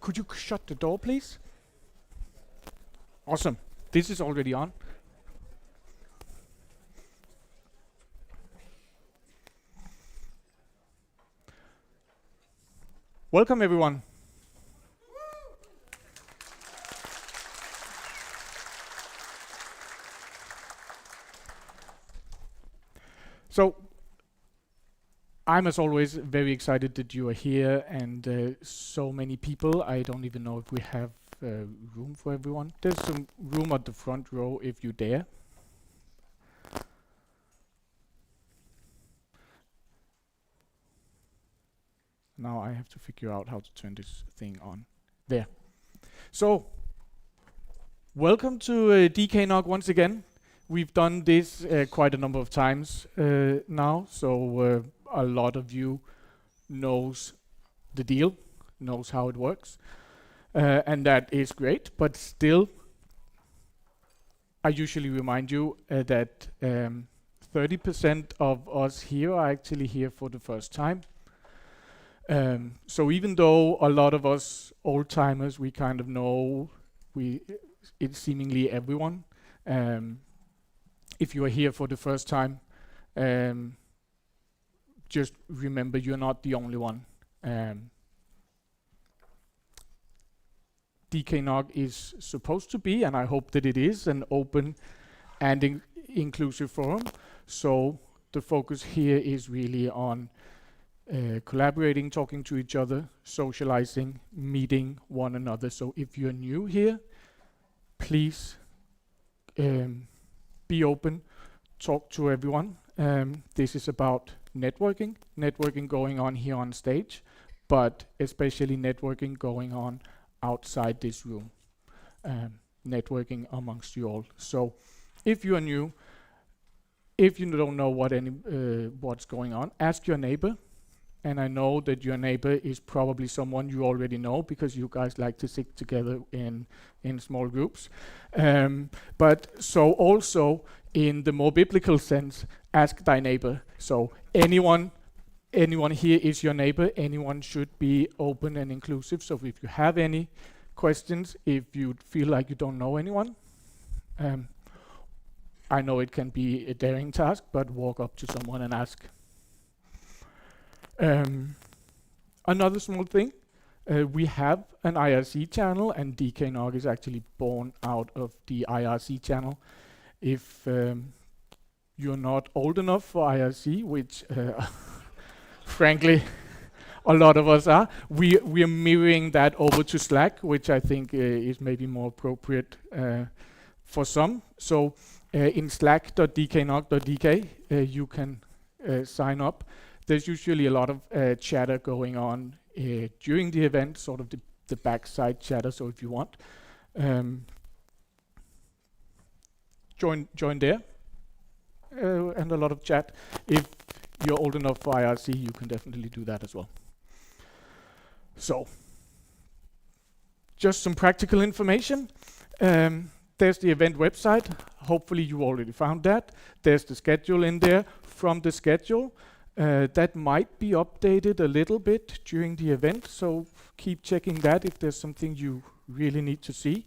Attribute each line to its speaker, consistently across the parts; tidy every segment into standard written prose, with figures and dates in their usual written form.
Speaker 1: Could you shut the door, please? Awesome. This is already on. Welcome, everyone. So, I'm as always very excited that you are here, and so many people. I don't even know if we have room for everyone. There's some room at the front row if you dare. Now I have to figure out how to turn this thing on. There. So, welcome to DKNOG once again. We've done this quite a number of times now, so a lot of you knows the deal, knows how it works, and that is great. But still, I usually remind you that 30% of us here are actually here for the first time. So even though a lot of us old timers, we kind of know it's seemingly everyone. If you are here for the first time, just remember you're not the only one. DKNOG is supposed to be, and I hope that it is, an open and inclusive forum. So the focus here is really on collaborating, talking to each other, socializing, meeting one another. So if you're new here, please be open, talk to everyone. This is about networking going on here on stage, but especially networking going on outside this room, networking amongst you all. So if you are new, if you don't know what's going on, ask your neighbor. And I know that your neighbor is probably someone you already know because you guys like to sit together in small groups. But so also in the more biblical sense, ask thy neighbor. So anyone here is your neighbor. Anyone should be open and inclusive. So if you have any questions, if you feel like you don't know anyone, I know it can be a daring task, but walk up to someone and ask. Another small thing, we have an IRC channel, and DKNOG is actually born out of the IRC channel. If you're not old enough for IRC, which frankly a lot of us are, we are mirroring that over to Slack, which I think is maybe more appropriate for some. So in slack.dknog.dk you can sign up. There's usually a lot of chatter going on during the event, sort of the backside chatter. So if you want, join there, and a lot of chat. If you're old enough for IRC, you can definitely do that as well. So, just some practical information. There's the event website. Hopefully you already found that. There's the schedule in there. From the schedule, that might be updated a little bit during the event, so keep checking that if there's something you really need to see.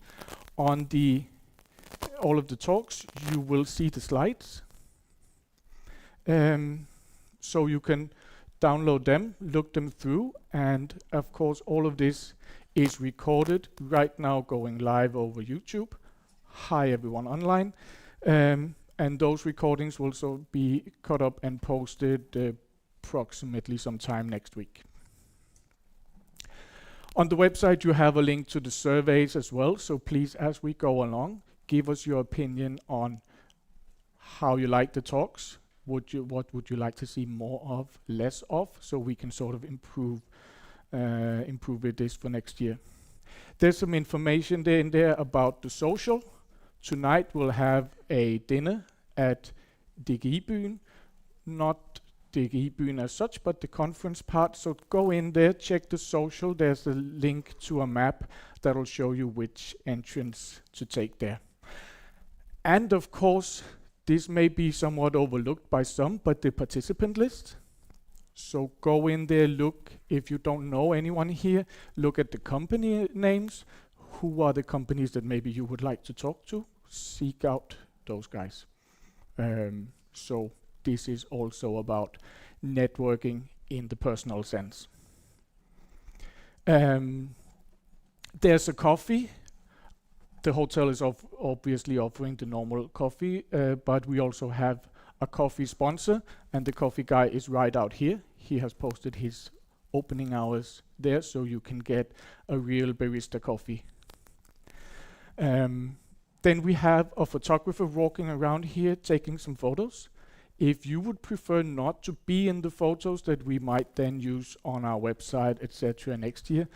Speaker 1: On all of the talks, you will see the slides. So you can download them, look them through, and of course all of this is recorded right now, going live over YouTube. Hi everyone online. And those recordings will also be cut up and posted approximately sometime next week. On the website you have a link to the surveys as well, so please, as we go along, give us your opinion on how you like the talks. What would you like to see more of, less of, so we can sort of improve this for next year. There's some information in there about the social. Tonight we'll have a dinner at DGI-byen, not DGI-byen as such, but the conference part. So go in there, check the social. There's a link to a map that will show you which entrance to take there. And of course, this may be somewhat overlooked by some, but the participant list. So go in there, look. If you don't know anyone here, look at the company names. Who are the companies that maybe you would like to talk to? Seek out those guys. So this is also about networking in the personal sense. There's a coffee. The hotel is obviously offering the normal coffee, but we also have a coffee sponsor, and the coffee guy is right out here. He has posted his opening hours there, so you can get a real barista coffee. Then we have a photographer walking around here taking some photos. If you would prefer not to be in the photos that we might then use on our website, etc. next year,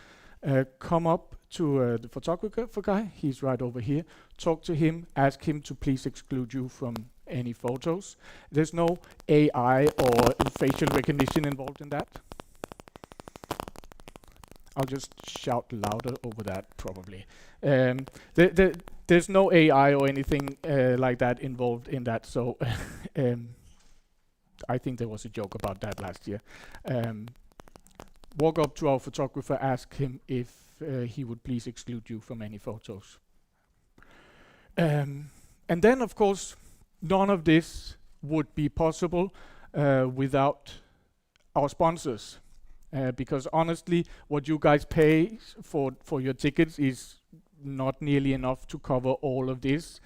Speaker 1: come up to the photographer guy. He's right over here. Talk to him. Ask him to please exclude you from any photos. There's no AI or facial recognition involved in that. I'll just shout louder over that, probably. There's no AI or anything like that involved in that, so I think there was a joke about that last year. Walk up to our photographer, ask him if he would please exclude you from any photos. And then, of course, none of this would be possible without our sponsors. Because honestly, what you guys pay for your tickets is not nearly enough to cover all of this.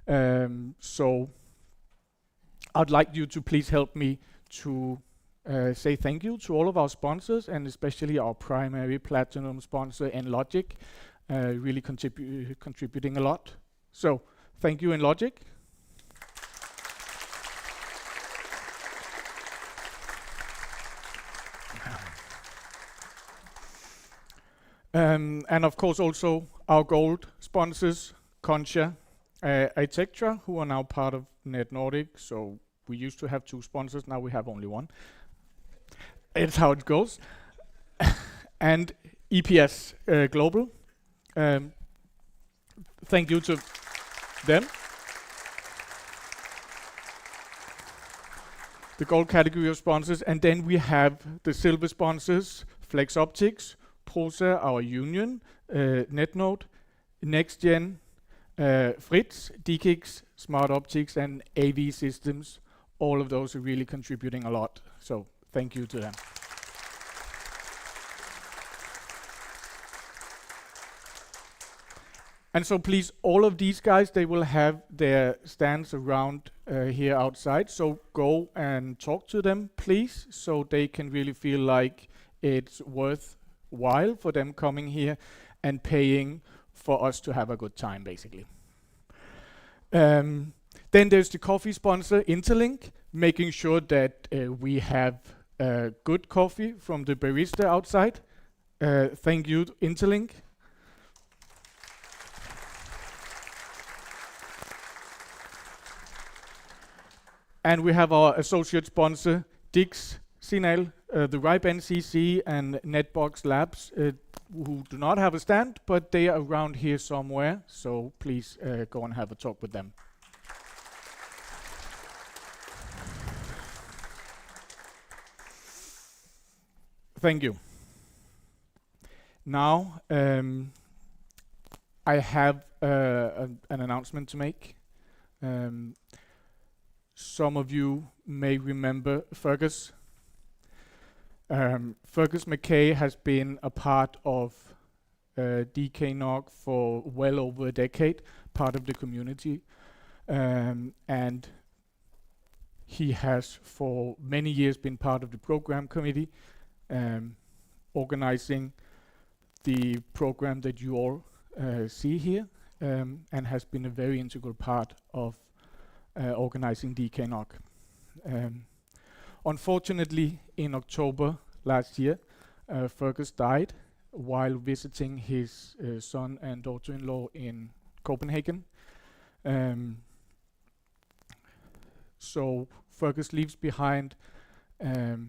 Speaker 1: So I'd like you to please help me to say thank you to all of our sponsors, and especially our primary platinum sponsor, Logic, really contributing a lot. So thank you, Logic. And of course also our gold sponsors, Concha, Itectra, who are now part of Net Nordic. So we used to have 2 sponsors, now we have only 1. It's how it goes. And EPS Global. Thank you to them. The gold category of sponsors. And then we have the silver sponsors, Flex Optics, Prosa, our union, NetNode, NextGen, Fritz, DKIX, Smart Optics, and AV Systems. All of those are really contributing a lot. So thank you to them. And so please, all of these guys, they will have their stands around here outside. So go and talk to them, please, so they can really feel like it's worthwhile for them coming here and paying for us to have a good time, basically. Then there's the coffee sponsor, Interlink, making sure that we have good coffee from the barista outside. Thank you, Interlink. And we have our associate sponsor, Dix Signal, the RIPE NCC and Netbox Labs, who do not have a stand, but they are around here somewhere. So please go and have a talk with them. Thank you. Now, I have an announcement to make. Some of you may remember Fergus. Fergus McKay has been a part of DKNOG for well over a decade, part of the community. And he has for many years been part of the program committee, organizing the program that you all see here, and has been a very integral part of organizing DKNOG. Unfortunately, in October last year, Fergus died while visiting his son and daughter-in-law in Copenhagen. So Fergus leaves behind a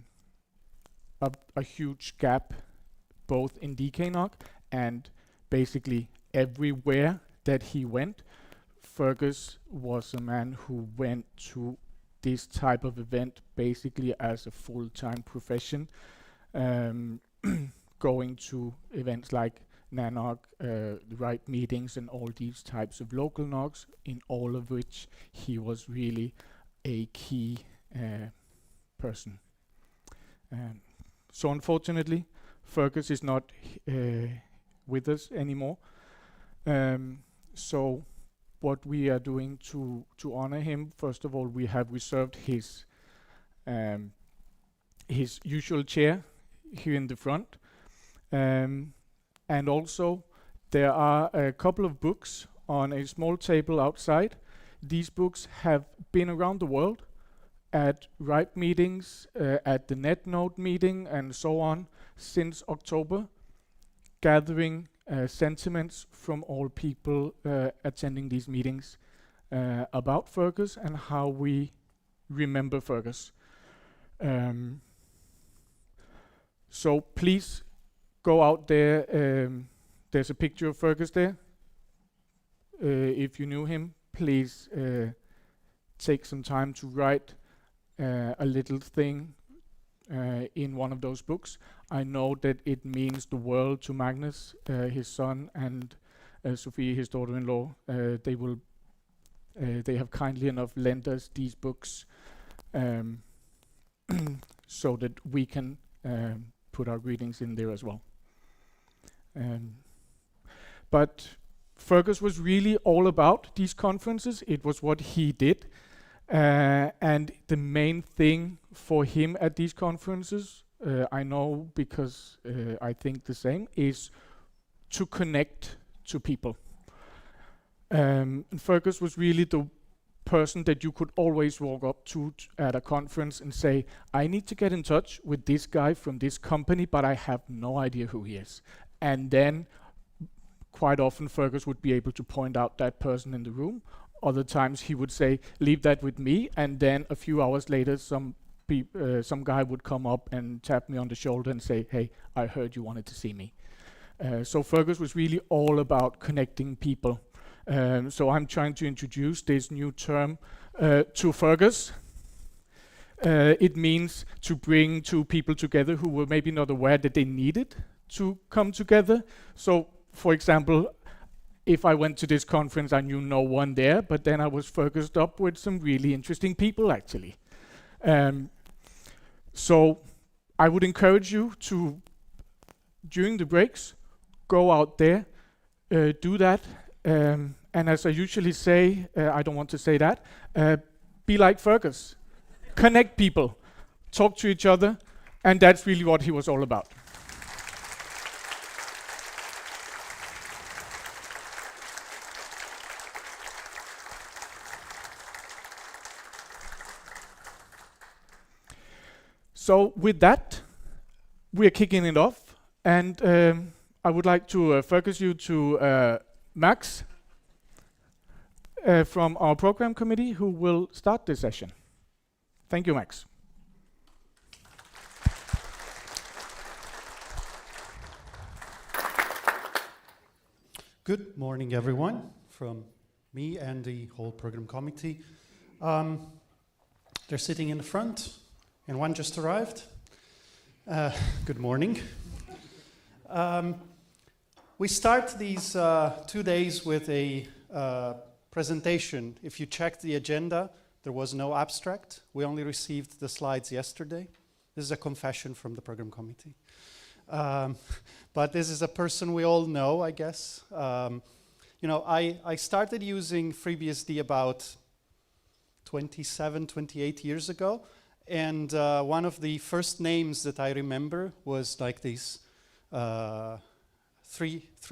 Speaker 1: huge gap, both in DKNOG and basically everywhere that he went. Fergus was a man who went to this type of event basically as a full-time profession, going to events like NANOG, the right meetings and all these types of local NOGs, in all of which he was really a key person. So unfortunately, Fergus is not with us anymore. So what we are doing to honor him, first of all, we have reserved his usual chair here in the front. And also, there are a couple of books on a small table outside. These books have been around the world at RIPE meetings, at the NetNode meeting, and so on since October, gathering sentiments from all people attending these meetings about Fergus and how we remember Fergus. So please go out there. There's a picture of Fergus there. If you knew him, please take some time to write a little thing in one of those books. I know that it means the world to Magnus, his son, and Sophie, his daughter-in-law. They have kindly enough lent us these books so that we can put our greetings in there as well. But Fergus was really all about these conferences. It was what he did. And the main thing for him at these conferences, I know because I think the same, is to connect to people. Fergus was really the person that you could always walk up to at a conference and say, I need to get in touch with this guy from this company, but I have no idea who he is. And then quite often Fergus would be able to point out that person in the room. Other times he would say, leave that with me, and then a few hours later some guy would come up and tap me on the shoulder and say, hey, I heard you wanted to see me. So Fergus was really all about connecting people. So I'm trying to introduce this new term to Fergus. It means to bring two people together who were maybe not aware that they needed to come together. So, for example, if I went to this conference, I knew no one there, but then I was focused up with some really interesting people, actually. So I would encourage you to, during the breaks, go out there, do that. And as I usually say, I don't want to say that, be like Fergus. Connect people, talk to each other, and that's really what he was all about. So with that, we're kicking it off, and I would like to focus you to Max from our program committee, who will start this session. Thank you, Max.
Speaker 2: Good morning, everyone, from me and the whole program committee. They're sitting in the front, and one just arrived. Good morning. We start these 2 days with a presentation. If you check the agenda, there was no abstract. We only received the slides yesterday. This is a confession from the program committee. But this is a person we all know, I guess. I started using FreeBSD about 27, 28 years ago. And one of the first names that I remember was like these three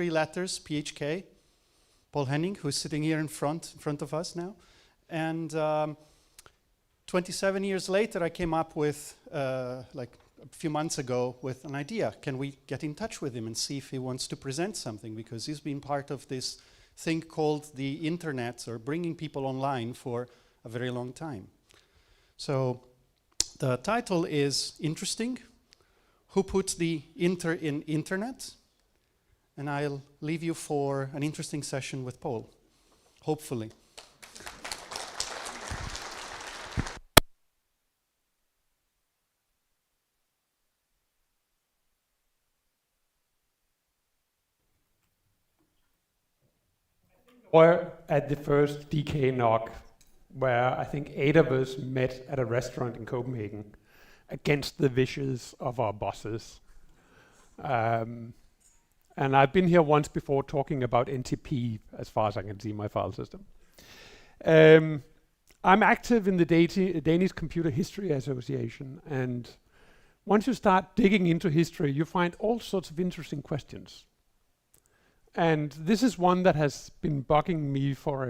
Speaker 2: letters, PHK, Paul Henning, who's sitting here in front of us now. And 27 years later, I came up with, like a few months ago, with an idea. Can we get in touch with him and see if he wants to present something? Because he's been part of this thing called the internet, or bringing people online, for a very long time. So the title is Interesting. Who put the inter in internet? And I'll leave you for an interesting session with Paul, hopefully.
Speaker 3: or at the first DKNOG, where I think 8 of us met at a restaurant in Copenhagen against the wishes of our bosses. And I've been here once before talking about NTP, as far as I can see my file system. I'm active in the Danish Computer History Association, and once you start digging into history, you find all sorts of interesting questions. And this is one that has been bugging me for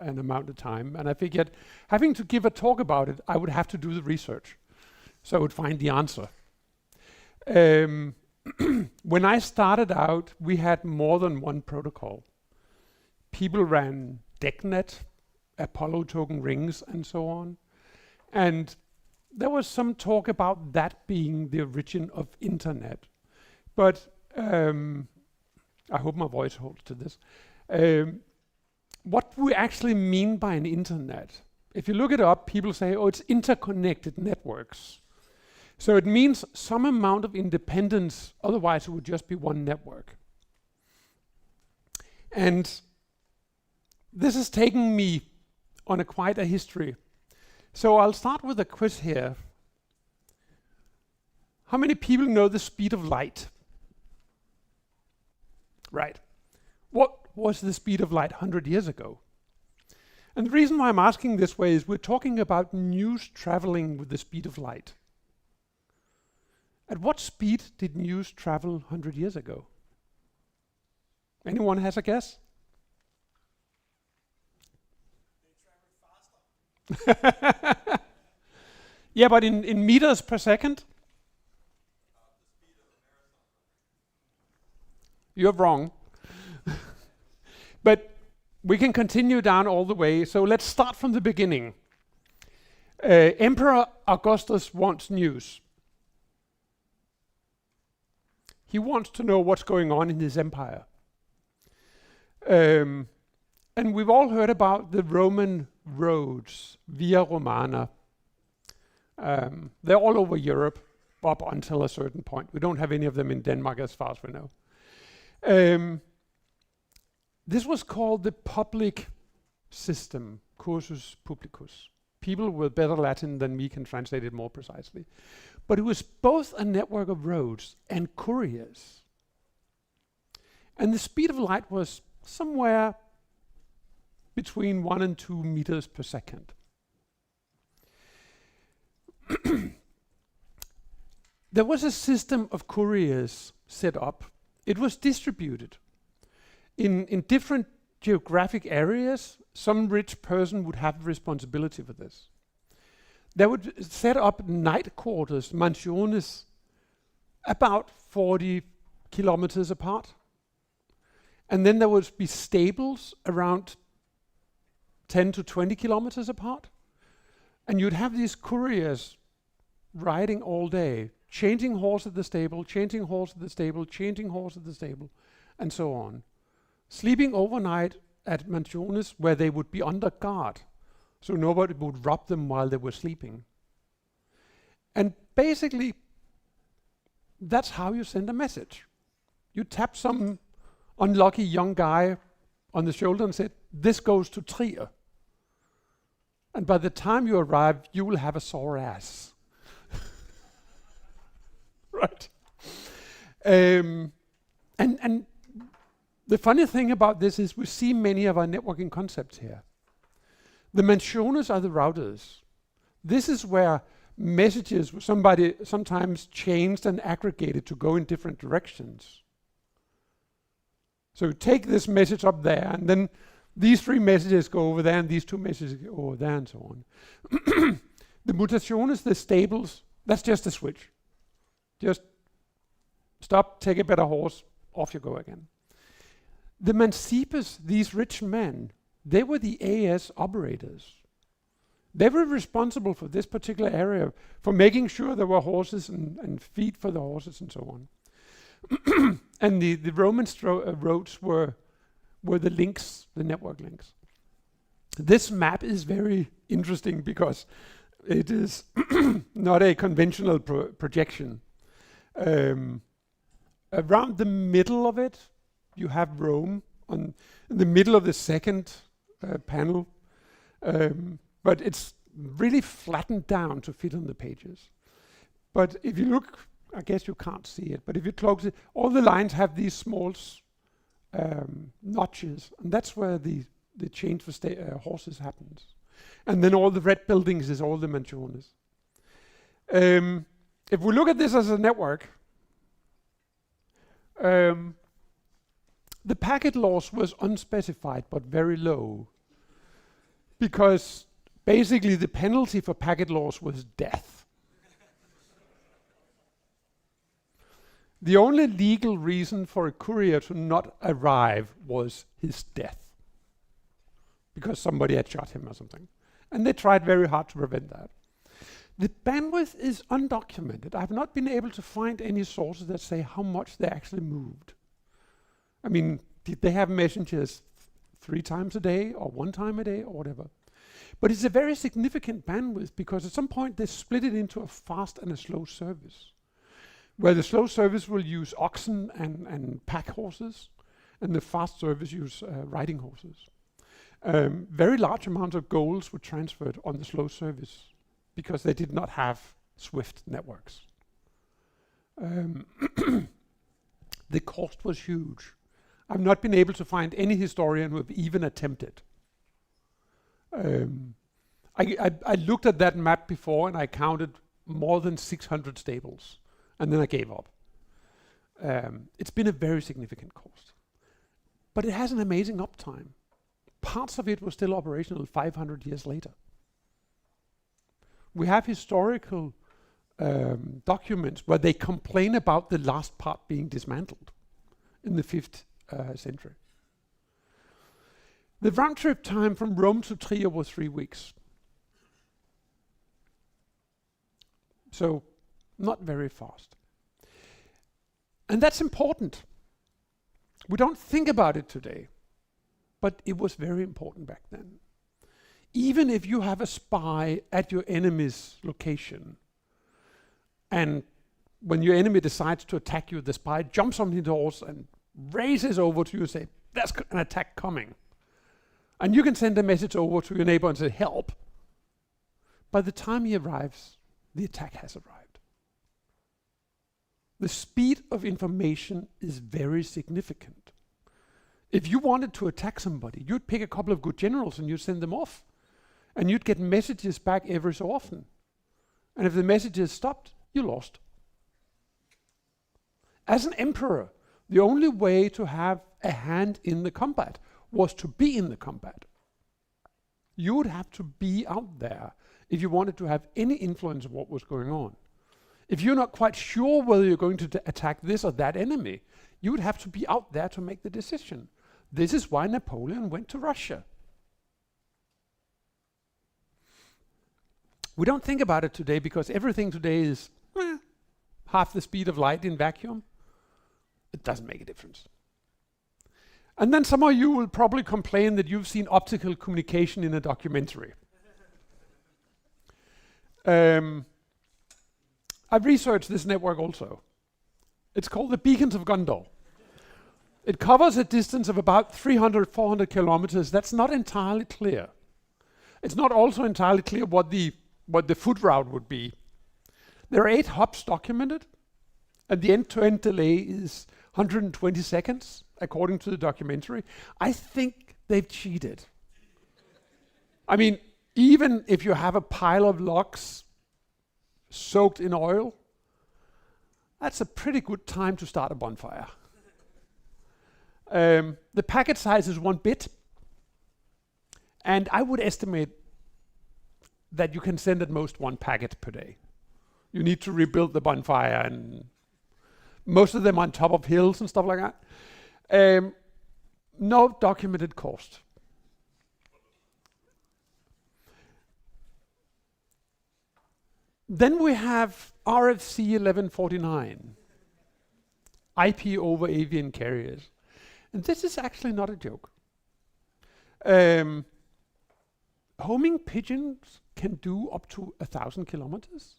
Speaker 3: an amount of time, and I figured having to give a talk about it, I would have to do the research, so I would find the answer. When I started out, we had more than one protocol. People ran DECnet, Apollo token rings, and so on. And there was some talk about that being the origin of internet. But I hope my voice holds to this. What we actually mean by an internet, if you look it up, people say, oh, it's interconnected networks. So it means some amount of independence, otherwise it would just be one network. And this has taken me on quite a history. So I'll start with a quiz here. How many people know the speed of light? Right. What was the speed of light 100 years ago? And the reason why I'm asking this way is we're talking about news traveling with the speed of light. At what speed did news travel 100 years ago? Anyone has a guess? They traveled faster. Yeah, but in meters per second? You're wrong. But we can continue down all the way. So let's start from the beginning. Emperor Augustus wants news. He wants to know what's going on in his empire. And we've all heard about the Roman roads, Via Romana. They're all over Europe, up until a certain point. We don't have any of them in Denmark as far as we know. This was called the public system, cursus publicus. People with better Latin than me can translate it more precisely. But it was both a network of roads and couriers. And the speed of light was somewhere between 1 and 2 meters per second. There was a system of couriers set up. It was distributed in different geographic areas. Some rich person would have responsibility for this. They would set up night quarters, mansiones, about 40 kilometers apart. And then there would be stables around 10 to 20 kilometers apart. And you'd have these couriers riding all day, changing horse at the stable, changing horse at the stable, changing horse at the stable, and so on. Sleeping overnight at mansiones where they would be under guard, so nobody would rob them while they were sleeping. And basically, that's how you send a message. You tap some unlucky young guy on the shoulder and said, this goes to Trier. And by the time you arrive, you will have a sore ass. Right. And the funny thing about this is we see many of our networking concepts here. The mansiones are the routers. This is where messages were sometimes changed and aggregated to go in different directions. So you take this message up there, and then these 3 messages go over there, and these 2 messages go over there, and so on. The mutationes, the stables, that's just a switch. Just stop, take a better horse, off you go again. The mancipes, these rich men, they were the AS operators. They were responsible for this particular area, for making sure there were horses and feed for the horses and so on. And the Roman roads were the links, the network links. This map is very interesting because it is not a conventional projection. Around the middle of it, you have Rome in the middle of the second panel, but it's really flattened down to fit on the pages. But if you look, I guess you can't see it, but if you close it, all the lines have these small notches, and that's where the change for horses happens. And then all the red buildings is all the mansiones. If we look at this as a network, the packet loss was unspecified but very low, because basically the penalty for packet loss was death. The only legal reason for a courier to not arrive was his death, because somebody had shot him or something. And they tried very hard to prevent that. The bandwidth is undocumented. I've not been able to find any sources that say how much they actually moved. I mean, did they have messages 3 times a day or 1 time a day or whatever? But it's a very significant bandwidth, because at some point they split it into a fast and a slow service, where the slow service will use oxen and pack horses, and the fast service use riding horses. Very large amounts of goals were transferred on the slow service because they did not have swift networks. The cost was huge. I've not been able to find any historian who have even attempted. I looked at that map before and I counted more than 600 stables, and then I gave up. It's been a very significant cost. But it has an amazing uptime. Parts of it were still operational 500 years later. We have historical documents where they complain about the last part being dismantled in the 5th century. The round trip time from Rome to Trier was 3 weeks. So not very fast. And that's important. We don't think about it today, but it was very important back then. Even if you have a spy at your enemy's location, and when your enemy decides to attack you, the spy jumps on his horse and races over to you and say, "There's an attack coming." And you can send a message over to your neighbor and say, "Help." By the time he arrives, the attack has arrived. The speed of information is very significant. If you wanted to attack somebody, you'd pick a couple of good generals and you'd send them off. And you'd get messages back every so often. And if the messages stopped, you lost. As an emperor, the only way to have a hand in the combat was to be in the combat. You would have to be out there if you wanted to have any influence of what was going on. If you're not quite sure whether you're going to attack this or that enemy, you would have to be out there to make the decision. This is why Napoleon went to Russia. We don't think about it today because everything today is half the speed of light in vacuum. It doesn't make a difference. And then some of you will probably complain that you've seen optical communication in a documentary. I've researched this network also. It's called the Beacons of Gondor. It covers a distance of about 300, 400 kilometers. That's not entirely clear. It's not also entirely clear what the foot route would be. There are 8 hops documented, and the end-to-end delay is 120 seconds, according to the documentary. I think they've cheated. I mean, even if you have a pile of logs soaked in oil, that's a pretty good time to start a bonfire. The packet size is 1 bit, and I would estimate that you can send at most 1 packet per day. You need to rebuild the bonfire, and most of them on top of hills and stuff like that. No documented cost. Then we have RFC 1149, IP over Avian carriers. And this is actually not a joke. Homing pigeons can do up to 1,000 kilometers,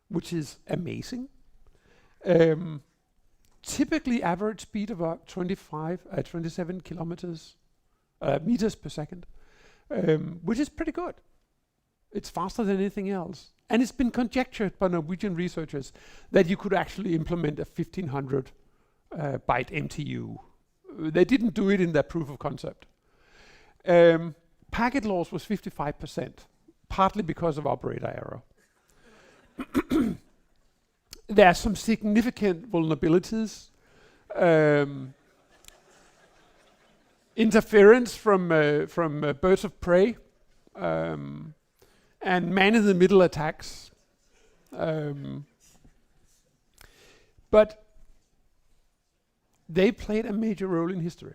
Speaker 3: which is amazing. typically average speed of about 27 meters per second, which is pretty good. It's faster than anything else. And it's been conjectured by Norwegian researchers that you could actually implement a 1500 byte MTU. They didn't do it in their proof of concept. Packet loss was 55%, partly because of operator error. There are some significant vulnerabilities. Interference from birds of prey, and man-in-the-middle attacks. But they played a major role in history.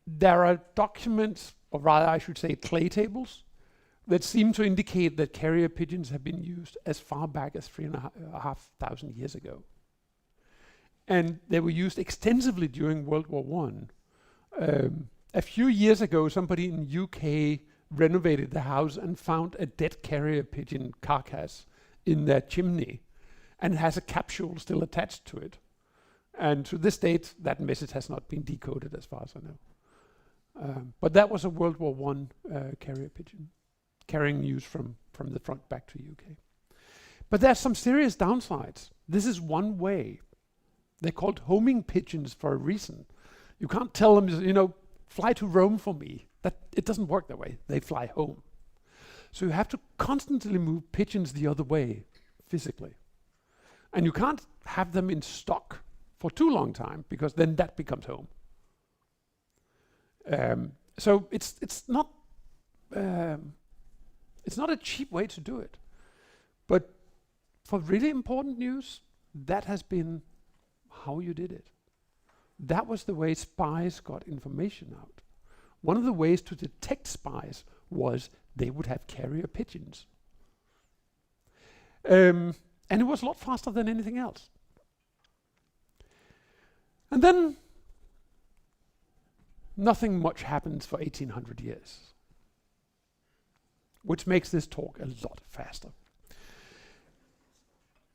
Speaker 3: There are documents, or rather I should say clay tables, that seem to indicate that carrier pigeons have been used as far back as 3,500 years ago. And they were used extensively during World War I. A few years ago, somebody in UK renovated the house and found a dead carrier pigeon carcass in their chimney, and has a capsule still attached to it. And to this date, that message has not been decoded as far as I know. But that was a World War I carrier pigeon, carrying news from the front back to UK. But there's some serious downsides. This is one way. They're called homing pigeons for a reason. You can't tell them, fly to Rome for me. It doesn't work that way. They fly home. So you have to constantly move pigeons the other way, physically. And you can't have them in stock for too long time, because then that becomes home. So it's not a cheap way to do it. But for really important news, that has been how you did it. That was the way spies got information out. One of the ways to detect spies was they would have carrier pigeons. And it was a lot faster than anything else. And then nothing much happens for 1800 years, which makes this talk a lot faster.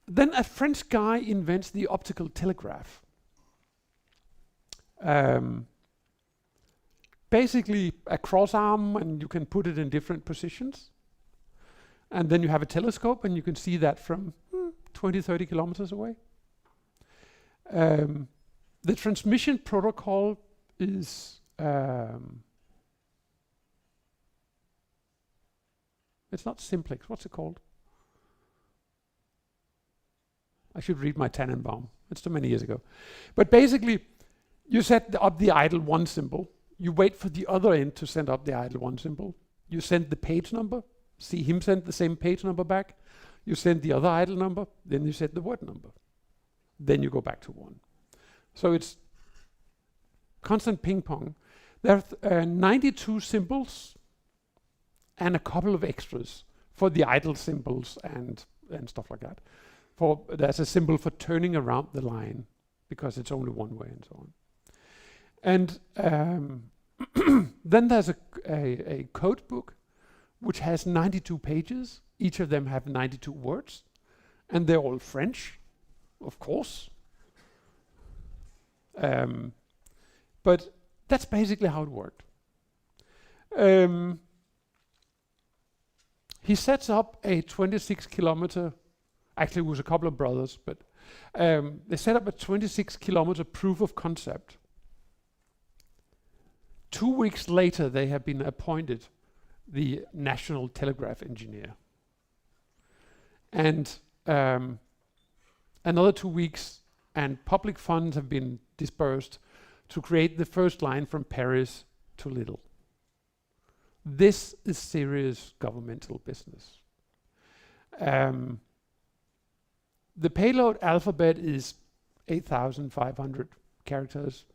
Speaker 3: Then a French guy invents the optical telegraph. Basically a cross arm, and you can put it in different positions. And then you have a telescope, and you can see that from 20, 30 kilometers away. The transmission protocol is it's not simplex. What's it called? I should read my Tannenbaum. It's too many years ago. But basically, you set up the idle 1 symbol. You wait for the other end to send up the idle 1 symbol. You send the page number. See him send the same page number back. You send the other idle number. Then you set the word number. Then you go back to 1. So it's constant ping pong. There are 92 symbols and a couple of extras for the idle symbols and stuff like that. There's a symbol for turning around the line, because it's only one way and so on. And then there's a code book which has 92 pages. Each of them have 92 words, and they're all French, of course. But that's basically how it worked. He sets up a 26-kilometer, actually it was a couple of brothers, but they set up a 26-kilometer proof of concept. 2 weeks later, they have been appointed the national telegraph engineer. And another 2 weeks, and public funds have been dispersed to create the first line from Paris to Lille. This is serious governmental business. The payload alphabet is 8,500 characters,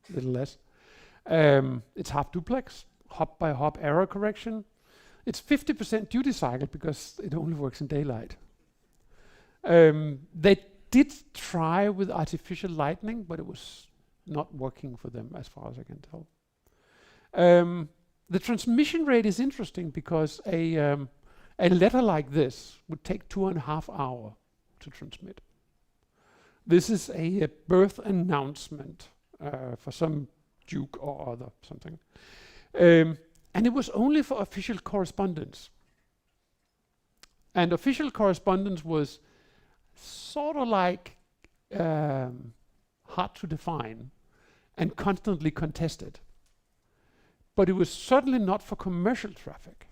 Speaker 3: a little less. It's half duplex, hop by hop error correction. It's 50% duty cycle because it only works in daylight. They did try with artificial lightning, but it was not working for them as far as I can tell. The transmission rate is interesting because a letter like this would take 2.5 hours to transmit. This is a birth announcement for some duke or other something. And it was only for official correspondence. And official correspondence was sort of like hard to define and constantly contested. But it was certainly not for commercial traffic.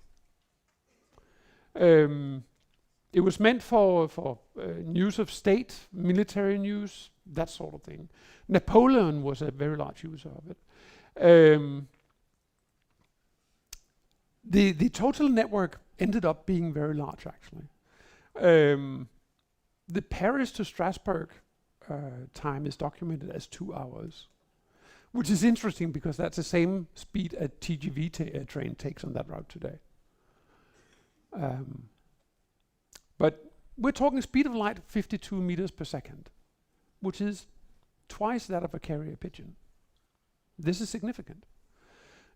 Speaker 3: It was meant for news of state, military news, that sort of thing. Napoleon was a very large user of it. The total network ended up being very large, actually. The Paris to Strasbourg time is documented as 2 hours, which is interesting because that's the same speed a TGV train takes on that route today. But we're talking speed of light 52 meters per second, which is twice that of a carrier pigeon. This is significant.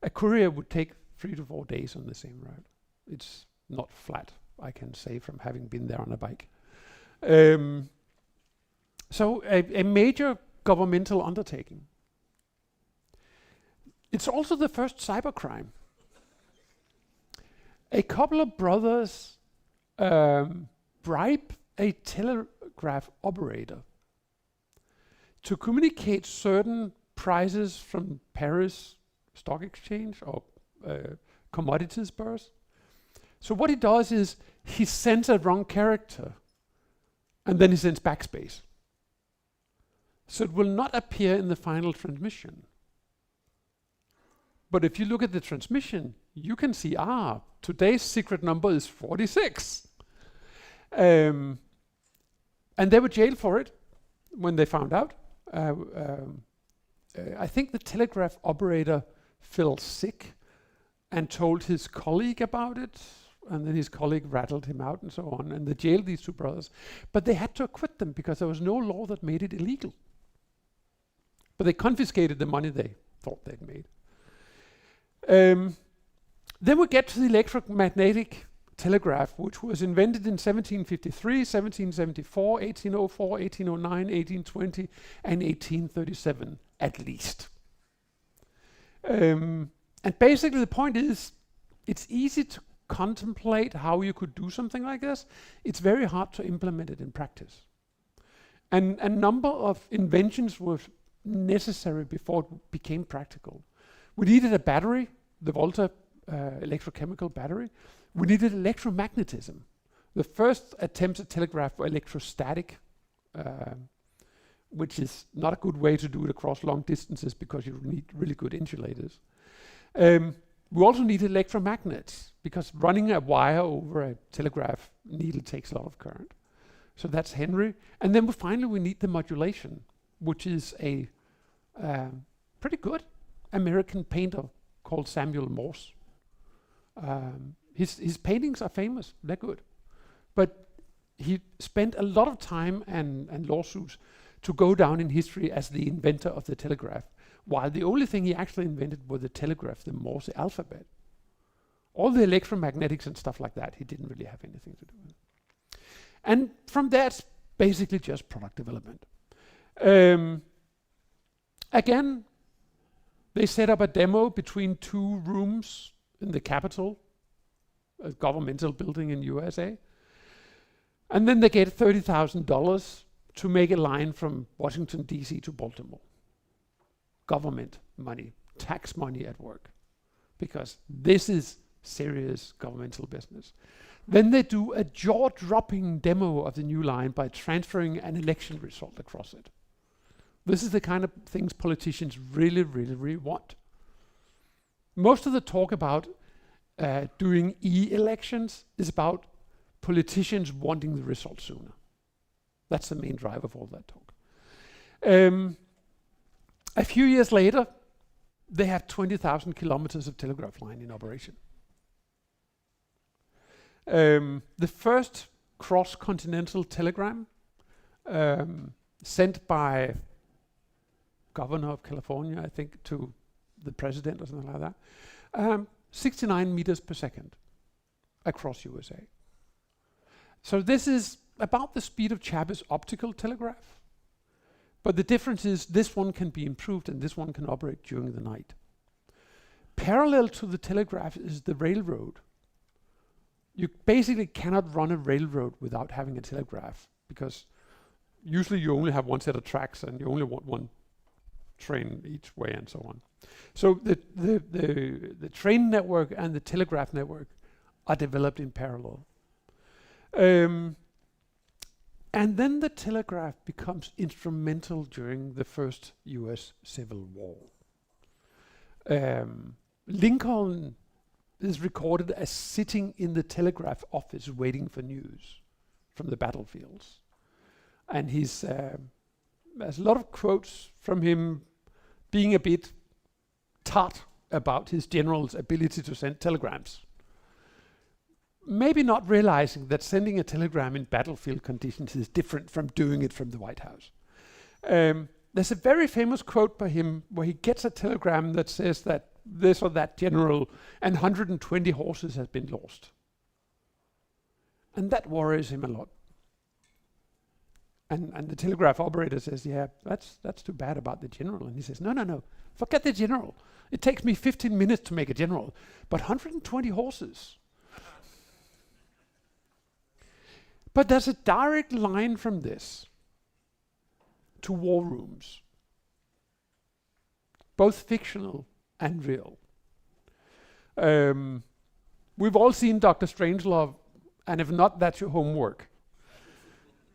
Speaker 3: A courier would take 3 to 4 days on the same route. It's not flat, I can say from having been there on a bike. So a major governmental undertaking. It's also the first cybercrime. A couple of brothers bribe a telegraph operator to communicate certain prices from Paris Stock Exchange or commodities bourse. So what he does is he sends a wrong character and then he sends backspace. So it will not appear in the final transmission. But if you look at the transmission, you can see, today's secret number is 46. And they were jailed for it when they found out. I think the telegraph operator fell sick and told his colleague about it, and then his colleague rattled him out and so on, and they jailed these 2 brothers. But they had to acquit them because there was no law that made it illegal. But they confiscated the money they thought they'd made. Then we get to the electromagnetic telegraph, which was invented in 1753, 1774, 1804, 1809, 1820, and 1837, at least. And basically the point is, it's easy to contemplate how you could do something like this. It's very hard to implement it in practice. And a number of inventions were necessary before it became practical. We needed a battery, the Volta electrochemical battery. We needed electromagnetism. The first attempts at telegraph were electrostatic, which is not a good way to do it across long distances because you need really good insulators. We also needed electromagnets because running a wire over a telegraph needle takes a lot of current. So that's Henry. And then finally we need the modulation, which is a pretty good American painter called Samuel Morse. His paintings are famous, they're good. But he spent a lot of time and lawsuits to go down in history as the inventor of the telegraph, while the only thing he actually invented was the telegraph, the Morse alphabet. All the electromagnetics and stuff like that, he didn't really have anything to do with. And from there, it's basically just product development. Again, they set up a demo between 2 rooms in the Capitol, a governmental building in USA. And then they get $30,000 to make a line from Washington, D.C. to Baltimore. Government money, tax money at work, because this is serious governmental business. Then they do a jaw-dropping demo of the new line by transferring an election result across it. This is the kind of things politicians really, really, really want. Most of the talk about doing e-elections is about politicians wanting the result sooner. That's the main driver of all that talk. A few years later, they have 20,000 kilometers of telegraph line in operation. The first cross-continental telegram sent by governor of California, I think, to the president or something like that, 69 meters per second across USA. So this is about the speed of Chabot's optical telegraph. But the difference is this one can be improved and this one can operate during the night. Parallel to the telegraph is the railroad. You basically cannot run a railroad without having a telegraph, because usually you only have one set of tracks and you only want one train each way and so on. So the train network and the telegraph network are developed in parallel. And then the telegraph becomes instrumental during the first US Civil War. Lincoln is recorded as sitting in the telegraph office waiting for news from the battlefields. And there's a lot of quotes from him being a bit tart about his general's ability to send telegrams. Maybe not realizing that sending a telegram in battlefield conditions is different from doing it from the White House. There's a very famous quote by him where he gets a telegram that says that this or that general and 120 horses has been lost. And that worries him a lot. And the telegraph operator says, yeah, that's too bad about the general. And he says, no, forget the general. It takes me 15 minutes to make a general, but 120 horses. But there's a direct line from this to war rooms, both fictional and real. We've all seen Dr. Strangelove, and if not, that's your homework.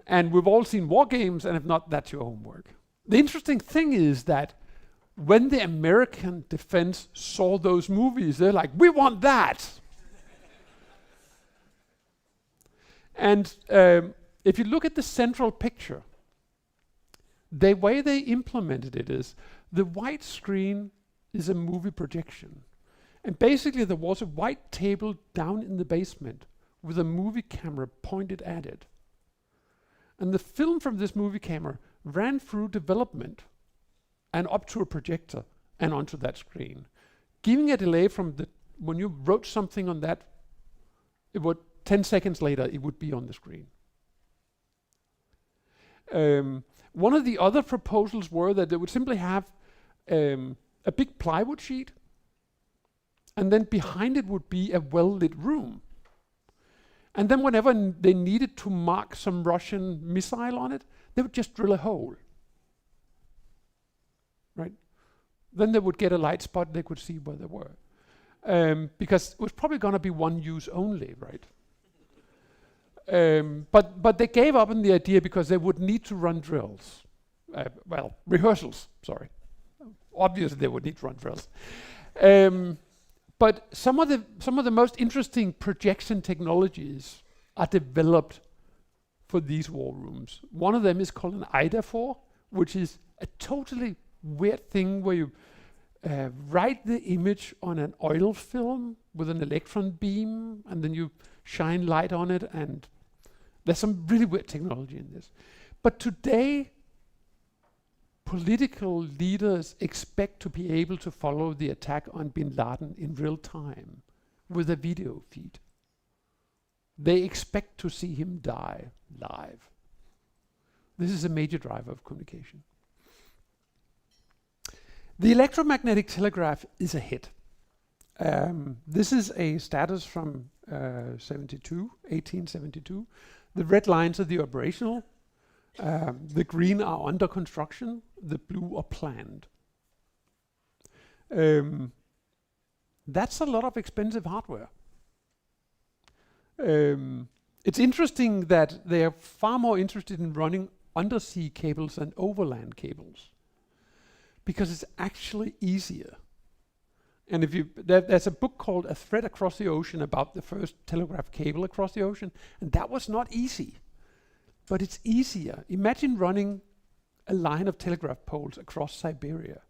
Speaker 3: And we've all seen War Games, and if not, that's your homework. The interesting thing is that when the American defense saw those movies, they're like, we want that! And if you look at the central picture, the way they implemented it is the white screen is a movie projection. And basically there was a white table down in the basement with a movie camera pointed at it. And the film from this movie camera ran through development and up to a projector and onto that screen, giving a delay from when you wrote something on that, it would 10 seconds later, it would be on the screen. One of the other proposals were that they would simply have a big plywood sheet, and then behind it would be a well-lit room. And then whenever they needed to mark some Russian missile on it, they would just drill a hole. Right? Then they would get a light spot, they could see where they were. Because it was probably going to be one use only, right? But they gave up on the idea because they would need to run drills. Rehearsals, sorry. Obviously they would need to run drills. But some of the most interesting projection technologies are developed for these war rooms. One of them is called an IDA-4, which is a totally weird thing where you write the image on an oil film with an electron beam, and then you shine light on it, and there's some really weird technology in this. But today, political leaders expect to be able to follow the attack on bin Laden in real time with a video feed. They expect to see him die live. This is a major driver of communication. The electromagnetic telegraph is a hit. This is a status from 1872. The red lines are the operational. The green are under construction. The blue are planned. That's a lot of expensive hardware. It's interesting that they are far more interested in running undersea cables than overland cables, because it's actually easier. And if there's a book called A Thread Across the Ocean about the first telegraph cable across the ocean, and that was not easy, but it's easier. Imagine running a line of telegraph poles across Siberia.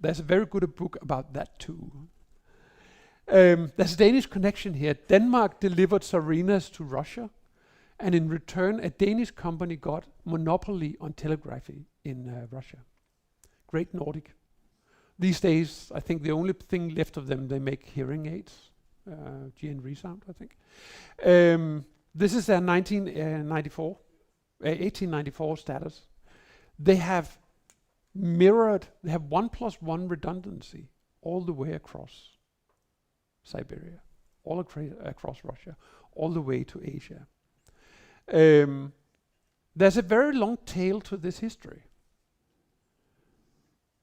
Speaker 3: There's a very good book about that too. There's a Danish connection here. Denmark delivered Submarinas to Russia, and in return a Danish company got monopoly on telegraphy in Russia. Great Nordic. These days, I think the only thing left of them, they make hearing aids. GN Resound, I think. This is their 1994 1894 status. They have mirrored, they have 1+1 redundancy all the way across Siberia, all across Russia, all the way to Asia. There's a very long tail to this history,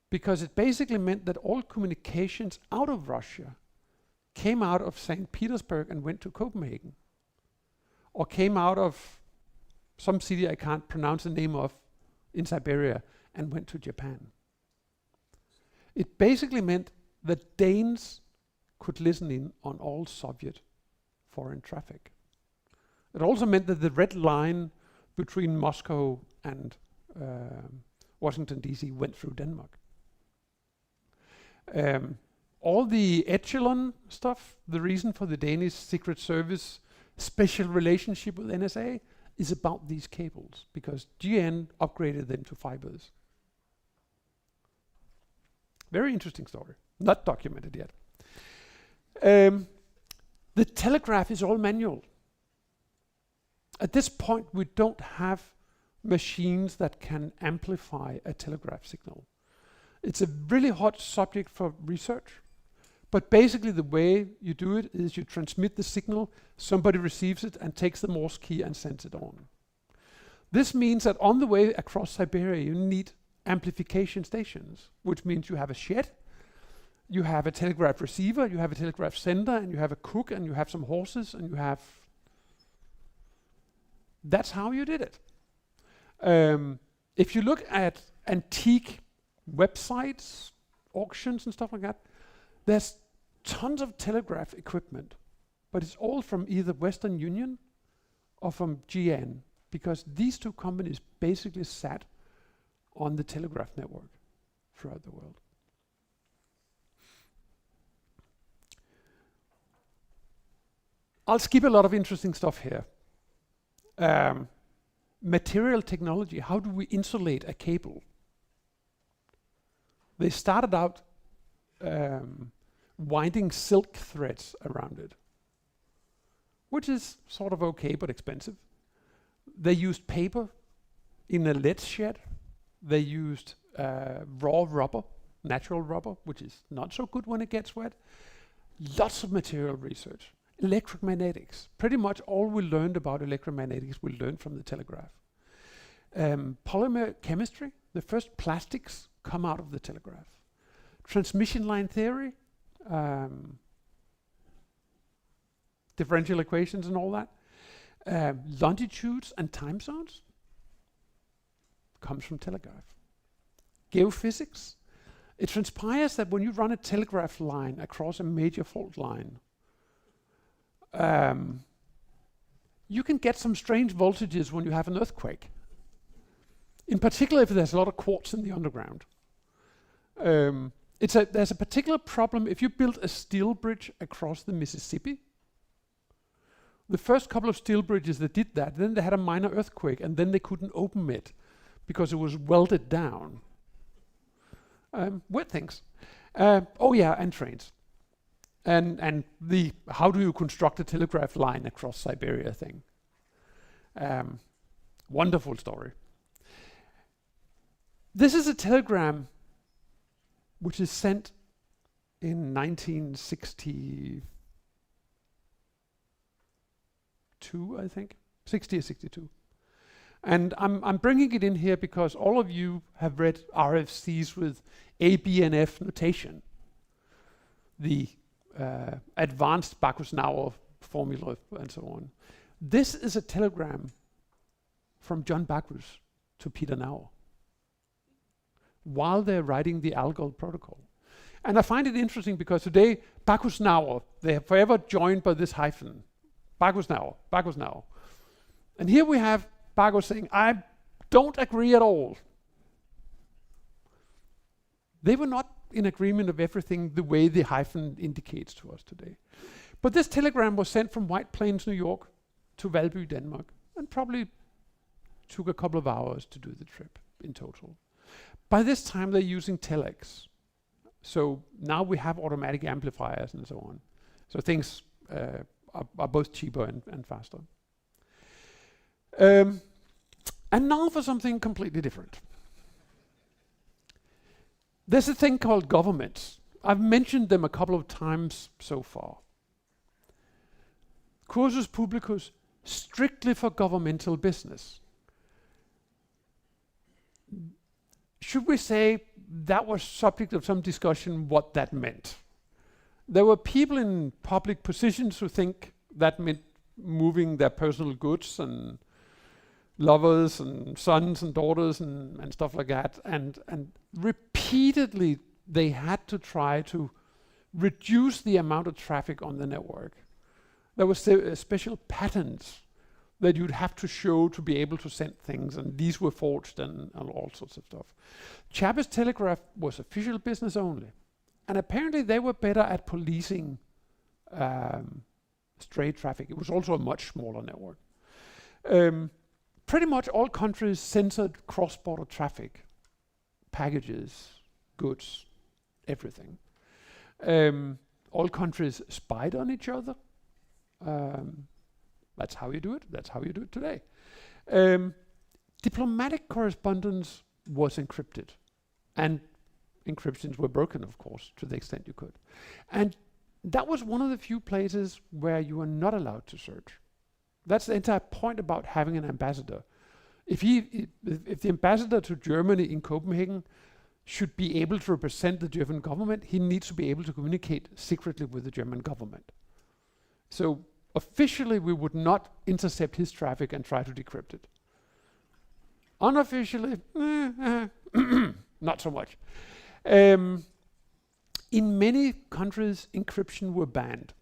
Speaker 3: because it basically meant that all communications out of Russia came out of St. Petersburg and went to Copenhagen, or came out of some city I can't pronounce the name of in Siberia and went to Japan. It basically meant that Danes could listen in on all Soviet foreign traffic. It also meant that the red line between Moscow and Washington DC went through Denmark. All the echelon stuff, the reason for the Danish Secret Service special relationship with NSA is about these cables, because GN upgraded them to fibers. Very interesting story, not documented yet. The telegraph is all manual. At this point, we don't have machines that can amplify a telegraph signal. It's a really hot subject for research, but basically the way you do it is you transmit the signal, somebody receives it and takes the Morse key and sends it on. This means that on the way across Siberia, you need amplification stations, which means you have a shed, you have a telegraph receiver, you have a telegraph sender, and you have a cook, and you have some horses, and you have... That's how you did it. If you look at antique websites, auctions and stuff like that, there's tons of telegraph equipment, but it's all from either Western Union or from GN, because these two companies basically sat on the telegraph network throughout the world. I'll skip a lot of interesting stuff here. Material technology, how do we insulate a cable? They started out winding silk threads around it, which is sort of okay but expensive. They used paper in a lead shed. They used raw rubber, natural rubber, which is not so good when it gets wet. Lots of material research. Electromagnetics. Pretty much all we learned about electromagnetics we learned from the telegraph. Polymer chemistry, the first plastics come out of the telegraph. Transmission line theory, differential equations and all that. Longitudes and time zones comes from telegraph. Geophysics. It transpires that when you run a telegraph line across a major fault line, you can get some strange voltages when you have an earthquake. In particular, if there's a lot of quartz in the underground. There's a particular problem if you build a steel bridge across the Mississippi. The first couple of steel bridges that did that, then they had a minor earthquake, and then they couldn't open it because it was welded down. Weird things. Oh yeah, and trains. And the how do you construct a telegraph line across Siberia thing. Wonderful story. This is a telegram which is sent in 1962, I think. 60 or 62. And I'm bringing it in here because all of you have read RFCs with A, B, and F notation. The advanced Backus-Naur formula and so on. This is a telegram from John Backus to Peter Naur while they're writing the Algol protocol. And I find it interesting because today, Backus-Naur, they are forever joined by this hyphen. Backus-Naur, Backus-Naur. And here we have Backus saying, I don't agree at all. They were not in agreement of everything the way the hyphen indicates to us today. But this telegram was sent from White Plains, New York to Valby, Denmark, and probably took a couple of hours to do the trip in total. By this time, they're using telex. So now we have automatic amplifiers and so on. So things are both cheaper and faster. And now for something completely different. There's a thing called governments. I've mentioned them a couple of times so far. Cursus publicus, strictly for governmental business. Should we say that was subject of some discussion what that meant? There were people in public positions who think that meant moving their personal goods and lovers and sons and daughters and stuff like that. And repeatedly they had to try to reduce the amount of traffic on the network. There was special patents that you'd have to show to be able to send things, and these were forged and all sorts of stuff. Chabas Telegraph was official business only, and apparently they were better at policing stray traffic. It was also a much smaller network. Pretty much all countries censored cross-border traffic, packages, goods, everything. All countries spied on each other. That's how you do it. That's how you do it today. Diplomatic correspondence was encrypted, and encryptions were broken, of course, to the extent you could. And that was one of the few places where you were not allowed to search. That's the entire point about having an ambassador. If the ambassador to Germany in Copenhagen should be able to represent the German government, he needs to be able to communicate secretly with the German government. So officially, we would not intercept his traffic and try to decrypt it. Unofficially, not so much. In many countries, encryption were banned.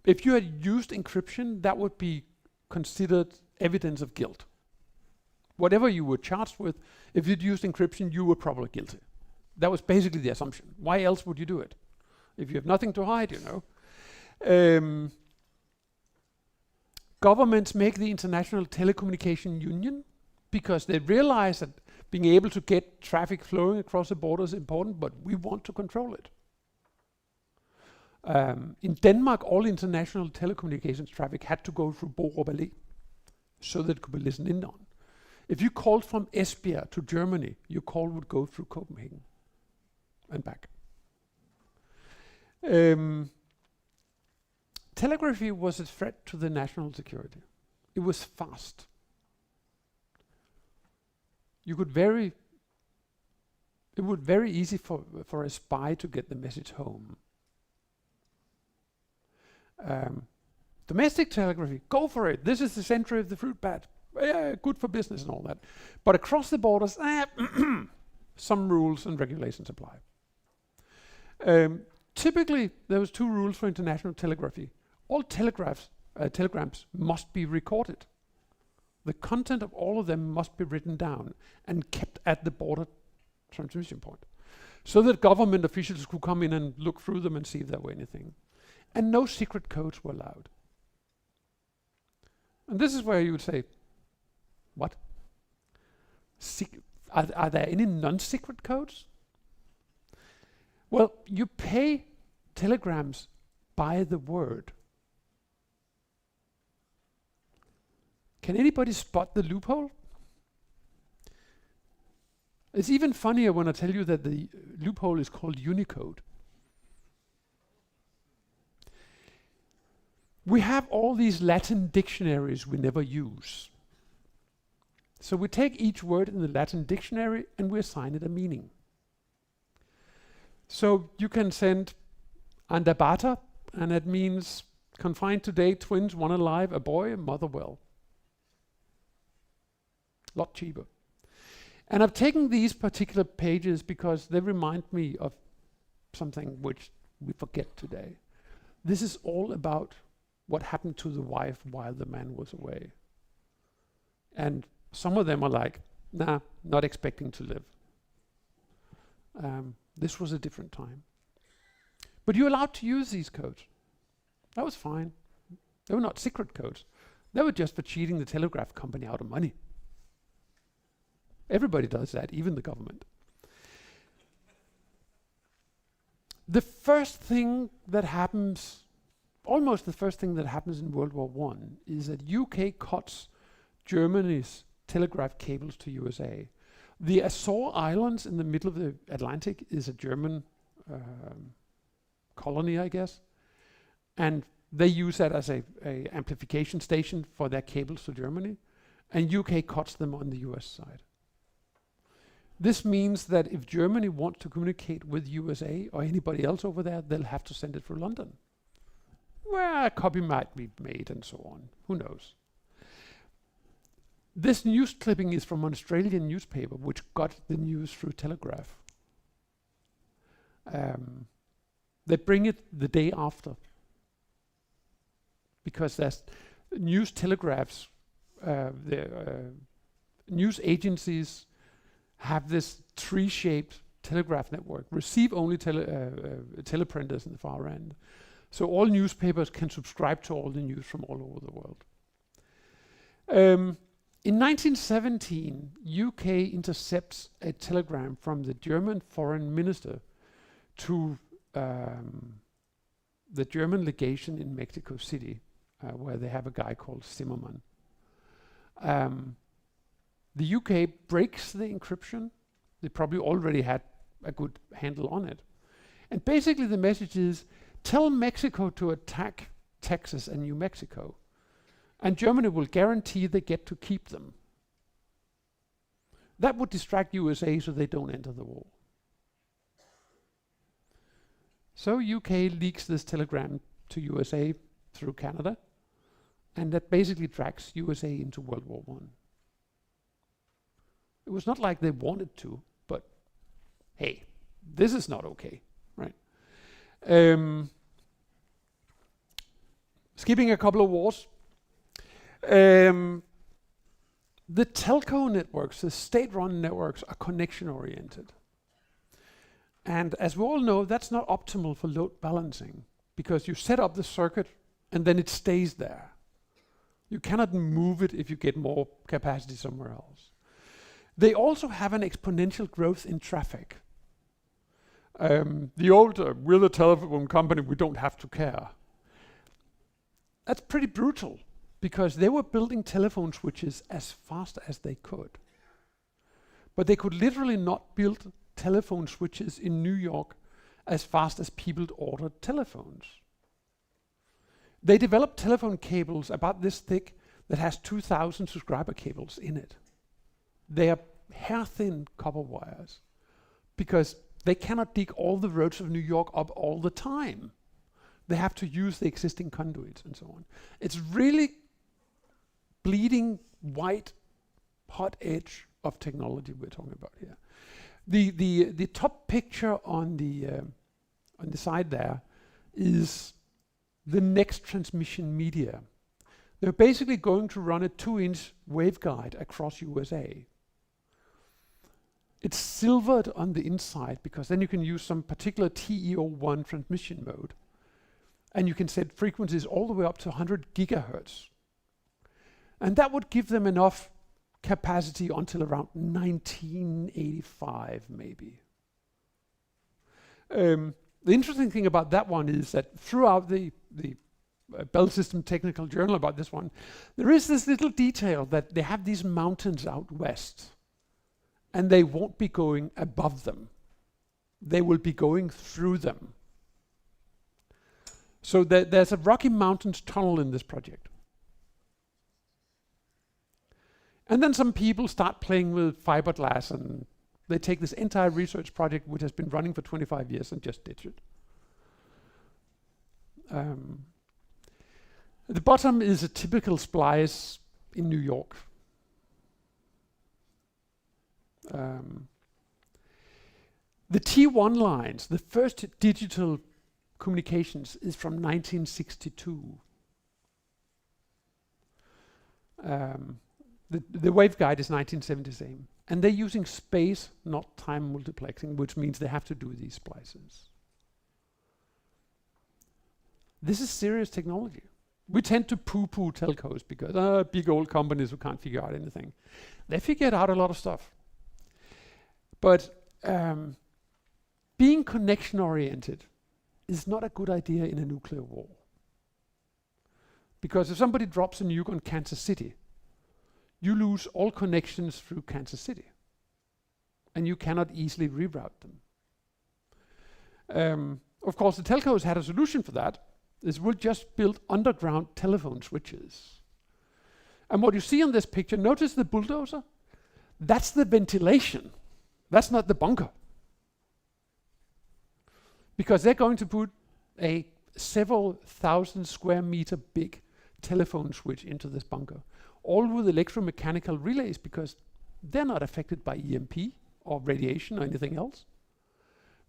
Speaker 3: If you had used encryption, that would be considered evidence of guilt. Whatever you were charged with, if you'd used encryption, you were probably guilty. That was basically the assumption. Why else would you do it? If you have nothing to hide, you know. Governments make the International Telecommunication Union because they realize that being able to get traffic flowing across the border is important, but we want to control it. In Denmark, all international telecommunications traffic had to go through Borup Allé so that it could be listened in on. If you called from Esbjerg to Germany, your call would go through Copenhagen and back. Telegraphy was a threat to the national security. It was fast. It would very easy for a spy to get the message home. Domestic telegraphy, go for it. This is the century of the fruit bat. Yeah, good for business and all that. But across the borders, some rules and regulations apply. Typically, there was 2 rules for international telegraphy. All telegrams must be recorded. The content of all of them must be written down and kept at the border transmission point, so that government officials could come in and look through them and see if there were anything. And no secret codes were allowed. And this is where you would say, what? Are there any non-secret codes? Well, you pay telegrams by the word. Can anybody spot the loophole? It's even funnier when I tell you that the loophole is called Unicode. We have all these Latin dictionaries we never use. So we take each word in the Latin dictionary and we assign it a meaning. So you can send andabata, and that means confined today, twins, one alive, a boy, a mother well. Lot cheaper. And I've taken these particular pages because they remind me of something which we forget today. This is all about what happened to the wife while the man was away. And some of them are like, nah, not expecting to live. This was a different time. But you're allowed to use these codes. That was fine. They were not secret codes. They were just for cheating the telegraph company out of money. Everybody does that, even the government. The first thing that happens almost the first thing that happens in World War One is that UK cuts Germany's telegraph cables to USA. The Azore Islands in the middle of the Atlantic is a German colony, I guess, and they use that as a amplification station for their cables to Germany, and UK cuts them on the US side. This means that if Germany wants to communicate with USA or anybody else over there, they'll have to send it through London, where a copy might be made and so on. Who knows? This news clipping is from an Australian newspaper which got the news through telegraph. They bring it the day after, because there's news telegraphs, news agencies have this tree-shaped telegraph network, receive-only teleprinters in the far end. So all newspapers can subscribe to all the news from all over the world. In 1917, UK intercepts a telegram from the German foreign minister to the German legation in Mexico City, where they have a guy called Zimmermann. The UK breaks the encryption. They probably already had a good handle on it. And basically the message is, tell Mexico to attack Texas and New Mexico, and Germany will guarantee they get to keep them. That would distract USA so they don't enter the war. So UK leaks this telegram to USA through Canada, and that basically drags USA into World War I. It was not like they wanted to, but hey, this is not okay, right? Skipping a couple of wars. The telco networks, the state-run networks, are connection-oriented. And as we all know, that's not optimal for load balancing, because you set up the circuit and then it stays there. You cannot move it if you get more capacity somewhere else. They also have an exponential growth in traffic. The old, we're the telephone company, we don't have to care. That's pretty brutal, because they were building telephone switches as fast as they could. But they could literally not build telephone switches in New York as fast as people ordered telephones. They developed telephone cables about this thick that has 2,000 subscriber cables in it. They are hair-thin copper wires, because they cannot dig all the roads of New York up all the time. They have to use the existing conduits and so on. It's really bleeding white, hot edge of technology we're talking about here. The top picture on the side there is the next transmission media. They're basically going to run a 2-inch waveguide across USA. It's silvered on the inside, because then you can use some particular TE01 transmission mode. And you can set frequencies all the way up to 100 gigahertz. And that would give them enough capacity until around 1985, maybe. The interesting thing about that one is that throughout the Bell System Technical Journal about this one, there is this little detail that they have these mountains out west, and they won't be going above them. They will be going through them. So there's a Rocky Mountains tunnel in this project. And then some people start playing with fiberglass, and they take this entire research project, which has been running for 25 years, and just ditch it. The bottom is a typical splice in New York. The T1 lines, the first digital communications, is from 1962. The waveguide is 1977. And they're using space, not time multiplexing, which means they have to do these splices. This is serious technology. We tend to poo-poo telcos because big old companies who can't figure out anything. They figured out a lot of stuff. But being connection-oriented is not a good idea in a nuclear war. Because if somebody drops a nuke on Kansas City, you lose all connections through Kansas City. And you cannot easily reroute them. Of course, the telcos had a solution for that. Is we'll just build underground telephone switches. And what you see on this picture, notice the bulldozer? That's the ventilation. That's not the bunker. Because they're going to put a several thousand square meter big telephone switch into this bunker. All with electromechanical relays, because they're not affected by EMP or radiation or anything else.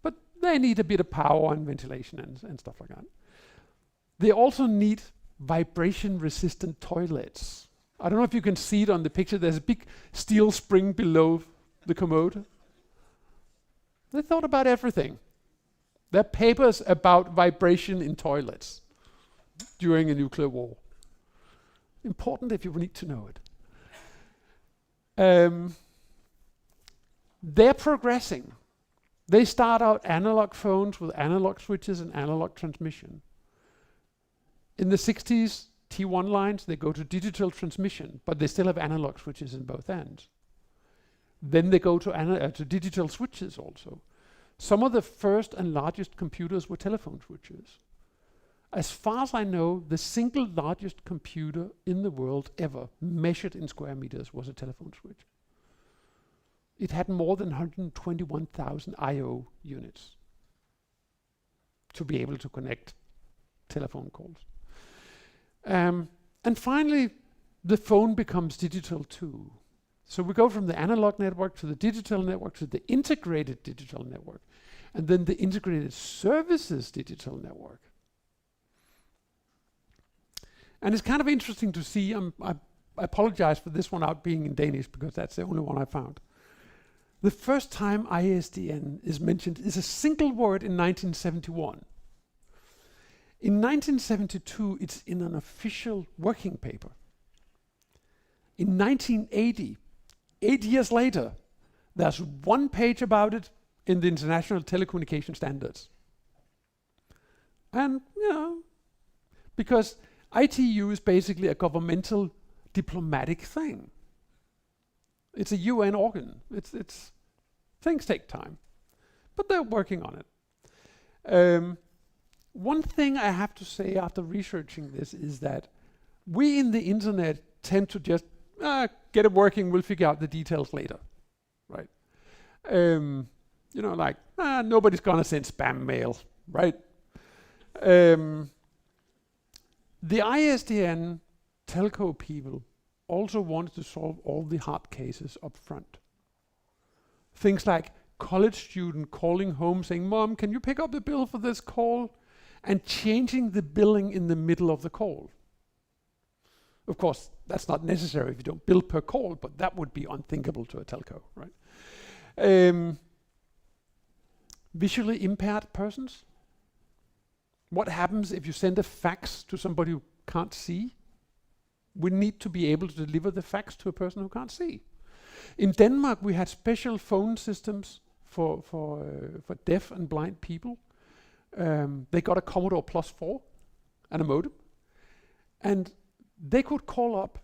Speaker 3: But they need a bit of power and ventilation and stuff like that. They also need vibration resistant toilets. I don't know if you can see it on the picture. There's a big steel spring below the commode. They thought about everything. There are papers about vibration in toilets during a nuclear war. Important if you need to know it. They're progressing. They start out analog phones with analog switches and analog transmission. In the 60s, T1 lines, they go to digital transmission, but they still have analog switches in both ends. Then they go to digital switches also. Some of the first and largest computers were telephone switches. As far as I know, the single largest computer in the world ever, measured in square meters, was a telephone switch. It had more than 121,000 I/O units to be able to connect telephone calls. And finally, the phone becomes digital too. So we go from the analog network to the digital network to the integrated digital network, and then the integrated services digital network. And it's kind of interesting to see, I apologize for this one out being in Danish because that's the only one I found. The first time ISDN is mentioned is a single word in 1971. In 1972, it's in an official working paper. In 1980, 8 years later, there's one page about it in the International Telecommunication Standards. And, because ITU is basically a governmental diplomatic thing. It's a UN organ. It's things take time, but they're working on it. One thing I have to say after researching this is that we in the internet tend to just get it working, we'll figure out the details later, right? Nobody's gonna send spam mail, right? The ISDN telco people also wanted to solve all the hard cases up front. Things like college student calling home saying, "Mom, can you pick up the bill for this call?" and changing the billing in the middle of the call. Of course, that's not necessary if you don't bill per call, but that would be unthinkable to a telco, right? Visually impaired persons. What happens if you send a fax to somebody who can't see? We need to be able to deliver the fax to a person who can't see. In Denmark, we had special phone systems for deaf and blind people. They got a Commodore +4 and a modem. And they could call up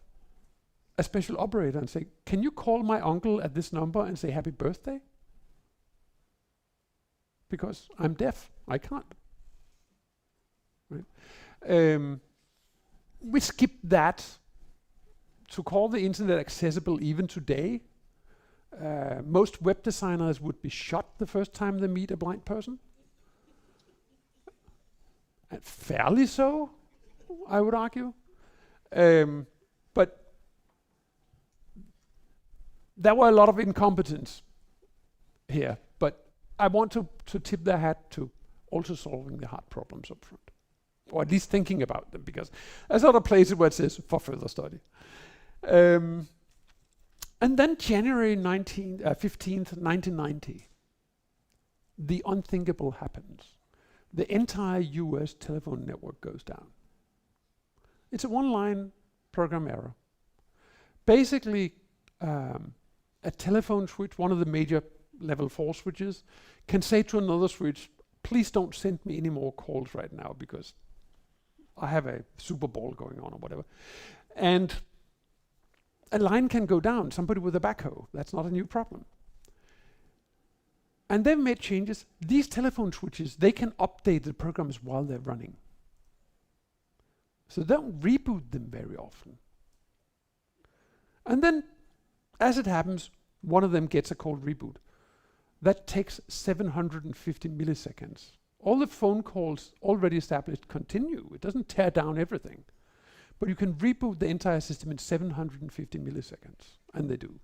Speaker 3: a special operator and say, "Can you call my uncle at this number and say happy birthday? Because I'm deaf, I can't." Right? We skipped that to call the internet accessible even today. Most web designers would be shot the first time they meet a blind person. And fairly so, I would argue. But there were a lot of incompetence here. But I want to tip their hat to also solving the hard problems up front. Or at least thinking about them, because there's other places where it says for further study. And then January 15th, 1990, the unthinkable happens. The entire US telephone network goes down. It's a one-line program error. Basically, a telephone switch, one of the major level 4 switches, can say to another switch, "Please don't send me any more calls right now because I have a Super Bowl going on or whatever. And a line can go down, somebody with a backhoe. That's not a new problem. And they've made changes. These telephone switches, they can update the programs while they're running. So don't reboot them very often. And then, as it happens, one of them gets a cold reboot. That takes 750 milliseconds. All the phone calls already established continue. It doesn't tear down everything. But you can reboot the entire system in 750 milliseconds. And they do.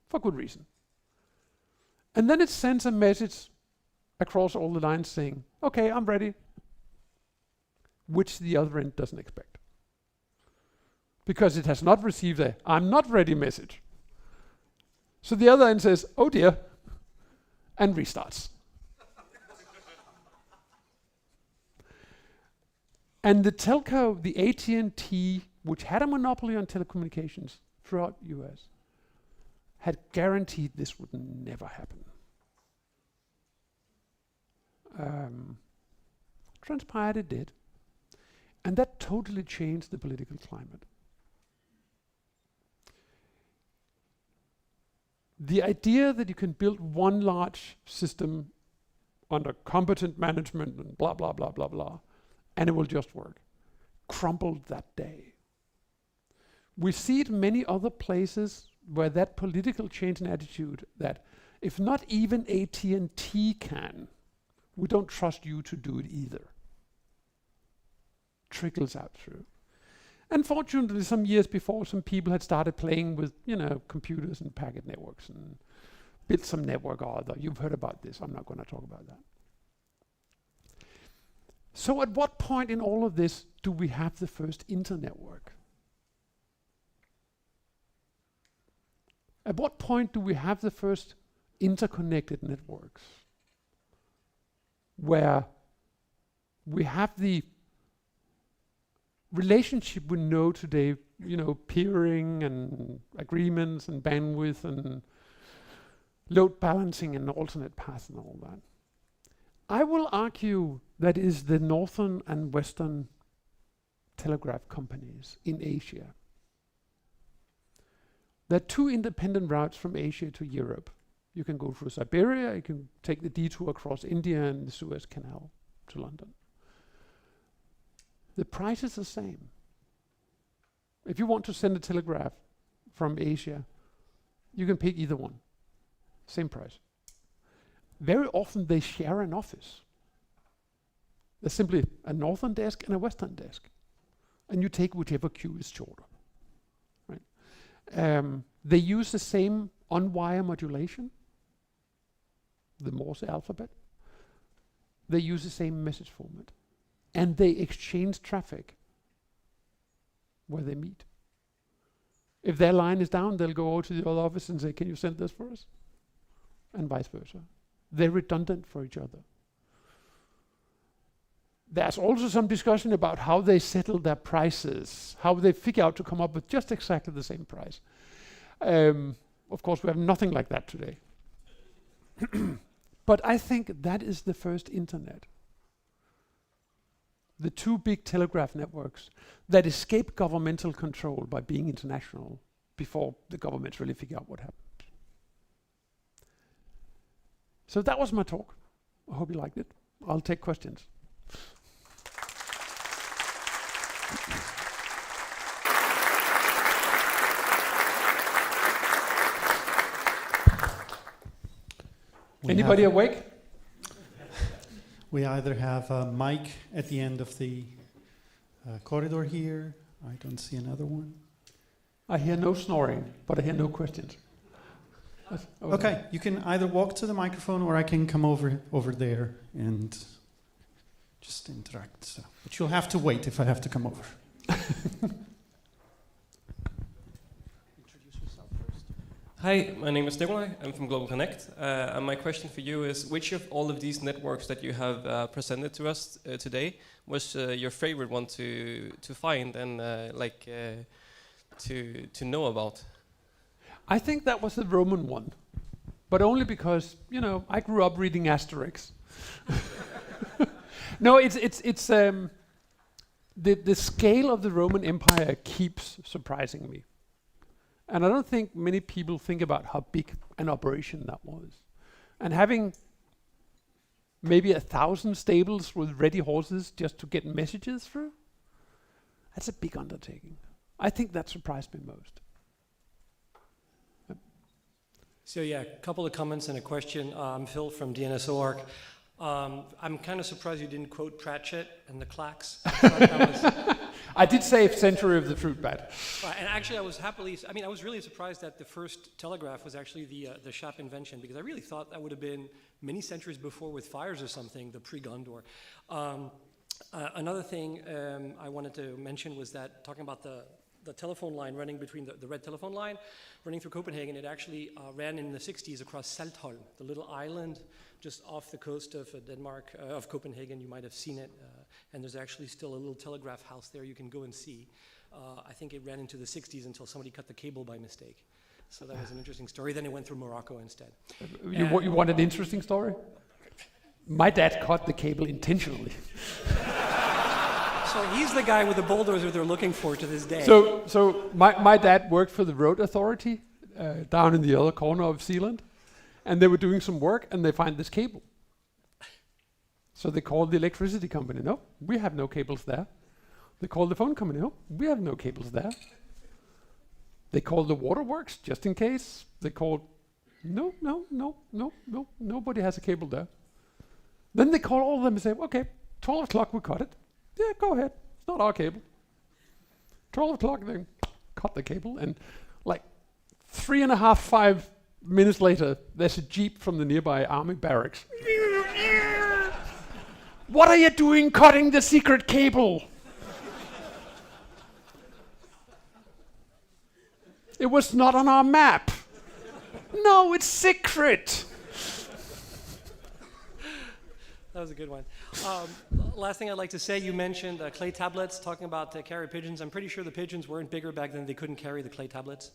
Speaker 3: For good reason. And then it sends a message across all the lines saying, okay, I'm ready. Which the other end doesn't expect. Because it has not received a I'm not ready message. So the other end says, oh dear, and restarts. And the telco, the AT&T, which had a monopoly on telecommunications throughout US, had guaranteed this would never happen. Transpired it did. And that totally changed the political climate. The idea that you can build one large system under competent management and blah, blah, blah, blah, blah, and it will just work, crumbled that day. We see it many other places where that political change in attitude that if not even AT&T can, we don't trust you to do it either, trickles out through. Unfortunately, some years before, some people had started playing with, computers and packet networks and built some network or other. You've heard about this. I'm not going to talk about that. So at what point in all of this do we have the first internetwork? At what point do we have the first interconnected networks? Where we have the relationship we know today, peering and agreements and bandwidth and load balancing and alternate paths and all that. I will argue that is the northern and western telegraph companies in Asia. There are two independent routes from Asia to Europe. You can go through Siberia, you can take the detour across India and the Suez Canal to London. The price is the same. If you want to send a telegraph from Asia, you can pick either one. Same price. Very often they share an office. There's simply a northern desk and a western desk. And you take whichever queue is shorter. Right? They use the same on-wire modulation, the Morse alphabet. They use the same message format. And they exchange traffic where they meet. If their line is down, they'll go over to the other office and say, can you send this for us? And vice versa. They're redundant for each other. There's also some discussion about how they settle their prices, how they figure out to come up with just exactly the same price. Of course, we have nothing like that today. But I think that is the first internet. The two big telegraph networks that escape governmental control by being international before the governments really figure out what happens. So that was my talk. I hope you liked it. I'll take questions. Anybody awake?
Speaker 2: We either have a mic at the end of the corridor here. I don't see another one.
Speaker 3: I hear no snoring, but I hear no questions.
Speaker 2: Okay, you can either walk to the microphone or I can come over there and just interact. So. But you'll have to wait if I have to come over. Introduce yourself first.
Speaker 4: Hi, my name is Nikolai. I'm from Global Connect. And my question for you is, which of all of these networks that you have presented to us today was your favorite one to find and to know about?
Speaker 3: I think that was the Roman one, but only because, I grew up reading Asterix. No, it's the scale of the Roman Empire keeps surprising me. And I don't think many people think about how big an operation that was. And having maybe 1,000 stables with ready horses just to get messages through, that's a big undertaking. I think that surprised me most.
Speaker 5: So yeah, a couple of comments and a question. I'm Phil from DNSOARC. I'm kind of surprised you didn't quote Pratchett and the clacks. I thought that was
Speaker 3: I did say Century of the Fruit Bat.
Speaker 5: and actually I was really surprised that the first telegraph was actually the Schaap invention, because I really thought that would have been many centuries before with fires or something, the pre-Gondor. Another thing I wanted to mention was that, talking about the telephone line running between the red telephone line running through Copenhagen, it actually ran in the 60s across Saltholm, the little island just off the coast of Denmark, of Copenhagen. You might have seen it, and there's actually still a little telegraph house there you can go and see. I think it ran into the 60s until somebody cut the cable by mistake. So that was an interesting story. Then it went through Morocco instead.
Speaker 3: You want an interesting story? My dad cut the cable intentionally.
Speaker 5: So he's the guy with the bulldozer they're looking for to this day.
Speaker 3: So my dad worked for the road authority down in the other corner of Zealand, and they were doing some work, and they find this cable. So they called the electricity company. No, we have no cables there. They called the phone company. No, we have no cables there. They called the waterworks just in case. They called, no, nobody has a cable there. Then they call all of them and say, okay, 12 o'clock we cut it. Yeah, go ahead. It's not our cable. 12 o'clock, they cut the cable, and like 5 minutes later, there's a jeep from the nearby army barracks. What are you doing cutting the secret cable? It was not on our map. No, it's secret.
Speaker 5: That was a good one. Last thing I'd like to say, you mentioned clay tablets, talking about carrier pigeons. I'm pretty sure the pigeons weren't bigger back then. They couldn't carry the clay tablets.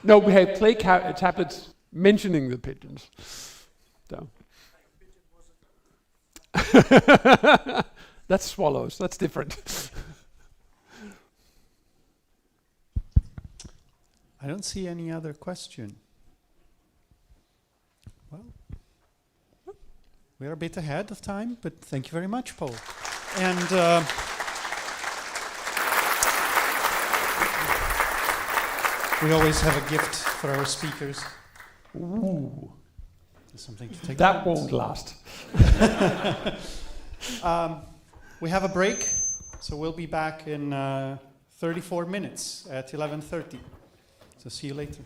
Speaker 3: No, we had clay tablets mentioning the pigeons. So. That's swallows. That's different.
Speaker 2: I don't see any other question. Well, we're a bit ahead of time, but thank you very much, Paul. And we always have a gift for our speakers.
Speaker 3: Ooh.
Speaker 2: Something to take.
Speaker 3: That won't last.
Speaker 2: We have a break, so we'll be back in 34 minutes at 11:30. So see you later.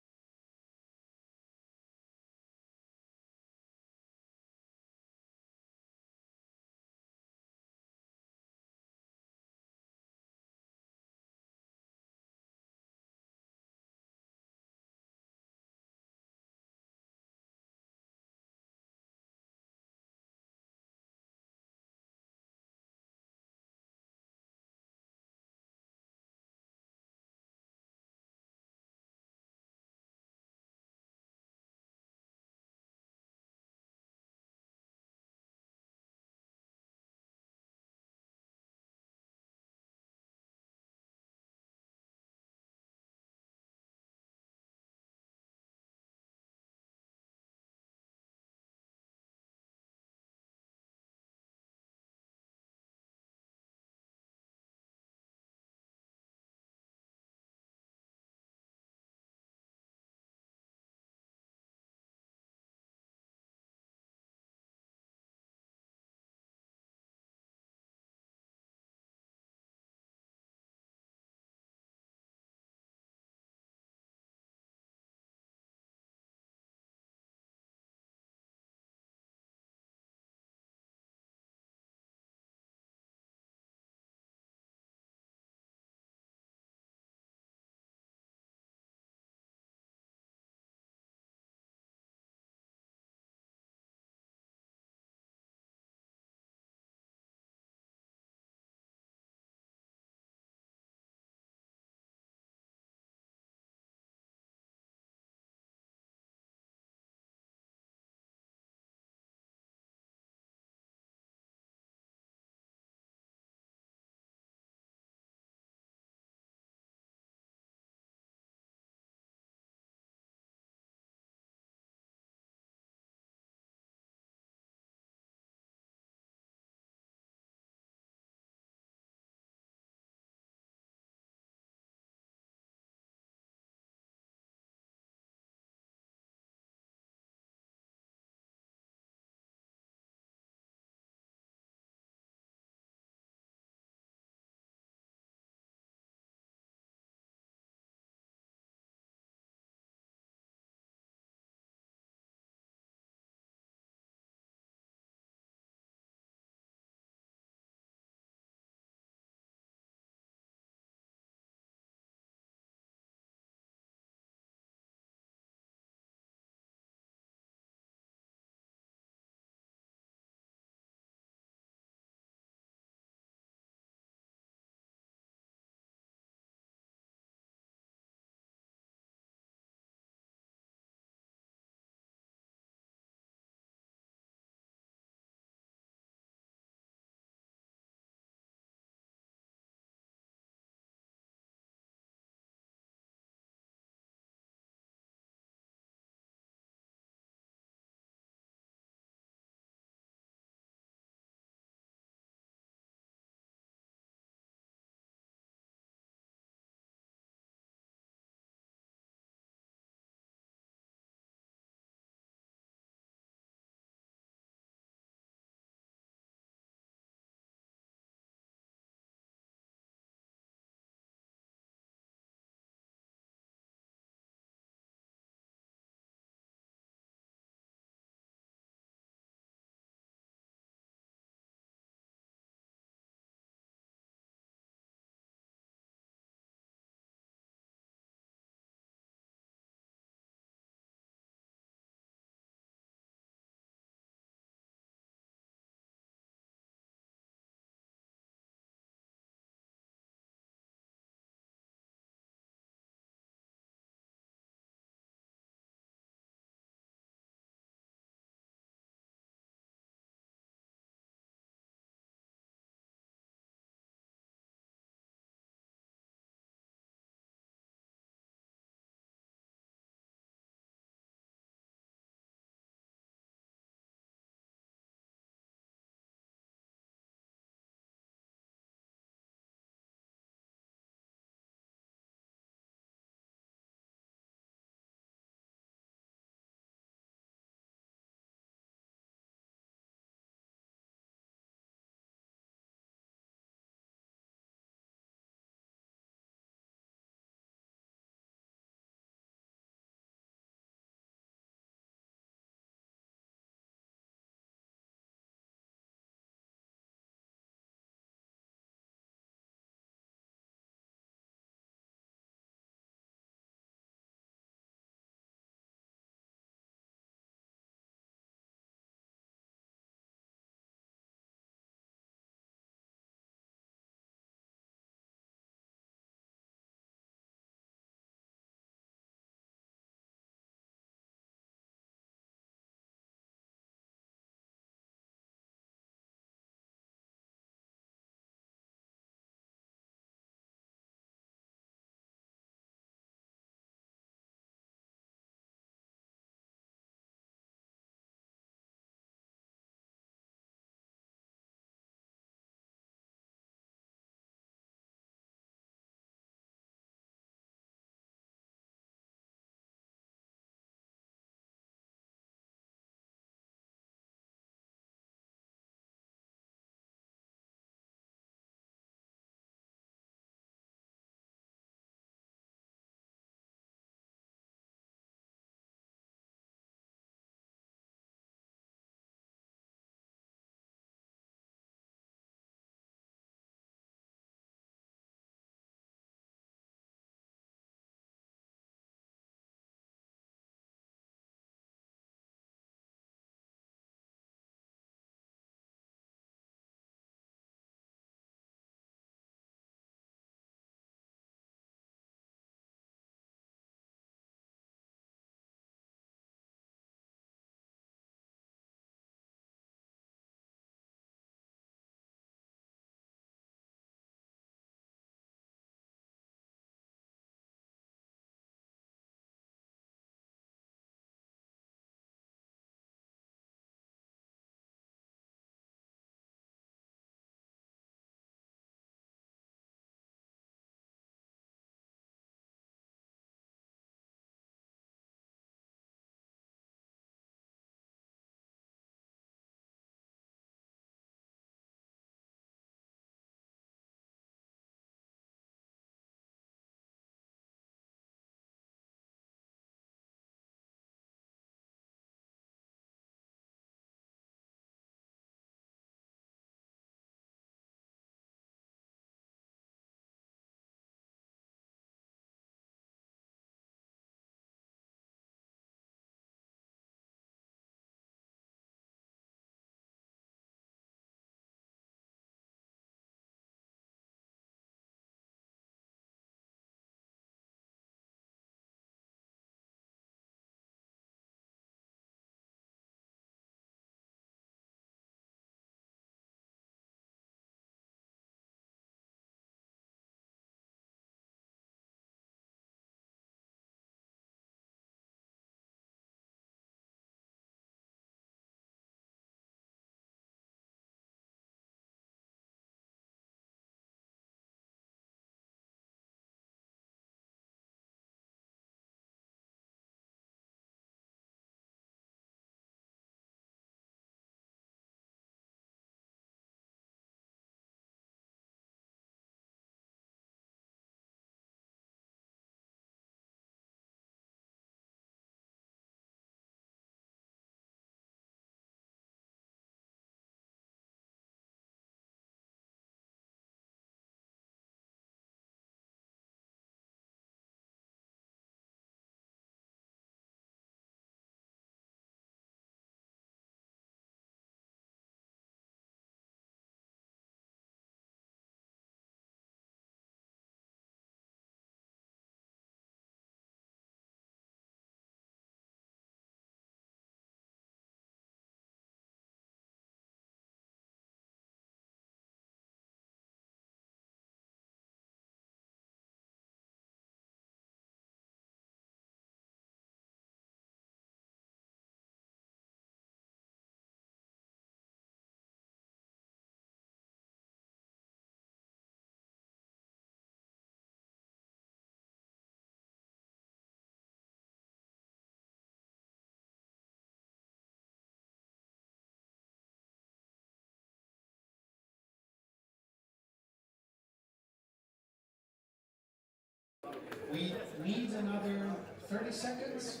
Speaker 2: We need another 30 seconds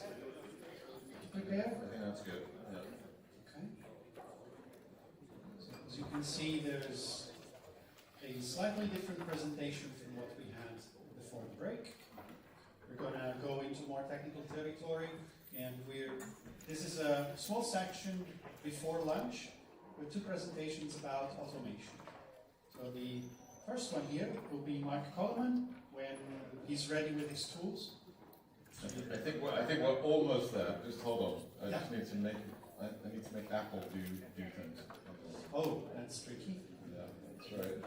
Speaker 2: to prepare.
Speaker 6: I think that's good. Yeah.
Speaker 2: Okay. So as you can see, there's a slightly different presentation from what we had before the break. We're going to go into more technical territory, and this is a small section before lunch with two presentations about automation. So the first one here will be Mark Coleman when he's ready with his tools.
Speaker 6: I think we're almost there. Just hold on.
Speaker 2: Yeah.
Speaker 6: I need to make Apple do things.
Speaker 2: Oh, that's tricky.
Speaker 6: Yeah, that's right.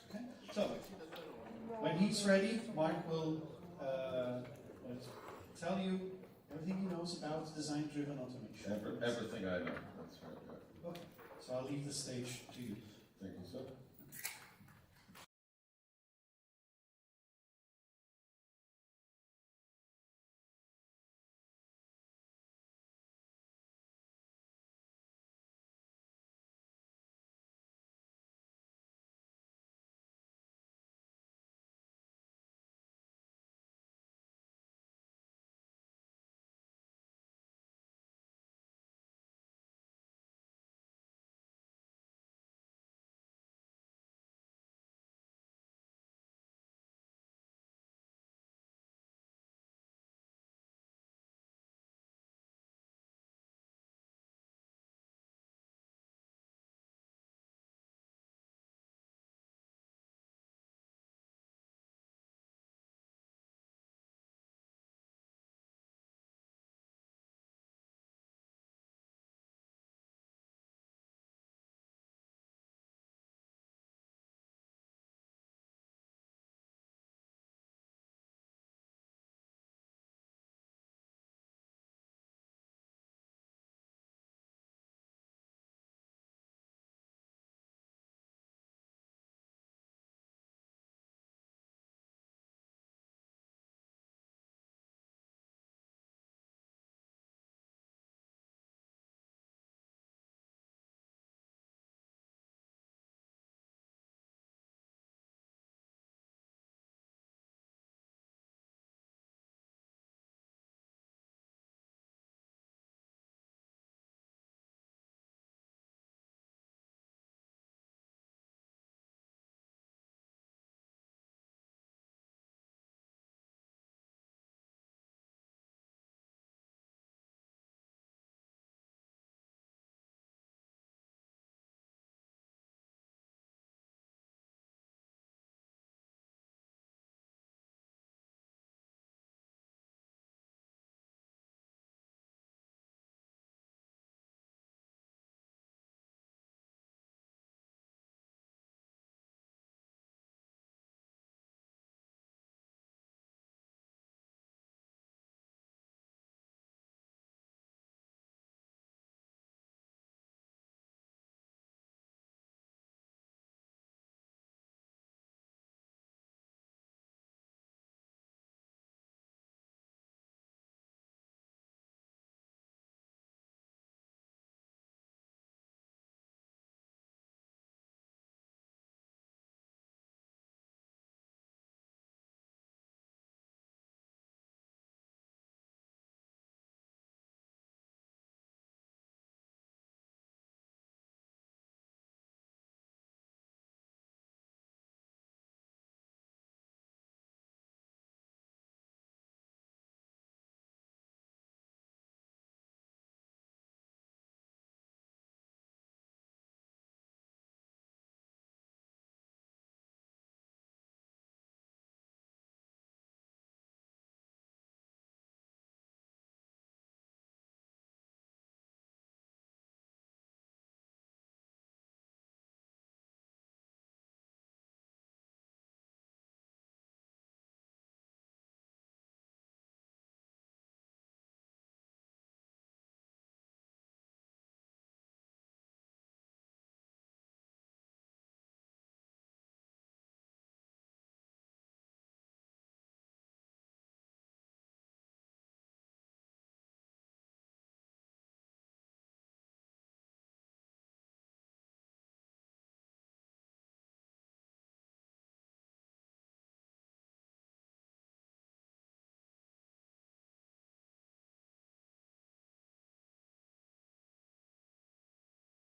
Speaker 2: Okay. So when he's ready, Mark will tell you everything he knows about design-driven automation.
Speaker 6: Everything I know. That's right. Yeah.
Speaker 2: Okay. So I'll leave the stage to you.
Speaker 6: Thank you, sir.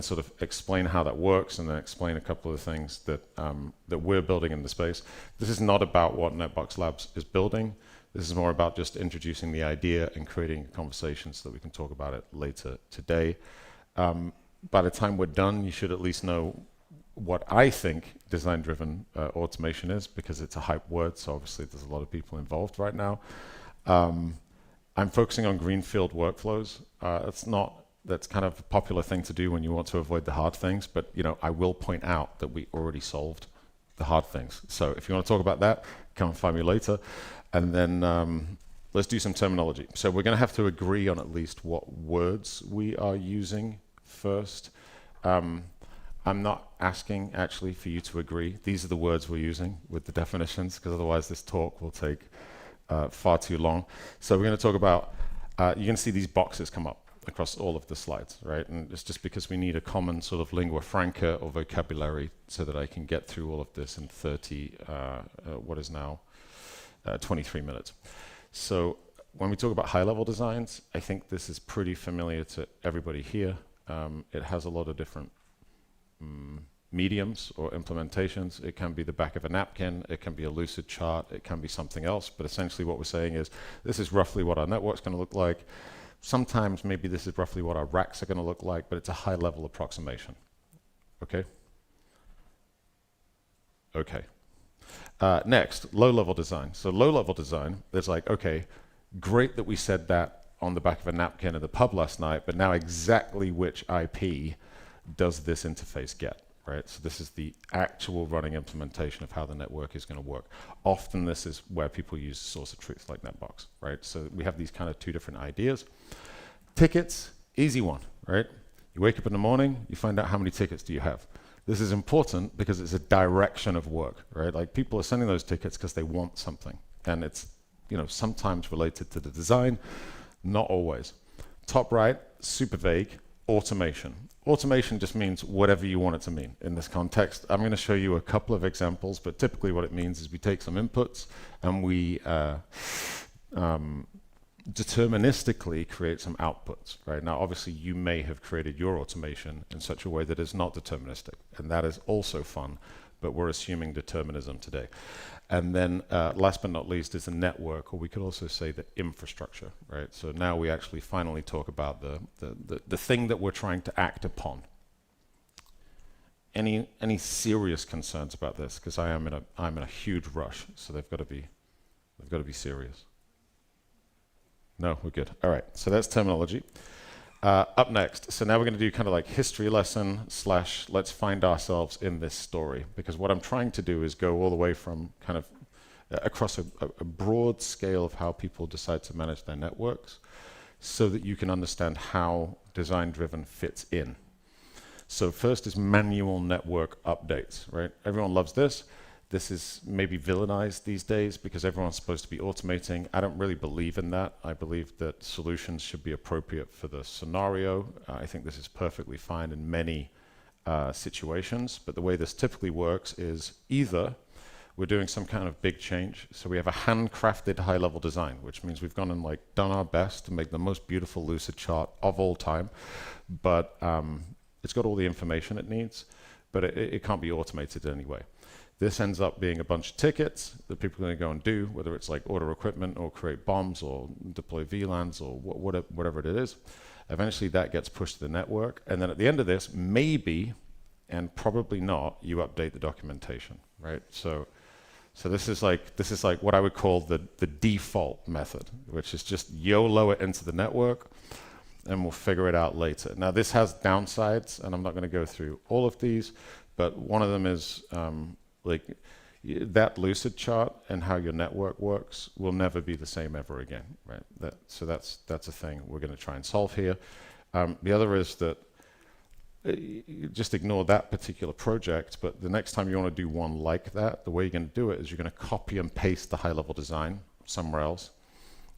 Speaker 6: sort of explain how that works, and then explain a couple of the things that that we're building in the space. This is not about what Netbox Labs is building. This is more about just introducing the idea and creating a conversation so that we can talk about it later today. By the time we're done, you should at least know what I think design-driven automation is, because it's a hype word, so obviously there's a lot of people involved right now. I'm focusing on greenfield workflows. That's kind of a popular thing to do when you want to avoid the hard things, but I will point out that we already solved the hard things. So if you want to talk about that, come and find me later. And then let's do some terminology. So we're going to have to agree on at least what words we are using first. I'm not asking actually for you to agree. These are the words we're using with the definitions, because otherwise this talk will take far too long. So we're going to talk about, you're going to see these boxes come up across all of the slides, right? And it's just because we need a common sort of lingua franca or vocabulary so that I can get through all of this in 23 minutes. So when we talk about high-level designs, I think this is pretty familiar to everybody here. It has a lot of different mediums or implementations. It can be the back of a napkin, it can be a lucid chart, it can be something else, but essentially what we're saying is this is roughly what our network's going to look like. Sometimes maybe this is roughly what our racks are going to look like, but it's a high-level approximation. Okay? Okay. Next, low-level design. So low-level design, there's like, okay, great that we said that on the back of a napkin at the pub last night, but now exactly which IP does this interface get, right? So this is the actual running implementation of how the network is going to work. Often this is where people use source of truth like Netbox, right? So we have these kind of two different ideas. Tickets, easy one, right? You wake up in the morning, you find out how many tickets do you have. This is important because it's a direction of work, right? Like people are sending those tickets because they want something, and it's sometimes related to the design, not always. Top right, super vague, automation. Automation just means whatever you want it to mean in this context. I'm going to show you a couple of examples, but typically what it means is we take some inputs and we deterministically create some outputs, right? Now, obviously, you may have created your automation in such a way that is not deterministic, and that is also fun, but we're assuming determinism today. And then last but not least is the network, or we could also say the infrastructure, right? So now we actually finally talk about the thing that we're trying to act upon. Any serious concerns about this? Because I'm in a huge rush, so they've got to be serious. No, we're good. All right, so that's terminology. Up next, so now we're going to do kind of like history lesson / let's find ourselves in this story, because what I'm trying to do is go all the way from kind of across a broad scale of how people decide to manage their networks so that you can understand how design-driven fits in. So first is manual network updates, right? Everyone loves this. This is maybe villainized these days because everyone's supposed to be automating. I don't really believe in that. I believe that solutions should be appropriate for the scenario. I think this is perfectly fine in many situations, but the way this typically works is either we're doing some kind of big change, so we have a handcrafted high-level design, which means we've gone and done our best to make the most beautiful lucid chart of all time, but it's got all the information it needs, but it can't be automated anyway. This ends up being a bunch of tickets that people are going to go and do, whether it's like order equipment or create bombs or deploy VLANs or whatever it is. Eventually that gets pushed to the network. And then at the end of this, maybe, and probably not, you update the documentation, right? So this is like what I would call the default method, which is just YOLO it into the network and we'll figure it out later. Now this has downsides, and I'm not going to go through all of these, but one of them is that lucid chart and how your network works will never be the same ever again, right? So that's a thing we're going to try and solve here. The other is that you just ignore that particular project, but the next time you want to do one like that, the way you're going to do it is you're going to copy and paste the high-level design somewhere else.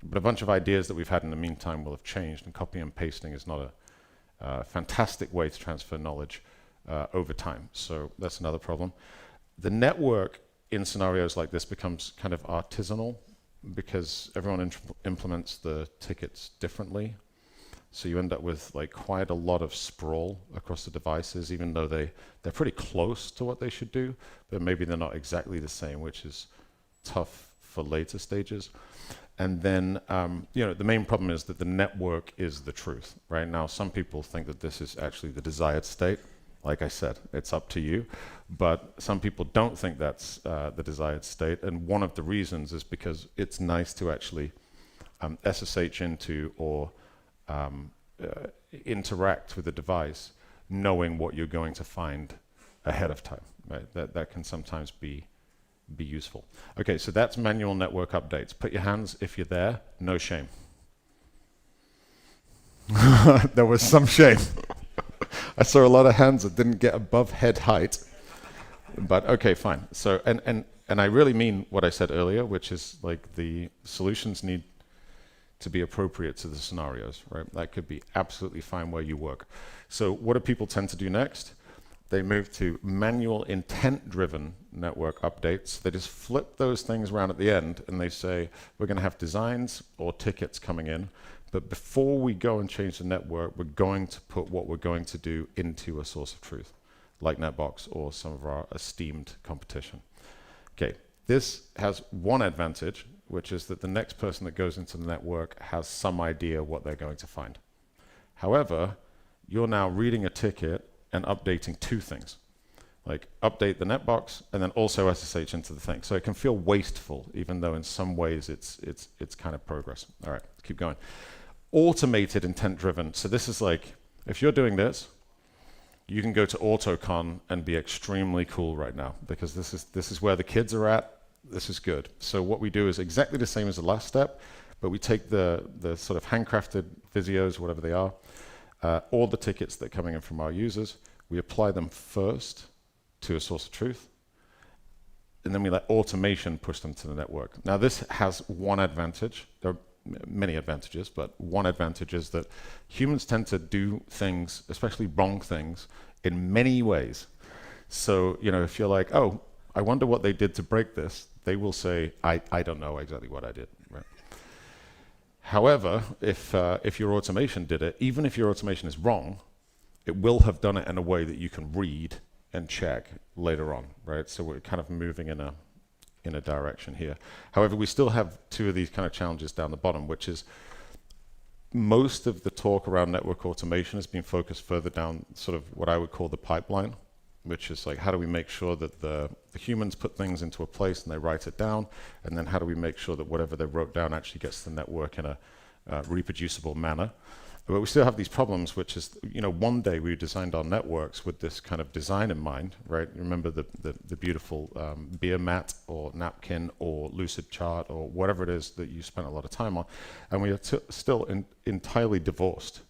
Speaker 6: But a bunch of ideas that we've had in the meantime will have changed, and copy and pasting is not a fantastic way to transfer knowledge over time. So that's another problem. The network in scenarios like this becomes kind of artisanal because everyone implements the tickets differently. So you end up with like quite a lot of sprawl across the devices, even though they're pretty close to what they should do, but maybe they're not exactly the same, which is tough for later stages. And then, the main problem is that the network is the truth. Right now, some people think that this is actually the desired state. Like I said, it's up to you. But some people don't think that's the desired state. And one of the reasons is because it's nice to actually SSH into or interact with the device, knowing what you're going to find ahead of time. Right? That can sometimes be useful. Okay, so that's manual network updates. Put your hands if you're there. No shame. There was some shame. I saw a lot of hands that didn't get above head height. But okay, fine. So and I really mean what I said earlier, which is like the solutions need to be appropriate to the scenarios, right? That could be absolutely fine where you work. So what do people tend to do next? They move to manual intent-driven network updates. They just flip those things around at the end and they say, we're going to have designs or tickets coming in, but before we go and change the network, we're going to put what we're going to do into a source of truth, like Netbox or some of our esteemed competition. Okay, this has one advantage, which is that the next person that goes into the network has some idea what they're going to find. However, you're now reading a ticket and updating two things, like update the netbox and then also SSH into the thing. So it can feel wasteful, even though in some ways it's kind of progress. All right, keep going. Automated intent-driven. So this is like, if you're doing this, you can go to AutoCon and be extremely cool right now, because this is where the kids are at. This is good. So what we do is exactly the same as the last step, but we take the sort of handcrafted Visios, whatever they are, all the tickets that are coming in from our users, we apply them first to a source of truth, and then we let automation push them to the network. Now this has one advantage. There are many advantages, but one advantage is that humans tend to do things, especially wrong things, in many ways. So, if you're like, oh, I wonder what they did to break this, they will say, I don't know exactly what I did. Right? However, if your automation did it, even if your automation is wrong, it will have done it in a way that you can read and check later on, right? So we're kind of moving in a direction here. However, we still have two of these kind of challenges down the bottom, which is most of the talk around network automation has been focused further down sort of what I would call the pipeline, which is like, how do we make sure that the humans put things into a place and they write it down, and then how do we make sure that whatever they wrote down actually gets to the network in a reproducible manner. But we still have these problems, which is, one day we designed our networks with this kind of design in mind, right? Remember the beautiful beer mat or napkin or lucid chart or whatever it is that you spent a lot of time on, and we are still entirely divorced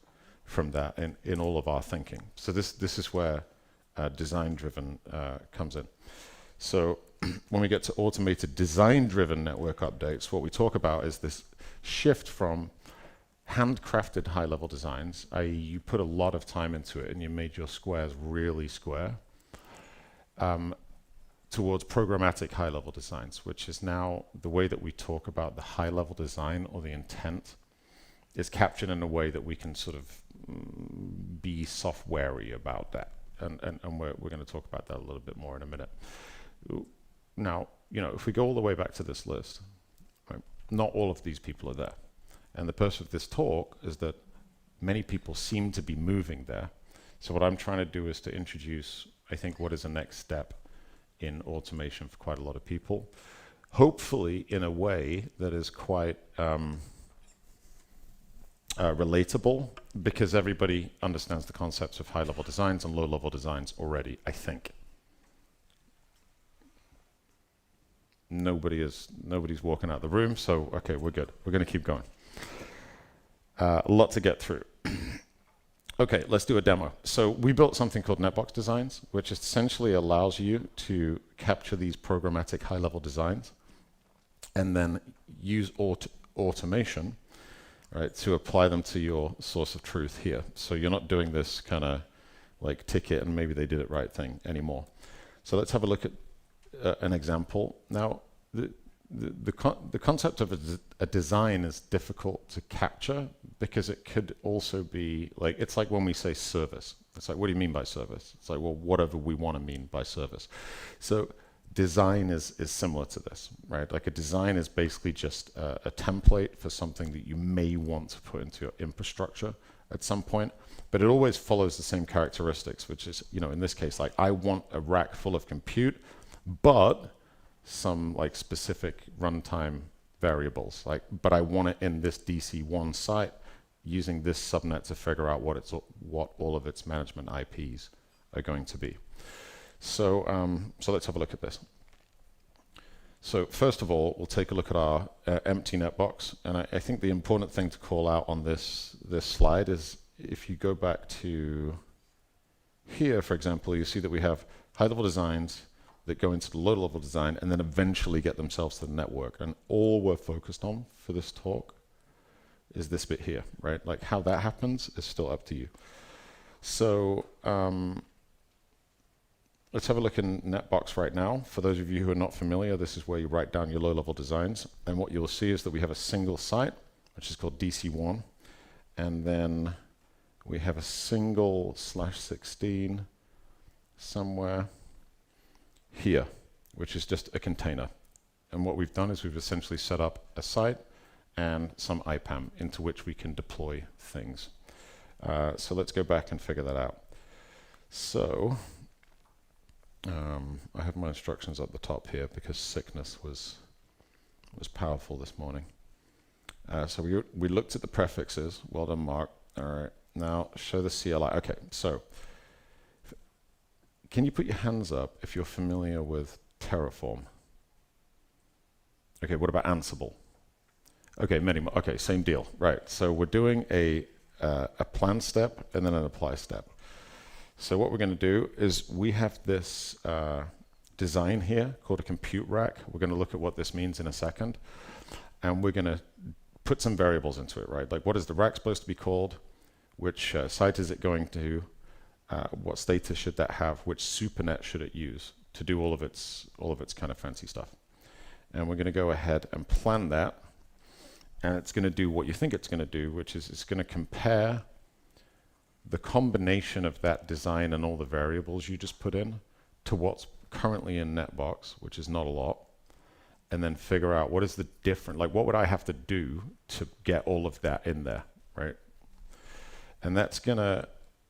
Speaker 6: from that in all of our thinking. So this is where design-driven comes in. So when we get to automated design-driven network updates, what we talk about is this shift from handcrafted high-level designs, i.e. you put a lot of time into it and you made your squares really square, towards programmatic high-level designs, which is now the way that we talk about the high-level design or the intent is captured in a way that we can sort of be software-y about that. And we're going to talk about that a little bit more in a minute. Now, if we go all the way back to this list, right, not all of these people are there. And the purpose of this talk is that many people seem to be moving there. So what I'm trying to do is to introduce, I think, what is the next step in automation for quite a lot of people, hopefully in a way that is quite relatable, because everybody understands the concepts of high-level designs and low-level designs already, I think. Nobody's walking out the room, so okay, we're good. We're going to keep going. A lot to get through. Okay, let's do a demo. So we built something called Netbox Designs, which essentially allows you to capture these programmatic high-level designs and then use automation, right, to apply them to your source of truth here. So you're not doing this kind of like ticket and maybe they did it right thing anymore. So let's have a look at an example. Now, the concept of a design is difficult to capture because it could also be like, it's like when we say service. It's like, what do you mean by service? It's like, well, whatever we want to mean by service. So design is similar to this, right? Like a design is basically just a template for something that you may want to put into your infrastructure at some point, but it always follows the same characteristics, which is, you know, in this case, like I want a rack full of compute, but some like specific runtime variables, like, but I want it in this DC1 site using this subnet to figure out what all of its management IPs are going to be. So, so let's have a look at this. So first of all, we'll take a look at our empty netbox, and I think the important thing to call out on this slide is if you go back to here, for example, you see that we have high-level designs that go into the low-level design and then eventually get themselves to the network. And all we're focused on for this talk is this bit here, right? Like how that happens is still up to you. So let's have a look in Netbox right now. For those of you who are not familiar, this is where you write down your low-level designs. And what you'll see is that we have a single site, which is called DC1. And then we have a single /16 somewhere here, which is just a container. And what we've done is we've essentially set up a site and some IPAM into which we can deploy things. So let's go back and figure that out. So I have my instructions at the top here because sickness was powerful this morning. So we looked at the prefixes. Well done, Mark. All right. Now show the CLI. Okay. So can you put your hands up if you're familiar with Terraform? Okay. What about Ansible? Okay. Many more. Okay. Same deal. Right. So we're doing a plan step and then an apply step. So what we're going to do is we have this design here called a compute rack. We're going to look at what this means in a second. And we're going to put some variables into it, right? Like what is the rack supposed to be called? Which site is it going to? What status should that have? Which supernet should it use to do all of its kind of fancy stuff? And we're going to go ahead and plan that. And it's going to do what you think it's going to do, which is it's going to compare the combination of that design and all the variables you just put in to what's currently in Netbox, which is not a lot, and then figure out what is the different, like what would I have to do to get all of that in there, right? And that's gonna,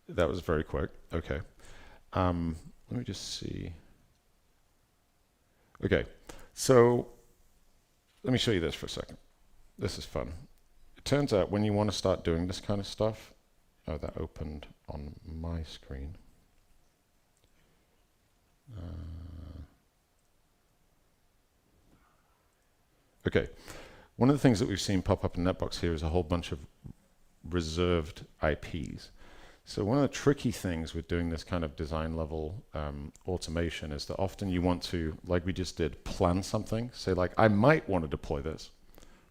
Speaker 6: that was very quick, okay. Let me just see. Okay, so let me show you this for a second. This is fun. It turns out when you want to start doing this kind of stuff, oh, that opened on my screen. Okay, one of the things that we've seen pop up in Netbox here is a whole bunch of reserved IPs. So one of the tricky things with doing this kind of design level automation is that often you want to, like we just did, plan something. Say like, I might want to deploy this,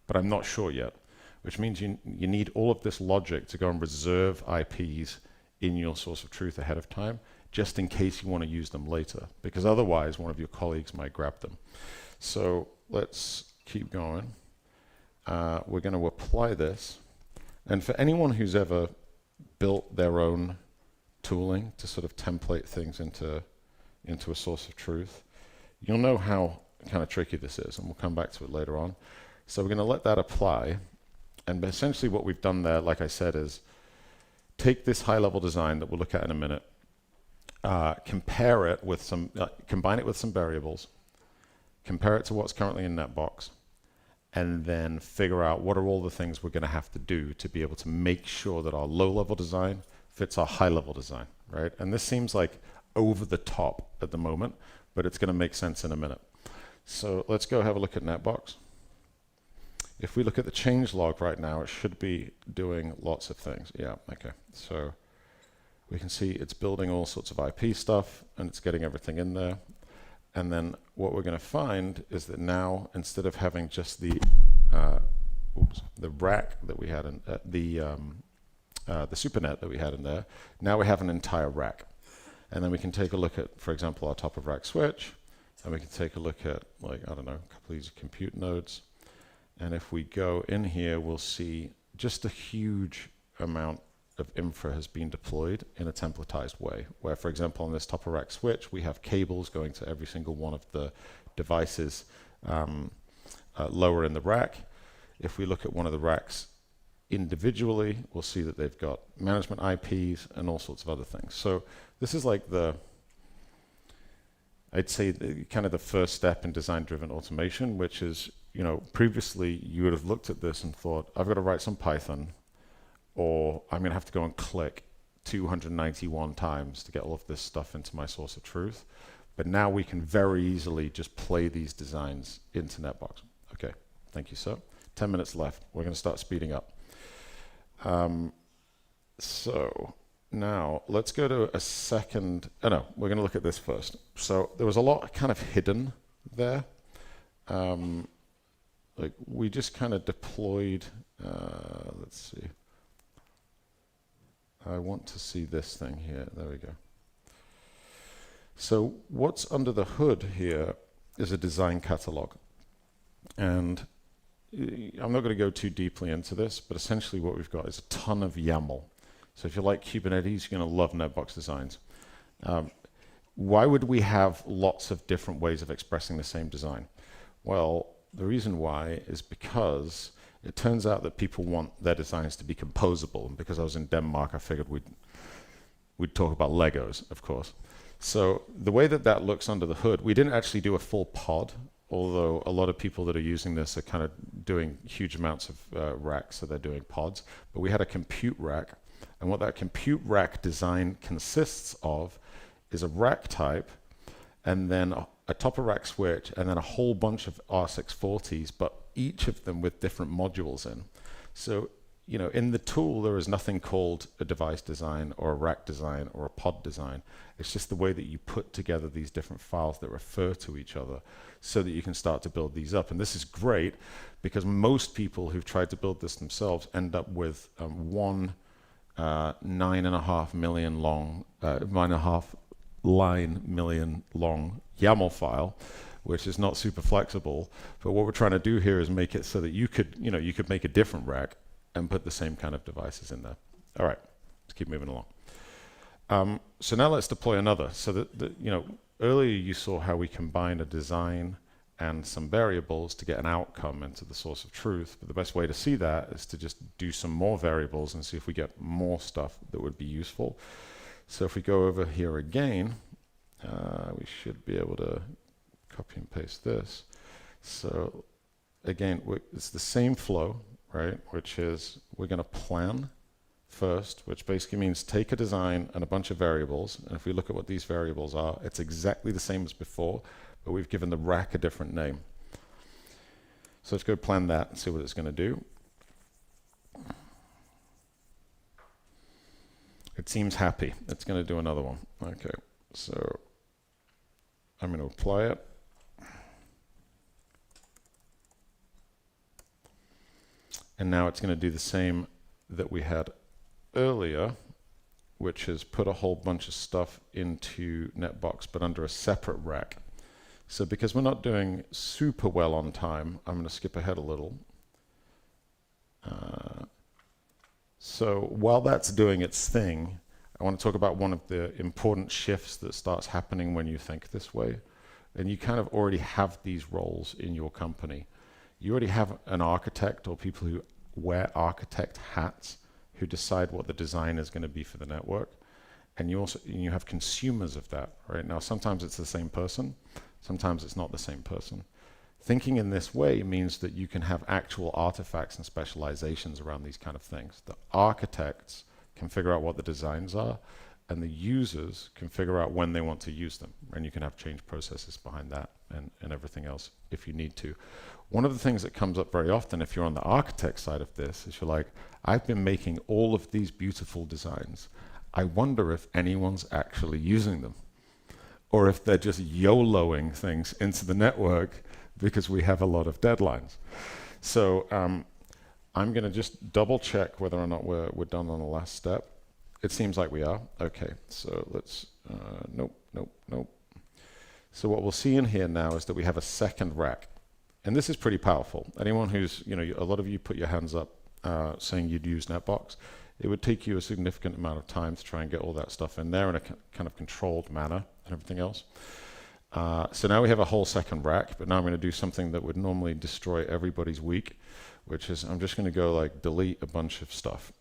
Speaker 6: but I'm not sure yet. Which means you need all of this logic to go and reserve IPs in your source of truth ahead of time, just in case you want to use them later, because otherwise one of your colleagues might grab them. So let's keep going. We're going to apply this. And for anyone who's ever built their own tooling to sort of template things into a source of truth, you'll know how kind of tricky this is, and we'll come back to it later on. So we're going to let that apply. And essentially what we've done there, like I said, is take this high-level design that we'll look at in a minute, compare it with some, combine it with some variables, compare it to what's currently in Netbox, and then figure out what are all the things we're going to have to do to be able to make sure that our low-level design fits our high-level design, right? And this seems like over the top at the moment, but it's going to make sense in a minute. So let's go have a look at Netbox. If we look at the change log right now, it should be doing lots of things. Yeah, okay. So we can see it's building all sorts of IP stuff, and it's getting everything in there. And then what we're going to find is that now, instead of having just the rack that we had in the supernet that we had in there, now we have an entire rack. And then we can take a look at, for example, our top of rack switch, and we can take a look at, like, I don't know, a couple of these compute nodes. And if we go in here, we'll see just a huge amount of infra has been deployed in a templatized way, where, for example, on this top of rack switch, we have cables going to every single one of the devices lower in the rack. If we look at one of the racks individually, we'll see that they've got management IPs and all sorts of other things. So this is like I'd say kind of the first step in design-driven automation, which is, previously you would have looked at this and thought, I've got to write some Python, or I'm going to have to go and click 291 times to get all of this stuff into my source of truth. But now we can very easily just play these designs into Netbox. Okay, thank you, sir. 10 minutes left. We're going to start speeding up. So now let's go to a second. Oh no, we're going to look at this first. So there was a lot kind of hidden there. Like we just kind of deployed, let's see. I want to see this thing here. There we go. So what's under the hood here is a design catalog. And I'm not going to go too deeply into this, but essentially what we've got is a ton of YAML. So if you like Kubernetes, you're going to love Netbox designs. Why would we have lots of different ways of expressing the same design? Well, the reason why is because it turns out that people want their designs to be composable. And because I was in Denmark, I figured we'd talk about Legos, of course. So the way that looks under the hood, we didn't actually do a full pod, although a lot of people that are using this are kind of doing huge amounts of racks, so they're doing pods. But we had a compute rack, and what that compute rack design consists of is a rack type, and then a top of rack switch, and then a whole bunch of R640s, but each of them with different modules in. So, in the tool, there is nothing called a device design or a rack design or a pod design. It's just the way that you put together these different files that refer to each other so that you can start to build these up. And this is great because most people who've tried to build this themselves end up with one 9.5 million long, 9.5 line million long YAML file, which is not super flexible. But what we're trying to do here is make it so that you could make a different rack and put the same kind of devices in there. All right, let's keep moving along. So now let's deploy another. So that earlier you saw how we combine a design and some variables to get an outcome into the source of truth. But the best way to see that is to just do some more variables and see if we get more stuff that would be useful. So if we go over here again, we should be able to copy and paste this. So again, it's the same flow, right? Which is we're going to plan first, which basically means take a design and a bunch of variables. And if we look at what these variables are, it's exactly the same as before, but we've given the rack a different name. So let's go plan that and see what it's going to do. It seems happy. It's going to do another one. Okay, so I'm going to apply it. And now it's going to do the same that we had earlier, which is put a whole bunch of stuff into Netbox, but under a separate rack. So because we're not doing super well on time, I'm going to skip ahead a little. So while that's doing its thing, I want to talk about one of the important shifts that starts happening when you think this way. And you kind of already have these roles in your company. You already have an architect or people who wear architect hats who decide what the design is going to be for the network. And you have consumers of that, right? Now, sometimes it's the same person. Sometimes it's not the same person. Thinking in this way means that you can have actual artifacts and specializations around these kind of things. The architects can figure out what the designs are, and the users can figure out when they want to use them. And you can have change processes behind that and everything else if you need to. One of the things that comes up very often if you're on the architect side of this is you're like, I've been making all of these beautiful designs. I wonder if anyone's actually using them, or if they're just YOLOing things into the network because we have a lot of deadlines. So I'm going to just double check whether or not we're done on the last step. It seems like we are. Okay, so let's, nope. So what we'll see in here now is that we have a second rack. And this is pretty powerful. Anyone who's, a lot of you put your hands up saying you'd use NetBox, it would take you a significant amount of time to try and get all that stuff in there in a kind of controlled manner and everything else. So now we have a whole second rack, but now I'm going to do something that would normally destroy everybody's week, which is I'm just going to go like delete a bunch of stuff.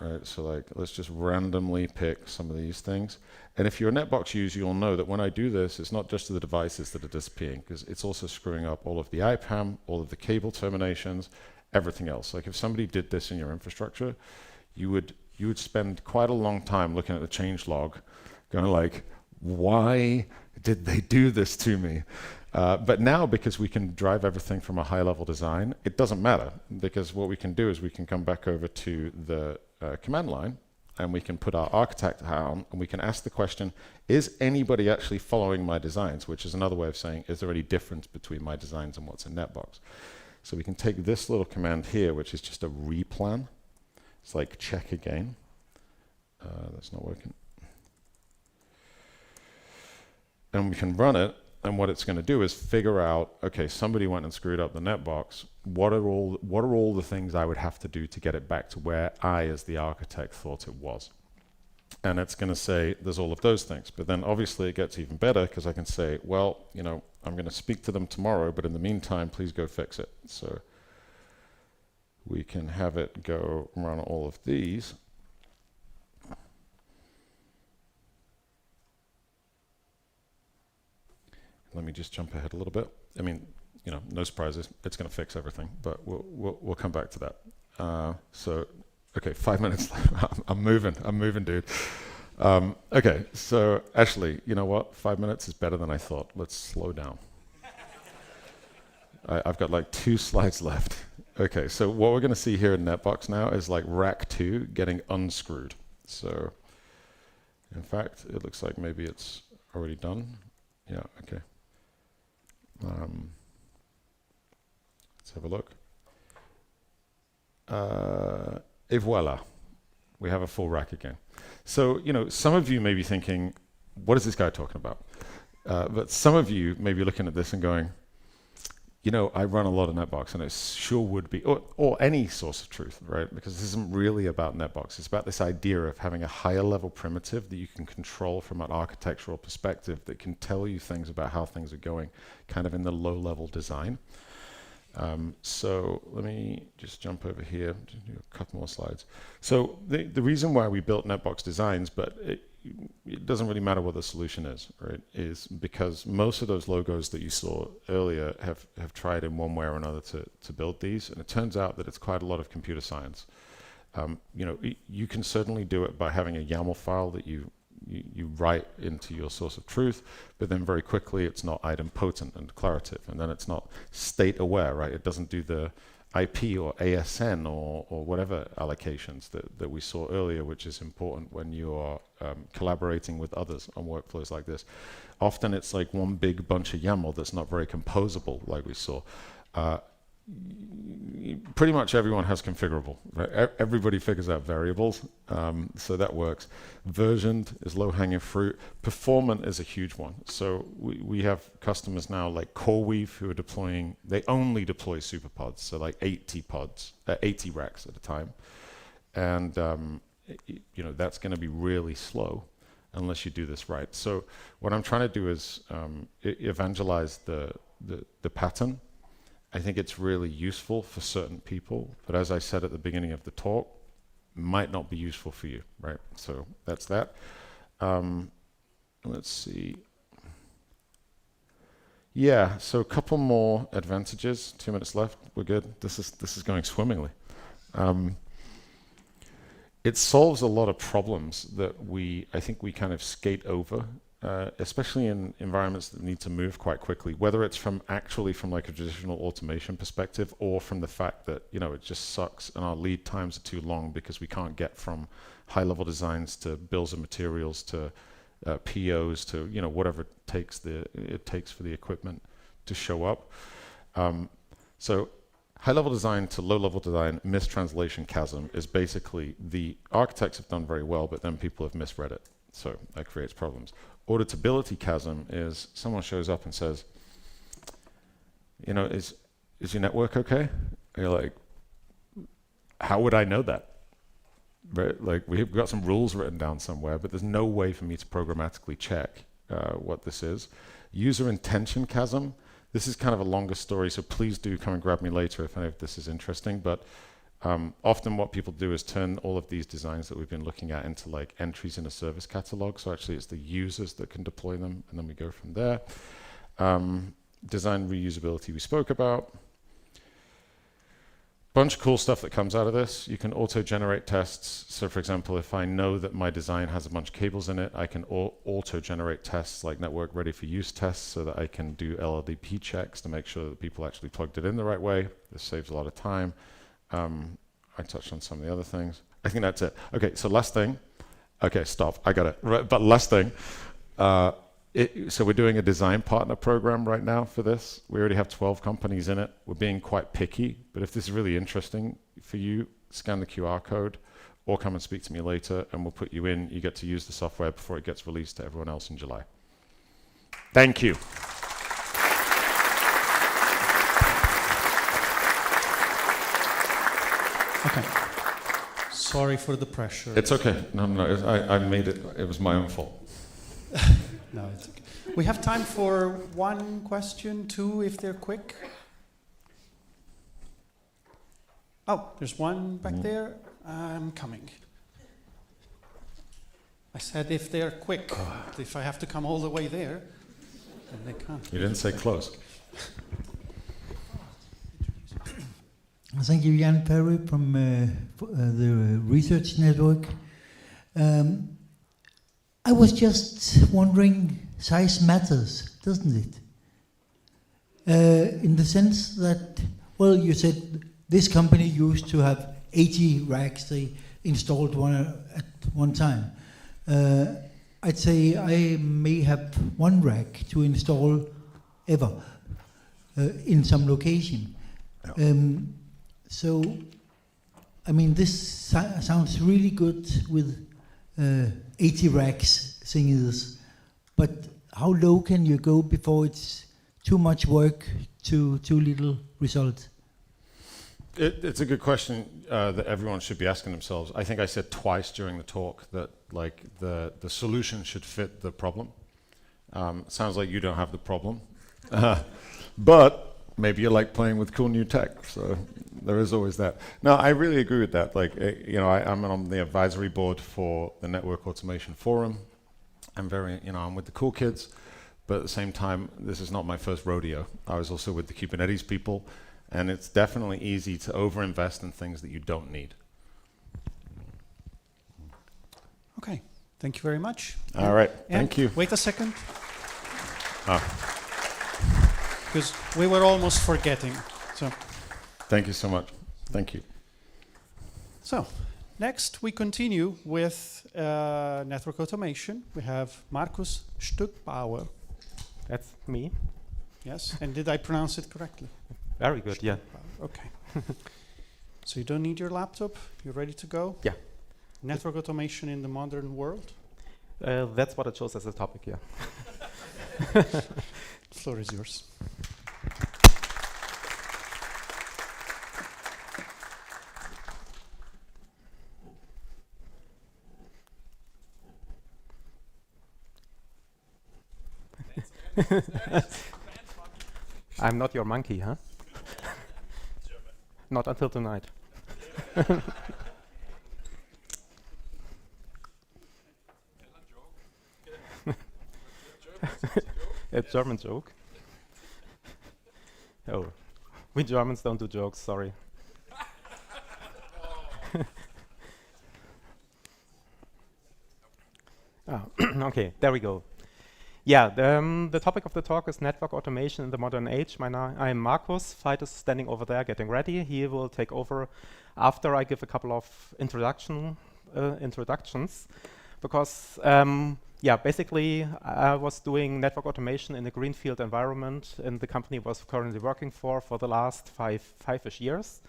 Speaker 6: Right, so like let's just randomly pick some of these things. And if you're a NetBox user, you'll know that when I do this, it's not just the devices that are disappearing, because it's also screwing up all of the IPAM, all of the cable terminations, everything else. Like if somebody did this in your infrastructure, you would spend quite a long time looking at the change log, going like, why did they do this to me? But now, because we can drive everything from a high-level design, it doesn't matter, because what we can do is we can come back over to the command line, and we can put our architect hat on, and we can ask the question, is anybody actually following my designs? Which is another way of saying, is there any difference between my designs and what's in NetBox? So we can take this little command here, which is just a replan. It's like check again. That's not working. And we can run it, and what it's going to do is figure out, okay, somebody went and screwed up the NetBox. What are all the things I would have to do to get it back to where I, as the architect, thought it was? And it's going to say there's all of those things. But then obviously it gets even better, because I can say, well, you know, I'm going to speak to them tomorrow, but in the meantime, please go fix it. So we can have it go run all of these. Let me just jump ahead a little bit. I mean, you know, no surprises. It's going to fix everything, but we'll come back to that. So, okay, 5 minutes left. I'm moving, dude. Okay, so actually, you know what? 5 minutes is better than I thought. Let's slow down. I've got like 2 slides left. Okay, so what we're going to see here in NetBox now is like rack 2 getting unscrewed. So, in fact, it looks like maybe it's already done. Yeah, okay. Let's have a look. Et voila. We have a full rack again. So, you know, some of you may be thinking, what is this guy talking about? But some of you may be looking at this and going, you know, I run a lot of NetBox, and it sure would be, or any source of truth, right? Because this isn't really about NetBox. It's about this idea of having a higher level primitive that you can control from an architectural perspective that can tell you things about how things are going, kind of in the low level design. So let me just jump over here, just do a couple more slides. So the reason why we built NetBox designs, but it doesn't really matter what the solution is, right, is because most of those logos that you saw earlier have tried in one way or another to build these, and it turns out that it's quite a lot of computer science. You know, you can certainly do it by having a YAML file that you write into your source of truth, but then very quickly it's not idempotent and declarative, and then it's not state aware, right? It doesn't do the IP or ASN or whatever allocations that we saw earlier, which is important when you are collaborating with others on workflows like this. Often it's like one big bunch of YAML that's not very composable, like we saw. Pretty much everyone has configurable, right? Everybody figures out variables, so that works. Versioned is low-hanging fruit. Performant is a huge one. So we have customers now like CoreWeave who are deploying, they only deploy superpods, so like 80 pods, 80 racks at a time. And you know, that's going to be really slow unless you do this right. So what I'm trying to do is evangelize the pattern. I think it's really useful for certain people, but as I said at the beginning of the talk, might not be useful for you, right? So that's that. Let's see. Yeah, so a couple more advantages. 2 minutes left. We're good. This is going swimmingly. It solves a lot of problems that I think we kind of skate over. Especially in environments that need to move quite quickly, whether it's from like a traditional automation perspective, or from the fact that, you know, it just sucks and our lead times are too long because we can't get from high level designs to bills of materials to POs to, you know, whatever it takes for the equipment to show up. So high level design to low level design mistranslation chasm is basically the architects have done very well, but then people have misread it. So that creates problems. Auditability chasm is someone shows up and says, you know, is your network okay? And you're like, how would I know that? Right? Like, we've got some rules written down somewhere, but there's no way for me to programmatically check what this is. User intention chasm. This is kind of a longer story, so please do come and grab me later if any of this is interesting. But often what people do is turn all of these designs that we've been looking at into like entries in a service catalog. So actually it's the users that can deploy them, and then we go from there. Design reusability we spoke about. Bunch of cool stuff that comes out of this. You can auto-generate tests. So for example, if I know that my design has a bunch of cables in it, I can auto-generate tests like network ready for use tests so that I can do LLDP checks to make sure that people actually plugged it in the right way. This saves a lot of time. I touched on some of the other things. I think that's it. Okay, so last thing. Okay, stop, I got it. Right, but last thing. So we're doing a design partner program right now for this. We already have 12 companies in it. We're being quite picky, but if this is really interesting for you, scan the QR code or come and speak to me later and we'll put you in. You get to use the software before it gets released to everyone else in July. Thank you.
Speaker 2: Okay. Sorry for the pressure.
Speaker 6: It's okay. No, I made it. It was my own fault.
Speaker 2: No, it's okay. We have time for one question, two, if they're quick. Oh, there's one back there. I'm coming. I said if they're quick. If I have to come all the way there, then they can't.
Speaker 6: You didn't say close.
Speaker 7: Thank you, Jan Perry from the Research Network. I was just wondering, size matters, doesn't it? In the sense that, well, you said this company used to have 80 racks they installed at one time. I'd say I may have one rack to install ever in some location.
Speaker 6: Yeah.
Speaker 7: So, I mean, this sounds really good with 80 racks thingies, but how low can you go before it's too much work, too little result?
Speaker 6: It's a good question that everyone should be asking themselves. I think I said twice during the talk that like the solution should fit the problem. Sounds like you don't have the problem, but maybe you like playing with cool new tech, so there is always that. No, I really agree with that. Like, I'm on the advisory board for the Network Automation Forum. I'm I'm with the cool kids, but at the same time, this is not my first rodeo. I was also with the Kubernetes people, and it's definitely easy to overinvest in things that you don't need.
Speaker 2: Okay, thank you very much.
Speaker 6: All right, thank you.
Speaker 2: Wait a second. Because we were almost forgetting. So.
Speaker 6: Thank you so much. Thank you.
Speaker 2: So, next we continue with network automation. We have Markus Stückbauer.
Speaker 8: That's me.
Speaker 2: Yes, and did I pronounce it correctly?
Speaker 8: Very good, yeah.
Speaker 2: Okay. So you don't need your laptop? You're ready to go?
Speaker 8: Yeah.
Speaker 2: Network automation in the modern world?
Speaker 8: That's what I chose as a topic, yeah.
Speaker 2: The floor is yours.
Speaker 8: I'm not your monkey, huh? Not until tonight. A German joke? Oh, we Germans don't do jokes, sorry. Okay, there we go. Yeah, the topic of the talk is network automation in the modern age. I'm Markus. Veit is standing over there getting ready. He will take over after I give a couple of introductions. Because, basically I was doing network automation in a greenfield environment in the company I was currently working for the last five-ish years,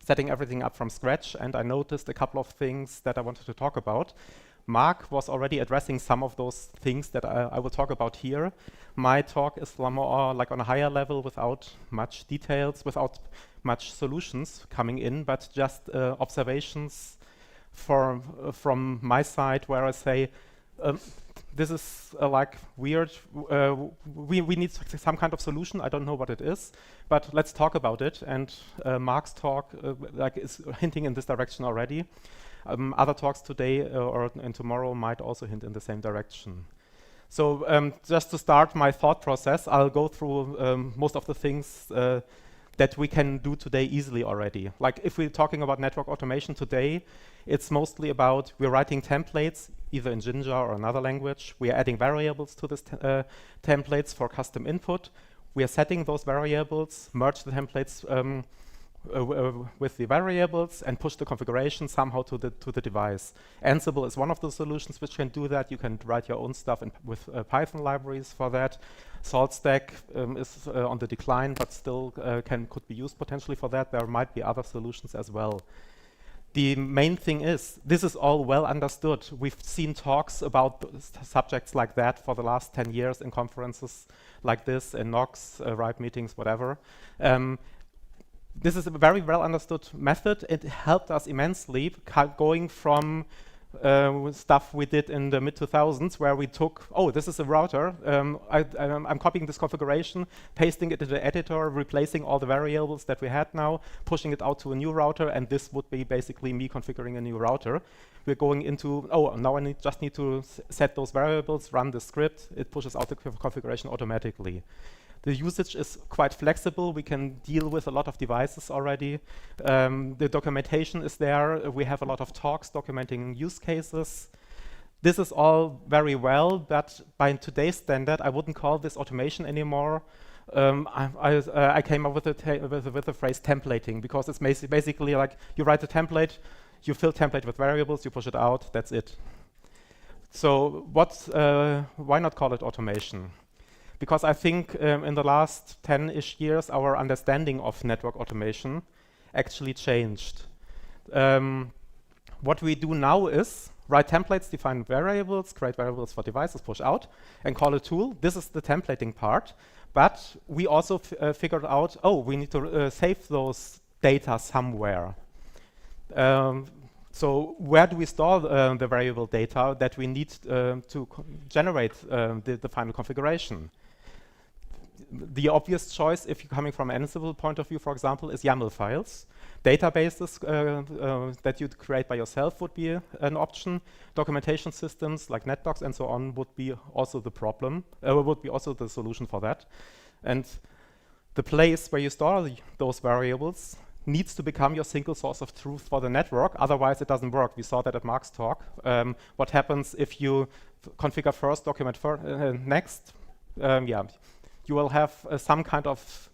Speaker 8: setting everything up from scratch, and I noticed a couple of things that I wanted to talk about. Mark was already addressing some of those things that I will talk about here. My talk is more like on a higher level without much details, without much solutions coming in, but just observations from my side, where I say, this is like weird. We need some kind of solution. I don't know what it is, but let's talk about it. And Mark's talk like is hinting in this direction already. Other talks today and tomorrow might also hint in the same direction. So just to start my thought process, I'll go through most of the things that we can do today easily already. Like if we're talking about network automation today, it's mostly about we're writing templates, either in Jinja or another language. We are adding variables to this templates for custom input. We are setting those variables, merge the templates with the variables, and push the configuration somehow to the device. Ansible is one of the solutions which can do that. You can write your own stuff with Python libraries for that. SaltStack is on the decline, but still could be used potentially for that. There might be other solutions as well. The main thing is, this is all well understood. We've seen talks about subjects like that for the last 10 years in conferences like this, in NOGS, RIPE meetings, whatever. This is a very well understood method. It helped us immensely going from stuff we did in the mid-2000s, where we took, oh, this is a router. I'm copying this configuration, pasting it into the editor, replacing all the variables that we had now, pushing it out to a new router, and this would be basically me configuring a new router. We're going into, oh, now I just need to set those variables, run the script. It pushes out the configuration automatically. The usage is quite flexible. We can deal with a lot of devices already. The documentation is there. We have a lot of talks documenting use cases. This is all very well, but by today's standard, I wouldn't call this automation anymore. I came up with the phrase templating, because it's basically like you write a template, you fill template with variables, you push it out, that's it. So why not call it automation? Because I think in the last 10-ish years, our understanding of network automation actually changed. What we do now is write templates, define variables, create variables for devices, push out, and call a tool. This is the templating part. But we also figured out, oh, we need to save those data somewhere. So where do we store the variable data that we need to generate the final configuration? The obvious choice, if you're coming from an Ansible point of view, for example, is YAML files. Databases that you'd create by yourself would be an option. Documentation systems like NetDocs and so on would be also the problem, would be also the solution for that. And the place where you store those variables needs to become your single source of truth for the network. Otherwise, it doesn't work. We saw that at Mark's talk. What happens if you configure first, document next? You will have some kind of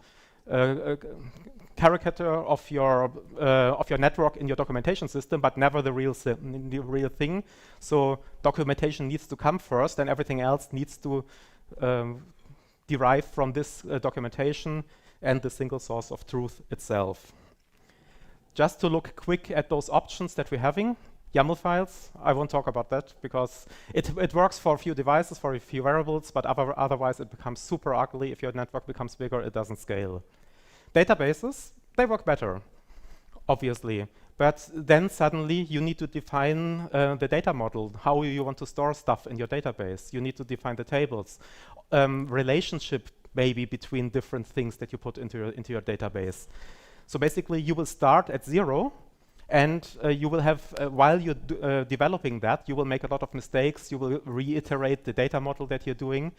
Speaker 8: caricature of your network in your documentation system, but never the real thing. So documentation needs to come first, and everything else needs to derive from this documentation and the single source of truth itself. Just to look quick at those options that we're having. YAML files, I won't talk about that because it works for a few devices, for a few variables, but otherwise it becomes super ugly. If your network becomes bigger, it doesn't scale. Databases, they work better, obviously. But then suddenly you need to define the data model, how you want to store stuff in your database. You need to define the tables, relationship maybe between different things that you put into your database. So basically you will start at 0, and you will have, while you're developing that, you will make a lot of mistakes. You will reiterate the data model that you're doing.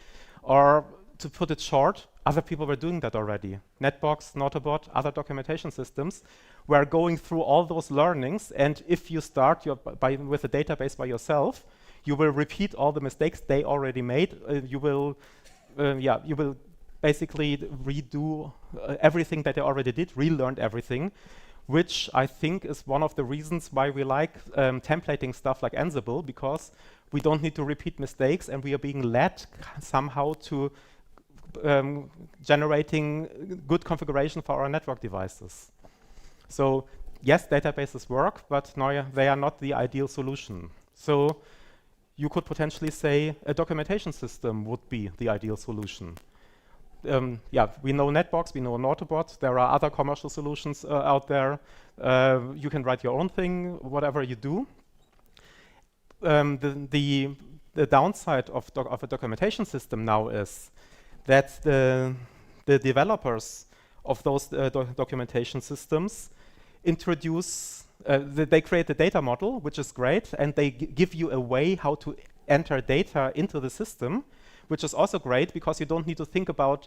Speaker 8: Or to put it short, other people were doing that already. Netbox, Notabot, other documentation systems were going through all those learnings. And if you start with a database by yourself, you will repeat all the mistakes they already made. You will basically redo everything that they already did, relearned everything, which I think is one of the reasons why we like templating stuff like Ansible, because we don't need to repeat mistakes, and we are being led somehow to generating good configuration for our network devices. So yes, databases work, but they are not the ideal solution. So you could potentially say a documentation system would be the ideal solution. yeah, we know Netbox, we know Autobot. There are other commercial solutions out there. You can write your own thing, whatever you do. The downside of a documentation system now is that the developers of those documentation systems introduce, they create a data model, which is great, and they give you a way how to enter data into the system, which is also great because you don't need to think about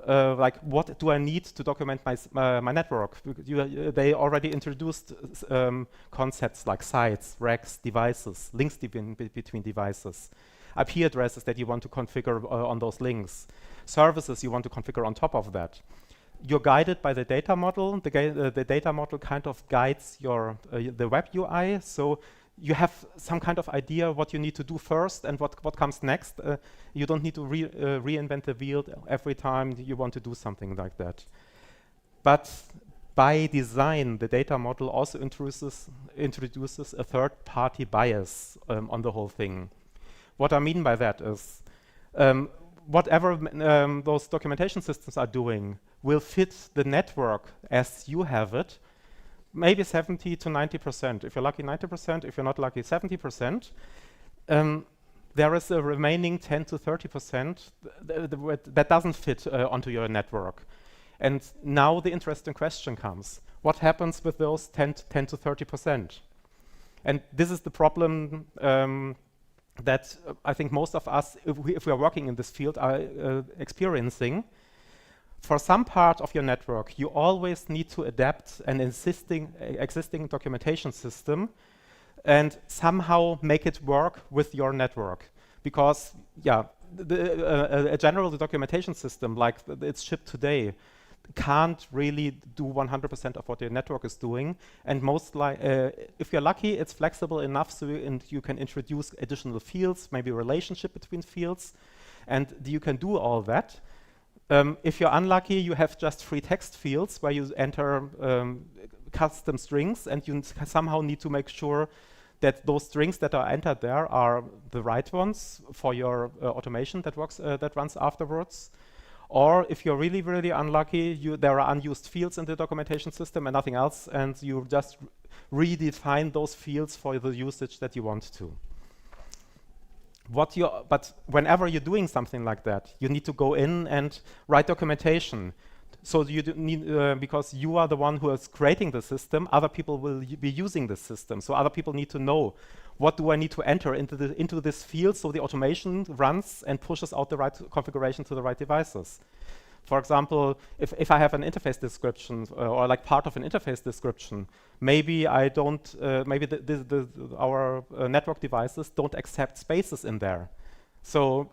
Speaker 8: like what do I need to document my network. They already introduced concepts like sites, racks, devices, links between devices, IP addresses that you want to configure on those links, services you want to configure on top of that. You're guided by the data model. The data model kind of guides your the web UI, so you have some kind of idea what you need to do first and what comes next. You don't need to reinvent the wheel every time you want to do something like that. But by design, the data model also introduces a third-party bias on the whole thing. What I mean by that is whatever those documentation systems are doing will fit the network as you have it, maybe 70 to 90%. If you're lucky, 90%. If you're not lucky, 70%. There is a remaining 10 to 30% that doesn't fit onto your network. And now the interesting question comes. What happens with those 10 to 30%? And this is the problem that I think most of us, if we are working in this field, are experiencing. For some part of your network, you always need to adapt an existing documentation system and somehow make it work with your network. Because, yeah, a general documentation system like it's shipped today can't really do 100% of what your network is doing. And if you're lucky, it's flexible enough so you can introduce additional fields, maybe a relationship between fields, and you can do all that. If you're unlucky, you have just free text fields where you enter custom strings, and you somehow need to make sure that those strings that are entered there are the right ones for your automation that runs afterwards. Or if you're really, really unlucky, there are unused fields in the documentation system and nothing else, and you just redefine those fields for the usage that you want to. But whenever you're doing something like that, you need to go in and write documentation. So you need, because you are the one who is creating the system, other people will be using the system. So other people need to know, what do I need to enter into this field so the automation runs and pushes out the right configuration to the right devices. For example, if I have an interface description or like part of an interface description, maybe I don't, maybe our network devices don't accept spaces in there. So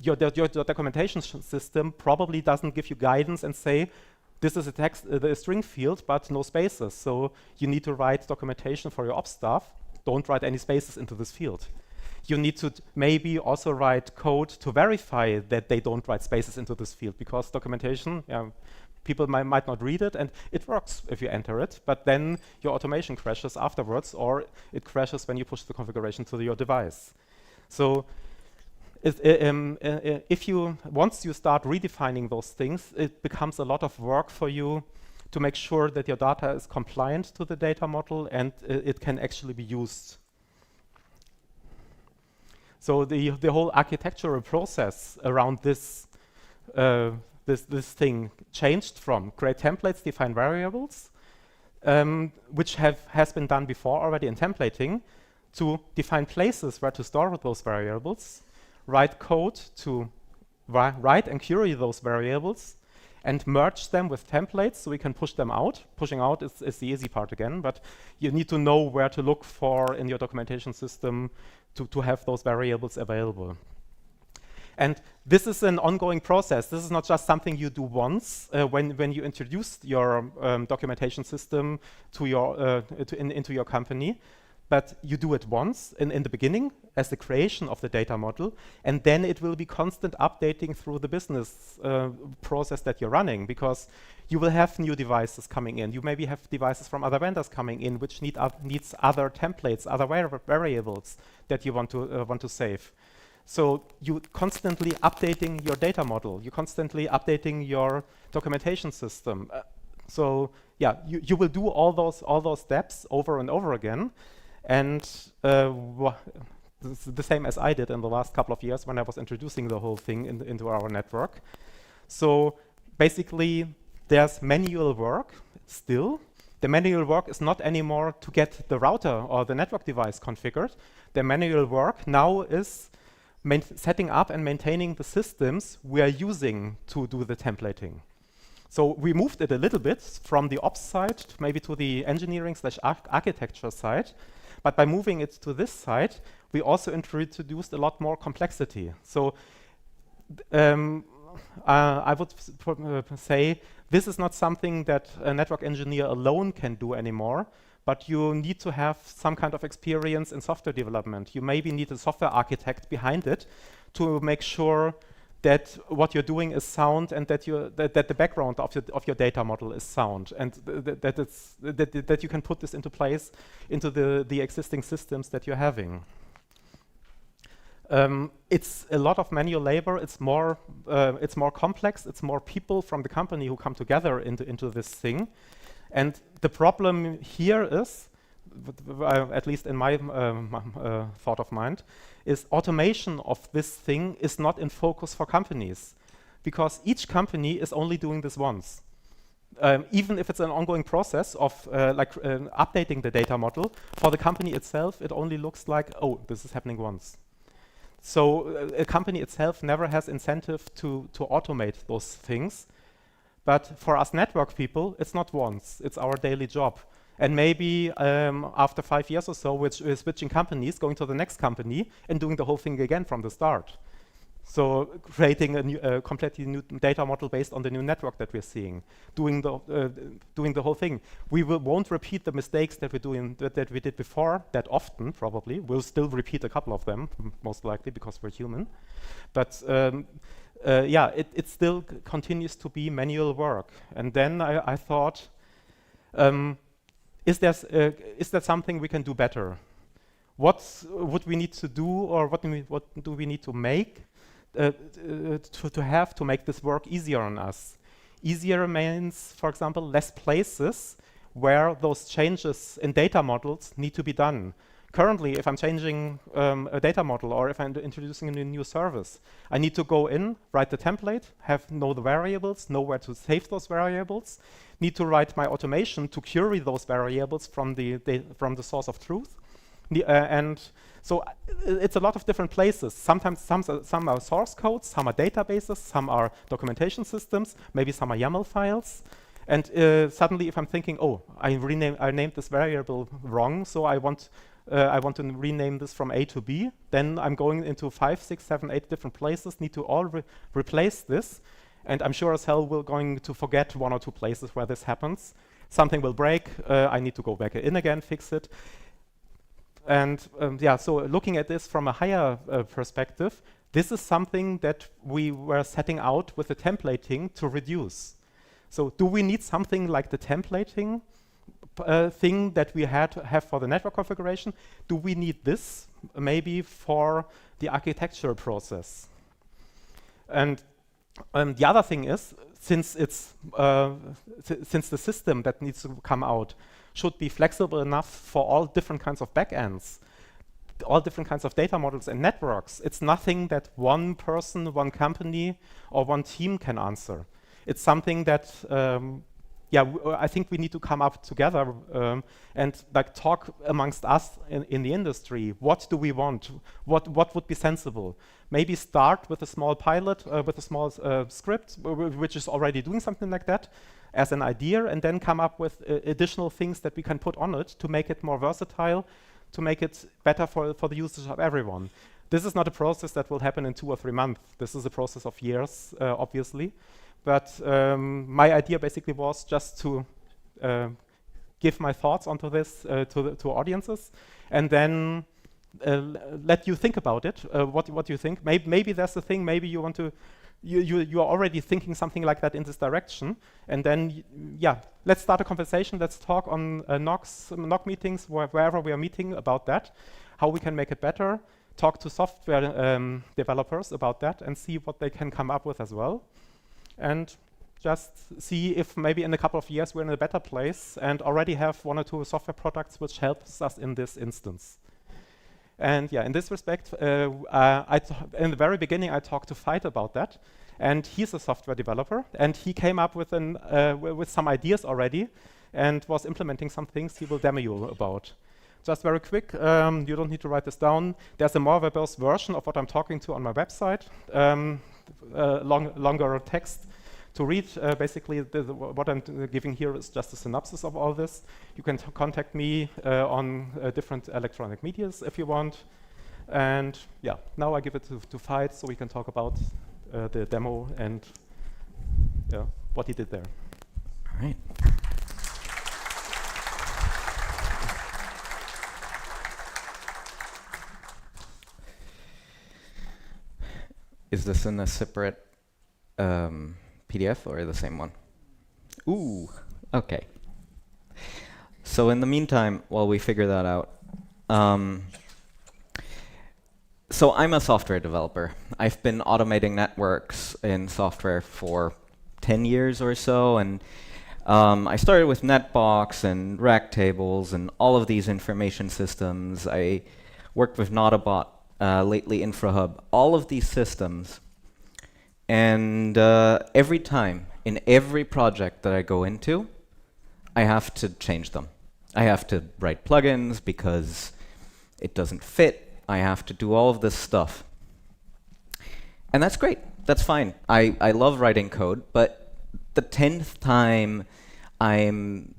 Speaker 8: your documentation system probably doesn't give you guidance and say, this is a string field, but no spaces. So you need to write documentation for your ops staff. Don't write any spaces into this field. You need to maybe also write code to verify that they don't write spaces into this field, because documentation, people might not read it, and it works if you enter it, but then your automation crashes afterwards, or it crashes when you push the configuration to your device. So once you start redefining those things, it becomes a lot of work for you to make sure that your data is compliant to the data model and it can actually be used. So the whole architectural process around this thing changed from create templates, define variables, which has been done before already in templating, to define places where to store those variables, write code to write and query those variables, and merge them with templates so we can push them out. Pushing out is the easy part again, but you need to know where to look for in your documentation system to have those variables available. And this is an ongoing process. This is not just something you do once when you introduce your documentation system to into your company, but you do it once in the beginning as the creation of the data model, and then it will be constant updating through the business process that you're running, because you will have new devices coming in. You maybe have devices from other vendors coming in which needs other templates, other variables that you want to save. So you constantly updating your data model. You're constantly updating your documentation system. So yeah, you will do all those steps over and over again, and the same as I did in the last couple of years when I was introducing the whole thing into our network. So basically, there's manual work still. The manual work is not anymore to get the router or the network device configured. The manual work now is setting up and maintaining the systems we are using to do the templating. So we moved it a little bit from the ops side to maybe to the engineering/architecture side. But by moving it to this side, we also introduced a lot more complexity. So I would say this is not something that a network engineer alone can do anymore, but you need to have some kind of experience in software development. You maybe need a software architect behind it to make sure that what you're doing is sound and that the background of your data model is sound, and that you can put this into place into the existing systems that you're having. It's a lot of manual labor. It's more complex. It's more people from the company who come together into this thing. And the problem here is, at least in my thought of mind, is automation of this thing is not in focus for companies, because each company is only doing this once. Even if it's an ongoing process of updating the data model, for the company itself, it only looks like, oh, this is happening once. So a company itself never has incentive to automate those things. But for us network people, it's not once, it's our daily job. And maybe after 5 years or so, we're switching companies, going to the next company, and doing the whole thing again from the start. So creating a completely new data model based on the new network that we're seeing, doing the whole thing. We won't repeat the mistakes that we did before that often, probably. We'll still repeat a couple of them, most likely, because we're human. But yeah, it still continues to be manual work. And then I thought, is there something we can do better? What would we need to do, or what do we need to make to make this work easier on us? Easier means, for example, less places where those changes in data models need to be done. Currently, if I'm changing a data model, or if I'm introducing a new service, I need to go in, write the template, know the variables, know where to save those variables, need to write my automation to query those variables from the source of truth. And so it's a lot of different places. Sometimes some are source codes, some are databases, some are documentation systems, maybe some are YAML files. And suddenly, if I'm thinking, oh, I named this variable wrong, so I want to rename this from A to B, then I'm going into 5, 6, 7, 8 different places, need to all replace this. And I'm sure as hell we're going to forget 1 or 2 places where this happens. Something will break, I need to go back in again, fix it. And yeah, so looking at this from a higher perspective, this is something that we were setting out with the templating to reduce. So do we need something like the templating thing that we have for the network configuration? Do we need this maybe for the architectural process? And the other thing is, since the system that needs to come out should be flexible enough for all different kinds of backends, all different kinds of data models and networks, it's nothing that one person, one company, or one team can answer. It's something that, yeah, I think we need to come up together and like talk amongst us in the industry. What do we want? What would be sensible? Maybe start with a small pilot, with a small script, which is already doing something like that as an idea, and then come up with additional things that we can put on it to make it more versatile, to make it better for the usage of everyone. This is not a process that will happen in 2 or 3 months. This is a process of years, obviously. But my idea basically was just to give my thoughts onto this to audiences, and then let you think about it. What you think? Maybe that's the thing. Maybe you want to. You are already thinking something like that in this direction, and then yeah, let's start a conversation. Let's talk on NOG meetings, wherever we are meeting about that, how we can make it better. talk to software developers about that and see what they can come up with as well. And just see if maybe in a couple of years we're in a better place and already have 1 or 2 software products which helps us in this instance. And yeah, in this respect, in the very beginning I talked to Veit about that, and he's a software developer, and he came up with with some ideas already and was implementing some things he will demo you about. Just very quick, you don't need to write this down. There's a more verbose version of what I'm talking to on my website, longer text to read. Basically, what I'm giving here is just a synopsis of all this. You can contact me on different electronic medias if you want. And yeah, now I give it to Veit so we can talk about the demo and what he did there.
Speaker 9: All right. Is this in a separate PDF or the same one? Ooh, okay. So in the meantime, while we figure that out, so I'm a software developer. I've been automating networks in software for 10 years or so, and I started with netbox and rack tables and all of these information systems. I worked with Nautobot, lately InfraHub, all of these systems. And every time, in every project that I go into, I have to change them. I have to write plugins because it doesn't fit. I have to do all of this stuff. And that's great. That's fine. I love writing code, but the 10th time I'm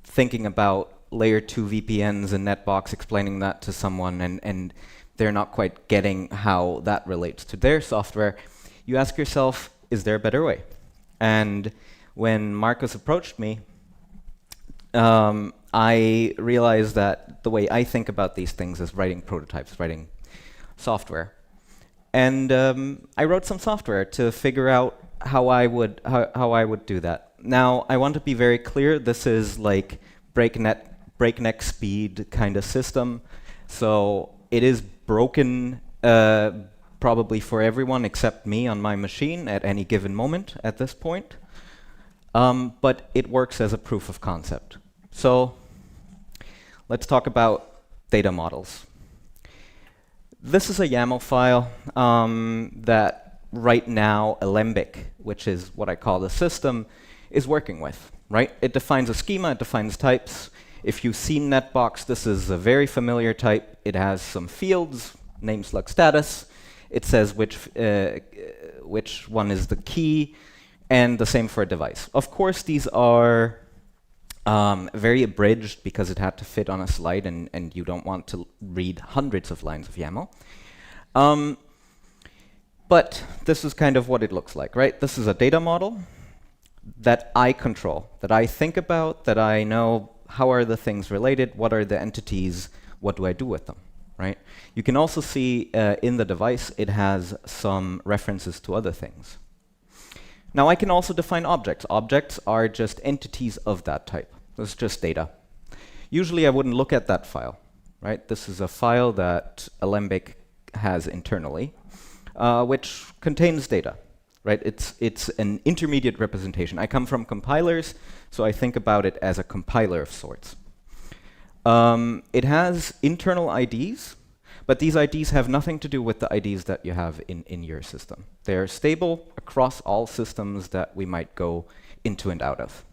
Speaker 9: thinking about layer 2 VPNs and netbox, explaining that to someone, and they're not quite getting how that relates to their software, you ask yourself, is there a better way? And when Marcus approached me, I realized that the way I think about these things is writing prototypes, writing software. And I wrote some software to figure out how I would do that. Now, I want to be very clear, this is like breakneck speed kind of system. So it is broken probably for everyone except me on my machine at any given moment at this point. But it works as a proof of concept. So let's talk about data models. This is a YAML file that right now Alembic, which is what I call the system, is working with, right? It defines a schema, it defines types. If you've seen netbox, this is a very familiar type. It has some fields, name, slug, status. It says which one is the key, and the same for a device. Of course, these are very abridged because it had to fit on a slide, and you don't want to read hundreds of lines of YAML. But this is kind of what it looks like, right? This is a data model that I control, that I think about, that I know how are the things related, what are the entities, what do I do with them, right? You can also see in the device it has some references to other things. Now I can also define objects. Objects are just entities of that type. This is just data. Usually I wouldn't look at that file, right? This is a file that Alembic has internally, which contains data, right? It's an intermediate representation. I come from compilers, so I think about it as a compiler of sorts. It has internal IDs, but these IDs have nothing to do with the IDs that you have in your system. They're stable across all systems that we might go into and out of.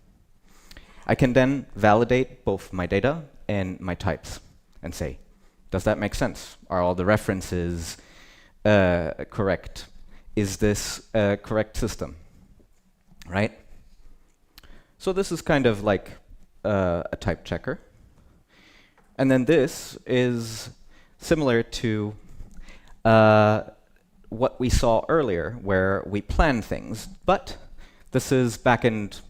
Speaker 9: I can then validate both my data and my types and say, does that make sense? Are all the references correct? Is this a correct system, right? So this is kind of like a type checker. And then this is similar to what we saw earlier, where we plan things, but this is backend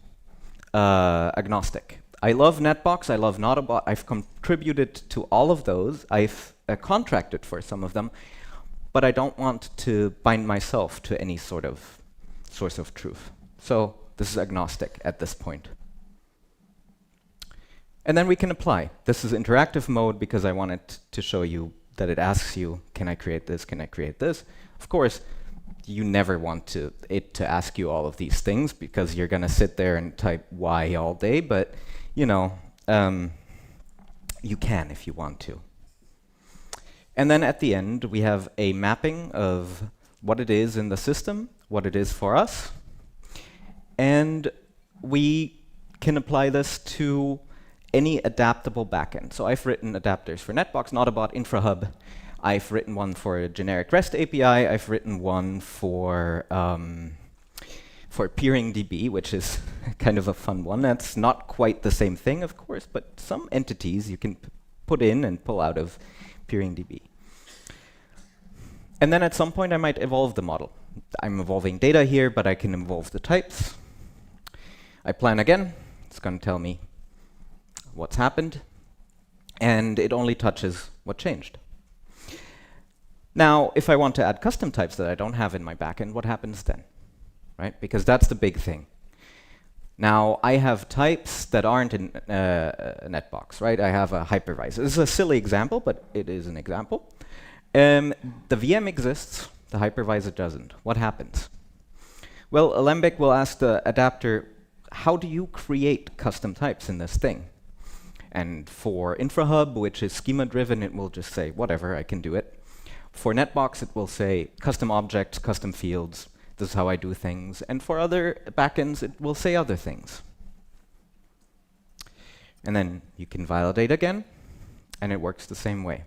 Speaker 9: agnostic. I love Netbox, I love Nautobot, I've contributed to all of those, I've contracted for some of them, but I don't want to bind myself to any sort of source of truth. So this is agnostic at this point. And then we can apply. This is interactive mode because I wanted to show you that it asks you, can I create this, can I create this? Of course, you never want it to ask you all of these things, because you're going to sit there and type Y all day, but you know, you can if you want to. And then at the end, we have a mapping of what it is in the system, what it is for us, and we can apply this to any adaptable backend. So I've written adapters for Netbox, Notabot, InfraHub. I've written one for a generic REST API. I've written one for PeeringDB, which is kind of a fun one. That's not quite the same thing, of course, but some entities you can put in and pull out of PeeringDB. And then at some point, I might evolve the model. I'm evolving data here, but I can evolve the types. I plan again. It's going to tell me what's happened. And it only touches what changed. Now, if I want to add custom types that I don't have in my backend, what happens then? Right? Because that's the big thing. Now, I have types that aren't in Netbox, right? I have a hypervisor. This is a silly example, but it is an example. The VM exists, the hypervisor doesn't. What happens? Well, Alembic will ask the adapter, how do you create custom types in this thing? And for InfraHub, which is schema-driven, it will just say, whatever, I can do it. For Netbox, it will say custom objects, custom fields. This is how I do things. And for other backends, it will say other things. And then you can validate again, and it works the same way.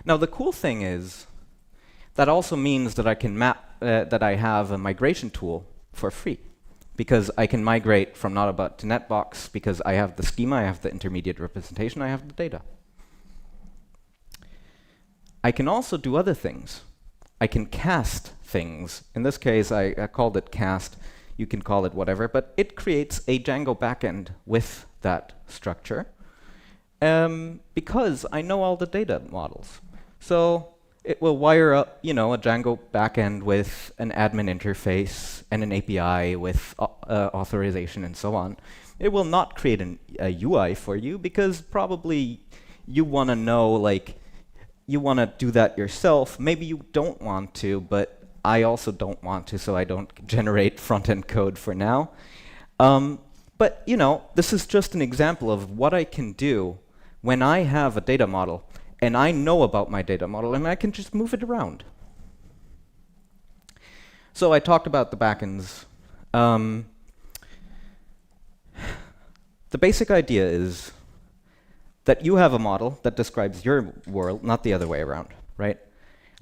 Speaker 9: Now, the cool thing is that also means that I can map, that I have a migration tool for free, because I can migrate from Notabot to Netbox because I have the schema, I have the intermediate representation, I have the data. I can also do other things. I can cast things. In this case, I called it cast. You can call it whatever, but it creates a Django backend with that structure because I know all the data models. So it will wire up, you know, a Django backend with an admin interface and an API with authorization and so on. It will not create a UI for you because probably you want to know, like, you want to do that yourself. Maybe you don't want to, but I also don't want to, so I don't generate front-end code for now. But, you know, this is just an example of what I can do when I have a data model and I know about my data model, and I can just move it around. So I talked about the backends. The basic idea is that you have a model that describes your world, not the other way around, right?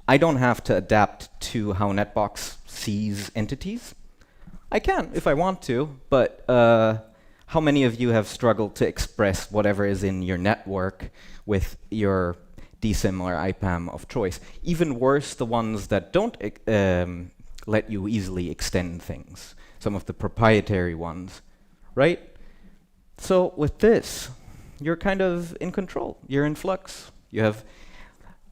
Speaker 9: I don't have to adapt to how Netbox sees entities. I can if I want to, but how many of you have struggled to express whatever is in your network with your DSIM or IPAM of choice? Even worse, the ones that don't let you easily extend things, some of the proprietary ones, right? So with this, you're kind of in control. You're in flux. You have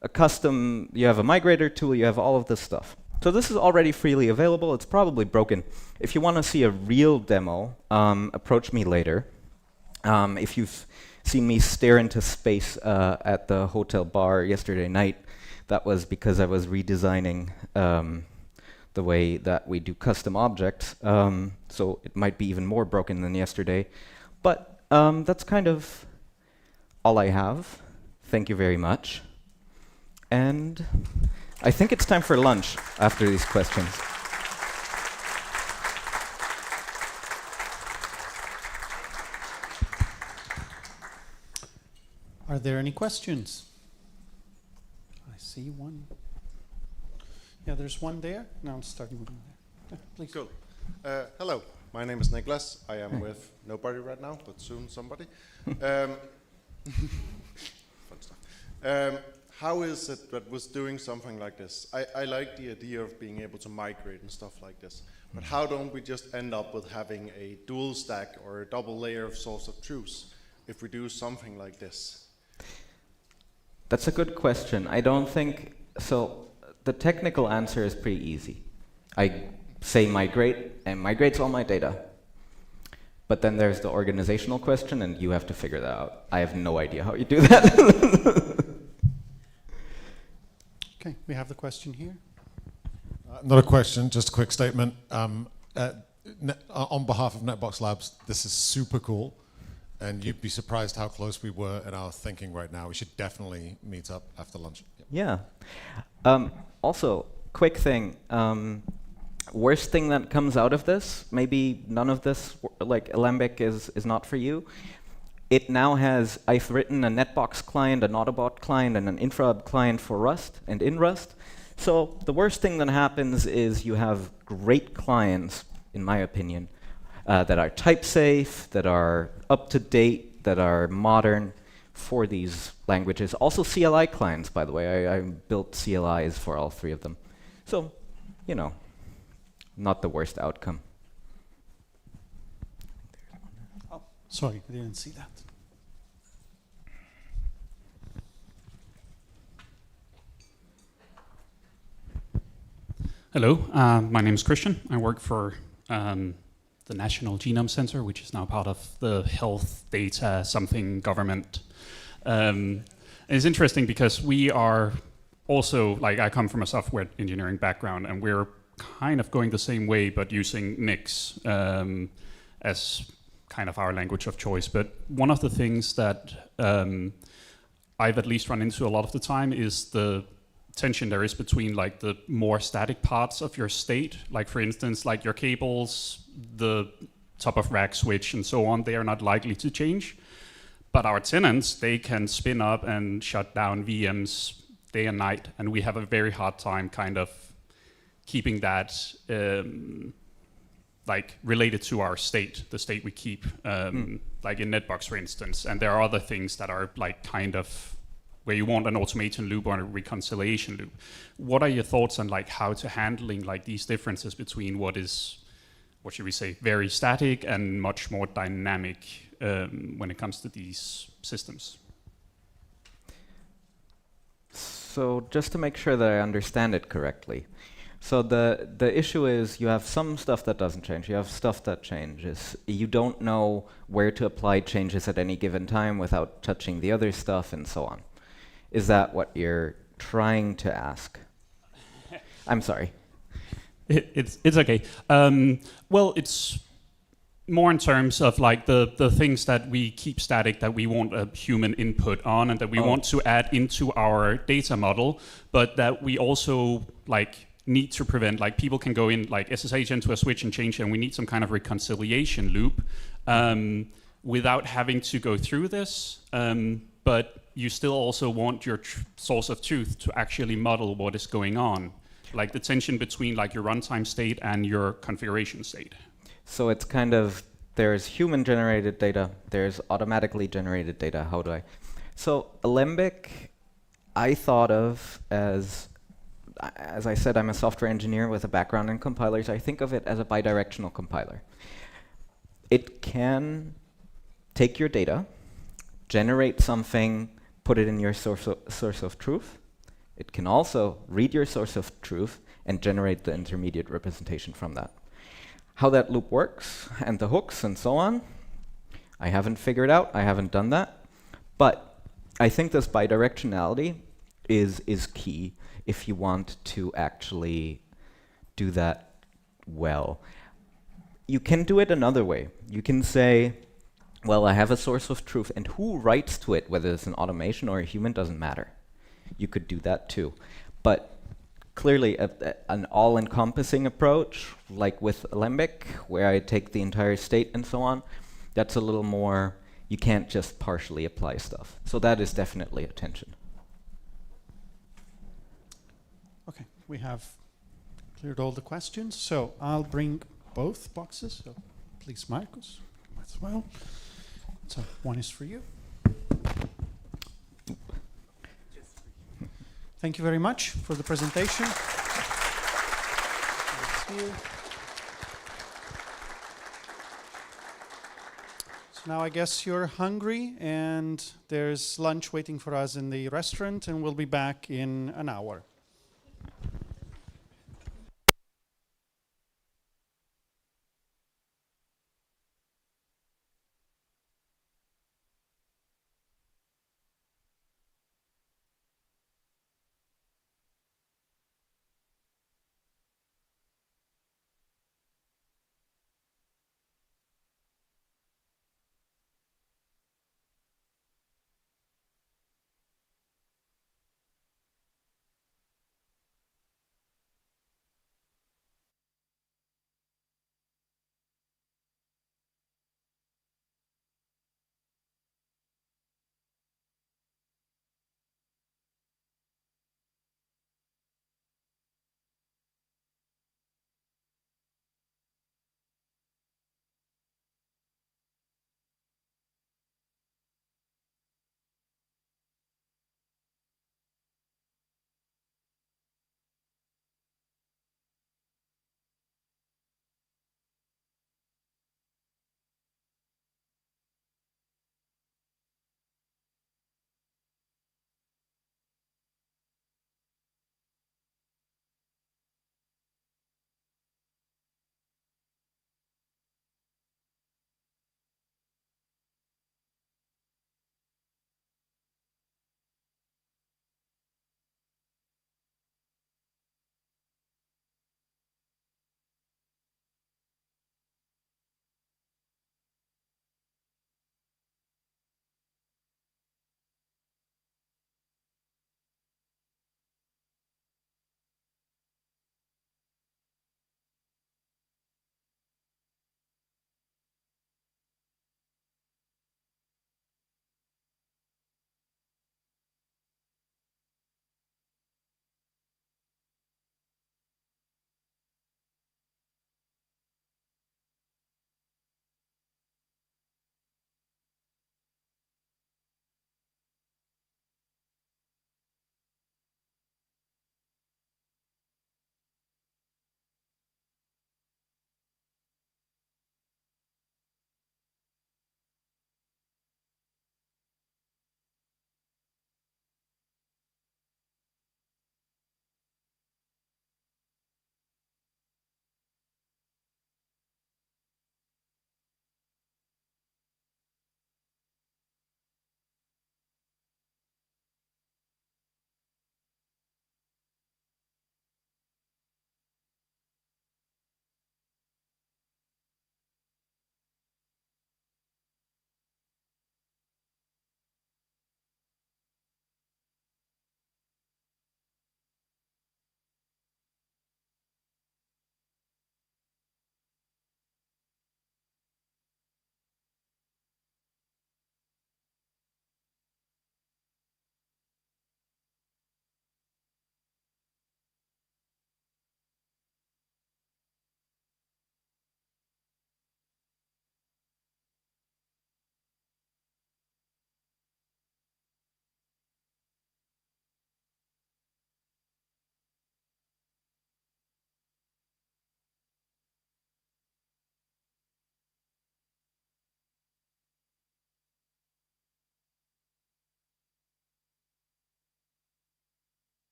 Speaker 9: a custom, you have a migrator tool, you have all of this stuff. So this is already freely available. It's probably broken. If you want to see a real demo, approach me later. If you've seen me stare into space at the hotel bar yesterday night, that was because I was redesigning the way that we do custom objects. So it might be even more broken than yesterday. But that's kind of all I have. Thank you very much. And I think it's time for lunch after these questions.
Speaker 2: Are there any questions? I see one. Yeah, there's one there. Now I'm starting with one there. Yeah, please.
Speaker 10: Cool. Hello, my name is Niklas. I am with nobody right now, but soon somebody. Fun stuff. How is it that was doing something like this? I like the idea of being able to migrate and stuff like this, but how don't we just end up with having a dual stack or a double layer of source of truth if we do something like this?
Speaker 9: That's a good question. I don't think so. The technical answer is pretty easy. I say migrate, and migrates all my data. But then there's the organizational question, and you have to figure that out. I have no idea how you do that.
Speaker 2: Okay, we have the question here.
Speaker 11: Not a question, just a quick statement. On behalf of Netbox Labs, this is super cool, and you'd be surprised how close we were in our thinking right now. We should definitely meet up after lunch.
Speaker 9: Yeah. Also, quick thing. Worst thing that comes out of this, maybe none of this, like Alembic is not for you. It now has, I've written a Netbox client, an Autobot client, and an InfraHub client for Rust and in Rust. So the worst thing that happens is you have great clients, in my opinion, that are type safe, that are up to date, that are modern for these languages. Also CLI clients, by the way. I built CLIs for all three of them. So, you know, not the worst outcome.
Speaker 2: Oh, sorry, I didn't see that.
Speaker 12: Hello, my name is Christian. I work for the National Genome Center, which is now part of the health data something government. It's interesting because we are also, like I come from a software engineering background, and we're kind of going the same way, but using Nix as kind of our language of choice. But one of the things that I've at least run into a lot of the time is the tension there is between like the more static parts of your state, like for instance, like your cables, the top of rack switch and so on, they are not likely to change. But our tenants, they can spin up and shut down VMs day and night, and we have a very hard time kind of keeping that like related to our state, the state we keep, like in Netbox, for instance. And there are other things that are like kind of where you want an automation loop or a reconciliation loop. What are your thoughts on like how to handling like these differences between what is, what should we say, very static and much more dynamic when it comes to these systems?
Speaker 9: So just to make sure that I understand it correctly. So the issue is you have some stuff that doesn't change. You have stuff that changes. You don't know where to apply changes at any given time without touching the other stuff and so on. Is that what you're trying to ask? I'm sorry.
Speaker 12: It's okay. Well, it's more in terms of like the things that we keep static that we want a human input on and that we want to add into our data model, but that we also like need to prevent, like people can go in like SSH into a switch and change, and we need some kind of reconciliation loop without having to go through this. But you still also want your source of truth to actually model what is going on, like the tension between like your runtime state and your configuration state.
Speaker 9: So it's kind of, there's human generated data, there's automatically generated data. How do I? So Alembic, I thought of as I said, I'm a software engineer with a background in compilers. I think of it as a bidirectional compiler. It can take your data, generate something, put it in your source of truth. It can also read your source of truth and generate the intermediate representation from that. How that loop works and the hooks and so on, I haven't figured out. I haven't done that. But I think this bidirectionality is key if you want to actually do that well. You can do it another way. You can say, well, I have a source of truth, and who writes to it, whether it's an automation or a human, doesn't matter. You could do that too. But clearly, an all-encompassing approach, like with Alembic, where I take the entire state and so on, that's a little more, you can't just partially apply stuff. So that is definitely a tension.
Speaker 2: Okay, we have cleared all the questions. So I'll bring both boxes. So please, Marcus, as well. So one is for you. Thank you very much for the presentation. So now I guess you're hungry, and there's lunch waiting for us in the restaurant, and we'll be back in an hour.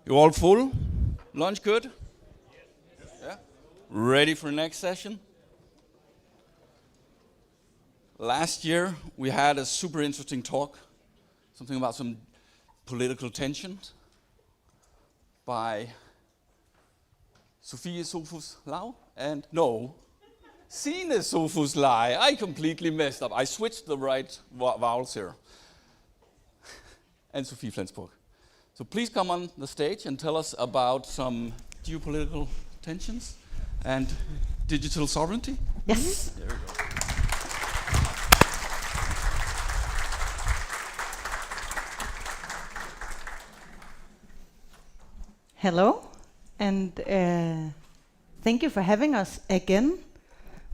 Speaker 13: You all full? Lunch good? Yeah? Ready for next session? Last year we had a super interesting talk, something about some political tensions by Sofie Sofus Lau and Signe Sofus Lai. I completely messed up. I switched the right vowels here. And Sofie Flensburg. So please come on the stage and tell us about some geopolitical tensions and digital sovereignty.
Speaker 14: Yes.
Speaker 13: There we go.
Speaker 14: Hello, and thank you for having us again.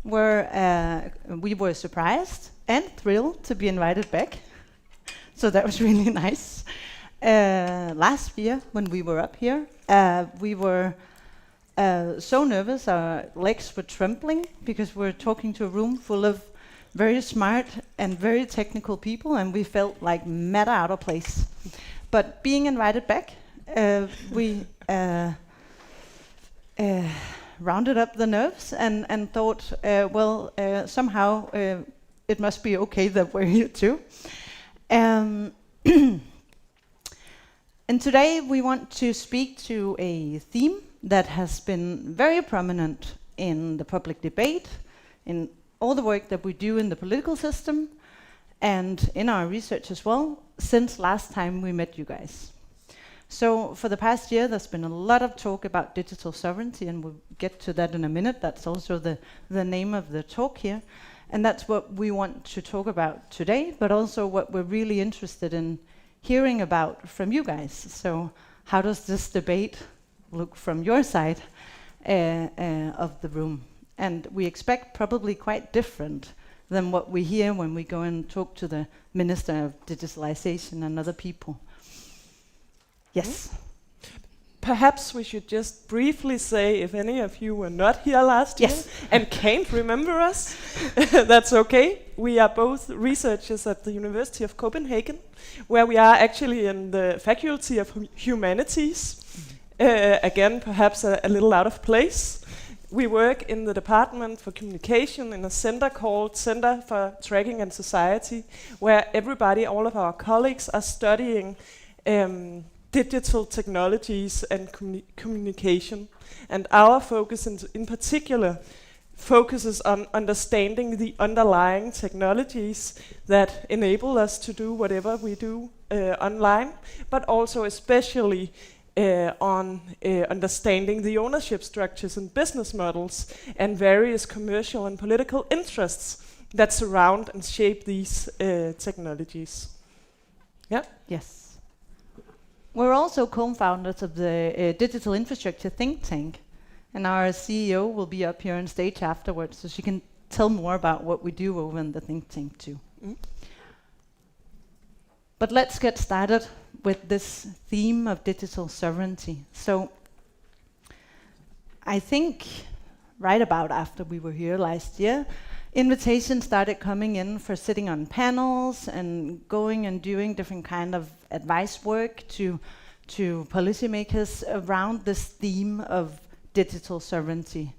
Speaker 14: We were surprised and thrilled to be invited back, so that was really nice. Last year, when we were up here, we were so nervous, our legs were trembling, because we were talking to a room full of very smart and very technical people, and we felt like meta out of place. But being invited back, we rounded up the nerves and thought, somehow it must be okay that we're here too. And today we want to speak to a theme that has been very prominent in the public debate, in all the work that we do in the political system, and in our research as well, since last time we met you guys. So for the past year, there's been a lot of talk about digital sovereignty, and we'll get to that in a minute. That's also the name of the talk here. And that's what we want to talk about today, but also what we're really interested in hearing about from you guys. So how does this debate look from your side of the room? And we expect probably quite different than what we hear when we go and talk to the Minister of Digitalization and other people. Yes.
Speaker 15: Perhaps we should just briefly say, if any of you were not here last year and can't remember us, that's okay. We are both researchers at the University of Copenhagen, where we are actually in the Faculty of Humanities. Again, perhaps a little out of place. We work in the Department for Communication in a center called Center for Tracking and Society, where everybody, all of our colleagues, are studying digital technologies and communication. And our focus in particular focuses on understanding the underlying technologies that enable us to do whatever we do online, but also especially on understanding the ownership structures and business models and various commercial and political interests that surround and shape these technologies. Yeah?
Speaker 14: Yes. We're also co-founders of the Digital Infrastructure Think Tank, and our CEO will be up here on stage afterwards, so she can tell more about what we do over in the think tank too. But let's get started with this theme of digital sovereignty. So I think right about after we were here last year, invitations started coming in for sitting on panels and going and doing different kind of advice work to policymakers around this theme of digital sovereignty.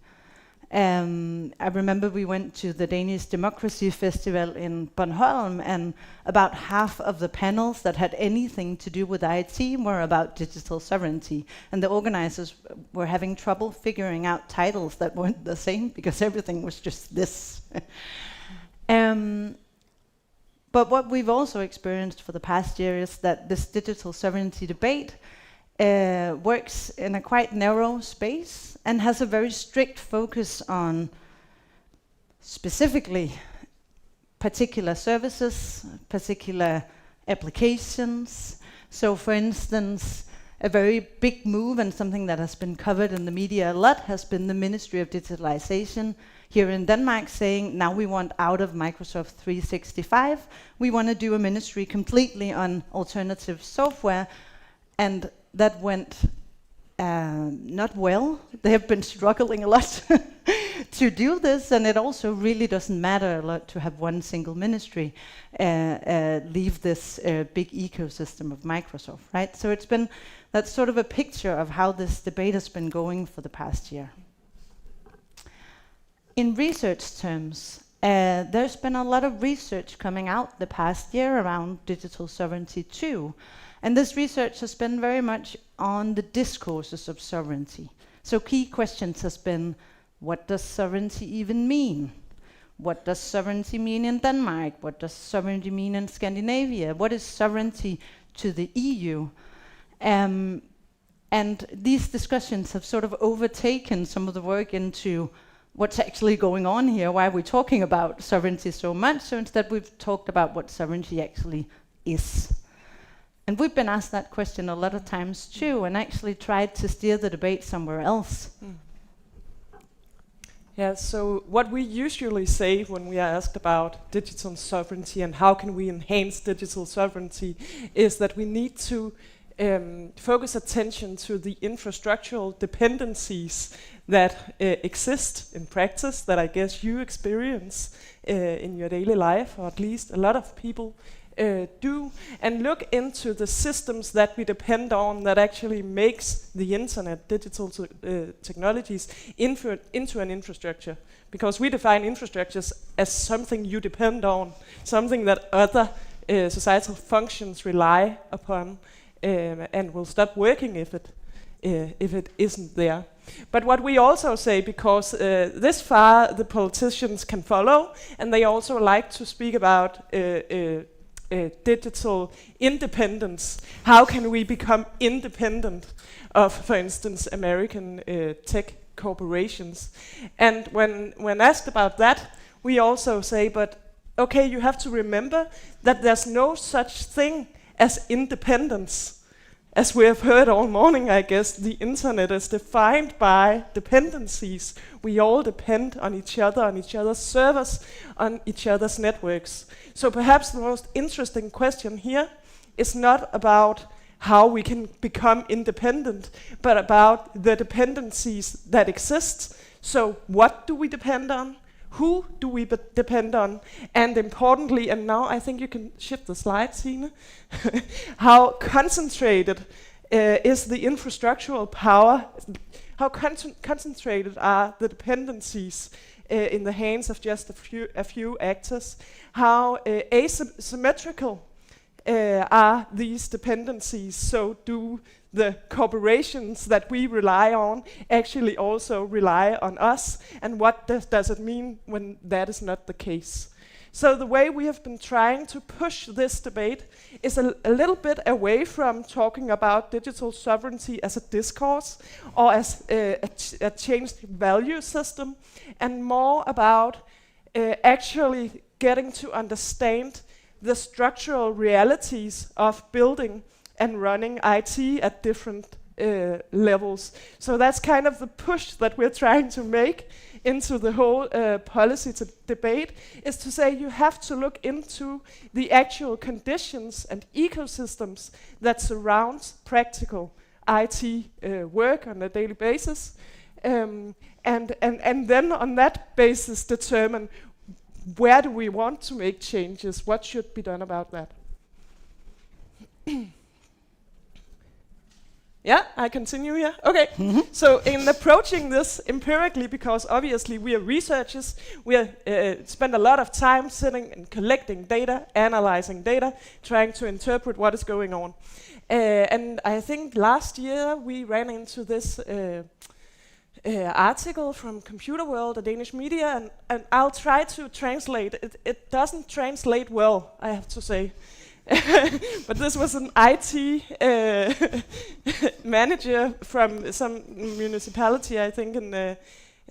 Speaker 14: I remember we went to the Danish Democracy Festival in Bornholm, and about half of the panels that had anything to do with IT were about digital sovereignty. And the organizers were having trouble figuring out titles that weren't the same, because everything was just this. But what we've also experienced for the past year is that this digital sovereignty debate works in a quite narrow space and has a very strict focus on specifically particular services, particular applications. So for instance, a very big move and something that has been covered in the media a lot has been the Ministry of Digitalization here in Denmark saying, now we want out of Microsoft 365, we want to do a ministry completely on alternative software, and that went not well. They have been struggling a lot to do this, and it also really doesn't matter a lot to have one single ministry leave this big ecosystem of Microsoft, right? So that's sort of a picture of how this debate has been going for the past year. In research terms, there's been a lot of research coming out the past year around digital sovereignty too. And this research has been very much on the discourses of sovereignty. So key questions has been, what does sovereignty even mean? What does sovereignty mean in Denmark? What does sovereignty mean in Scandinavia? What is sovereignty to the EU? And these discussions have sort of overtaken some of the work into what's actually going on here, why are we talking about sovereignty so much? So instead we've talked about what sovereignty actually is. And we've been asked that question a lot of times too, and actually tried to steer the debate somewhere else.
Speaker 15: Yeah, so what we usually say when we are asked about digital sovereignty and how can we enhance digital sovereignty is that we need to focus attention to the infrastructural dependencies that exist in practice, that I guess you experience in your daily life, or at least a lot of people do, and look into the systems that we depend on that actually makes the internet, digital technologies, into an infrastructure. Because we define infrastructures as something you depend on, something that other societal functions rely upon, and will stop working if it isn't there. But what we also say, because this far the politicians can follow, and they also like to speak about digital independence. How can we become independent of, for instance, American tech corporations? And when asked about that, we also say, but okay, you have to remember that there's no such thing as independence. As we have heard all morning, I guess, the internet is defined by dependencies. We all depend on each other, on each other's servers, on each other's networks. So perhaps the most interesting question here is not about how we can become independent, but about the dependencies that exist. So what do we depend on? Who do we depend on? And importantly, and now I think you can shift the slide, Signe, how concentrated is the infrastructural power? How concentrated are the dependencies in the hands of just a few actors? How asymmetrical are these dependencies? So do the corporations that we rely on actually also rely on us? And what does it mean when that is not the case? So the way we have been trying to push this debate is a little bit away from talking about digital sovereignty as a discourse or as a changed value system, and more about actually getting to understand the structural realities of building and running IT at different levels. So that's kind of the push that we're trying to make into the whole policy debate, is to say you have to look into the actual conditions and ecosystems that surround practical IT work on a daily basis, and then on that basis determine where do we want to make changes, what should be done about that. Yeah, I continue here. Okay, so in approaching this empirically, because obviously we are researchers, we spend a lot of time sitting and collecting data, analyzing data, trying to interpret what is going on. And I think last year we ran into this article from Computer World, a Danish media, and I'll try to translate. It doesn't translate well, I have to say. But this was an IT manager from some municipality, I think, in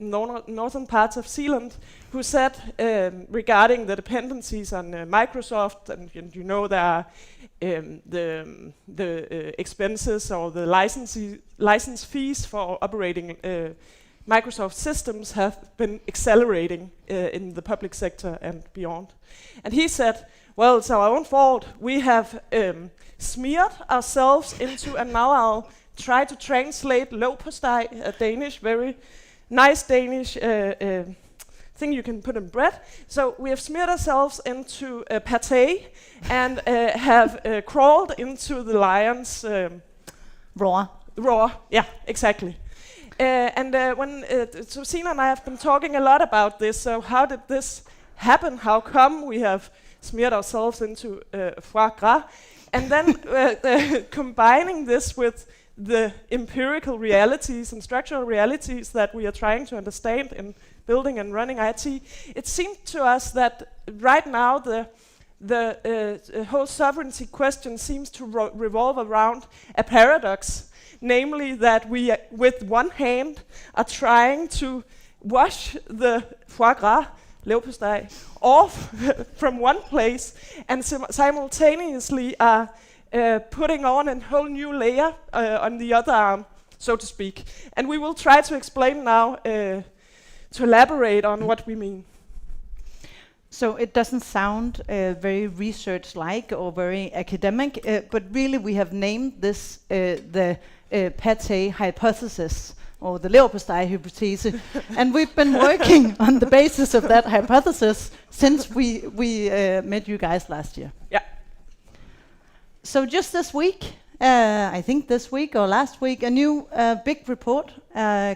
Speaker 15: northern parts of Zealand, who said regarding the dependencies on Microsoft, and you know there are the expenses or the license fees for operating Microsoft systems have been accelerating in the public sector and beyond. And he said, well, it's our own fault. We have smeared ourselves into, and now I'll try to translate lovpostej, a Danish very nice Danish thing you can put in bread. So we have smeared ourselves into pâté and have crawled into the lion's roar. Yeah, exactly. So Sina and I have been talking a lot about this. So how did this happen? How come we have smeared ourselves into foie gras? And then combining this with the empirical realities and structural realities that we are trying to understand in building and running IT, it seemed to us that right now the whole sovereignty question seems to revolve around a paradox, namely that we, with one hand, are trying to wash the foie gras, leverpostej, off from one place, and simultaneously are putting on a whole new layer on the other arm, so to speak. And we will try to explain now, to elaborate on what we mean.
Speaker 14: So it doesn't sound very research-like or very academic, but really we have named this the pâté hypothesis, or the leverpostej hypothesis, and we've been working on the basis of that hypothesis since we met you guys last year.
Speaker 15: Yeah.
Speaker 14: So just this week, I think this week or last week, a new big report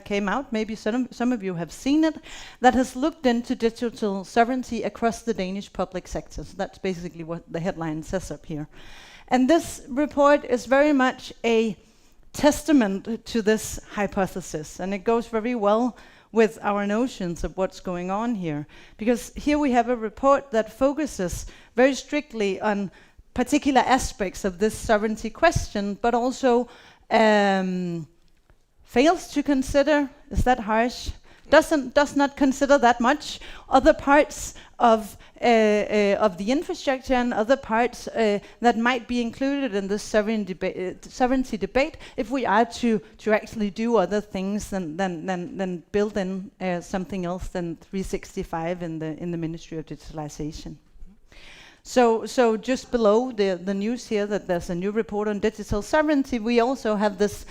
Speaker 14: came out, maybe some of you have seen it, that has looked into digital sovereignty across the Danish public sector. So that's basically what the headline says up here. And this report is very much a testament to this hypothesis, and it goes very well with our notions of what's going on here. Because here we have a report that focuses very strictly on particular aspects of this sovereignty question, but also fails to consider, is that harsh? Does not consider that much other parts of the infrastructure and other parts that might be included in this sovereignty debate if we are to actually do other things than build in something else than 365 in the Ministry of Digitalization. So just below the news here that there's a new report on digital sovereignty, we also have this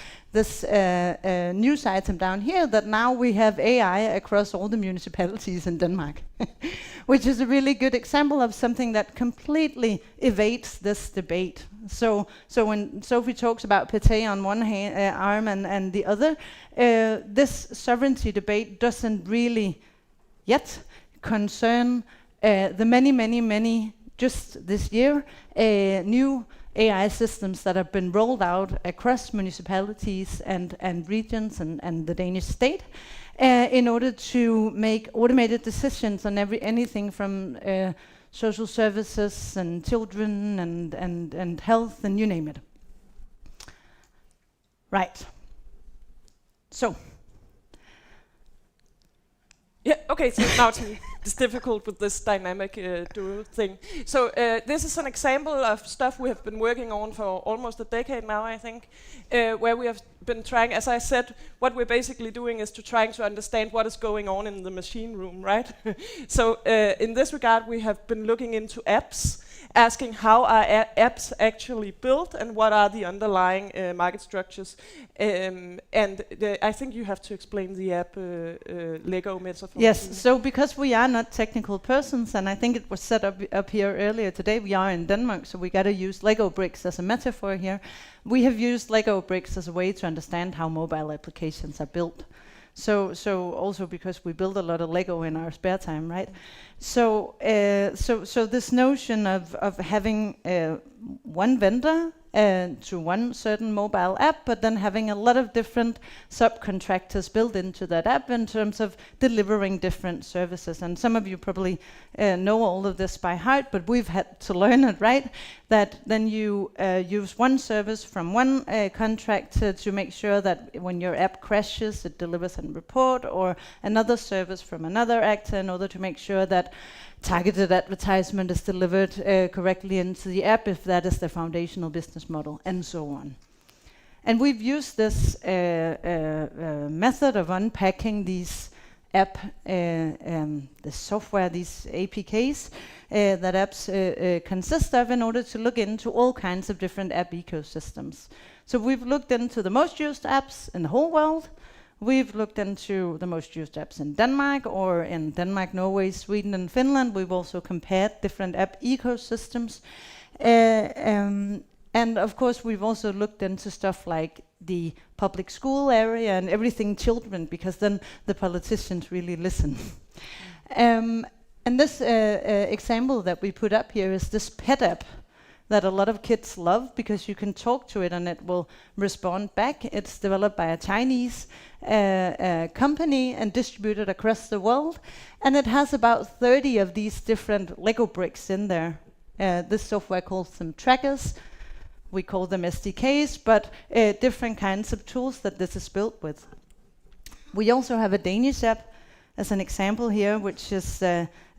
Speaker 14: news item down here that now we have AI across all the municipalities in Denmark, which is a really good example of something that completely evades this debate. So when Sophie talks about pâté on one arm and the other, this sovereignty debate doesn't really yet concern the many just this year, new AI systems that have been rolled out across municipalities and regions and the Danish state in order to make automated decisions on anything from social services and children and health and you name it. Right. So.
Speaker 15: Yeah, okay, so now to me. It's difficult with this dynamic dual thing. So this is an example of stuff we have been working on for almost a decade now, I think, where we have been trying, as I said, what we're basically doing is trying to understand what is going on in the machine room, right? So in this regard, we have been looking into apps, asking how are apps actually built and what are the underlying market structures. I think you have to explain the app Lego metaphor.
Speaker 14: Yes, so because we are not technical persons, and I think it was set up here earlier today, we are in Denmark, so we got to use Lego bricks as a metaphor here. We have used Lego bricks as a way to understand how mobile applications are built. So also because we build a lot of Lego in our spare time, right? So this notion of having one vendor to one certain mobile app, but then having a lot of different subcontractors built into that app in terms of delivering different services. And some of you probably know all of this by heart, but we've had to learn it, right? That then you use one service from one contractor to make sure that when your app crashes, it delivers a report, or another service from another actor in order to make sure that targeted advertisement is delivered correctly into the app if that is the foundational business model, and so on. And we've used this method of unpacking these app, the software, these APKs that apps consist of in order to look into all kinds of different app ecosystems. So we've looked into the most used apps in the whole world. We've looked into the most used apps in Denmark, or in Denmark, Norway, Sweden, and Finland. We've also compared different app ecosystems. And of course, we've also looked into stuff like the public school area and everything children, because then the politicians really listen. And this example that we put up here is this pet app that a lot of kids love, because you can talk to it and it will respond back. It's developed by a Chinese company and distributed across the world. And it has about 30 of these different Lego bricks in there. This software calls them trackers. We call them SDKs, but different kinds of tools that this is built with. We also have a Danish app as an example here, which is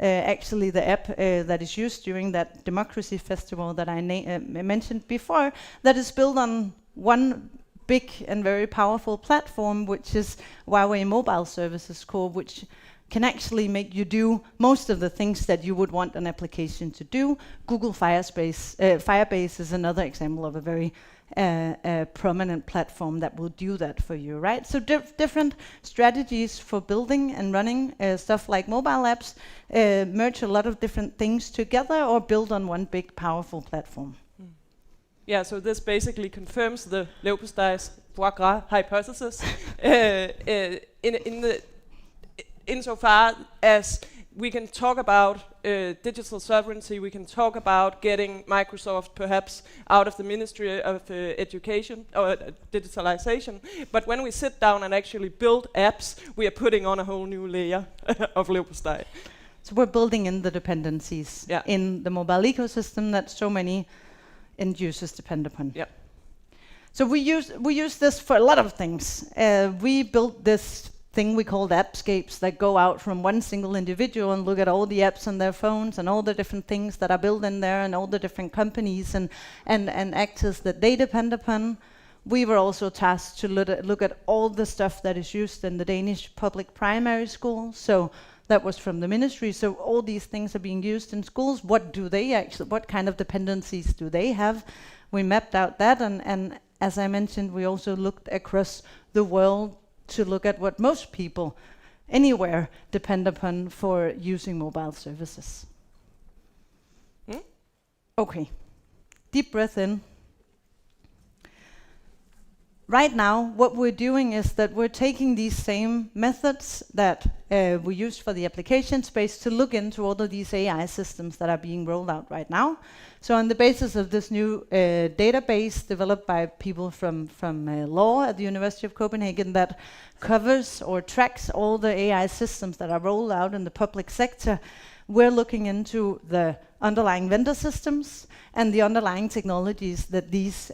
Speaker 14: actually the app that is used during that democracy festival that I mentioned before, that is built on one big and very powerful platform, which is Huawei Mobile Services Core, which can actually make you do most of the things that you would want an application to do. Google Firebase is another example of a very prominent platform that will do that for you, right? So different strategies for building and running stuff like mobile apps, merge a lot of different things together or build on one big powerful platform.
Speaker 15: Yeah, so this basically confirms the Leopold's foie gras hypothesis insofar as we can talk about digital sovereignty, we can talk about getting Microsoft perhaps out of the Ministry of Education or digitalization, but when we sit down and actually build apps, we are putting on a whole new layer of Leopold's.
Speaker 14: So we're building in the dependencies in the mobile ecosystem that so many end users depend upon.
Speaker 15: Yeah.
Speaker 14: So we use this for a lot of things. We built this thing we called appscapes that go out from one single individual and look at all the apps on their phones and all the different things that are built in there and all the different companies and actors that they depend upon. We were also tasked to look at all the stuff that is used in the Danish public primary school. So that was from the ministry. So all these things are being used in schools. What kind of dependencies do they have? We mapped out that, and as I mentioned, we also looked across the world to look at what most people anywhere depend upon for using mobile services. Okay, deep breath in. Right now, what we're doing is that we're taking these same methods that we used for the application space to look into all of these AI systems that are being rolled out right now. So on the basis of this new database developed by people from law at the University of Copenhagen that covers or tracks all the AI systems that are rolled out in the public sector, we're looking into the underlying vendor systems and the underlying technologies that these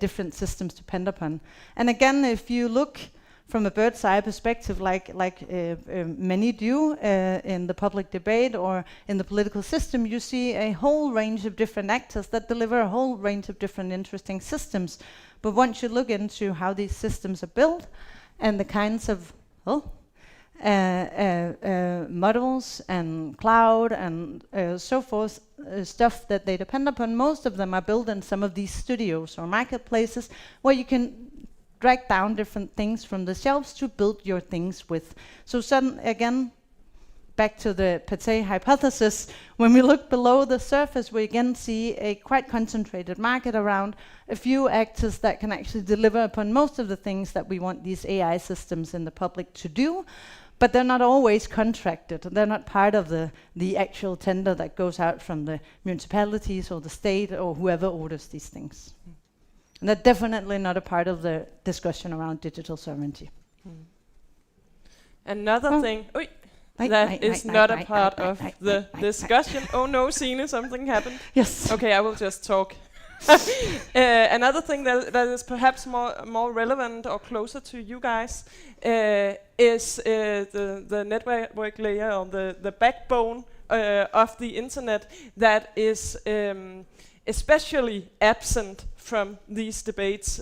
Speaker 14: different systems depend upon. And again, if you look from a bird's eye perspective, like many do in the public debate or in the political system, you see a whole range of different actors that deliver a whole range of different interesting systems. But once you look into how these systems are built and the kinds of models and cloud and so forth, stuff that they depend upon, most of them are built in some of these studios or marketplaces where you can drag down different things from the shelves to build your things with. So again, back to the Paté hypothesis, when we look below the surface, we again see a quite concentrated market around a few actors that can actually deliver upon most of the things that we want these AI systems in the public to do. But they're not always contracted. They're not part of the actual tender that goes out from the municipalities or the state or whoever orders these things. And they're definitely not a part of the discussion around digital sovereignty.
Speaker 15: Another thing that is not a part of the discussion. Oh no, Signe, something happened.
Speaker 14: Yes.
Speaker 15: Okay, I will just talk. Another thing that is perhaps more relevant or closer to you guys is the network layer or the backbone of the internet that is especially absent from these debates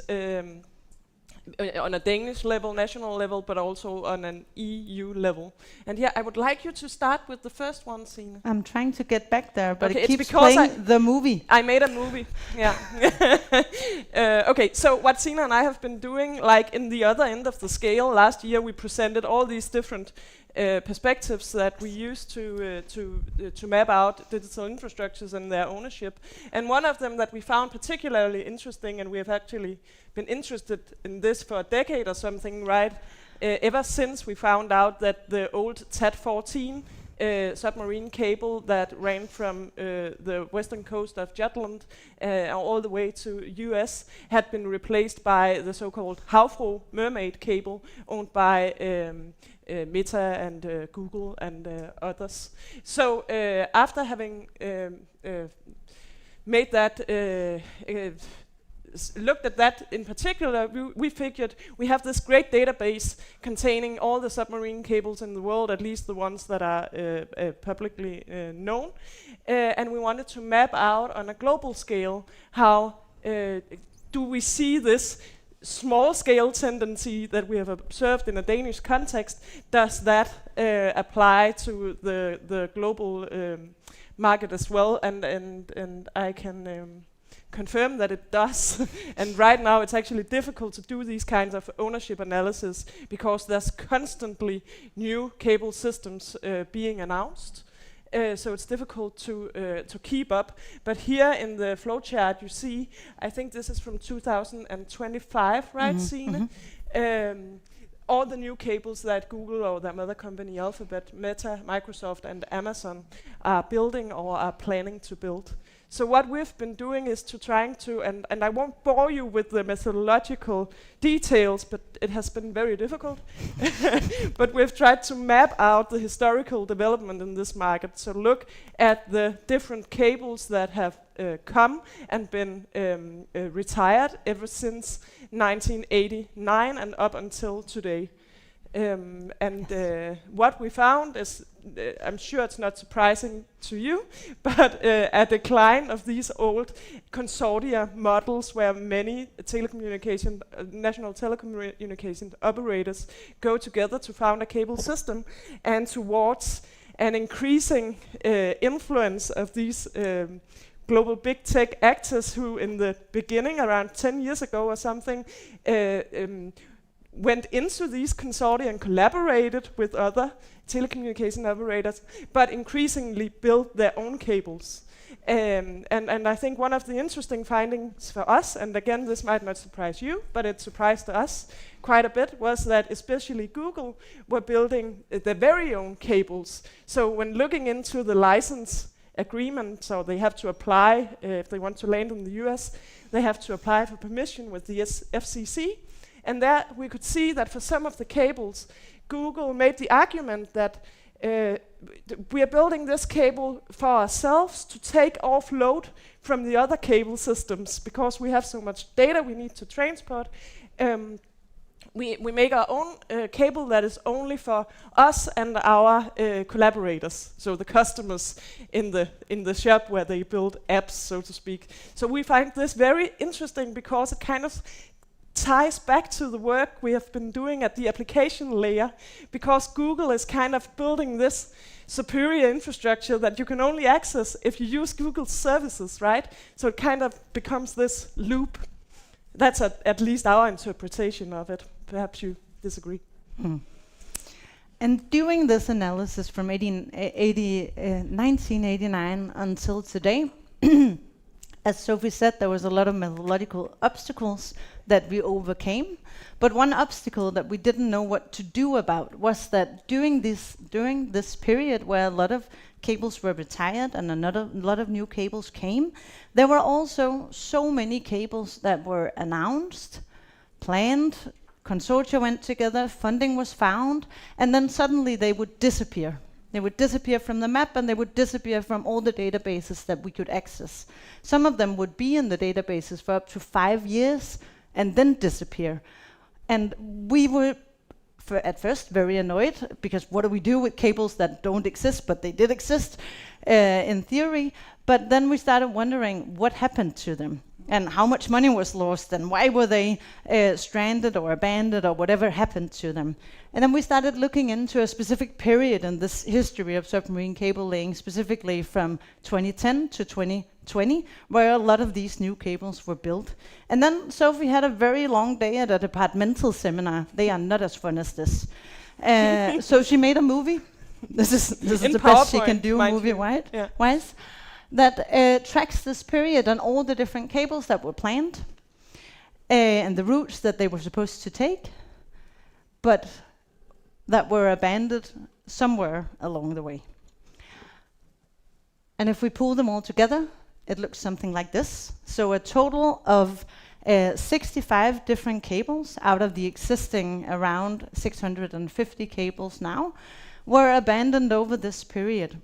Speaker 15: on a Danish level, national level, but also on an EU level. And yeah, I would like you to start with the first one, Signe.
Speaker 14: I'm trying to get back there, but
Speaker 15: Okay,
Speaker 14: it
Speaker 15: it's
Speaker 14: keeps
Speaker 15: because
Speaker 14: playing the movie.
Speaker 15: I made a movie, yeah. Okay, so what Signe and I have been doing, like in the other end of the scale, last year we presented all these different perspectives that we use to map out digital infrastructures and their ownership. And one of them that we found particularly interesting, and we have actually been interested in this for a decade or something, right? Ever since we found out that the old TAT-14 submarine cable that ran from the western coast of Jutland all the way to US had been replaced by the so-called Havfru mermaid cable owned by Meta and Google and others. So after having made that, looked at that in particular, we figured we have this great database containing all the submarine cables in the world, at least the ones that are publicly known, and we wanted to map out on a global scale how do we see this small scale tendency that we have observed in a Danish context. Does that apply to the global market as well? And I can confirm that it does. And right now it's actually difficult to do these kinds of ownership analysis because there's constantly new cable systems being announced. So it's difficult to keep up. But here in the flowchart you see, I think this is from 2025, right, Signe? All the new cables that Google or their mother company Alphabet, Meta, Microsoft and Amazon are building or are planning to build. So what we've been doing is to trying to, and I won't bore you with the methodological details, but it has been very difficult. But we've tried to map out the historical development in this market. So look at the different cables that have come and been retired ever since 1989 and up until today. What we found is, I'm sure it's not surprising to you, but a decline of these old consortia models where many national telecommunication operators go together to found a cable system, and towards an increasing influence of these global big tech actors who in the beginning, around 10 years ago or something, went into these consortia and collaborated with other telecommunication operators, but increasingly built their own cables. And I think one of the interesting findings for us, and again this might not surprise you, but it surprised us quite a bit, was that especially Google were building their very own cables. So when looking into the license agreement, so they have to apply, if they want to land in the US, they have to apply for permission with the FCC. And there we could see that for some of the cables, Google made the argument that we are building this cable for ourselves to take off load from the other cable systems because we have so much data we need to transport. We make our own cable that is only for us and our collaborators, so the customers in the shop where they build apps, so to speak. So we find this very interesting because it kind of ties back to the work we have been doing at the application layer, because Google is kind of building this superior infrastructure that you can only access if you use Google's services, right? So it kind of becomes this loop. That's at least our interpretation of it. Perhaps you disagree.
Speaker 14: And doing this analysis from 1989 until today, as Sophie said, there was a lot of methodological obstacles that we overcame. But one obstacle that we didn't know what to do about was that during this period where a lot of cables were retired and a lot of new cables came, there were also so many cables that were announced, planned, consortia went together, funding was found, and then suddenly they would disappear. They would disappear from the map and they would disappear from all the databases that we could access. Some of them would be in the databases for up to 5 years and then disappear. And we were at first very annoyed, because what do we do with cables that don't exist, but they did exist in theory. But then we started wondering what happened to them. and how much money was lost, and why were they stranded or abandoned or whatever happened to them. And then we started looking into a specific period in this history of submarine cable laying, specifically from 2010 to 2020, where a lot of these new cables were built. And then Sophie had a very long day at a departmental seminar. They are not as fun as this. So she made a movie. This is the best she can do movie-wise. That tracks this period and all the different cables that were planned and the routes that they were supposed to take, but that were abandoned somewhere along the way. And if we pull them all together, it looks something like this. So a total of 65 different cables out of the existing around 650 cables now were abandoned over this period.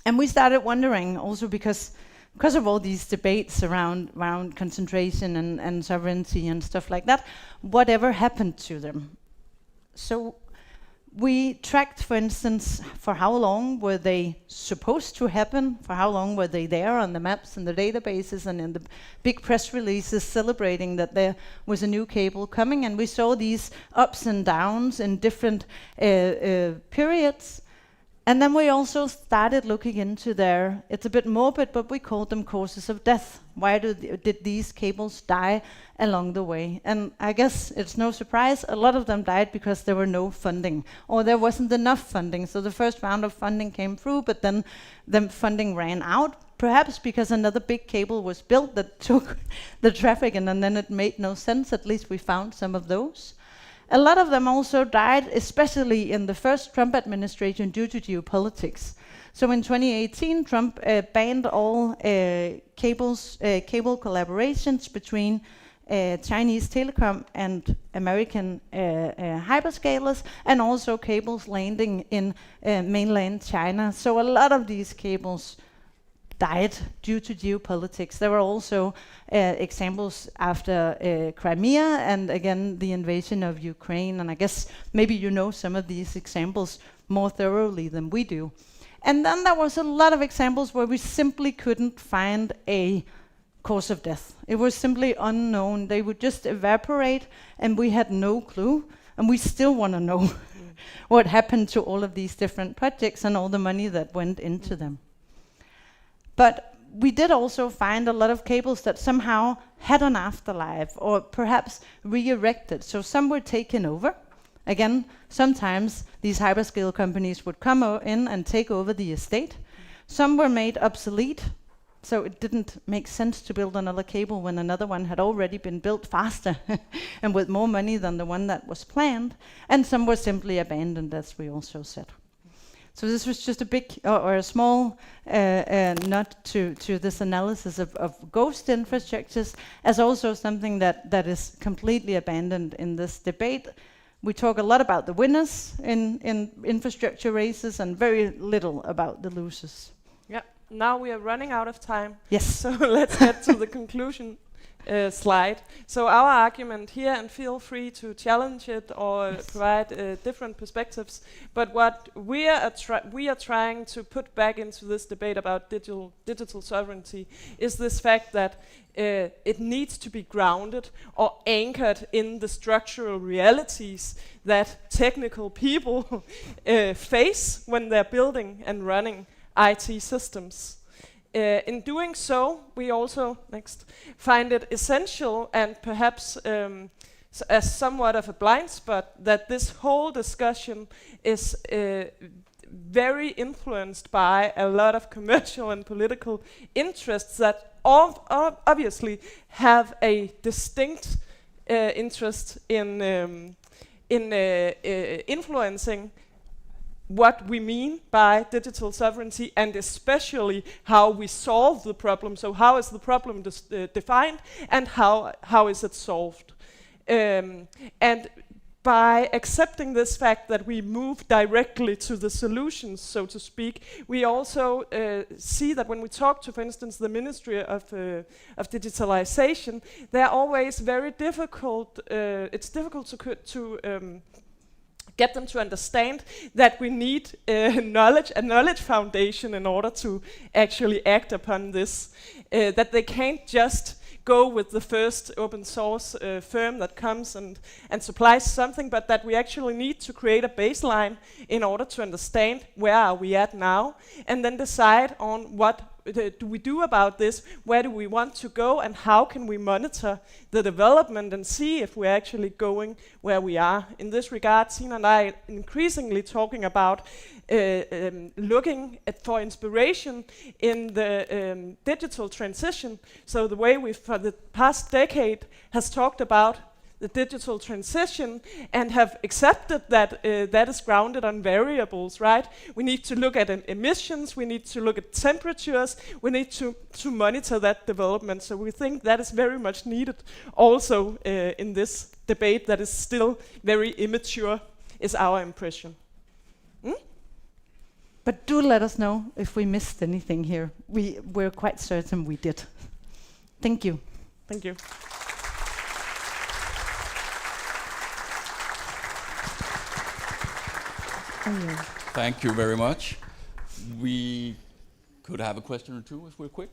Speaker 14: And we started wondering, also because of all these debates around concentration and sovereignty and stuff like that, whatever happened to them? So we tracked, for instance, for how long were they supposed to happen, for how long were they there on the maps and the databases and in the big press releases celebrating that there was a new cable coming, and we saw these ups and downs in different periods. And then we also started looking into their, it's a bit morbid, but we called them causes of death. Why did these cables die along the way? And I guess it's no surprise, a lot of them died because there were no funding, or there wasn't enough funding. So the first round of funding came through, but then the funding ran out, perhaps because another big cable was built that took the traffic, and then it made no sense. At least we found some of those. A lot of them also died, especially in the first Trump administration, due to geopolitics. So in 2018, Trump banned all cable collaborations between Chinese telecom and American hyperscalers, and also cables landing in mainland China. So a lot of these cables died due to geopolitics. There were also examples after Crimea, and again the invasion of Ukraine, and I guess maybe you know some of these examples more thoroughly than we do. And then there was a lot of examples where we simply couldn't find a cause of death. It was simply unknown. They would just evaporate, and we had no clue, and we still want to know what happened to all of these different projects and all the money that went into them. But we did also find a lot of cables that somehow had an afterlife, or perhaps re-erected. So some were taken over. Again, sometimes these hyperscale companies would come in and take over the estate. Some were made obsolete, so it didn't make sense to build another cable when another one had already been built faster and with more money than the one that was planned. And some were simply abandoned, as we also said. So this was just a big or a small nod to this analysis of ghost infrastructures as also something that is completely abandoned in this debate. We talk a lot about the winners in infrastructure races and very little about the losers.
Speaker 15: Yeah, now we are running out of time.
Speaker 14: Yes.
Speaker 15: So let's head to the conclusion slide. So our argument here, and feel free to challenge it or provide different perspectives, but what we are trying to put back into this debate about digital sovereignty is this fact that it needs to be grounded or anchored in the structural realities that technical people face when they're building and running IT systems. In doing so, we also find it essential and perhaps as somewhat of a blind spot that this whole discussion is very influenced by a lot of commercial and political interests that obviously have a distinct interest in influencing what we mean by digital sovereignty, and especially how we solve the problem. So how is the problem defined, and how is it solved? And by accepting this fact that we move directly to the solutions, so to speak, we also see that when we talk to, for instance, the Ministry of Digitalization, they're always very difficult. It's difficult to get them to understand that we need a knowledge foundation in order to actually act upon this. That they can't just go with the first open source firm that comes and supplies something, but that we actually need to create a baseline in order to understand where are we at now, and then decide on what do we do about this, where do we want to go, and how can we monitor the development and see if we're actually going where we are. In this regard, Sina and I are increasingly talking about looking for inspiration in the digital transition. So the way we for the past decade has talked about the digital transition and have accepted that that is grounded on variables, right? We need to look at emissions, we need to look at temperatures, we need to monitor that development. So we think that is very much needed also in this debate that is still very immature, is our impression.
Speaker 14: But do let us know if we missed anything here. We're quite certain we did. Thank you.
Speaker 15: Thank you.
Speaker 13: Thank you very much. We could have a question or two if we're quick.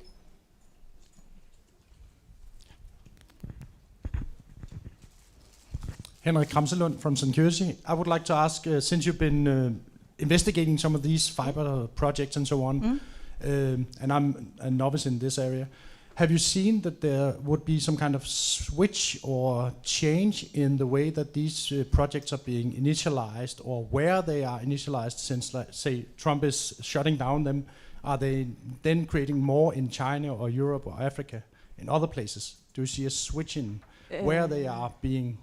Speaker 16: Henrik Kramselund from Security. I would like to ask, since you've been investigating some of these fiber projects and so on, and I'm a novice in this area, have you seen that there would be some kind of switch or change in the way that these projects are being initialized, or where they are initialized, since, like, say, Trump is shutting down them? Are they then creating more in China or Europe or Africa, in other places? Do you see a switch in where they are being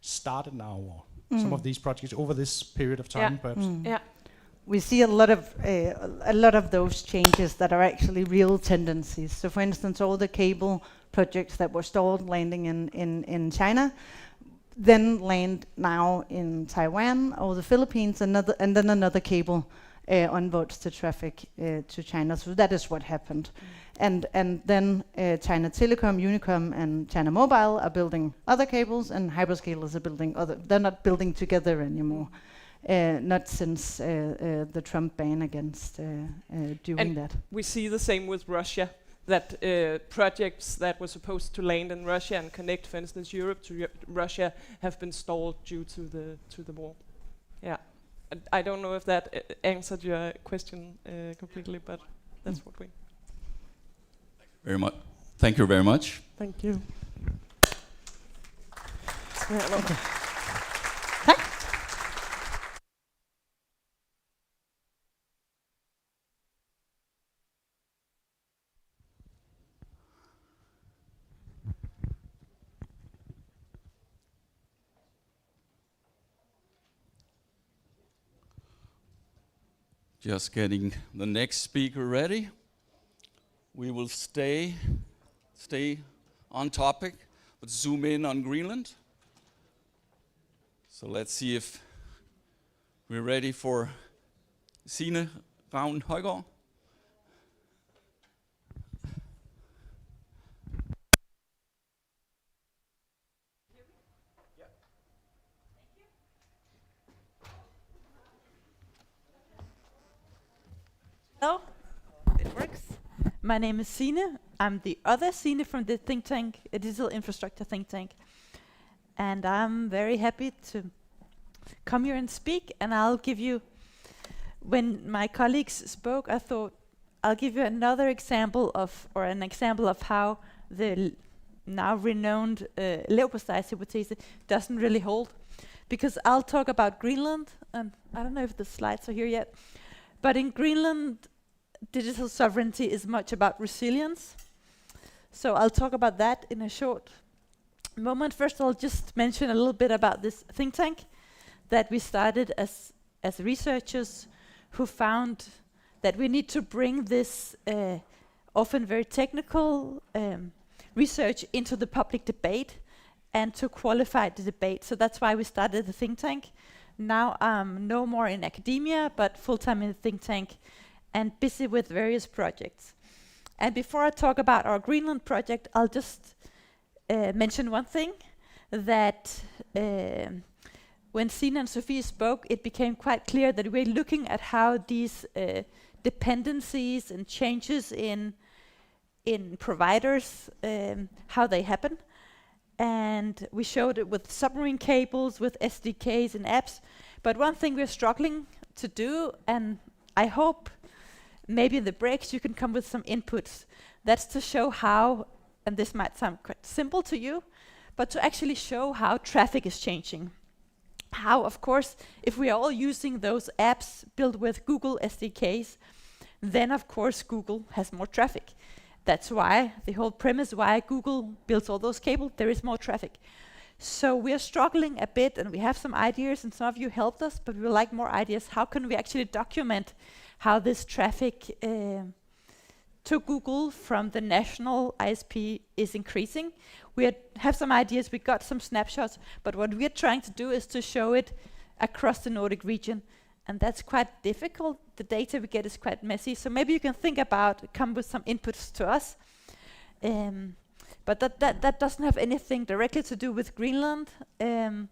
Speaker 16: started now, or some of these projects over this period of time, perhaps?
Speaker 14: Yeah. We see a lot of those changes that are actually real tendencies. So, for instance, all the cable projects that were stalled landing in China, then land now in Taiwan or the Philippines, and then another cable onwards to traffic to China. So that is what happened. And then China Telecom, Unicom, and China Mobile are building other cables, and hyperscalers are building other. They're not building together anymore. Not since the Trump ban against doing
Speaker 15: and
Speaker 14: that.
Speaker 15: We see the same with Russia, that projects that were supposed to land in Russia and connect, for instance, Europe to Russia, have been stalled due to the war. Yeah, I don't know if that answered your question completely, but that's what we.
Speaker 13: Very much. Thank you very much.
Speaker 15: Thank you.
Speaker 13: Just getting the next speaker ready. We will stay on topic, but zoom in on Greenland. So let's see if we're ready for Signe Ravn Højgaard.
Speaker 17: Hello, it works. My name is Signe. I'm the other Signe from the think tank, a digital infrastructure think tank. And I'm very happy to come here and speak. And I'll give you, when my colleagues spoke, I thought I'll give you another example of, or an example of how the now renowned leverpostej hypothesis doesn't really hold. Because I'll talk about Greenland, and I don't know if the slides are here yet. But in Greenland, digital sovereignty is much about resilience. So I'll talk about that in a short moment. First, I'll just mention a little bit about this think tank that we started as researchers who found that we need to bring this often very technical research into the public debate and to qualify the debate. So that's why we started the think tank. Now I'm no more in academia, but full-time in the think tank and busy with various projects. And before I talk about our Greenland project, I'll just mention one thing, that when Signe and Sophie spoke, it became quite clear that we're looking at how these dependencies and changes in in providers, how they happen. And we showed it with submarine cables, with SDKs and apps. But one thing we're struggling to do, and I hope maybe in the breaks you can come with some inputs, that's to show how, and this might sound quite simple to you, but to actually show how traffic is changing. How, of course, if we are all using those apps built with Google SDKs, then of course Google has more traffic. That's why the whole premise why Google builds all those cables, there is more traffic. So we're struggling a bit, and we have some ideas, and some of you helped us, but we would like more ideas. How can we actually document how this traffic to Google from the national ISP is increasing? We have some ideas, we got some snapshots, but what we're trying to do is to show it across the Nordic region, and that's quite difficult. The data we get is quite messy, so maybe you can think about, come with some inputs to us. But that doesn't have anything directly to do with Greenland,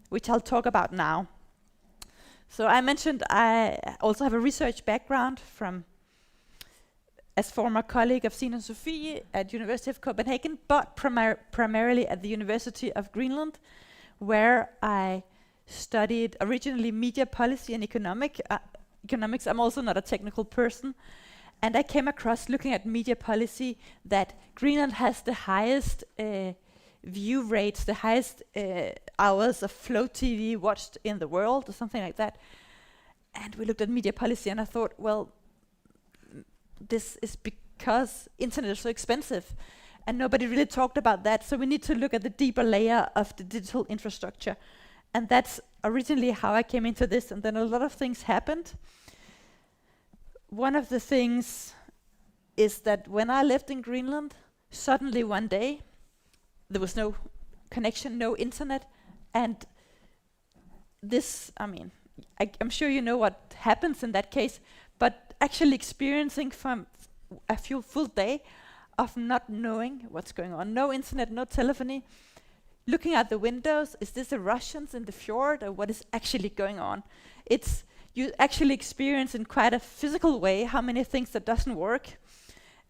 Speaker 17: which I'll talk about now. So I mentioned I also have a research background as former colleague of Signe and Sofie at University of Copenhagen, but primarily at the University of Greenland, where I studied originally media policy and economics. I'm also not a technical person. And I came across, looking at media policy, that Greenland has the highest view rates, the highest hours of flow TV watched in the world, or something like that. And we looked at media policy, and I thought, well, this is because internet is so expensive, and nobody really talked about that. So we need to look at the deeper layer of the digital infrastructure. And that's originally how I came into this, and then a lot of things happened. One of the things is that when I lived in Greenland, suddenly one day, there was no connection, no internet, and this, I mean, I'm sure you know what happens in that case, but actually experiencing from a full day of not knowing what's going on, no internet, no telephony, looking at the windows, is this the Russians in the fjord, or what is actually going on? You actually experience in quite a physical way how many things that doesn't work.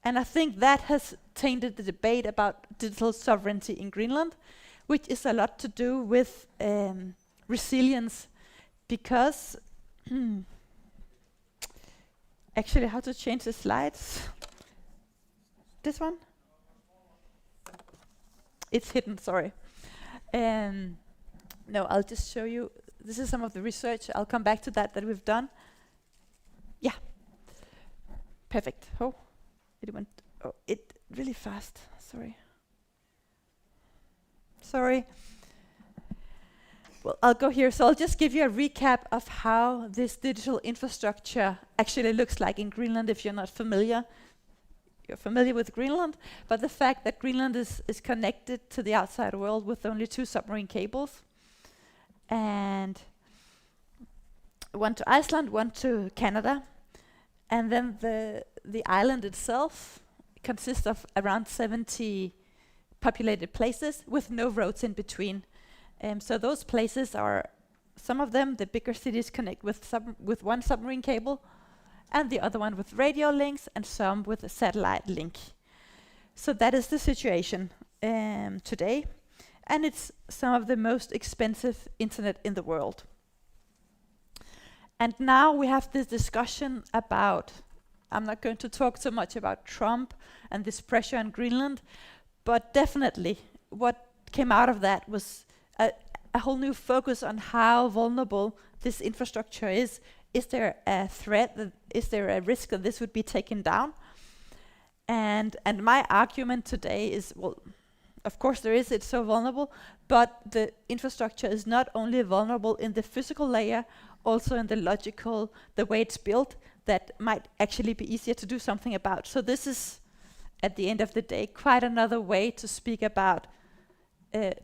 Speaker 17: And I think that has tainted the debate about digital sovereignty in Greenland, which is a lot to do with resilience, because actually how to change the slides. This one? It's hidden, sorry. No, I'll just show you. This is some of the research. I'll come back to that we've done. Yeah. Perfect. Oh, it really fast. Sorry. Well, I'll go here. So I'll just give you a recap of how this digital infrastructure actually looks like in Greenland if you're not familiar. You're familiar with Greenland, but the fact that Greenland is connected to the outside world with only 2 submarine cables. And one to Iceland, one to Canada. And then the island itself consists of around 70 populated places with no roads in between. So those places are, some of them, the bigger cities connect with one submarine cable, and the other one with radio links, and some with a satellite link. So that is the situation today. And it's some of the most expensive internet in the world. And now we have this discussion about, I'm not going to talk so much about Trump and this pressure on Greenland, but definitely what came out of that was a whole new focus on how vulnerable this infrastructure is. Is there a threat? Is there a risk that this would be taken down? And my argument today is, well, of course there is, it's so vulnerable, but the infrastructure is not only vulnerable in the physical layer, also in the logical, the way it's built, that might actually be easier to do something about. So this is, at the end of the day, quite another way to speak about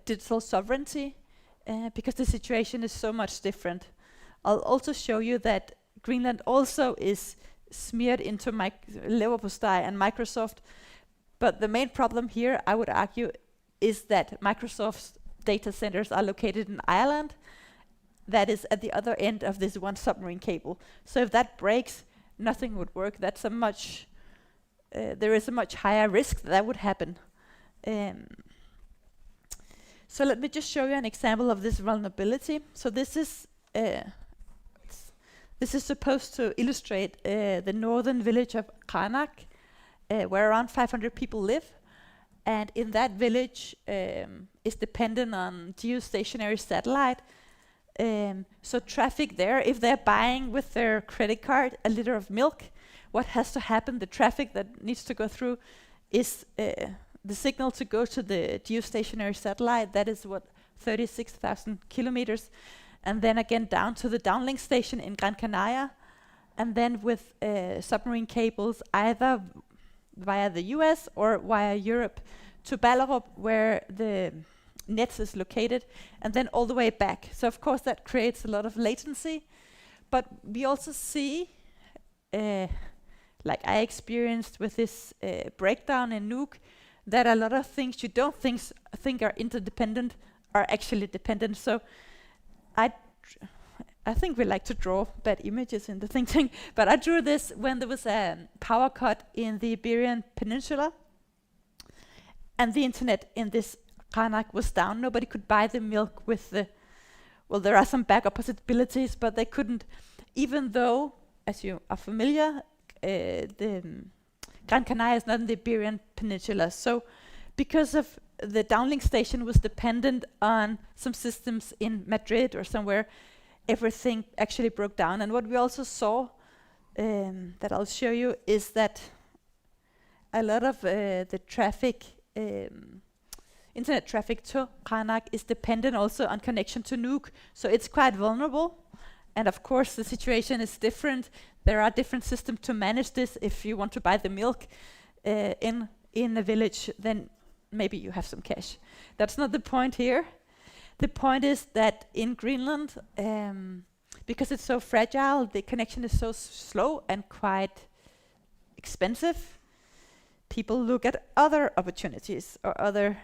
Speaker 17: digital sovereignty, because the situation is so much different. I'll also show you that Greenland also is smeared into Leverpostej and Microsoft, but the main problem here, I would argue, is that Microsoft's data centers are located in Ireland. That is at the other end of this one submarine cable. So if that breaks, nothing would work. That's a much there is a much higher risk that would happen. So let me just show you an example of this vulnerability. So this is supposed to illustrate the northern village of Qaanaaq, where around 500 people live. And in that village is dependent on geostationary satellite. So traffic there, if they're buying with their credit card a liter of milk, what has to happen, the traffic that needs to go through is the signal to go to the geostationary satellite. That is what, 36,000 kilometers. And then again down to the downlink station in Gran Canaria. And then with submarine cables either via the US or via Europe to Ballerup, where the nets is located, and then all the way back. So of course that creates a lot of latency, but we also see, like I experienced with this breakdown in Nuuk, that a lot of things you don't think are interdependent are actually dependent. So I think we like to draw bad images in the think tank, but I drew this when there was a power cut in the Iberian Peninsula, and the internet in this Qaanaaq was down. Nobody could buy the milk with the, well, there are some backup possibilities, but they couldn't, even though, as you are familiar, the Gran Canaria is not in the Iberian Peninsula. So because of the downlink station was dependent on some systems in Madrid or somewhere, everything actually broke down. And what we also saw, that I'll show you, is that a lot of the traffic, internet traffic to Qaanaaq is dependent also on connection to Nuuk. So it's quite vulnerable. And of course the situation is different. There are different systems to manage this. If you want to buy the milk in a village, then maybe you have some cash. That's not the point here. The point is that in Greenland, because it's so fragile, the connection is so slow and quite expensive, people look at other opportunities or other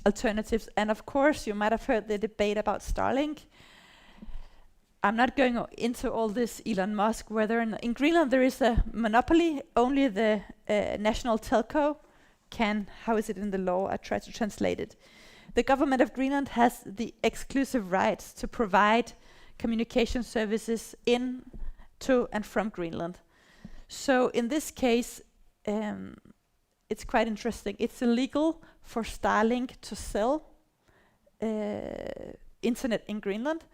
Speaker 17: alternatives. And of course, you might have heard the debate about Starlink. I'm not going into all this Elon Musk, whether in Greenland there is a monopoly, only the national telco can, how is it in the law? I tried to translate it. The government of Greenland has the exclusive rights to provide communication services in, to, and from Greenland. So in this case, it's quite interesting. It's illegal for Starlink to sell internet in Greenland,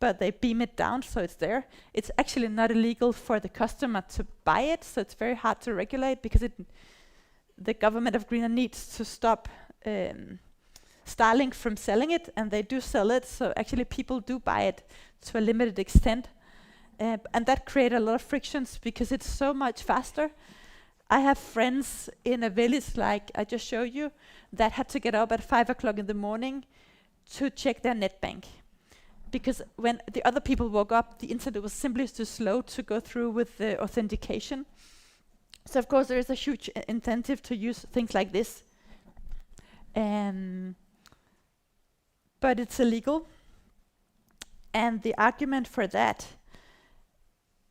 Speaker 17: but they beam it down, so it's there. It's actually not illegal for the customer to buy it, so it's very hard to regulate because the government of Greenland needs to stop Starlink from selling it, and they do sell it, so actually people do buy it to a limited extent. And that created a lot of frictions because it's so much faster. I have friends in a village like I just showed you that had to get up at 5 o'clock in the morning to check their net bank. Because when the other people woke up, the internet was simply too slow to go through with the authentication. So of course there is a huge incentive to use things like this. But it's illegal. And the argument for that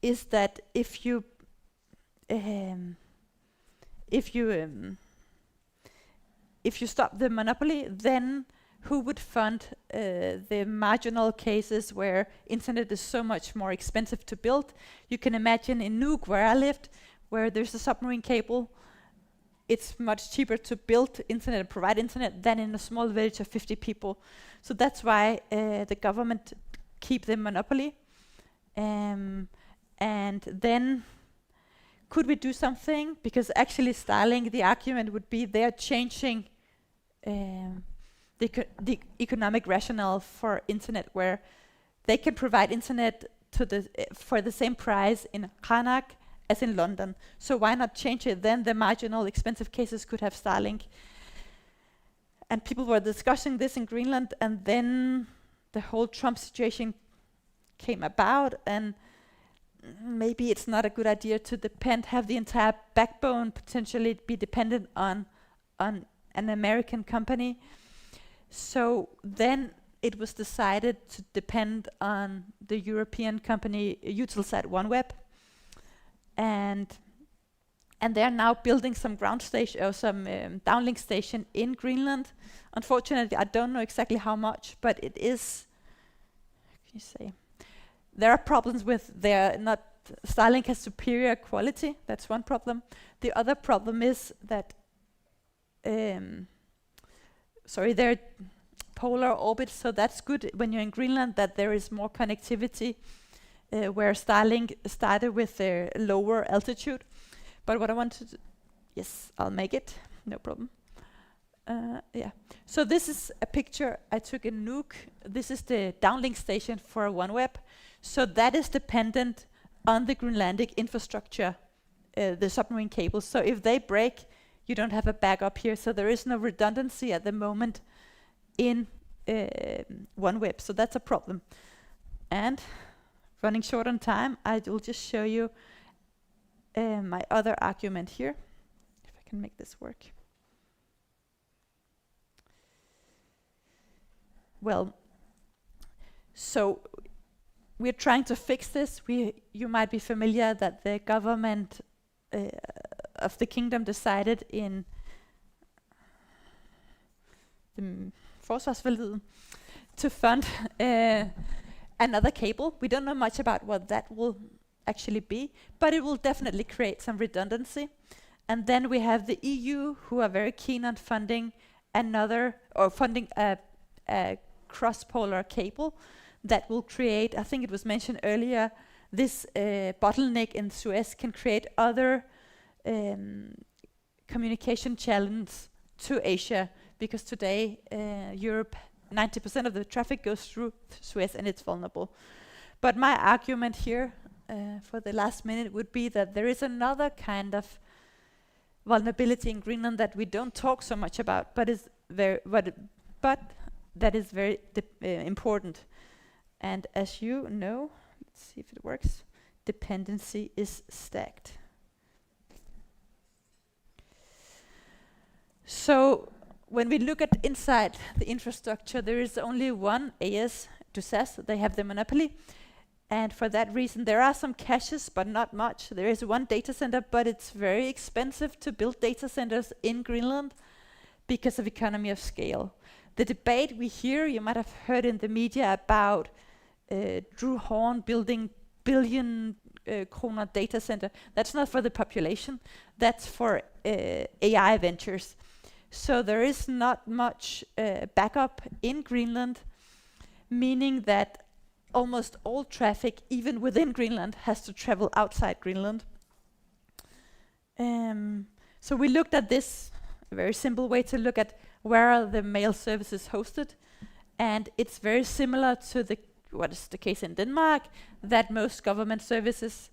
Speaker 17: is that if you stop the monopoly, then who would fund the marginal cases where internet is so much more expensive to build? You can imagine in Nuuk, where I lived, where there's a submarine cable, it's much cheaper to build internet and provide internet than in a small village of 50 people. So that's why the government keep the monopoly. And then could we do something? Because actually Starlink, the argument would be they're changing the economic rationale for internet, where they can provide internet to for the same price in Qaanaaq as in London. So why not change it? Then the marginal expensive cases could have Starlink. And people were discussing this in Greenland, and then the whole Trump situation came about, and maybe it's not a good idea to have the entire backbone potentially be dependent on an American company. So then it was decided to depend on the European company Eutelsat OneWeb, and and they're now building some ground station or some downlink station in Greenland. Unfortunately, I don't know exactly how much, but it is. How can you say? There are problems with their not. Starlink has superior quality. That's one problem. The other problem is that. They're polar orbits, so that's good when you're in Greenland that there is more connectivity, where Starlink started with their lower altitude. But what I want to do, yes, I'll make it, no problem. Yeah, so this is a picture I took in Nuuk. This is the downlink station for OneWeb. So that is dependent on the Greenlandic infrastructure, the submarine cables. So if they break, you don't have a backup here. So there is no redundancy at the moment in OneWeb. So that's a problem. And running short on time, I will just show you my other argument here, if I can make this work. Well, so we're trying to fix this. You might be familiar that the government of the kingdom decided in the forsvarsforliget to fund another cable. We don't know much about what that will actually be, but it will definitely create some redundancy. And then we have the EU, who are very keen on funding another, or funding a cross-polar cable that will create, I think it was mentioned earlier, this bottleneck in Suez can create other communication challenges to Asia, because today Europe, 90% of the traffic goes through Suez and it's vulnerable. But my argument here for the last minute would be that there is another kind of vulnerability in Greenland that we don't talk so much about, but is very, but that is very important. And as you know, let's see if it works, dependency is stacked. So when we look at inside the infrastructure, there is only one AS, SAS, they have the monopoly. And for that reason, there are some caches, but not much. There is one data center, but it's very expensive to build data centers in Greenland because of economy of scale. The debate we hear, you might have heard in the media about Drew Horn building billion kroner data center. That's not for the population, that's for AI ventures. So there is not much backup in Greenland, meaning that almost all traffic, even within Greenland, has to travel outside Greenland. So we looked at this, a very simple way to look at where are the mail services hosted, and it's very similar to what is the case in Denmark, that most government services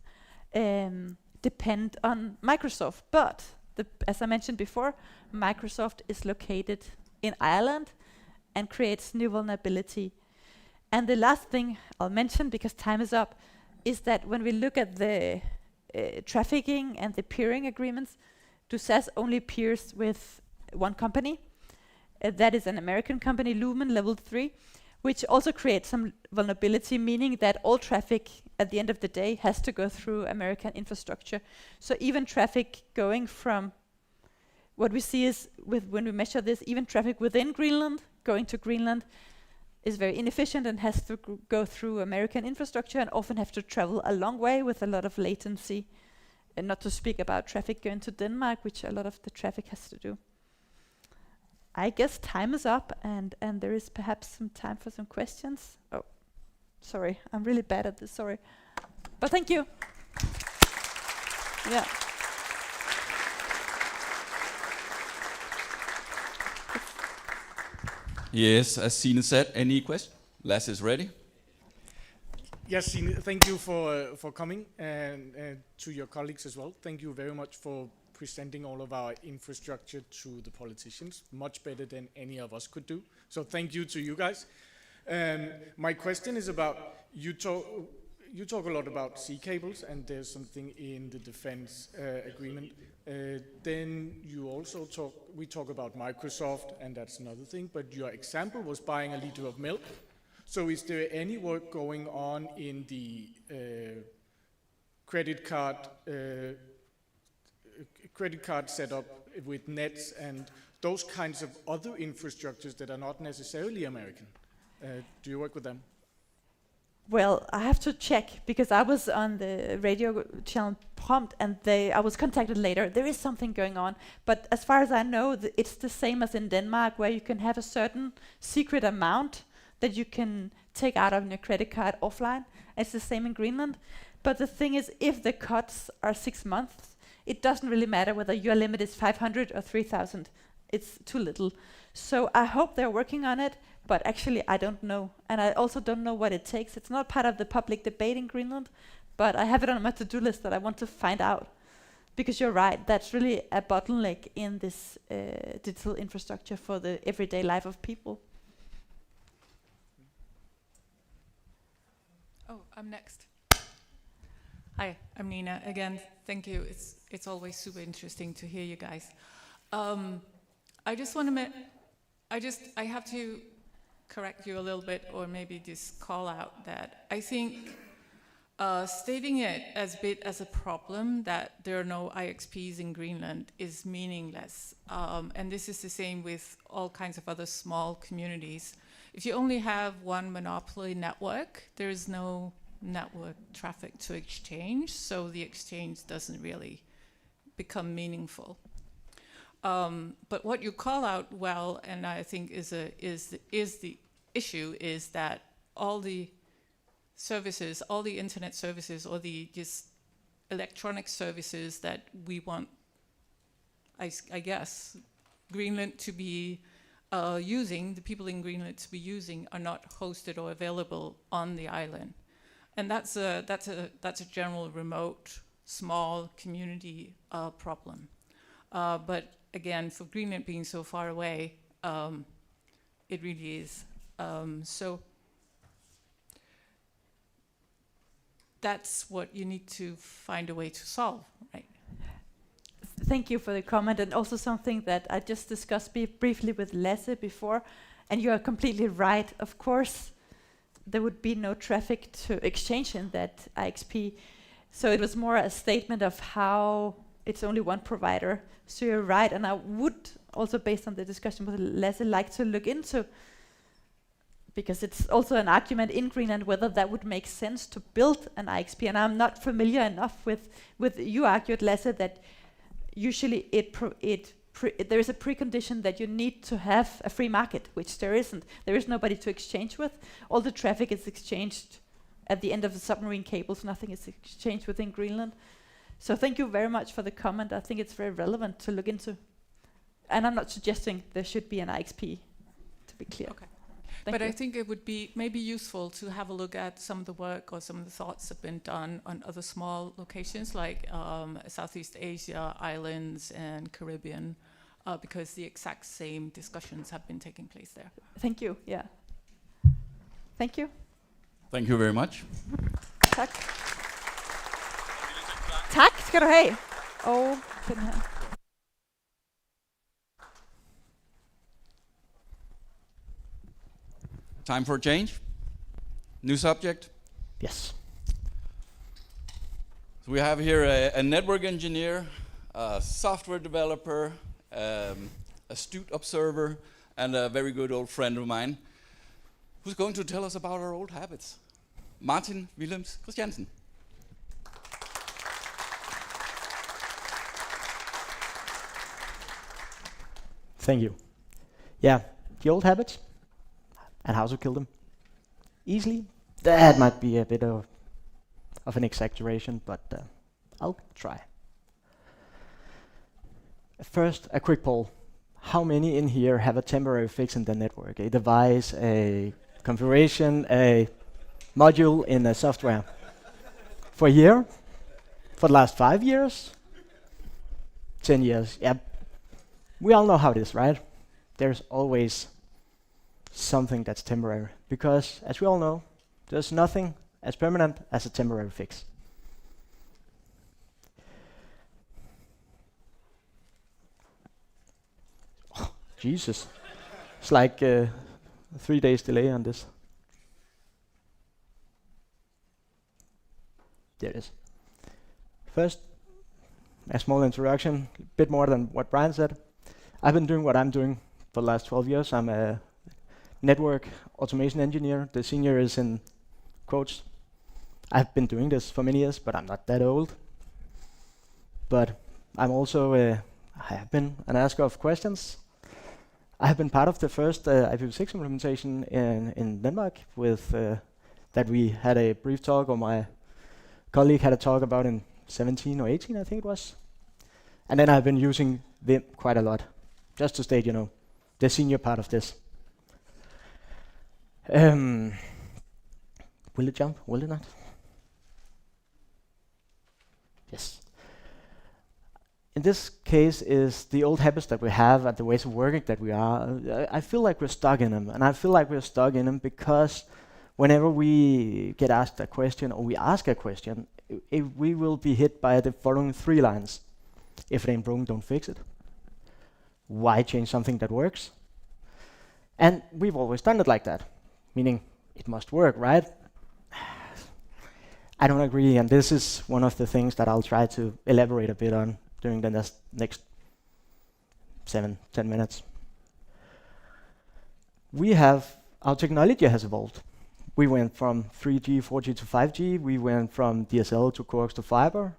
Speaker 17: depend on Microsoft. But as I mentioned before, Microsoft is located in Ireland and creates new vulnerability. And the last thing I'll mention, because time is up, is that when we look at the trafficking and the peering agreements, DUSAS only peers with one company. That is an American company, Lumen Level 3, which also creates some vulnerability, meaning that all traffic at the end of the day has to go through American infrastructure. So even traffic going from, what we see is, when we measure this, even traffic within Greenland, going to Greenland, is very inefficient and has to go through American infrastructure and often have to travel a long way with a lot of latency. And not to speak about traffic going to Denmark, which a lot of the traffic has to do. I guess time is up, and there is perhaps some time for some questions. Oh, sorry, I'm really bad at this, sorry. But thank you. Yeah.
Speaker 13: Yes, as Signe said, any question? Lasse is ready.
Speaker 1: Yes, Signe, thank you for coming, and to your colleagues as well. Thank you very much for presenting all of our infrastructure to the politicians, much better than any of us could do. So thank you to you guys. My question is about, you talk a lot about sea cables, and there's something in the defense agreement. Then you also we talk about Microsoft, and that's another thing, but your example was buying a liter of milk. So is there any work going on in the credit card credit card setup with nets and those kinds of other infrastructures that are not necessarily American. Do you work with them?
Speaker 17: Well, I have to check because I was on the radio channel Prompt and I was contacted later. There is something going on, but as far as I know, it's the same as in Denmark, where you can have a certain secret amount that you can take out of your credit card offline. It's the same in Greenland. But the thing is, if the cuts are 6 months, it doesn't really matter whether your limit is 500 or 3,000. It's too little. So I hope they're working on it, but actually I don't know. And I also don't know what it takes. It's not part of the public debate in Greenland, but I have it on my to-do list that I want to find out. Because you're right, that's really a bottleneck in this digital infrastructure for the everyday life of people.
Speaker 18: Oh, I'm next. Hi, I'm Nina. Again, thank you. It's always super interesting to hear you guys. I just want to I have to correct you a little bit, or maybe just call out that I think stating it as big as a problem that there are no IXPs in Greenland is meaningless. And this is the same with all kinds of other small communities. If you only have one monopoly network, there is no network traffic to exchange, so the exchange doesn't really become meaningful. But what you call out well, and I think is the issue, is that all the services, all the internet services, or the just electronic services that we want, I guess, Greenland to be using, the people in Greenland to be using, are not hosted or available on the island, and that's a general remote, small community problem. But again, for Greenland being so far away, it really is. So that's what you need to find a way to solve, right?
Speaker 17: Thank you for the comment, and also something that I just discussed briefly with Lasse before, and you are completely right. Of course, there would be no traffic to exchange in that IXP. So it was more a statement of how it's only one provider. So you're right, and I would also, based on the discussion with Lasse, like to look into, because it's also an argument in Greenland whether that would make sense to build an IXP. And I'm not familiar enough with you argued, Lasse, that usually there is a precondition that you need to have a free market, which there isn't. There is nobody to exchange with. All the traffic is exchanged at the end of the submarine cables. Nothing is exchanged within Greenland. So thank you very much for the comment. I think it's very relevant to look into. And I'm not suggesting there should be an IXP, to be clear.
Speaker 18: Okay.
Speaker 17: Thank
Speaker 18: But
Speaker 17: you.
Speaker 18: I think it would be maybe useful to have a look at some of the work or some of the thoughts that have been done on other small locations like Southeast Asia, islands, and Caribbean, because the exact same discussions have been taking place there.
Speaker 17: Thank you, yeah. Thank you.
Speaker 13: Thank you very much.
Speaker 17: Tak. Tak skal du have. Og den her.
Speaker 13: Time for a change. New subject.
Speaker 19: Yes.
Speaker 13: So we have here a network engineer, a software developer, astute observer, and a very good old friend of mine, who's going to tell us about our old habits. Martin Willems Christiansen.
Speaker 19: Thank you. Yeah, the old habits and how to kill them easily. That might be a bit of an exaggeration, but I'll try. First, a quick poll. How many in here have a temporary fix in the network? A device, a configuration, a module in the software? For a year? For the last 5 years? 10 years? Yeah. We all know how it is, right? There's always something that's temporary, because as we all know, there's nothing as permanent as a temporary fix. Oh, Jesus. It's like 3 days delay on this. There it is. First, a small introduction, a bit more than what Brian said. I've been doing what I'm doing for the last 12 years. I'm a network automation engineer. The senior is in quotes. I've been doing this for many years, but I'm not that old. But I'm also, I have been an asker of questions. I have been part of the first IPv6 implementation in Denmark with that we had a brief talk, or my colleague had a talk about in 17 or 18, I think it was. And then I've been using Vim quite a lot, just to state, the senior part of this. Will it jump? Will it not? Yes. In this case is the old habits that we have and the ways of working that we are. I feel like we're stuck in them, and I feel like we're stuck in them because whenever we get asked a question or we ask a question, we will be hit by the following 3 lines. If it ain't broken, don't fix it. Why change something that works? And we've always done it like that, meaning it must work, right? I don't agree, and this is one of the things that I'll try to elaborate a bit on during the next 7-10 minutes. Our technology has evolved. We went from 3G, 4G to 5G. We went from DSL to coax to fiber,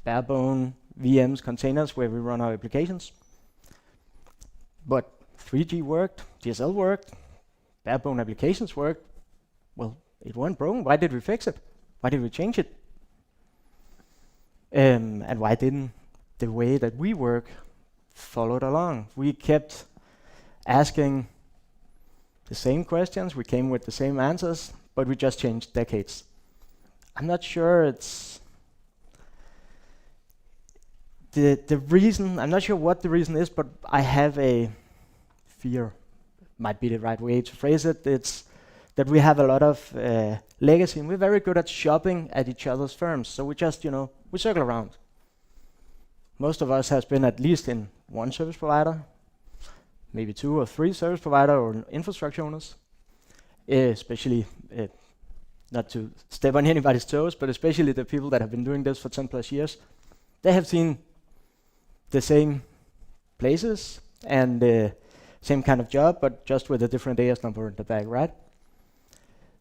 Speaker 19: barebone VMs, containers where we run our applications. But 3G worked, DSL worked, barebone applications worked. Well, it wasn't broken. Why did we fix it? Why did we change it? And why didn't the way that we work follow along? We kept asking the same questions, we came with the same answers, but we just changed decades. I'm not sure it's the reason, I'm not sure what the reason is, but I have a fear, might be the right way to phrase it. It's that we have a lot of legacy, and we're very good at shopping at each other's firms. So we just, we circle around. Most of us has been at least in one service provider, maybe 2 or 3 service provider or infrastructure owners, especially, not to step on anybody's toes, but especially the people that have been doing this for 10 plus years. They have seen the same places and the same kind of job, but just with a different AS number in the back, right?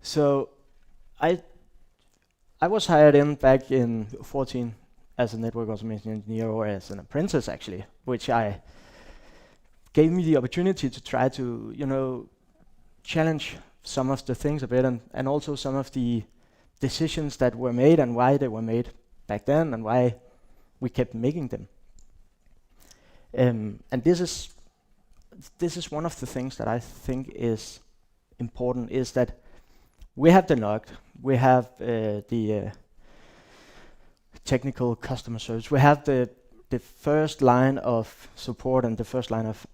Speaker 19: So I was hired in back in 2014 as a network automation engineer, or as an apprentice actually, which gave me the opportunity to try to, challenge some of the things a bit, and also some of the decisions that were made and why they were made back then and why we kept making them. And this is one of the things that I think is important, is that we have the NOG, we have the technical customer service, we have the first line of support and the first line of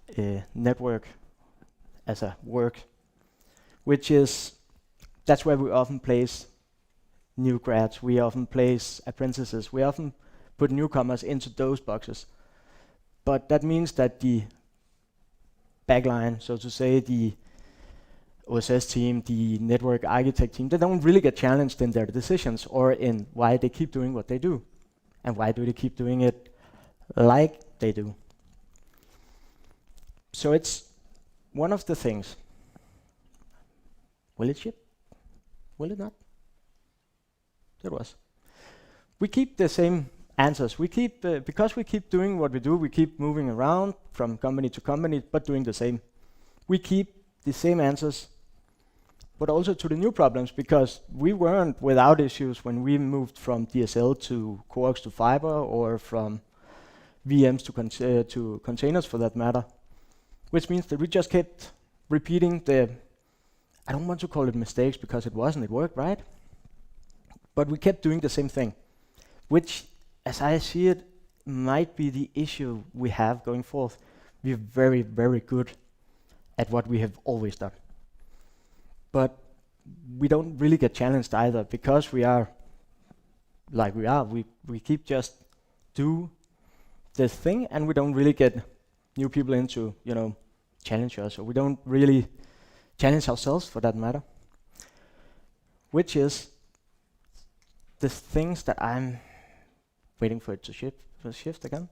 Speaker 19: network as a work, that's where we often place new grads, we often place apprentices, we often put newcomers into those boxes. But that means that the backline, so to say, the OSS team, the network architect team, they don't really get challenged in their decisions or in why they keep doing what they do. And why do they keep doing it like they do? So it's one of the things. Will it ship? Will it not? It was. We keep the same answers. We keep, because we keep doing what we do, we keep moving around from company to company, but doing the same. We keep the same answers, but also to the new problems, because we weren't without issues when we moved from DSL to coax to fiber, or from VMs to containers for that matter, which means that we just kept repeating I don't want to call it mistakes because it wasn't, it worked, right? But we kept doing the same thing, which, as I see it, might be the issue we have going forth. We're very, very good at what we have always done. But we don't really get challenged either, because we are like we are. We keep just do this thing, and we don't really get new people in to, challenge us, or we don't really challenge ourselves for that matter. Which is the things that I'm waiting for it to shift again.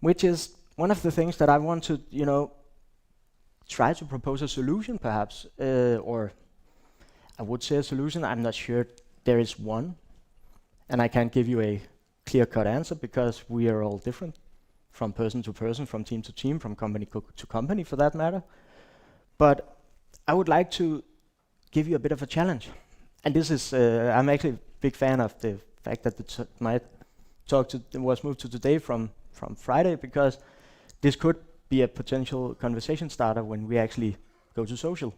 Speaker 19: Which is one of the things that I want to, try to propose a solution perhaps, or I would say a solution. I'm not sure there is one, and I can't give you a clear-cut answer because we are all different, from person to person, from team to team, from company to company for that matter. But I would like to give you a bit of a challenge. And this is, I'm actually a big fan of the fact that my talk was moved to today from Friday, because this could be a potential conversation starter when we actually go to social.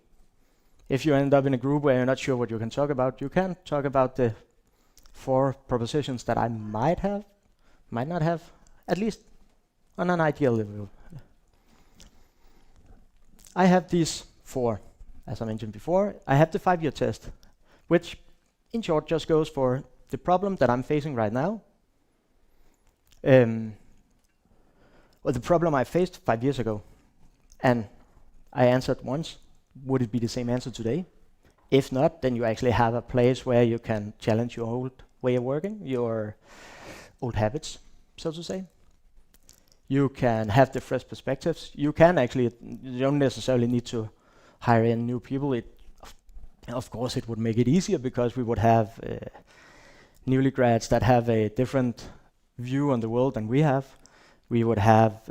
Speaker 19: If you end up in a group where you're not sure what you can talk about, you can talk about the 4 propositions that I might not have, at least on an ideal level. I have these 4, as I mentioned before. I have the 5-year test, which in short just goes for the problem that I'm facing right now. Well, the problem I faced 5 years ago, and I answered once, would it be the same answer today? If not, then you actually have a place where you can challenge your old way of working, your old habits, so to say. You can have the fresh perspectives. You can actually, you don't necessarily need to hire in new people. Of course, it would make it easier because we would have newly grads that have a different view on the world than we have. We would have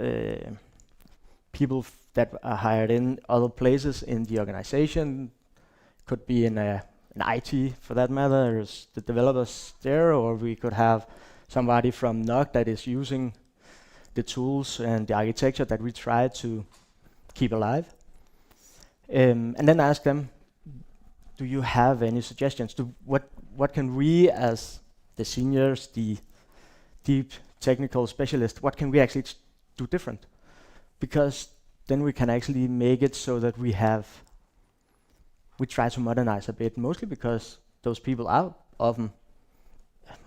Speaker 19: people that are hired in other places in the organization. Could be in an IT for that matter, as the developers there, or we could have somebody from NOG that is using the tools and the architecture that we try to keep alive. And then ask them, do you have any suggestions? What can we as the seniors, the deep technical specialists, what can we actually do different? Because then we can actually make it so that we try to modernize a bit, mostly because those people are often,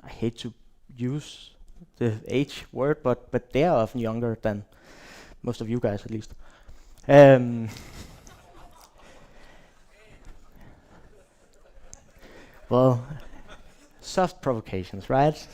Speaker 19: I hate to use the age word, but they are often younger than most of you guys, at least. Well, soft provocations, right?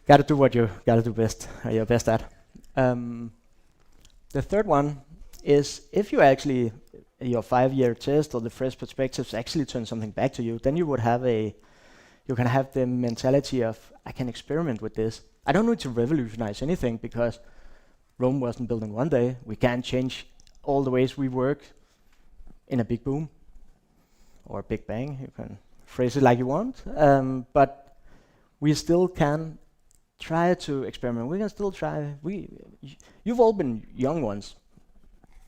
Speaker 19: Gotta do what you gotta do best, or you're best at. The third one is, if you actually, your 5-year test or the fresh perspectives actually turn something back to you, then you can have the mentality of, I can experiment with this. I don't need to revolutionize anything because Rome wasn't built in one day. We can't change all the ways we work in a big boom or a big bang. You can phrase it like you want, but we still can try to experiment. We can still try. You've all been young ones.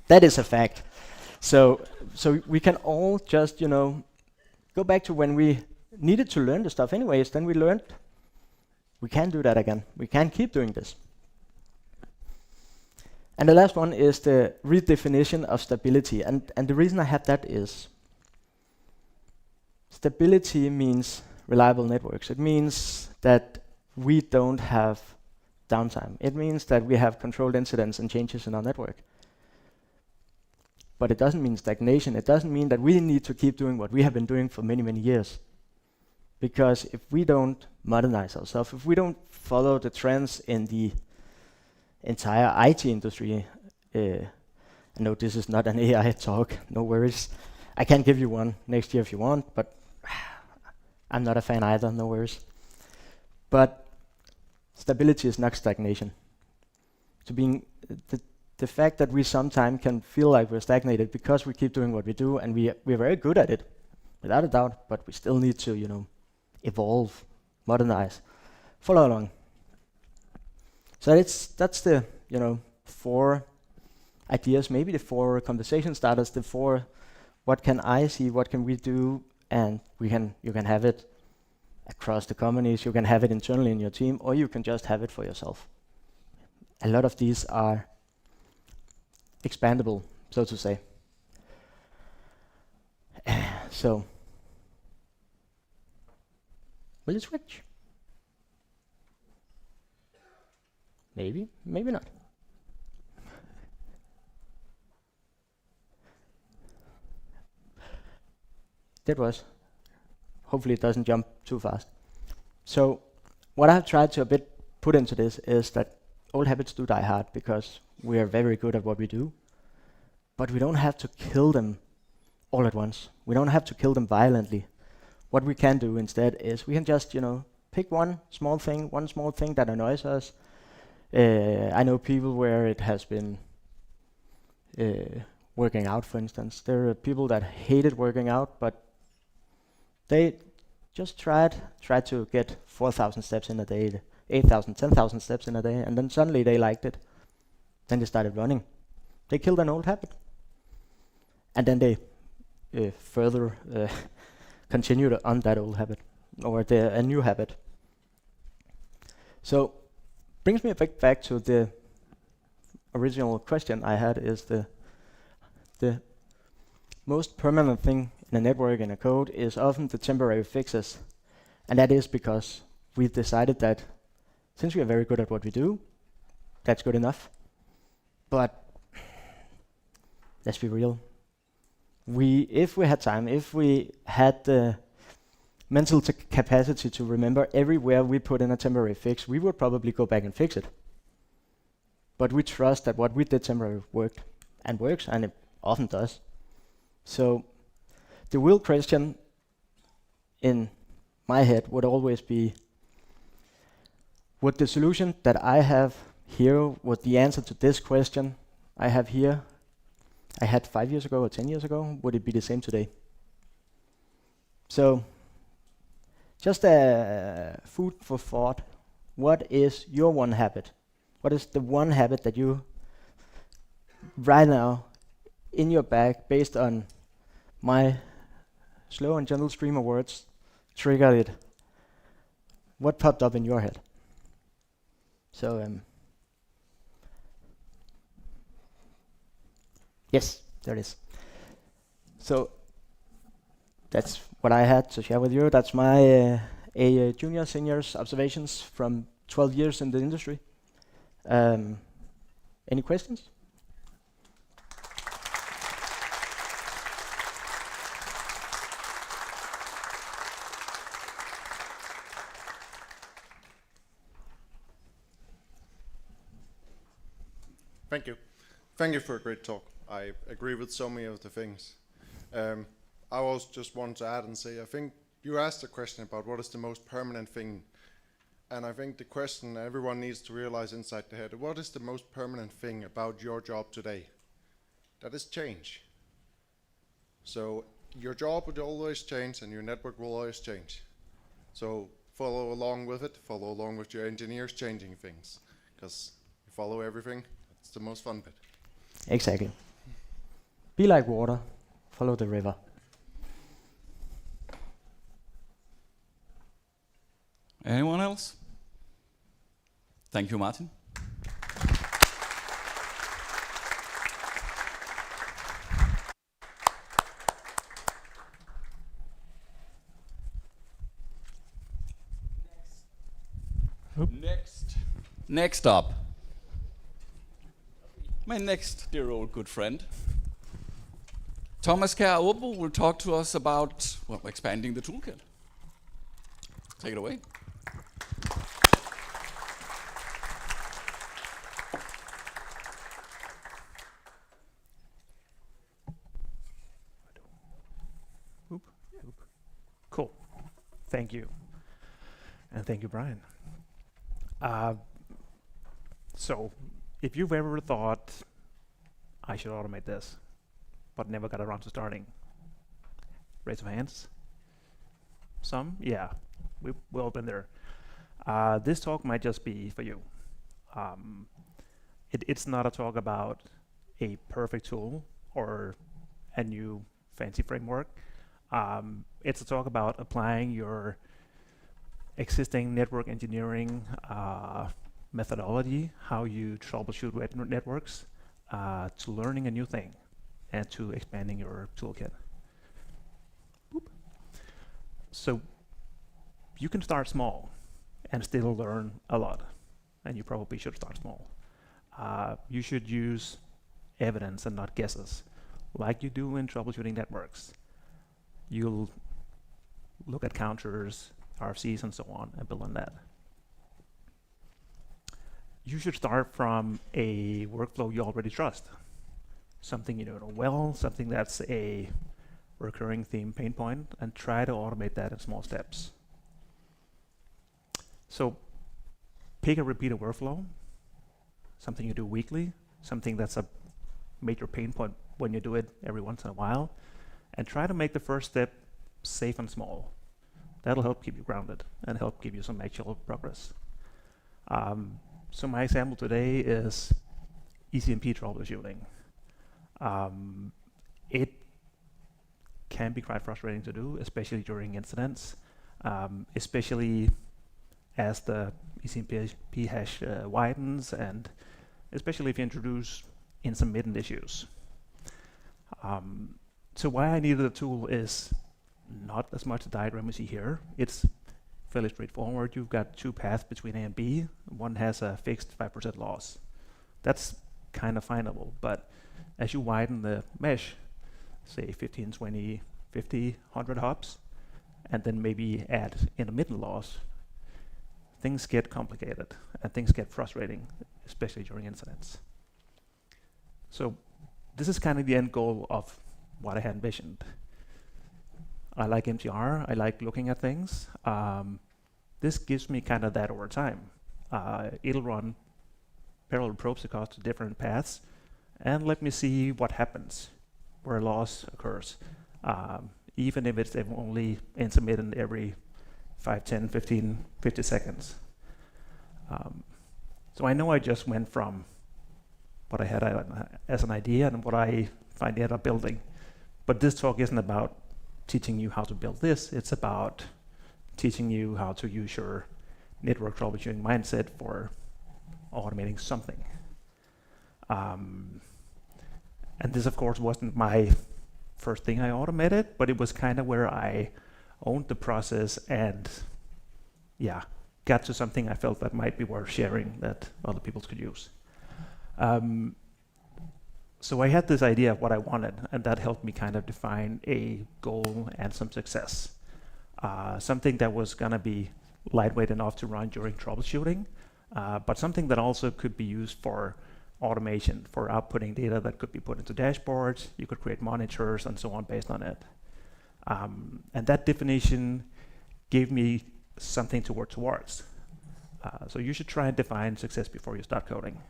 Speaker 19: That is a fact. So we can all just, go back to when we needed to learn the stuff anyways, then we learned. We can do that again. We can keep doing this. And the last one is the redefinition of stability. And the reason I have that is stability means reliable networks. It means that we don't have downtime. It means that we have controlled incidents and changes in our network. But it doesn't mean stagnation. It doesn't mean that we need to keep doing what we have been doing for many, many years. Because if we don't modernize ourselves, if we don't follow the trends in the entire IT industry, I know this is not an AI talk, no worries. I can give you one next year if you want, but I'm not a fan either, no worries. But stability is not stagnation. To being the fact that we sometimes can feel like we're stagnated because we keep doing what we do, and we're very good at it, without a doubt, but we still need to, evolve, modernize, follow along. So that's the 4 ideas, maybe the 4 conversation starters, the 4 what can I see, what can we do, and you can have it across the companies, you can have it internally in your team, or you can just have it for yourself. A lot of these are expandable, so to say. So, will you switch? Maybe, maybe not. That was. Hopefully it doesn't jump too fast. So what I've tried to a bit put into this is that old habits do die hard because we are very good at what we do, but we don't have to kill them all at once. We don't have to kill them violently. What we can do instead is we can just, pick one small thing that annoys us. I know people where it has been working out, for instance. There are people that hated working out, but they just tried to get 4,000 steps in a day, 8,000, 10,000 steps in a day, and then suddenly they liked it. Then they started running. They killed an old habit. And then they further continued on that old habit, or a new habit. So, brings me back to the original question I had, is the most permanent thing in a network, in a code, is often the temporary fixes. And that is because we've decided that since we are very good at what we do, that's good enough. But let's be real. If we had time, if we had the mental capacity to remember everywhere we put in a temporary fix, we would probably go back and fix it. But we trust that what we did temporarily worked and works, and it often does. So the real question in my head would always be, would the solution that I have here, would the answer to this question I have here, I had 5 years ago or 10 years ago, would it be the same today? So, just a food for thought. What is your one habit? What is the one habit that you, right now, in your bag, based on my slow and gentle stream of words, triggered it? What popped up in your head? So, yes, there it is. So that's what I had to share with you. That's my a junior senior's observations from 12 years in the industry. Any questions?
Speaker 10: Thank you. Thank you for a great talk. I agree with so many of the things. I also just want to add and say, I think you asked a question about what is the most permanent thing. And I think the question everyone needs to realize inside their head, what is the most permanent thing about your job today? That is change. So your job will always change and your network will always change. So follow along with it, follow along with your engineers changing things. Because you follow everything, that's the most fun bit.
Speaker 19: Exactly. Be like water, follow the river.
Speaker 13: Anyone else? Thank you, Martin. Next up, my next dear old good friend, Thomas Kjær Aabo, will talk to us about, well, expanding the toolkit. Take it away.
Speaker 20: Cool. Thank you. And thank you, Brian. So, if you've ever thought, I should automate this, but never got around to starting, raise your hands. Some? Yeah, we've all been there. This talk might just be for you. It's not a talk about a perfect tool or a new fancy framework. It's a talk about applying your existing network engineering methodology, how you troubleshoot networks, to learning a new thing and to expanding your toolkit. Boop. So you can start small and still learn a lot, and you probably should start small. You should use evidence and not guesses, like you do in troubleshooting networks. You'll look at counters. RFCs and so on, and build on that. You should start from a workflow you already trust. Something you know well, something that's a recurring theme pain point, and try to automate that in small steps. So pick a repeated workflow, something you do weekly, something that's a major pain point when you do it every once in a while, and try to make the first step safe and small. That'll help keep you grounded and help give you some actual progress. So my example today is ECMP troubleshooting. It can be quite frustrating to do, especially during incidents, especially as the ECMP hash widens, and especially if you introduce intermittent issues. So why I needed a tool is not as much the diagram you see here. It's fairly straightforward. You've got two paths between A and B. One has a fixed 5% loss. That's kind of findable, but as you widen the mesh, say 15, 20, 50, 100 hops, and then maybe add intermittent loss, things get complicated and things get frustrating, especially during incidents. So this is kind of the end goal of what I had envisioned. I like MTR, I like looking at things. This gives me kind of that over time. It'll run parallel probes across the different paths and let me see what happens where a loss occurs, even if it's only intermittent every 5, 10, 15, 50 seconds. So I know I just went from what I had as an idea and what I finally ended up building. But this talk isn't about teaching you how to build this. It's about teaching you how to use your network troubleshooting mindset for automating something. And this, of course, wasn't my first thing I automated, but it was kind of where I owned the process and, yeah, got to something I felt that might be worth sharing that other people could use. So I had this idea of what I wanted, and that helped me kind of define a goal and some success. Something that was going to be lightweight enough to run during troubleshooting, but something that also could be used for automation, for outputting data that could be put into dashboards. You could create monitors and so on based on it. And that definition gave me something to work towards. So you should try and define success before you start coding.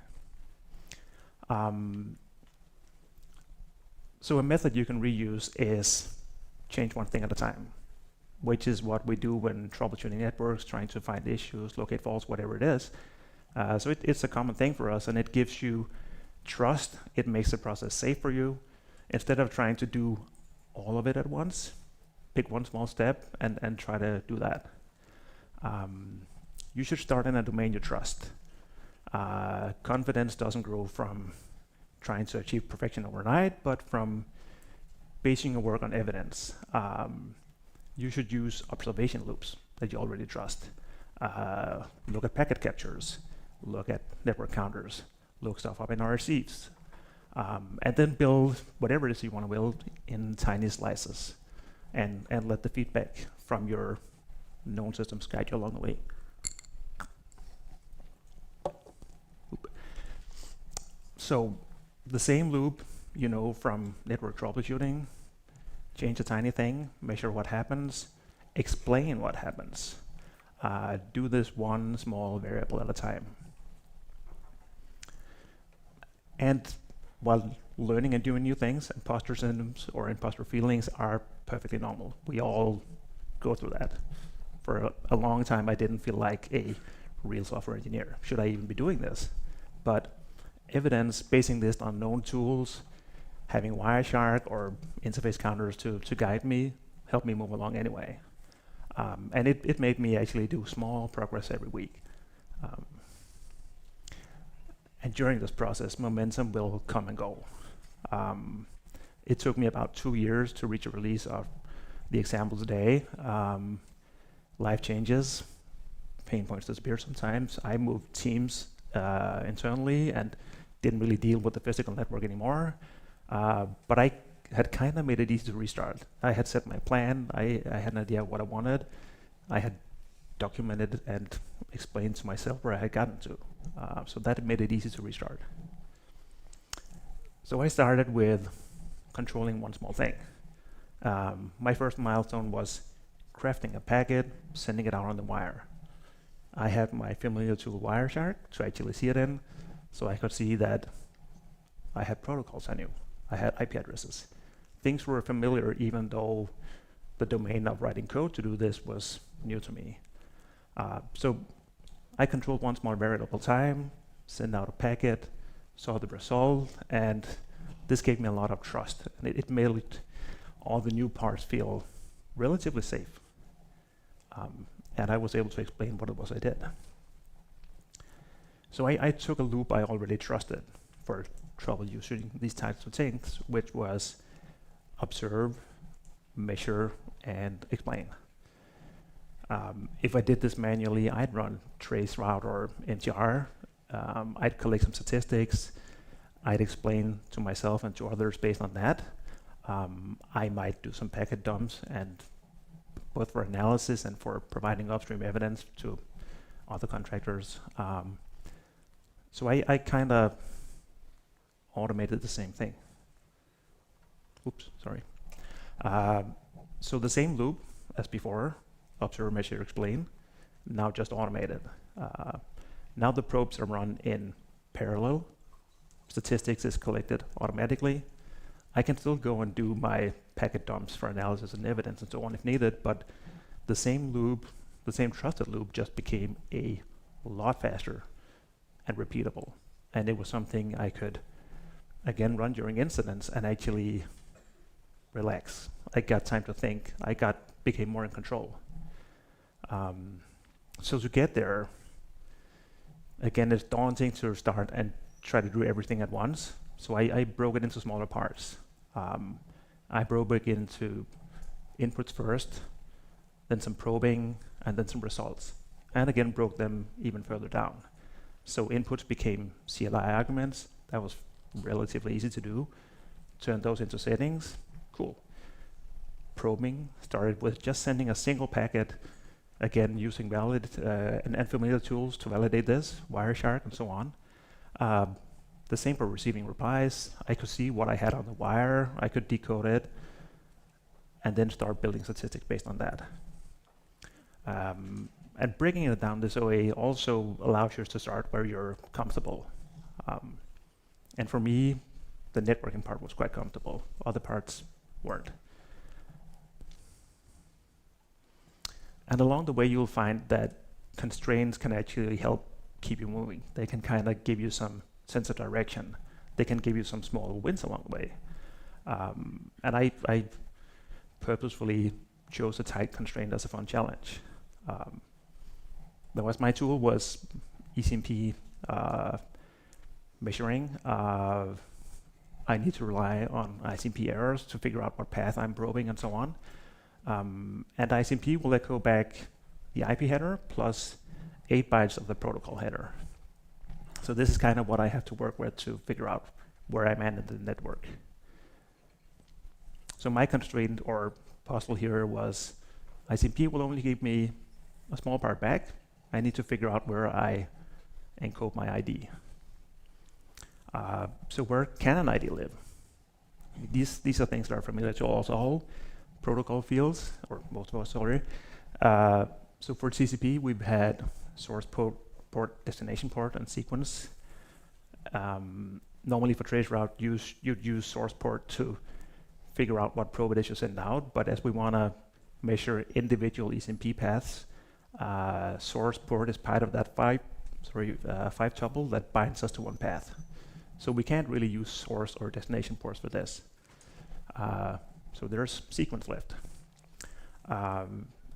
Speaker 20: So a method you can reuse is change one thing at a time, which is what we do when troubleshooting networks, trying to find issues, locate faults, whatever it is. So it's a common thing for us, and it gives you trust. It makes the process safe for you. Instead of trying to do all of it at once, pick one small step and try to do that. You should start in a domain you trust. Confidence doesn't grow from trying to achieve perfection overnight, but from basing your work on evidence. You should use observation loops that you already trust. Look at packet captures, look at network counters, look stuff up in RFCs, and then build whatever it is you want to build in tiny slices, and let the feedback from your known systems guide you along the way. So the same loop, you know, from network troubleshooting, change a tiny thing, measure what happens, explain what happens. Do this one small variable at a time. And while learning and doing new things, imposter syndromes or imposter feelings are perfectly normal. We all go through that. For a long time, I didn't feel like a real software engineer. Should I even be doing this? But evidence, basing this on known tools, having Wireshark or interface counters to guide me, helped me move along anyway. And it made me actually do small progress every week. And during this process, momentum will come and go. It took me about 2 years to reach a release of the example today. Life changes, pain points disappear sometimes. I moved teams internally and didn't really deal with the physical network anymore. But I had kind of made it easy to restart. I had set my plan. I had an idea of what I wanted. I had documented and explained to myself where I had gotten to. So that made it easy to restart. So I started with controlling one small thing. My first milestone was crafting a packet, sending it out on the wire. I had my familiar tool Wireshark to actually see it in, so I could see that I had protocols I knew. I had IP addresses. Things were familiar even though the domain of writing code to do this was new to me. So I controlled one small variable time, sent out a packet, saw the result, and this gave me a lot of trust. And it made all the new parts feel relatively safe. And I was able to explain what it was I did. So I took a loop I already trusted for troubleshooting these types of things, which was observe, measure, and explain. If I did this manually, I'd run traceroute or MTR. I'd collect some statistics. I'd explain to myself and to others based on that. I might do some packet dumps, and both for analysis and for providing upstream evidence to other contractors. So I kind of automated the same thing. Oops, sorry. So the same loop as before, observe, measure, explain, now just automated. Now the probes are run in parallel. Statistics is collected automatically. I can still go and do my packet dumps for analysis and evidence and so on if needed, but the same loop, the same trusted loop just became a lot faster and repeatable. And it was something I could, again, run during incidents and actually relax. I got time to think. Became more in control. So to get there, again, it's daunting to start and try to do everything at once. So I broke it into smaller parts. I broke it into inputs first, then some probing, and then some results. And again, broke them even further down. So inputs became CLI arguments. That was relatively easy to do. Turned those into settings. Cool. Probing started with just sending a single packet, again, using valid and familiar tools to validate this, Wireshark and so on. The same for receiving replies. I could see what I had on the wire. I could decode it and then start building statistics based on that. And breaking it down this way also allows you to start where you're comfortable. And for me, the networking part was quite comfortable. Other parts weren't. And along the way, you'll find that constraints can actually help keep you moving. They can kind of give you some sense of direction. They can give you some small wins along the way. And I purposefully chose a tight constraint as a fun challenge. That was my tool was ECMP measuring. I need to rely on ICMP errors to figure out what path I'm probing and so on. And ICMP will echo back the IP header plus 8 bytes of the protocol header. So this is kind of what I have to work with to figure out where I'm at in the network. So my constraint or puzzle here was ICMP will only give me a small part back. I need to figure out where I encode my ID. So where can an ID live? These are things that are familiar to us all. Protocol fields, or most of us already. So for TCP, we've had source port, destination port, and sequence. Normally for traceroute, you'd use source port to figure out what probe it is you send out, but as we want to measure individual ECMP paths, source port is part of that five tuple that binds us to one path. So we can't really use source or destination ports for this. So there's sequence left.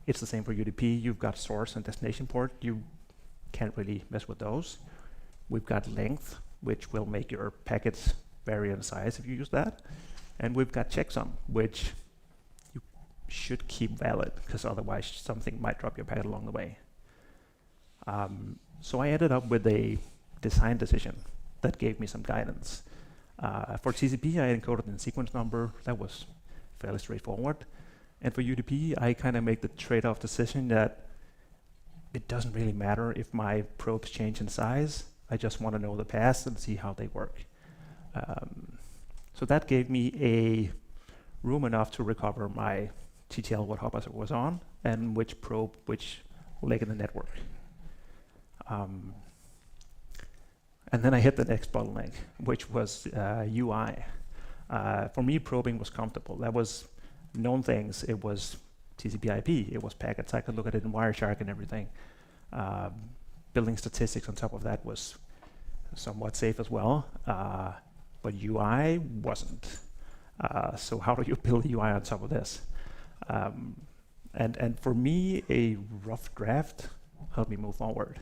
Speaker 20: It's the same for UDP. You've got source and destination port. You can't really mess with those. We've got length, which will make your packets vary in size if you use that. And we've got checksum, which you should keep valid, because otherwise something might drop your packet along the way. So I ended up with a design decision that gave me some guidance. For TCP, I encoded in sequence number. That was fairly straightforward. And for UDP, I kind of make the trade-off decision that it doesn't really matter if my probes change in size. I just want to know the paths and see how they work. So that gave me a room enough to recover my TTL, what hop was on, and which probe, which leg in the network. And then I hit the next bottleneck, which was UI. For me, probing was comfortable. That was known things. It was TCP/IP. It was packets. I could look at it in Wireshark and everything. Building statistics on top of that was somewhat safe as well. But UI wasn't. So how do you build UI on top of this? And for me, a rough draft helped me move forward.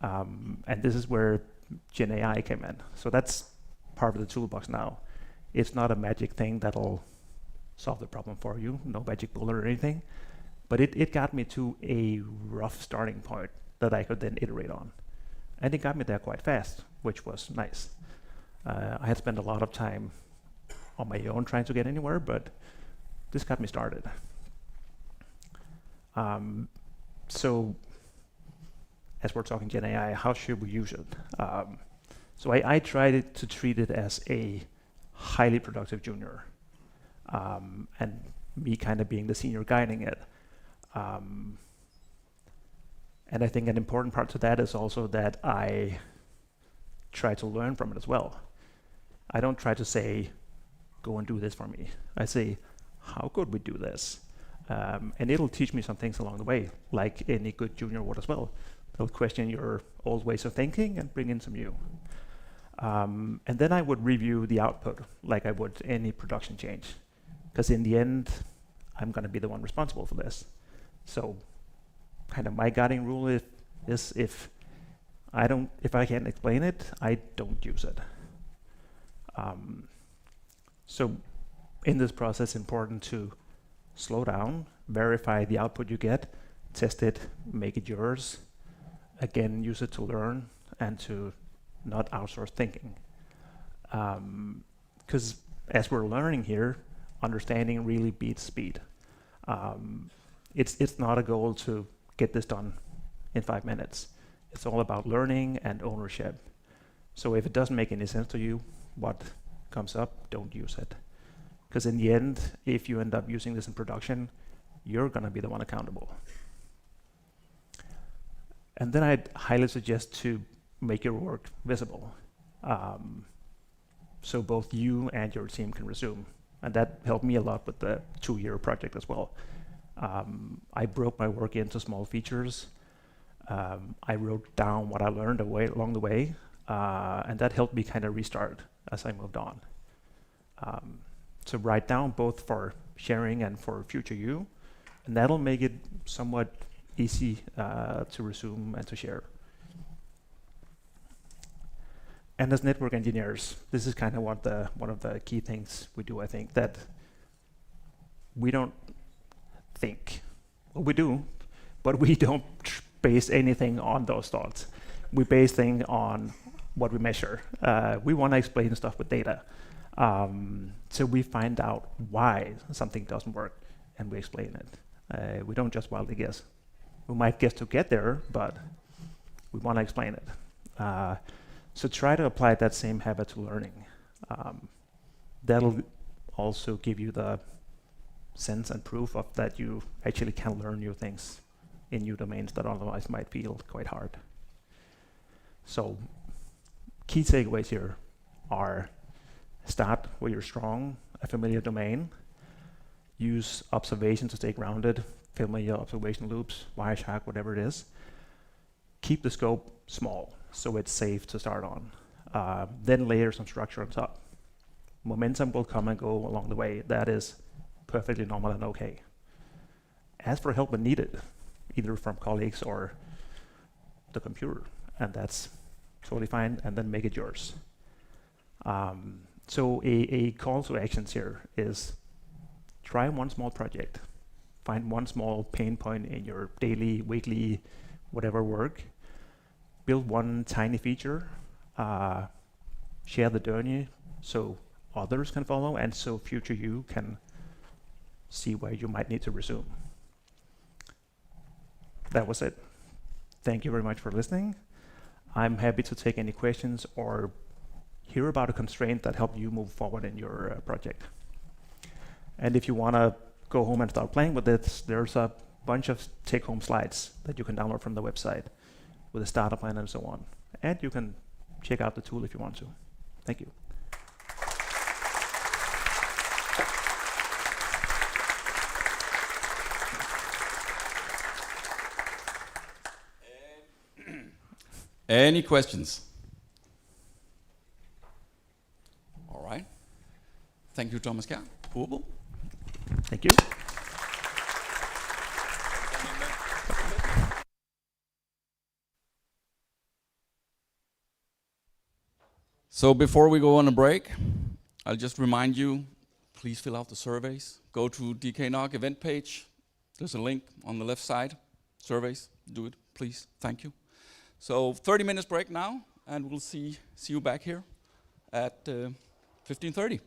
Speaker 20: And this is where Gen AI came in. So that's part of the toolbox now. It's not a magic thing that'll solve the problem for you, no magic bullet or anything, but it got me to a rough starting point that I could then iterate on. And it got me there quite fast, which was nice. I had spent a lot of time on my own trying to get anywhere, but this got me started. So as we're talking Gen AI, how should we use it? So I tried to treat it as a highly productive junior, and me kind of being the senior guiding it. And I think an important part to that is also that I try to learn from it as well. I don't try to say, go and do this for me. I say, how could we do this? And it'll teach me some things along the way, like any good junior would as well. They'll question your old ways of thinking and bring in some new. And then I would review the output like I would any production change. Because in the end, I'm going to be the one responsible for this. So kind of my guiding rule is if I can't explain it, I don't use it. So in this process, it's important to slow down, verify the output you get, test it, make it yours. Again, use it to learn and to not outsource thinking. Because as we're learning here, understanding really beats speed. It's not a goal to get this done in 5 minutes. It's all about learning and ownership. So if it doesn't make any sense to you, what comes up, don't use it. Because in the end, if you end up using this in production, you're going to be the one accountable. And then I'd highly suggest to make your work visible. So both you and your team can resume. And that helped me a lot with the 2-year project as well. I broke my work into small features. I wrote down what I learned along the way, and that helped me kind of restart as I moved on. So write down both for sharing and for future you, and that'll make it somewhat easy to resume and to share. And as network engineers, this is kind of one of the key things we do, I think, that we don't think. Well, we do, but we don't base anything on those thoughts. We base things on what we measure. We want to explain stuff with data. So we find out why something doesn't work, and we explain it. We don't just wildly guess. We might guess to get there, but we want to explain it. So try to apply that same habit to learning. That'll also give you the sense and proof of that you actually can learn new things in new domains that otherwise might feel quite hard. So key takeaways here are: start where you're strong, a familiar domain. Use observation to stay grounded, familiar observation loops, Wireshark, whatever it is. Keep the scope small, so it's safe to start on. Then layer some structure on top. Momentum will come and go along the way. That is perfectly normal and okay. Ask for help when needed, either from colleagues or the computer, and that's totally fine, and then make it yours. So a call to actions here is try one small project. Find one small pain point in your daily, weekly, whatever work. Build one tiny feature. Share the journey so others can follow, and so future you can see where you might need to resume. that was it. Thank you very much for listening. I'm happy to take any questions or hear about a constraint that helped you move forward in your project. And if you want to go home and start playing with this, there's a bunch of take-home slides that you can download from the website with a starter plan and so on. And you can check out the tool if you want to. Thank you.
Speaker 13: Any questions? All right. Thank you, Thomas Kjær. Ubo.
Speaker 20: Thank you.
Speaker 13: So before we go on a break, I'll just remind you, please fill out the surveys. Go to DKNOG event page. There's a link on the left side. Surveys, do it, please. Thank you. So 30 minutes break now, and we'll see you back here at 15:30.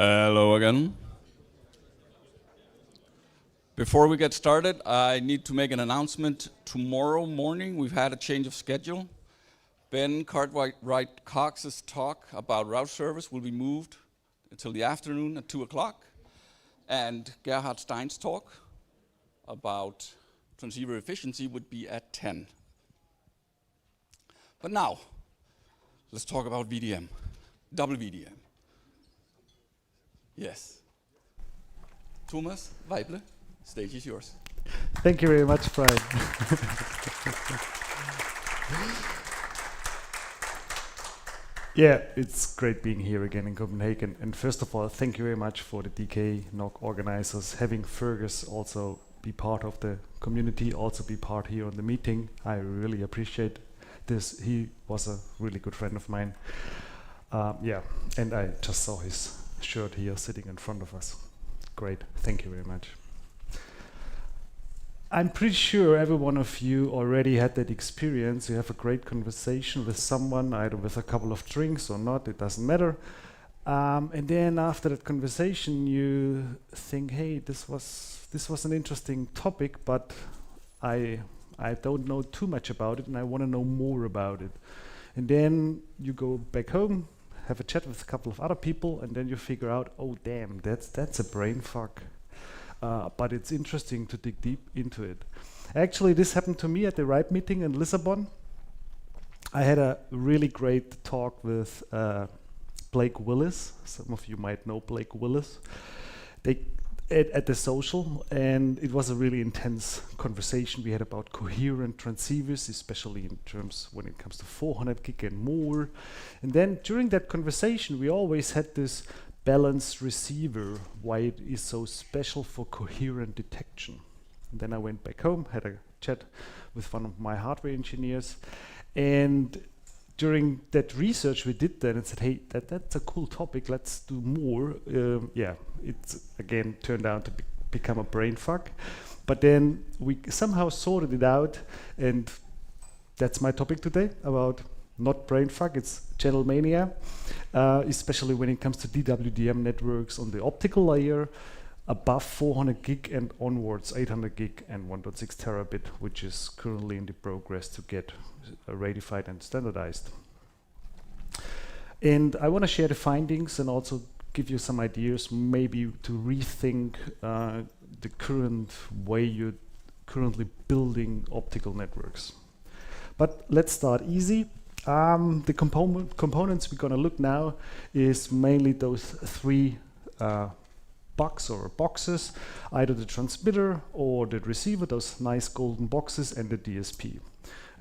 Speaker 13: Hello again. Before we get started, I need to make an announcement. Tomorrow morning, we've had a change of schedule. Ben Cartwright-Cox's talk about route service will be moved until the afternoon at 2 o'clock. And Gerhard Stein's talk about transceiver efficiency would be at 10. But now, let's talk about VDM, WDM. Yes. Thomas Weible, stage is yours.
Speaker 21: Thank you very much, Brian. Yeah, it's great being here again in Copenhagen. And first of all, thank you very much for the DKNOG organizers, having Fergus also be part of the community, also be part here on the meeting. I really appreciate this. He was a really good friend of mine. Yeah, and I just saw his shirt here sitting in front of us. Great, thank you very much. I'm pretty sure every one of you already had that experience. You have a great conversation with someone, either with a couple of drinks or not, it doesn't matter. And then after that conversation, you think, hey, this was an interesting topic, but I don't know too much about it, and I want to know more about it. And then you go back home, have a chat with a couple of other people, and then you figure out, oh damn, that's a brain fuck. But it's interesting to dig deep into it. Actually, this happened to me at the RIPE meeting in Lisbon. I had a really great talk with Blake Willis. Some of you might know Blake Willis. At the social, and it was a really intense conversation we had about coherent transceivers, especially in terms when it comes to 400 gig and more. And then during that conversation, we always had this balanced receiver, why it is so special for coherent detection. And then I went back home, had a chat with one of my hardware engineers, and during that research we did that and said, hey, that's a cool topic, let's do more. Yeah, it's again turned out to become a brain fuck. But then we somehow sorted it out, and that's my topic today, about not brain fuck, it's channel mania, especially when it comes to DWDM networks on the optical layer, above 400 gig and onwards 800 gig and 1.6 terabit, which is currently in the progress to get ratified and standardized. And I want to share the findings and also give you some ideas, maybe to rethink the current way you're currently building optical networks. But let's start easy. The components we're going to look now is mainly those three boxes, either the transmitter or the receiver, those nice golden boxes, and the DSP.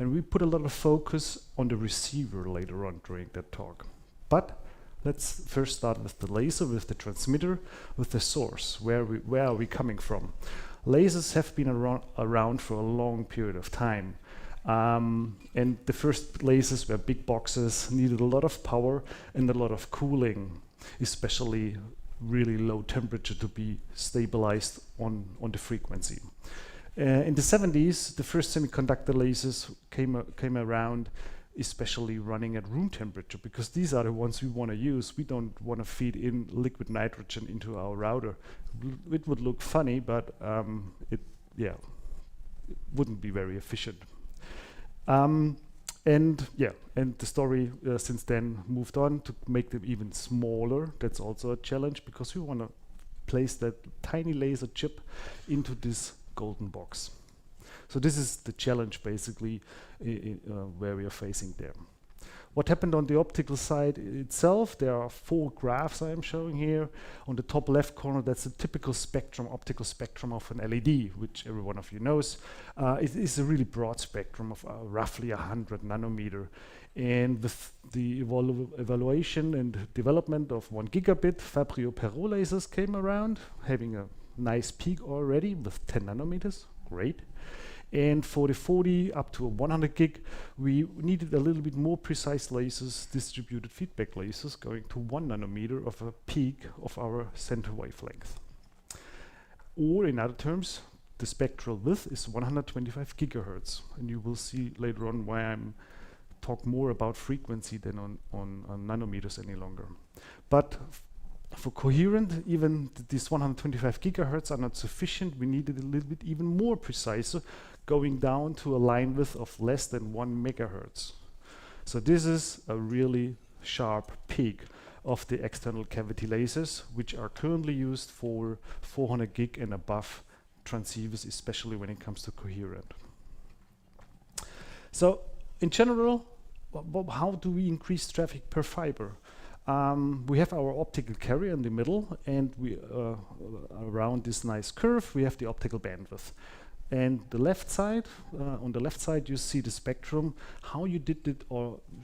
Speaker 21: And we put a lot of focus on the receiver later on during that talk. But let's first start with the laser, with the transmitter, with the source. Where are we coming from? Lasers have been around for a long period of time. And the first lasers were big boxes, needed a lot of power and a lot of cooling, especially really low temperature to be stabilized on the frequency. In the 70s, the first semiconductor lasers came around, especially running at room temperature, because these are the ones we want to use. We don't want to feed in liquid nitrogen into our router. It would look funny, but it wouldn't be very efficient. And the story since then moved on to make them even smaller. That's also a challenge, because we want to place that tiny laser chip into this golden box. So this is the challenge basically where we are facing there. What happened on the optical side itself? There are 4 graphs I am showing here. On the top left corner, that's a typical spectrum, optical spectrum of an LED, which every one of you knows. It is a really broad spectrum of roughly 100 nanometer. And with the evaluation and development of 1 gigabit, Fabry-Perot lasers came around, having a nice peak already with 10 nanometers, great. And for the 40 up to 100 gig, we needed a little bit more precise lasers, distributed feedback lasers, going to 1 nanometer of a peak of our center wavelength. Or in other terms, the spectral width is 125 gigahertz. And you will see later on why I'm talk more about frequency than on nanometers any longer. But for Coherent, even these 125 gigahertz are not sufficient. We needed a little bit even more precise, going down to a line width of less than 1 megahertz. So this is a really sharp peak of the external cavity lasers, which are currently used for 400 gig and above transceivers, especially when it comes to Coherent. So in general, how do we increase traffic per fiber? We have our optical carrier in the middle, and we around this nice curve we have the optical bandwidth. And the left side, on the left side, you see the spectrum, how you did it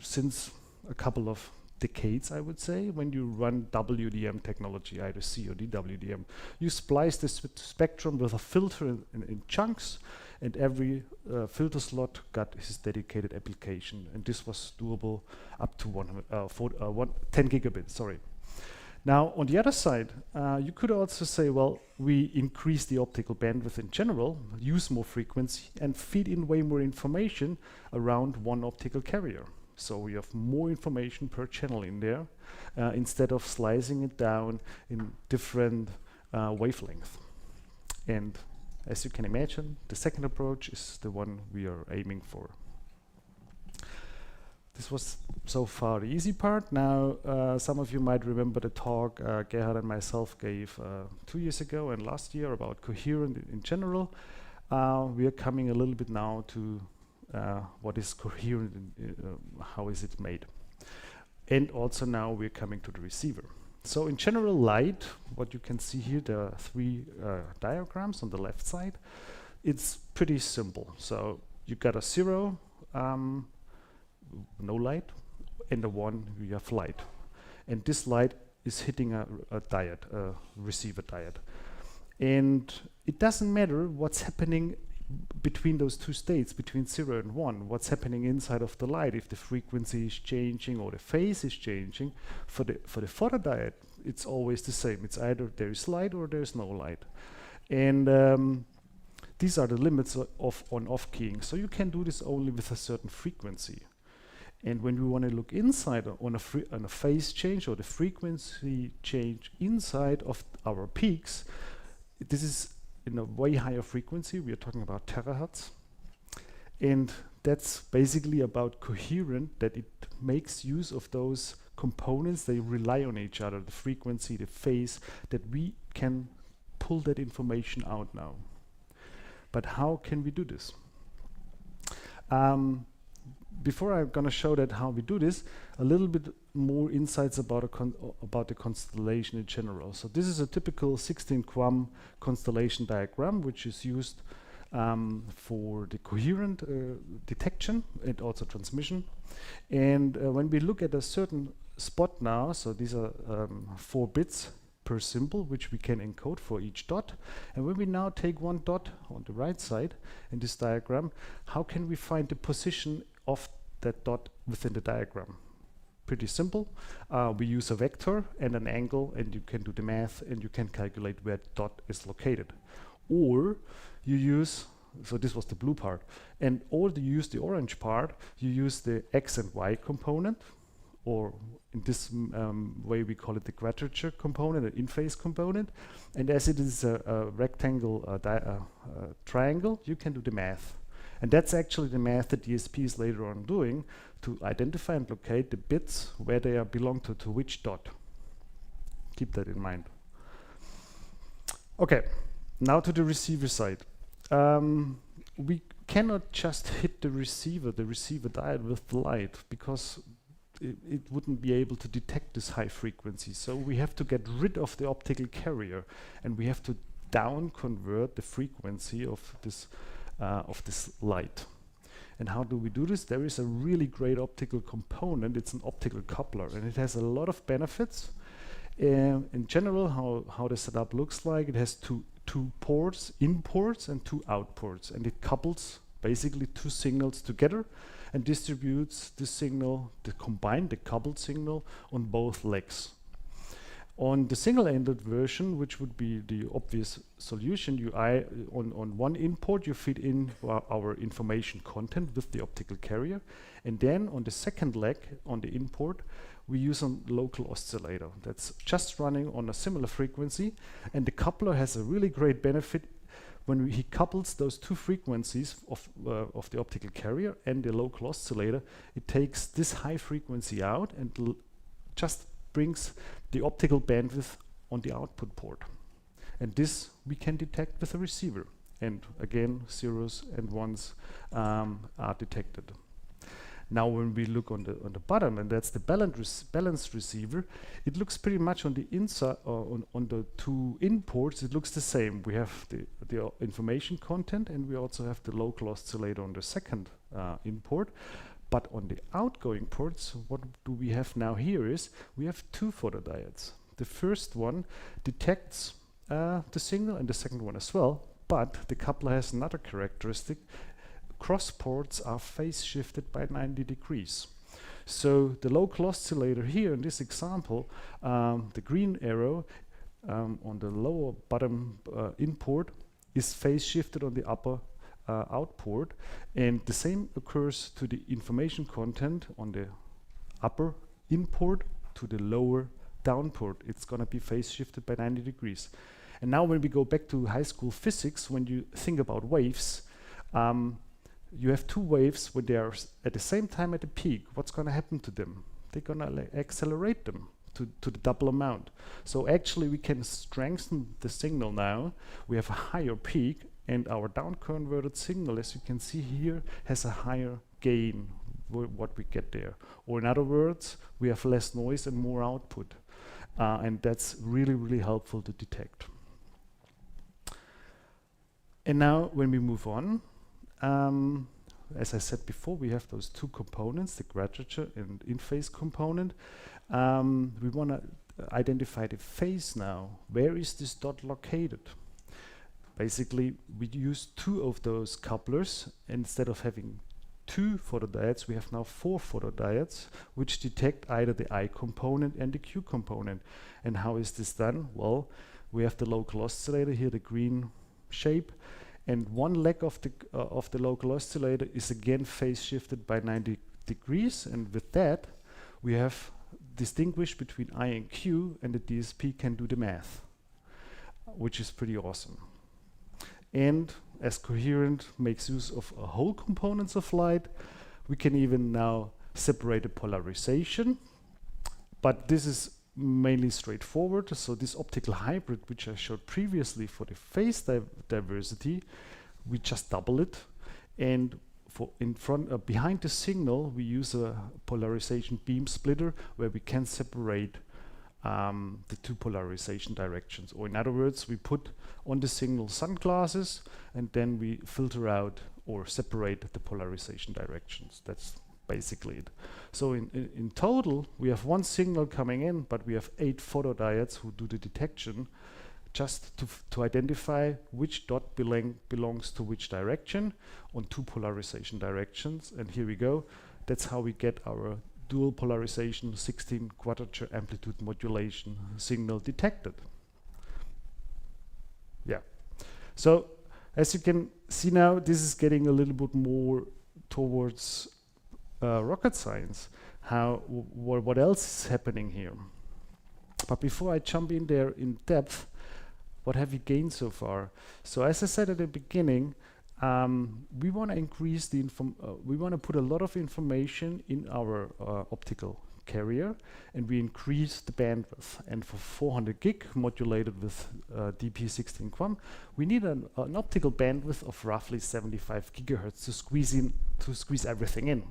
Speaker 21: since a couple of decades, I would say, when you run WDM technology, either C or DWDM. You splice the spectrum with a filter in chunks, and every filter slot got his dedicated application. And this was doable up to 10 gigabits, sorry. Now, on the other side, you could also say, well, we increase the optical bandwidth in general, use more frequency, and feed in way more information around one optical carrier. So we have more information per channel in there, instead of slicing it down in different wavelengths. And as you can imagine, the second approach is the one we are aiming for. This was so far the easy part. Now, some of you might remember the talk Gerhard and myself gave 2 years ago and last year about Coherent in general. We are coming a little bit now to what is Coherent and how is it made. And also now we're coming to the receiver. So in general, light, what you can see here, there are 3 diagrams on the left side. It's pretty simple. So you got a 0, no light, and a 1, you have light. And this light is hitting a diode, a receiver diode. And it doesn't matter what's happening between those two states, between 0 and 1, what's happening inside of the light, if the frequency is changing or the phase is changing. For the photodiode, it's always the same. It's either there is light or there is no light. And these are the limits of on-off keying. So you can do this only with a certain frequency. And when we want to look inside on a phase change or the frequency change inside of our peaks, this is in a way higher frequency. We are talking about terahertz. And that's basically about Coherent, that it makes use of those components. They rely on each other, the frequency, the phase, that we can pull that information out now. But how can we do this? Before I'm going to show that how we do this, a little bit more insights about the constellation in general. So this is a typical 16-QAM constellation diagram, which is used for the Coherent detection and also transmission. And when we look at a certain spot now, so these are 4 bits per symbol, which we can encode for each dot. And when we now take one dot on the right side in this diagram, how can we find the position of that dot within the diagram? Pretty simple. We use a vector and an angle, and you can do the math, and you can calculate where the dot is located. Or you use, so this was the blue part, or you use the orange part, you use the x and y component, or in this way we call it the quadrature component, an in-phase component. And as it is a rectangle triangle, you can do the math. And that's actually the math that DSP is later on doing to identify and locate the bits where they belong to which dot. Keep that in mind. Okay, now to the receiver side. We cannot just hit the receiver diode with the light, because it wouldn't be able to detect this high frequency. So we have to get rid of the optical carrier, and we have to down convert the frequency of this light. And how do we do this? There is a really great optical component. It's an optical coupler, and it has a lot of benefits. In general, how the setup looks like, it has two ports, in ports and 2 out ports, and it couples basically 2 signals together and distributes the signal, the coupled signal, on both legs. On the single-ended version, which would be the obvious solution, on one import you feed in our information content with the optical carrier, and then on the second leg, on the import, we use a local oscillator that's just running on a similar frequency, and the coupler has a really great benefit. When he couples those two frequencies of the optical carrier and the local oscillator, it takes this high frequency out and just brings the optical bandwidth on the output port. And this we can detect with a receiver. And again, zeros and ones are detected. Now when we look on the bottom, and that's the balanced receiver, it looks pretty much on the inside, on the two imports, it looks the same. We have the information content, and we also have the local oscillator on the second import. But on the outgoing ports, what do we have now here is, we have two photodiodes. The first one detects the signal, and the second one as well, but the coupler has another characteristic. Cross ports are phase shifted by 90 degrees. So the local oscillator here in this example, the green arrow on the lower bottom import is phase shifted on the upper output, and the same occurs to the information content on the upper import to the lower downport. It's going to be phase shifted by 90 degrees. And now when we go back to high school physics, when you think about waves, you have two waves when they are at the same time at the peak. What's going to happen to them? They're going to accelerate them to the double amount. So actually we can strengthen the signal now. We have a higher peak, and our down-converted signal, as you can see here, has a higher gain, what we get there. Or in other words, we have less noise and more output. And that's really, really helpful to detect. And now when we move on, as I said before, we have those two components, the quadrature and in-phase component. We want to identify the phase now. Where is this dot located? Basically, we use two of those couplers. Instead of having two photodiodes, we have now 4 photodiodes, which detect either the I component and the Q component. And how is this done? Well, we have the local oscillator here, the green shape, and one leg of the local oscillator is again phase shifted by 90 degrees, and with that we have distinguished between I and Q, and the DSP can do the math, which is pretty awesome. And as Coherent makes use of whole components of light, we can even now separate the polarization, but this is mainly straightforward. So this optical hybrid, which I showed previously for the phase diversity, we just double it, and for behind the signal we use a polarization beam splitter where we can separate the two polarization directions. Or in other words, we put on the signal sunglasses, and then we filter out or separate the polarization directions. That's basically it. So in total, we have one signal coming in, but we have 8 photodiodes who do the detection, just to identify which dot belongs to which direction on 2 polarization directions. And here we go. That's how we get our dual polarization 16 quadrature amplitude modulation signal detected. Yeah. So as you can see now, this is getting a little bit more towards rocket science. What else is happening here? But before I jump in there in depth, what have we gained so far? So as I said at the beginning, we want to increase the we want to put a lot of information in our optical carrier, and we increase the bandwidth. And for 400 gig modulated with DP16 QAM, we need an optical bandwidth of roughly 75 gigahertz to squeeze everything in.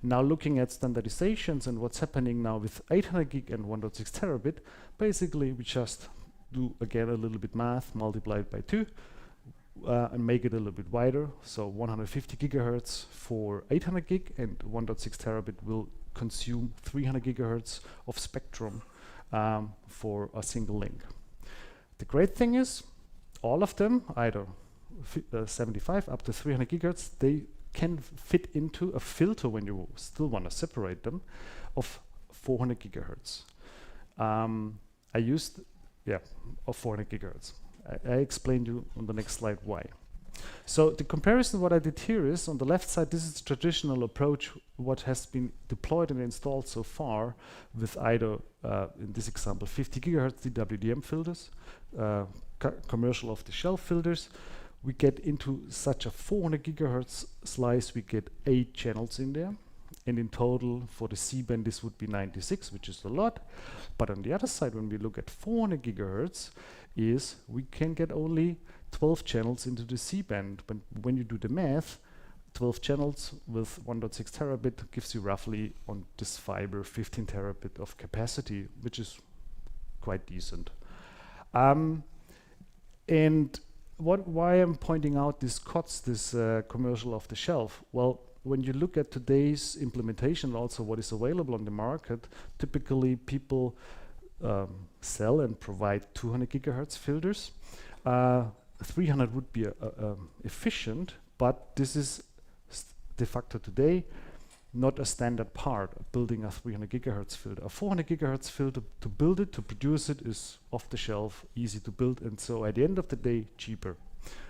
Speaker 21: Now looking at standardizations and what's happening now with 800 gig and 1.6 terabit, basically we just do again a little bit math, multiply it by 2, and make it a little bit wider. So 150 gigahertz for 800 gig and 1.6 terabit will consume 300 gigahertz of spectrum for a single link. The great thing is, all of them, either 75 up to 300 gigahertz, they can fit into a filter when you still want to separate them of 400 gigahertz. I used, of 400 gigahertz. I explained you on the next slide why. So the comparison, what I did here is, on the left side, this is the traditional approach, what has been deployed and installed so far with either, in this example, 50 gigahertz DWDM filters, commercial off-the-shelf filters. We get into such a 400 gigahertz slice, we get 8 channels in there. And in total, for the C-band, this would be 96, which is a lot. But on the other side, when we look at 400 gigahertz, is we can get only 12 channels into the C-band. But when you do the math, 12 channels with 1.6 terabit gives you roughly, on this fiber, 15 terabit of capacity, which is quite decent. And why I'm pointing out this COTS, this commercial off the shelf? Well, when you look at today's implementation, also what is available on the market, typically people sell and provide 200 gigahertz filters. 300 would be efficient, but this is de facto today not a standard part of building a 300 gigahertz filter. A 400 gigahertz filter, to build it, to produce it, is off the shelf, easy to build, and so at the end of the day, cheaper.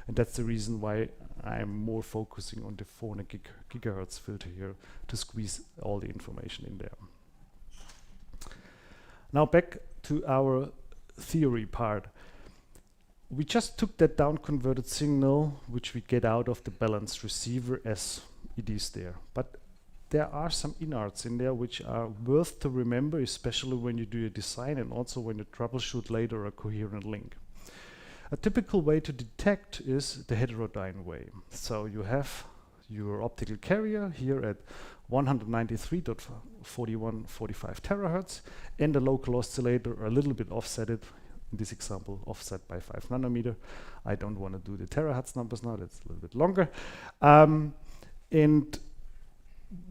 Speaker 21: And that's the reason why I'm more focusing on the 400 gigahertz filter here, to squeeze all the information in there. Now back to our theory part. We just took that down converted signal, which we get out of the balanced receiver as it is there. But there are some innards in there which are worth to remember, especially when you do your design and also when you troubleshoot later a coherent link. A typical way to detect is the heterodyne way. So you have your optical carrier here at 193.4145 terahertz and a local oscillator a little bit offsetted, in this example offset by 5 nanometer. I don't want to do the terahertz numbers now, that's a little bit longer. And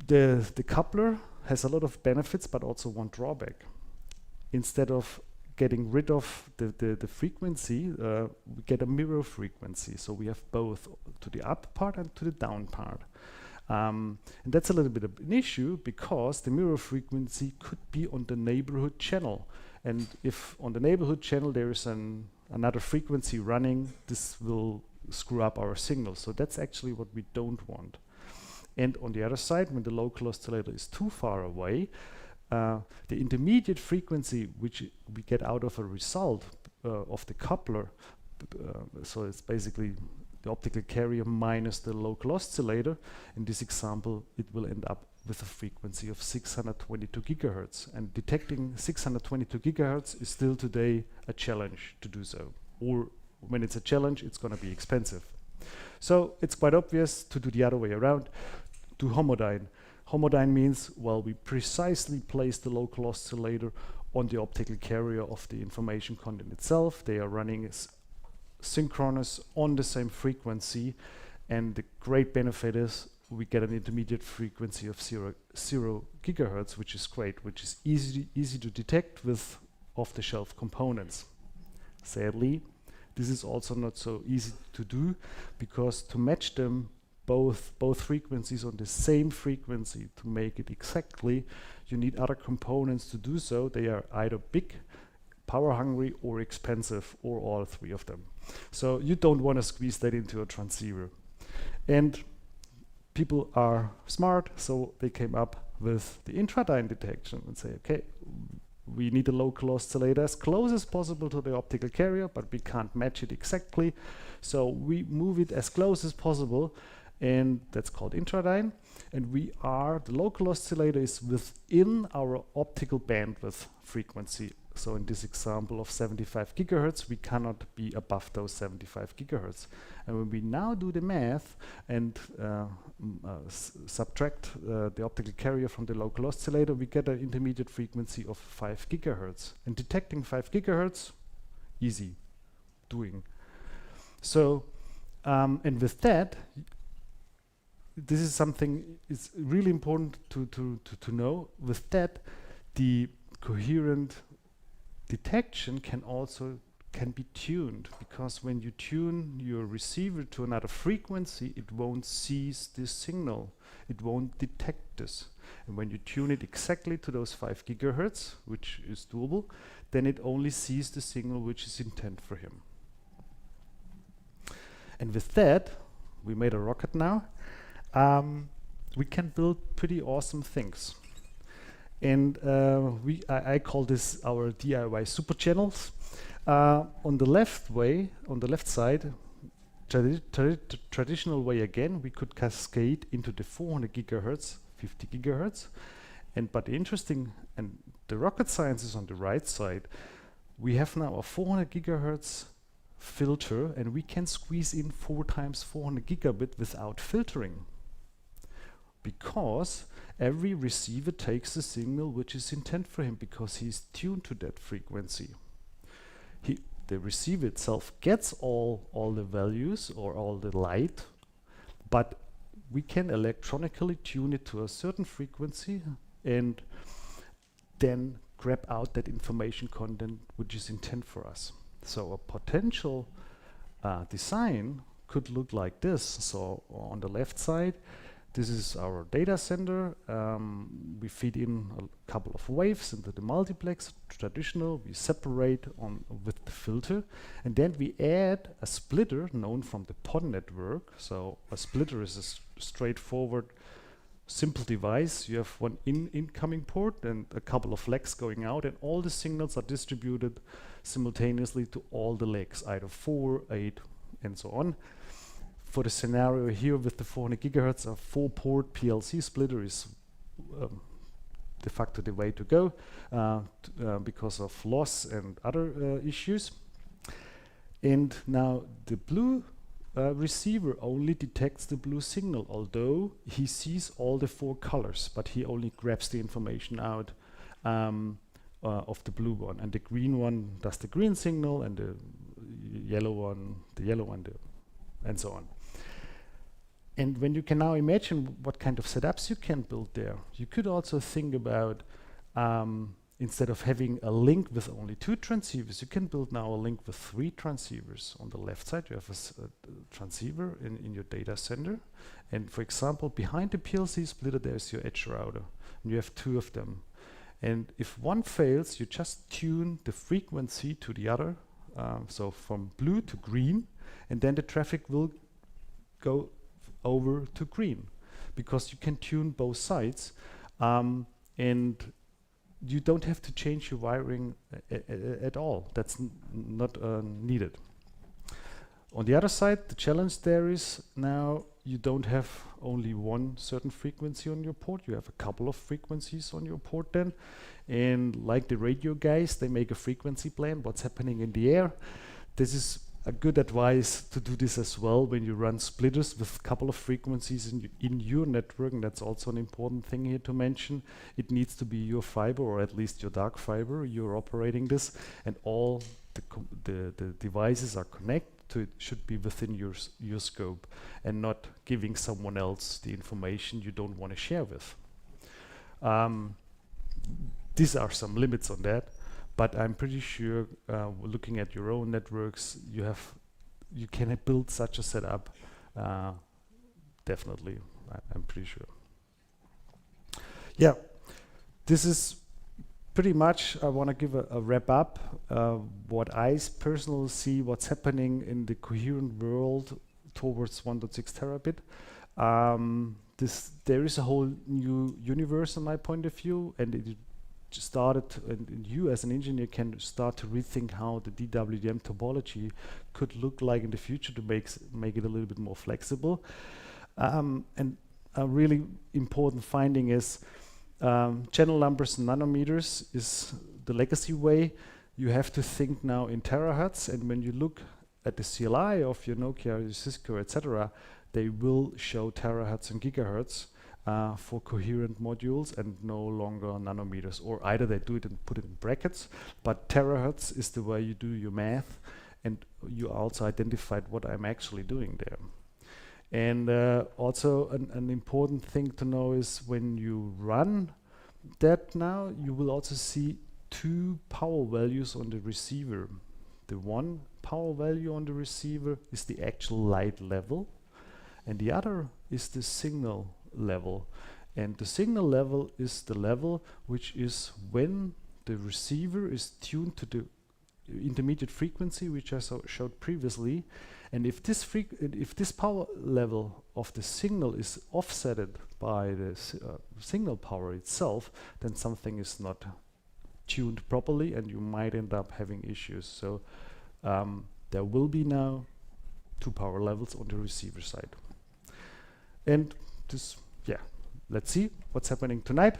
Speaker 21: the coupler has a lot of benefits, but also one drawback. Instead of getting rid of the frequency, we get a mirror frequency. So we have both to the up part and to the down part. And that's a little bit of an issue because the mirror frequency could be on the neighborhood channel. And if on the neighborhood channel there is another frequency running, this will screw up our signal. So that's actually what we don't want. And on the other side, when the local oscillator is too far away, the intermediate frequency which we get out of a result of the coupler, so it's basically the optical carrier minus the local oscillator. In this example, it will end up with a frequency of 622 gigahertz. And detecting 622 gigahertz is still today a challenge to do so. Or when it's a challenge, it's going to be expensive. So it's quite obvious to do the other way around, to homodyne. Homodyne means, well, we precisely place the local oscillator on the optical carrier of the information content itself. They are running as synchronous on the same frequency, and the great benefit is we get an intermediate frequency of 0 gigahertz, which is great, which is easy to detect with off-the-shelf components. Sadly, this is also not so easy to do, because to match them both frequencies on the same frequency to make it exactly, you need other components to do so. They are either big, power hungry, or expensive, or all three of them. So you don't want to squeeze that into a transceiver. And people are smart, so they came up with the intradyne detection and say, okay, we need a local oscillator as close as possible to the optical carrier, but we can't match it exactly. So we move it as close as possible, and that's called intradyne. And the local oscillator is within our optical bandwidth frequency. So in this example of 75 gigahertz, we cannot be above those 75 gigahertz. And when we now do the math and subtract the optical carrier from the local oscillator, we get an intermediate frequency of 5 gigahertz. And detecting 5 gigahertz, easy doing. So, and with that, this is something it's really important to know. With that, the coherent detection can be tuned, because when you tune your receiver to another frequency, it won't seize this signal. It won't detect this. And when you tune it exactly to those 5 gigahertz, which is doable, then it only sees the signal which is intent for him. And with that, we made a rocket now. We can build pretty awesome things. And I call this our DIY super channels. On the left side, traditional way again, we could cascade into the 400 gigahertz, 50 gigahertz. But the interesting, and the rocket science is on the right side. We have now a 400 gigahertz filter, and we can squeeze in 4 times 400 gigabit without filtering. Because every receiver takes the signal which is intent for him, because he's tuned to that frequency. The receiver itself gets all the values or all the light, but we can electronically tune it to a certain frequency and then grab out that information content which is intent for us. So a potential design could look like this. So on the left side, this is our data center. We feed in a couple of waves into the multiplex, traditional. We separate with the filter, and then we add a splitter known from the PON network. So a splitter is a straightforward, simple device. You have one incoming port and a couple of legs going out, and all the signals are distributed simultaneously to all the legs, either 4, 8, and so on. For the scenario here with the 400 gigahertz, a 4-port PLC splitter is de facto the way to go because of loss and other issues. And now the blue receiver only detects the blue signal, although he sees all the 4 colors, but he only grabs the information out of the blue one, and the green one does the green signal, and the yellow one the yellow one, and so on. And when you can now imagine what kind of setups you can build there, you could also think about instead of having a link with only 2 transceivers, you can build now a link with 3 transceivers. On the left side, you have a transceiver in your data center. And for example, behind the PLC splitter, there's your edge router. And you have 2 of them. And if one fails, you just tune the frequency to the other. So from blue to green, and then the traffic will go over to green, because you can tune both sides, and you don't have to change your wiring at all. That's not needed. On the other side, the challenge there is now you don't have only one certain frequency on your port, you have a couple of frequencies on your port then, and like the radio guys, they make a frequency plan, what's happening in the air. This is a good advice to do this as well when you run splitters with a couple of frequencies in your network, and that's also an important thing here to mention. It needs to be your fiber, or at least your dark fiber. You're operating this, and all the devices are connected to it, should be within your scope, and not giving someone else the information you don't want to share with. These are some limits on that. But I'm pretty sure, looking at your own networks, you can build such a setup. Definitely, I'm pretty sure. Yeah, this is pretty much. I want to give a wrap up. What I personally see, what's happening in the coherent world towards 1.6 terabit. There is a whole new universe, in my point of view, and it started, and you as an engineer can start to rethink how the DWDM topology could look like in the future to make it a little bit more flexible. And a really important finding is channel numbers in nanometers is the legacy way. You have to think now in terahertz, and when you look at the CLI of your Nokia, your Cisco, etc., they will show terahertz and gigahertz for coherent modules, and no longer nanometers, or either they do it and put it in brackets, but terahertz is the way you do your math, and you also identified what I'm actually doing there. And also an important thing to know is when you run that now, you will also see 2 power values on the receiver. The one power value on the receiver is the actual light level, and the other is the signal level. And the signal level is the level which is when the receiver is tuned to the intermediate frequency, which I showed previously. And if this power level of the signal is offsetted by the signal power itself, then something is not tuned properly, and you might end up having issues. So there will be now 2 power levels on the receiver side. And this, yeah, let's see what's happening tonight.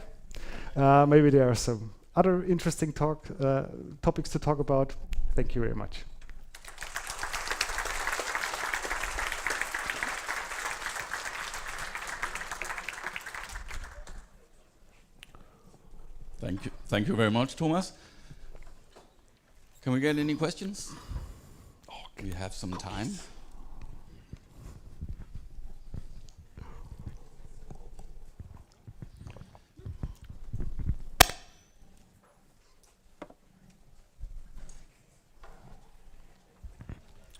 Speaker 21: Maybe there are some other interesting topics to talk about. Thank you very much.
Speaker 13: Thank you. Thank you very much, Thomas. Can we get any questions? We have some time.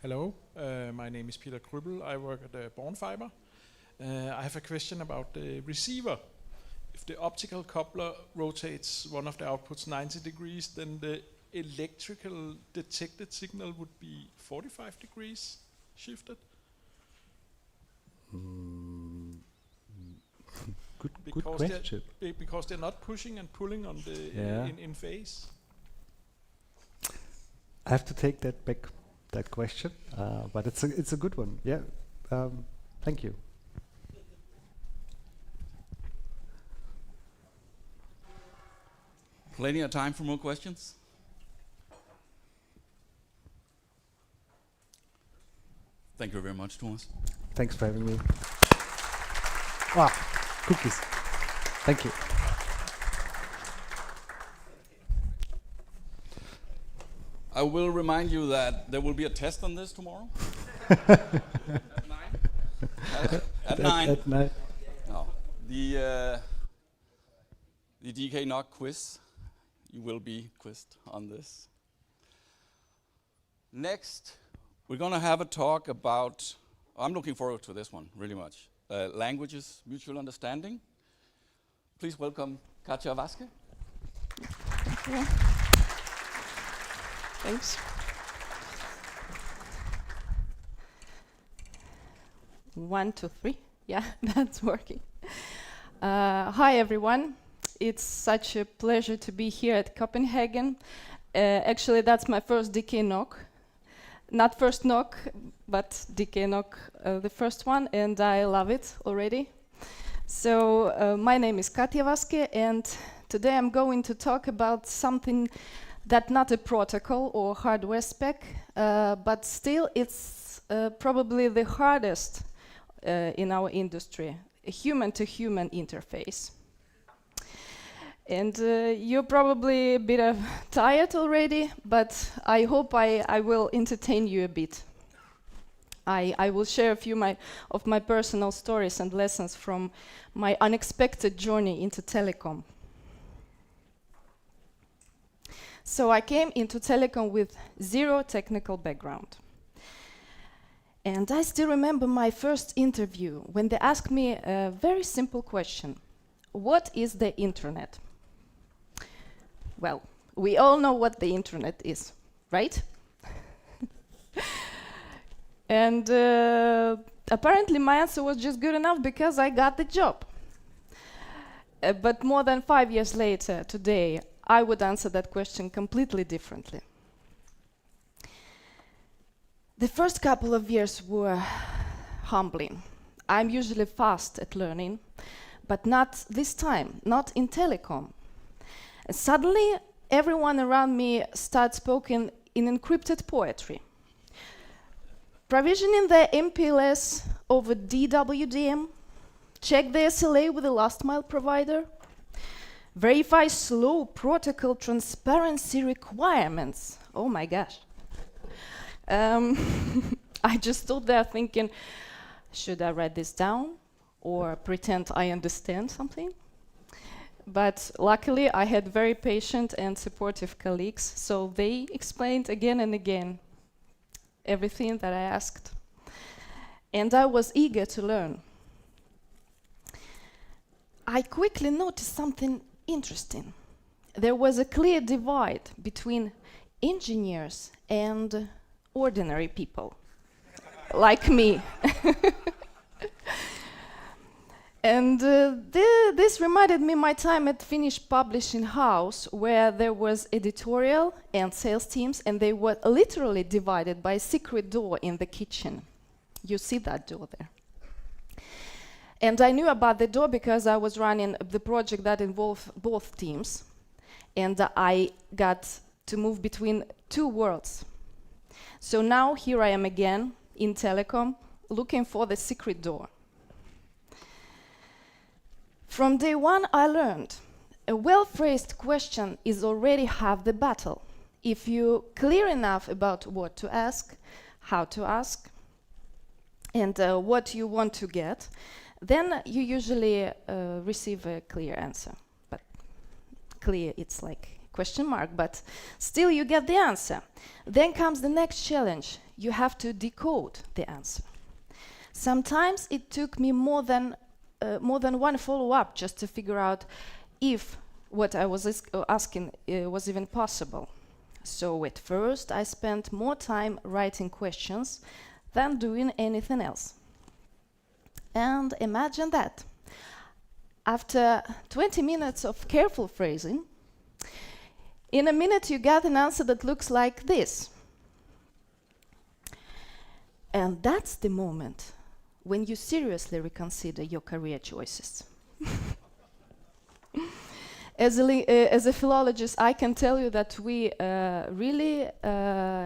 Speaker 4: Hello, my name is Peter Krüppel. I work at Born Fiber. I have a question about the receiver. If the optical coupler rotates one of the outputs 90 degrees, then the electrical detected signal would be 45 degrees shifted?
Speaker 21: Good question.
Speaker 4: Because they're not pushing and pulling on the in phase.
Speaker 21: I have to take that back, that question, but it's a good one. Yeah, thank you.
Speaker 13: Plenty of time for more questions. Thank you very much, Thomas.
Speaker 21: Thanks for having me. Cookies. Thank you.
Speaker 13: I will remind you that there will be a test on this tomorrow. At 9. At 9.
Speaker 21: At 9.
Speaker 13: No. The DKNOG quiz. You will be quizzed on this. Next, we're going to have a talk about, I'm looking forward to this one really much, languages, mutual understanding. Please welcome Katja Waske.
Speaker 22: Thank you. Thanks. One, two, three. Yeah, that's working. Hi, everyone. It's such a pleasure to be here at Copenhagen. Actually, that's my first DKNOG. Not first knock, but DKNOG, the first one, and I love it already. So my name is Katja Waske, and today I'm going to talk about something that's not a protocol or hardware spec, but still it's probably the hardest in our industry, a human-to-human interface. And you're probably a bit tired already, but I hope I will entertain you a bit. I will share a few of my personal stories and lessons from my unexpected journey into telecom. So I came into telecom with zero technical background. And I still remember my first interview when they asked me a very simple question. What is the internet? Well, we all know what the internet is, right? And apparently my answer was just good enough because I got the job. But more than 5 years later, today, I would answer that question completely differently. The first couple of years were humbling. I'm usually fast at learning, but not this time, not in telecom. And suddenly, everyone around me starts speaking in encrypted poetry. Provisioning the MPLS over DWDM, check the SLA with the last mile provider, verify slow protocol transparency requirements. Oh my gosh. I just stood there thinking, should I write this down or pretend I understand something? But luckily, I had very patient and supportive colleagues, so they explained again and again everything that I asked. And I was eager to learn. I quickly noticed something interesting. There was a clear divide between engineers and ordinary people, like me. And this reminded me my time at Finnish Publishing House, where there was editorial and sales teams, and they were literally divided by a secret door in the kitchen. You see that door there. And I knew about the door because I was running the project that involved both teams, and I got to move between two worlds. So now here I am again in telecom, looking for the secret door. From day one, I learned a well-phrased question is already half the battle. If you're clear enough about what to ask, how to ask, and what you want to get, then you usually receive a clear answer. But clear, it's like question mark, but still you get the answer. Then comes the next challenge. You have to decode the answer. Sometimes it took me more than one follow-up just to figure out if what I was asking was even possible. So at first I spent more time writing questions than doing anything else. And imagine that. After 20 minutes of careful phrasing, in a minute you get an answer that looks like this. And that's the moment when you seriously reconsider your career choices. As a philologist, I can tell you that we really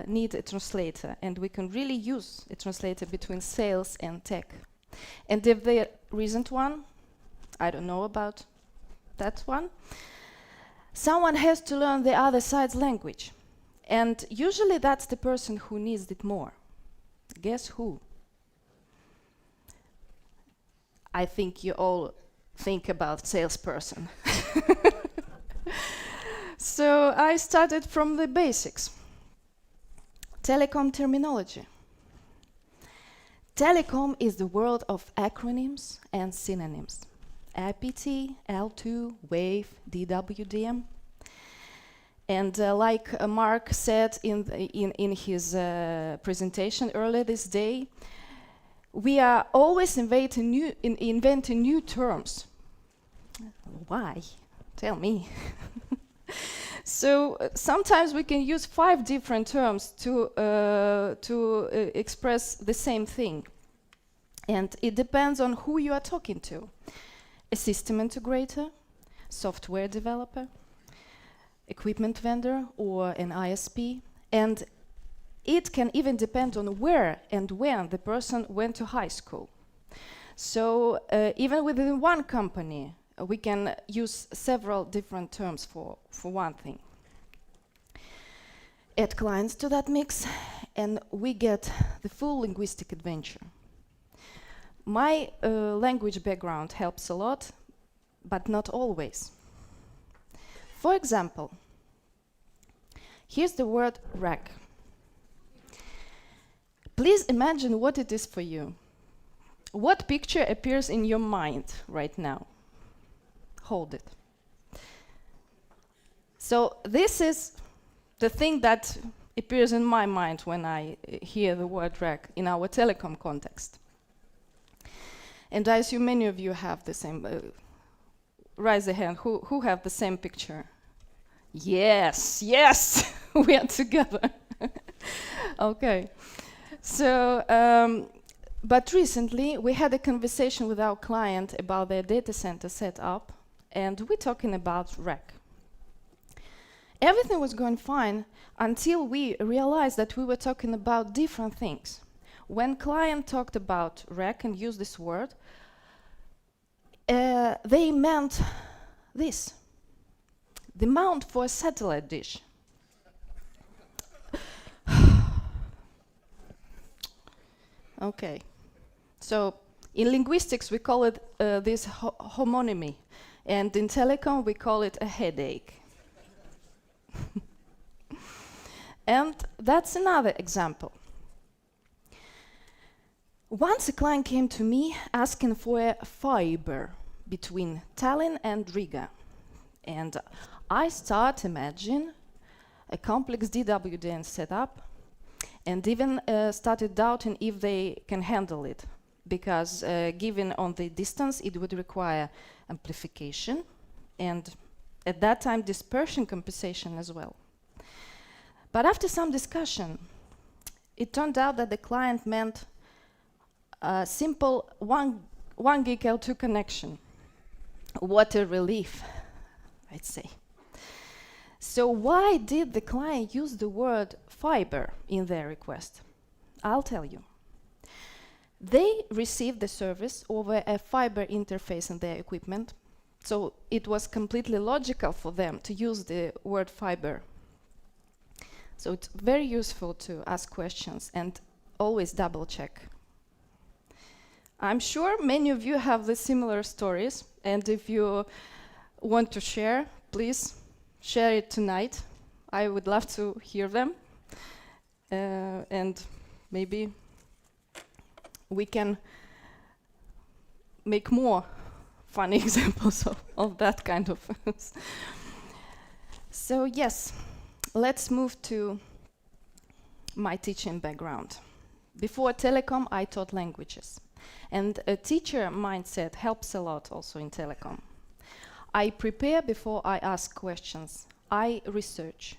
Speaker 22: need a translator, and we can really use a translator between sales and tech. And if there isn't one, I don't know about that one, someone has to learn the other side's language. And usually that's the person who needs it more. Guess who? I think you all think about salesperson. So I started from the basics. Telecom terminology. Telecom is the world of acronyms and synonyms. APT, L2, WAVE, DWDM. And like Mark said in his presentation earlier this day, we are always inventing new terms. Why? Tell me. So sometimes we can use 5 different terms to express the same thing. And it depends on who you are talking to. A system integrator, software developer, equipment vendor, or an ISP. And it can even depend on where and when the person went to high school. So even within one company, we can use several different terms for one thing. Add clients to that mix, and we get the full linguistic adventure. My language background helps a lot, but not always. For example, here's the word rack. Please imagine what it is for you. What picture appears in your mind right now? Hold it. So this is the thing that appears in my mind when I hear the word rack in our telecom context. And I assume many of you have the same. Raise a hand. Who have the same picture? Yes, yes, we are together. Okay. So, but recently we had a conversation with our client about their data center setup, and we're talking about rack. Everything was going fine until we realized that we were talking about different things. When client talked about rack and used this word, they meant this: the mount for a satellite dish. Okay, so in linguistics we call it this homonymy, and in telecom we call it a headache. And that's another example. Once a client came to me asking for a fiber between Tallinn and Riga. And I start imagine a complex DWDM setup, and even started doubting if they can handle it, because given on the distance, it would require amplification, and at that time, dispersion compensation as well. But after some discussion, it turned out that the client meant a simple 1 gig L2 connection. What a relief, I'd say. So why did the client use the word fiber in their request? I'll tell you. They received the service over a fiber interface in their equipment, so it was completely logical for them to use the word fiber. So it's very useful to ask questions and always double check. I'm sure many of you have the similar stories, and if you want to share, please share it tonight. I would love to hear them. And maybe we can make more funny examples of that kind of. So yes, let's move to my teaching background. Before telecom, I taught languages. And a teacher mindset helps a lot also in telecom. I prepare before I ask questions. I research.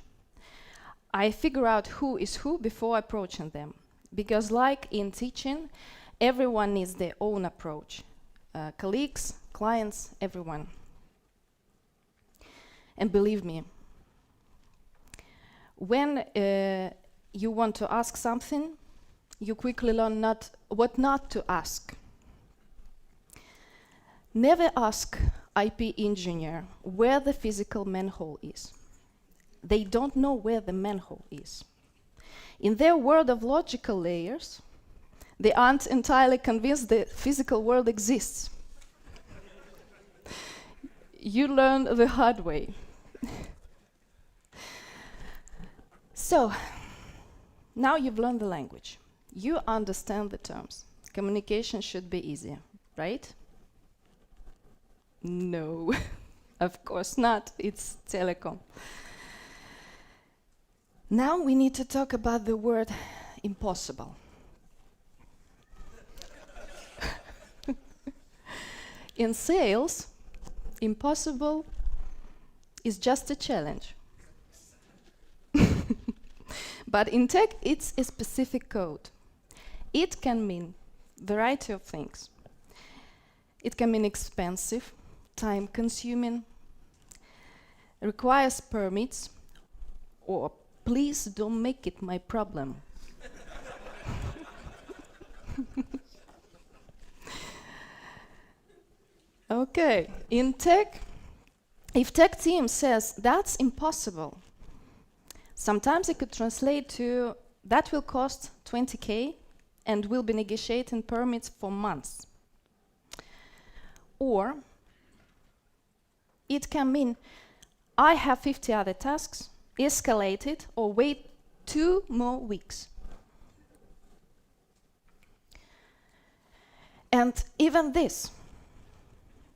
Speaker 22: I figure out who is who before approaching them. Because like in teaching, everyone needs their own approach. Colleagues, clients, everyone. And believe me, when you want to ask something, you quickly learn what not to ask. Never ask IP engineer where the physical manhole is. They don't know where the manhole is. In their world of logical layers, they aren't entirely convinced the physical world exists. You learn the hard way. So, now you've learned the language. You understand the terms. Communication should be easier, right? No, of course not. It's telecom. Now we need to talk about the word impossible. In sales, impossible is just a challenge. But in tech, it's a specific code. It can mean a variety of things. It can mean expensive, time-consuming, requires permits, or please don't make it my problem. Okay, in tech, if tech team says that's impossible, sometimes it could translate to that will cost 20K and will be negotiating permits for months. Or it can mean I have 50 other tasks, escalate it, or wait 2 more weeks. And even this,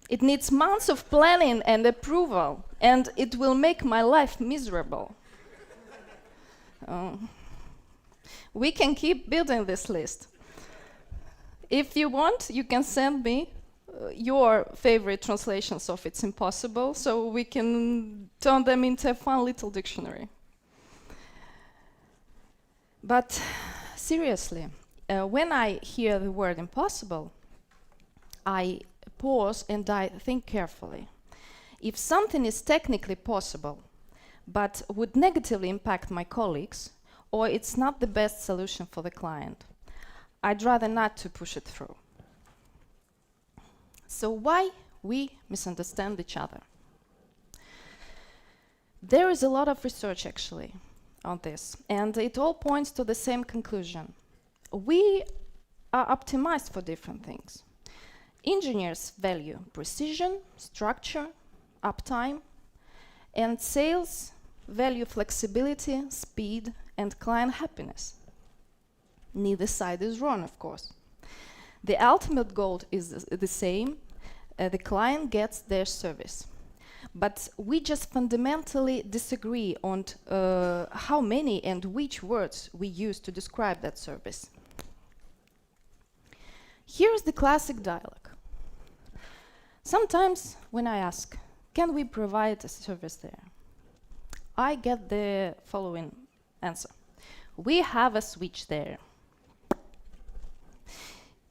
Speaker 22: it needs months of planning and approval, and it will make my life miserable. We can keep building this list. If you want, you can send me your favorite translations of It's Impossible, so we can turn them into a fun little dictionary. But seriously, when I hear the word impossible, I pause and I think carefully. If something is technically possible, but would negatively impact my colleagues, or it's not the best solution for the client, I'd rather not to push it through. So why we misunderstand each other? There is a lot of research actually on this, and it all points to the same conclusion. We are optimized for different things. Engineers value precision, structure, uptime, and sales value flexibility, speed, and client happiness. Neither side is wrong, of course. The ultimate goal is the same, the client gets their service. But we just fundamentally disagree on how many and which words we use to describe that service. Here's the classic dialogue. Sometimes when I ask, can we provide a service there? I get the following answer. We have a switch there.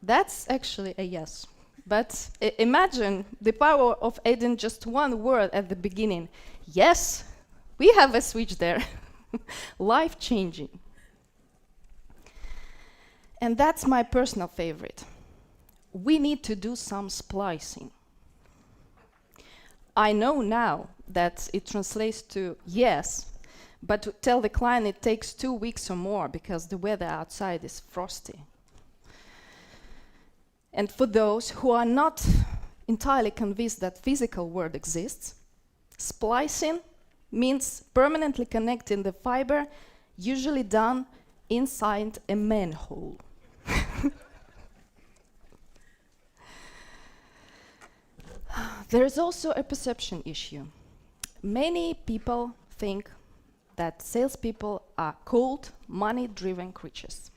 Speaker 22: That's actually a yes. But imagine the power of adding just one word at the beginning. Yes, we have a switch there. Life-changing. And that's my personal favorite. We need to do some splicing. I know now that it translates to yes, but to tell the client it takes 2 weeks or more because the weather outside is frosty. And for those who are not entirely convinced that physical world exists, splicing means permanently connecting the fiber, usually done inside a manhole. There is also a perception issue. Many people think that salespeople are cold, money-driven creatures.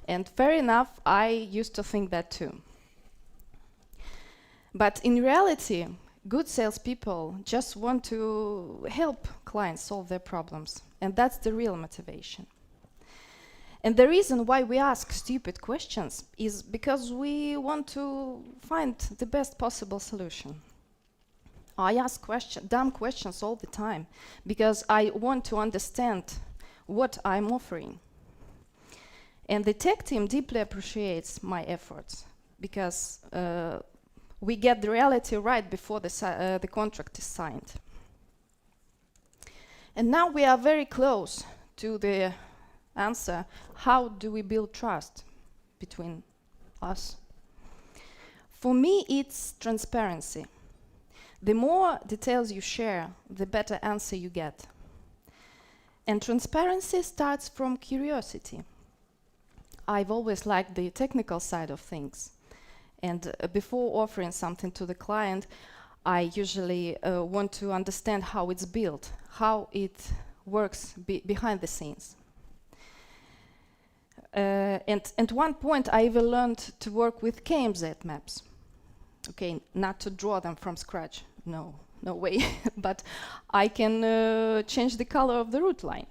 Speaker 22: And fair enough, I used to think that too. But in reality, good salespeople just want to help clients solve their problems. And that's the real motivation. And the reason why we ask stupid questions is because we want to find the best possible solution. I ask dumb questions all the time because I want to understand what I'm offering. And the tech team deeply appreciates my efforts because we get the reality right before the contract is signed. And now we are very close to the answer, how do we build trust between us? For me, it's transparency. The more details you share, the better answer you get. And transparency starts from curiosity. I've always liked the technical side of things. And before offering something to the client, I usually want to understand how it's built, how it works behind the scenes. And at one point, I even learned to work with KMZ maps. Okay, not to draw them from scratch, no way. But I can change the color of the route line.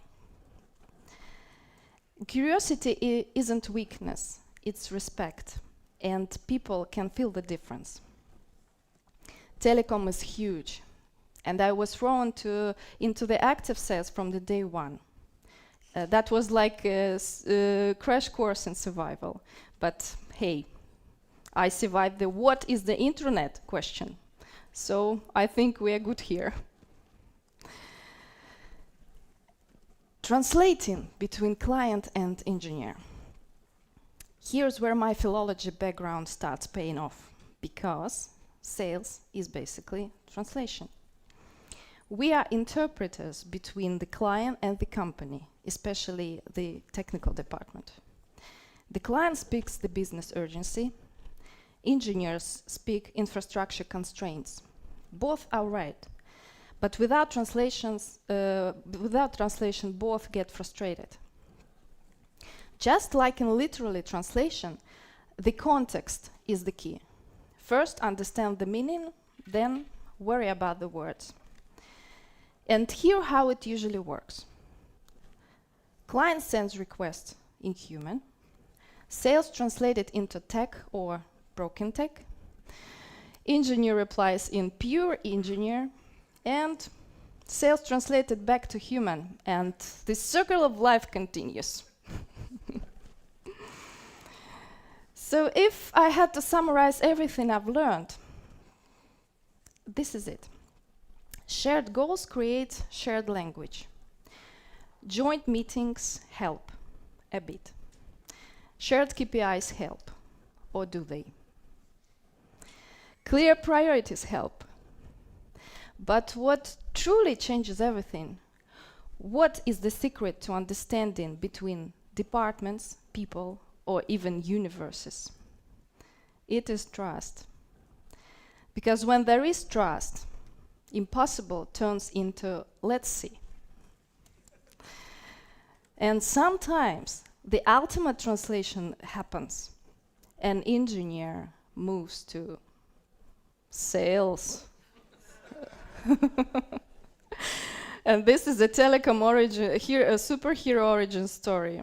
Speaker 22: Curiosity isn't weakness, it's respect. And people can feel the difference. Telecom is huge. And I was thrown into the active sales from the day one. That was like a crash course in survival. But hey, I survived the what is the internet question. So I think we are good here. Translating between client and engineer. Here's where my philology background starts paying off, because sales is basically translation. We are interpreters between the client and the company, especially the technical department. The client speaks the business urgency. Engineers speak infrastructure constraints. Both are right, but without translation, both get frustrated. Just like in literary translation, the context is the key. First, understand the meaning, then worry about the words. And here how it usually works. Client sends requests in human, sales translated into tech or broken tech, engineer replies in pure engineer, and sales translated back to human, and the circle of life continues. So if I had to summarize everything I've learned, this is it. Shared goals create shared language. Joint meetings help a bit. Shared KPIs help, or do they? Clear priorities help. But what truly changes everything? What is the secret to understanding between departments, people, or even universes? It is trust. Because when there is trust, impossible turns into let's see. And sometimes the ultimate translation happens. An engineer moves to sales. And this is a telecom origin, a superhero origin story.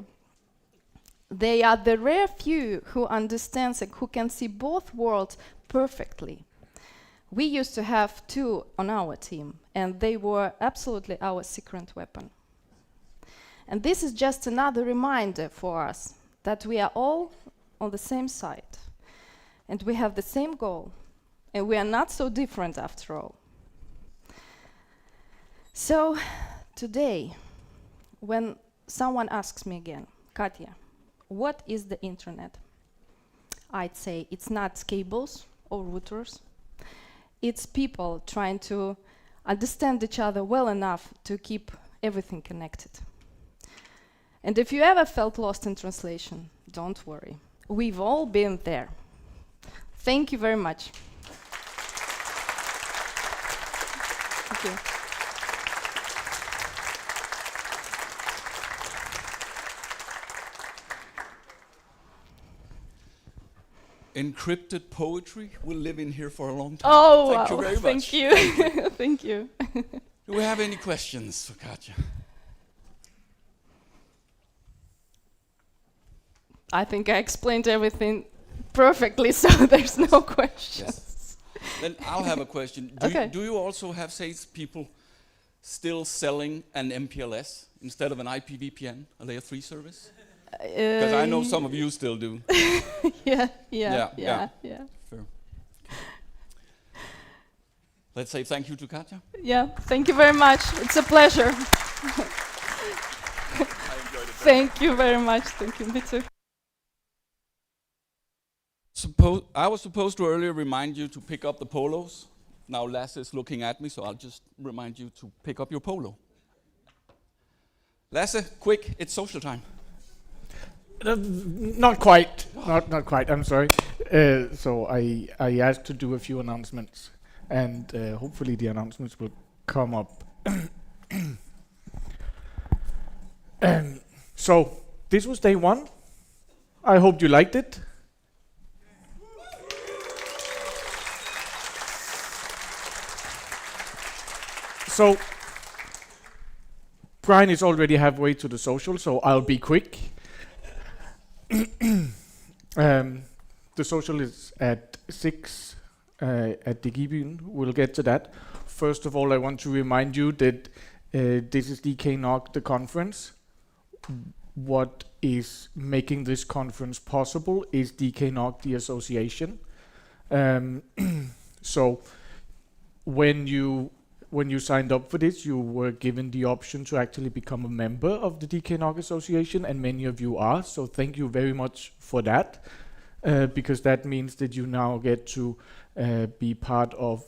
Speaker 22: They are the rare few who understands and who can see both worlds perfectly. We used to have 2 on our team, and they were absolutely our secret weapon. And this is just another reminder for us that we are all on the same side, and we have the same goal, and we are not so different after all. So today, when someone asks me again, Katja, what is the internet? I'd say it's not cables or routers. It's people trying to understand each other well enough to keep everything connected. And if you ever felt lost in translation, don't worry. We've all been there. Thank you very much. Thank you.
Speaker 13: Encrypted poetry will live in here for a long time.
Speaker 22: Oh,
Speaker 13: thank you
Speaker 22: wow.
Speaker 13: very much.
Speaker 22: Thank you. Thank you.
Speaker 13: Do we have any questions for Katja?
Speaker 22: I think I explained everything perfectly, so there's no questions.
Speaker 13: Yes. Then I'll have a question. Do you also have salespeople still selling an MPLS instead of an IPVPN, a layer 3 service? Because I know some of you still do.
Speaker 22: Yeah.
Speaker 13: Fair. Let's say thank you to Katja.
Speaker 22: Yeah, thank you very much. It's a pleasure.
Speaker 13: I enjoyed it.
Speaker 22: Thank you very much. Thank you. Me too.
Speaker 13: I was supposed to earlier remind you to pick up the polos. Now Lasse is looking at me, so I'll just remind you to pick up your polo. Lasse, quick, it's social time.
Speaker 1: Not quite. Not quite. I'm sorry. So I asked to do a few announcements, and hopefully the announcements will come up. So this was day 1. I hope you liked it. So Brian is already halfway to the social, so I'll be quick. The social is at 6 at DWDM. We'll get to that. First of all, I want to remind you that this is DKNOG, the conference. What is making this conference possible is DKNOG, the association. So when you signed up for this, you were given the option to actually become a member of the DKNOG association, and many of you are. So thank you very much for that, because that means that you now get to be part of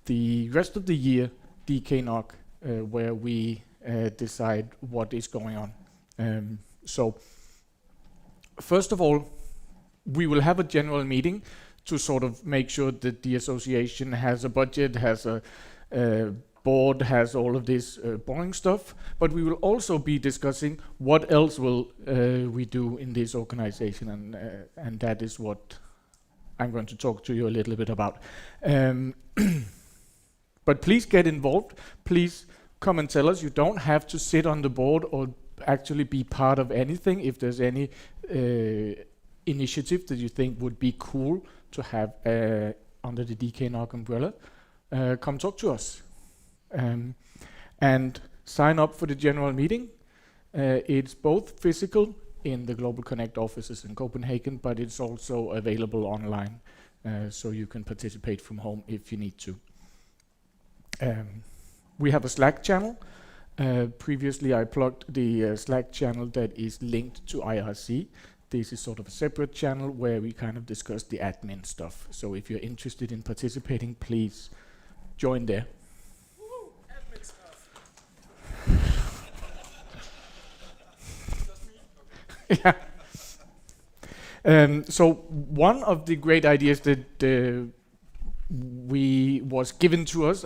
Speaker 1: the rest of the year DKNOG, where we decide what is going on. So first of all, we will have a general meeting to sort of make sure that the association has a budget, has a board, has all of this boring stuff, but we will also be discussing what else will we do in this organization, and that is what I'm going to talk to you a little bit about. But please get involved. Please come and tell us. You don't have to sit on the board or actually be part of anything. If there's any initiative that you think would be cool to have under the DKNOG umbrella, come talk to us. And sign up for the general meeting. It's both physical in the Global Connect offices in Copenhagen, but it's also available online, so you can participate from home if you need to. We have a Slack channel. Previously I plugged the Slack channel that is linked to IRC. This is sort of a separate channel where we kind of discuss the admin stuff. So if you're interested in participating, please join there. Yeah. So one of the great ideas that we was given to us,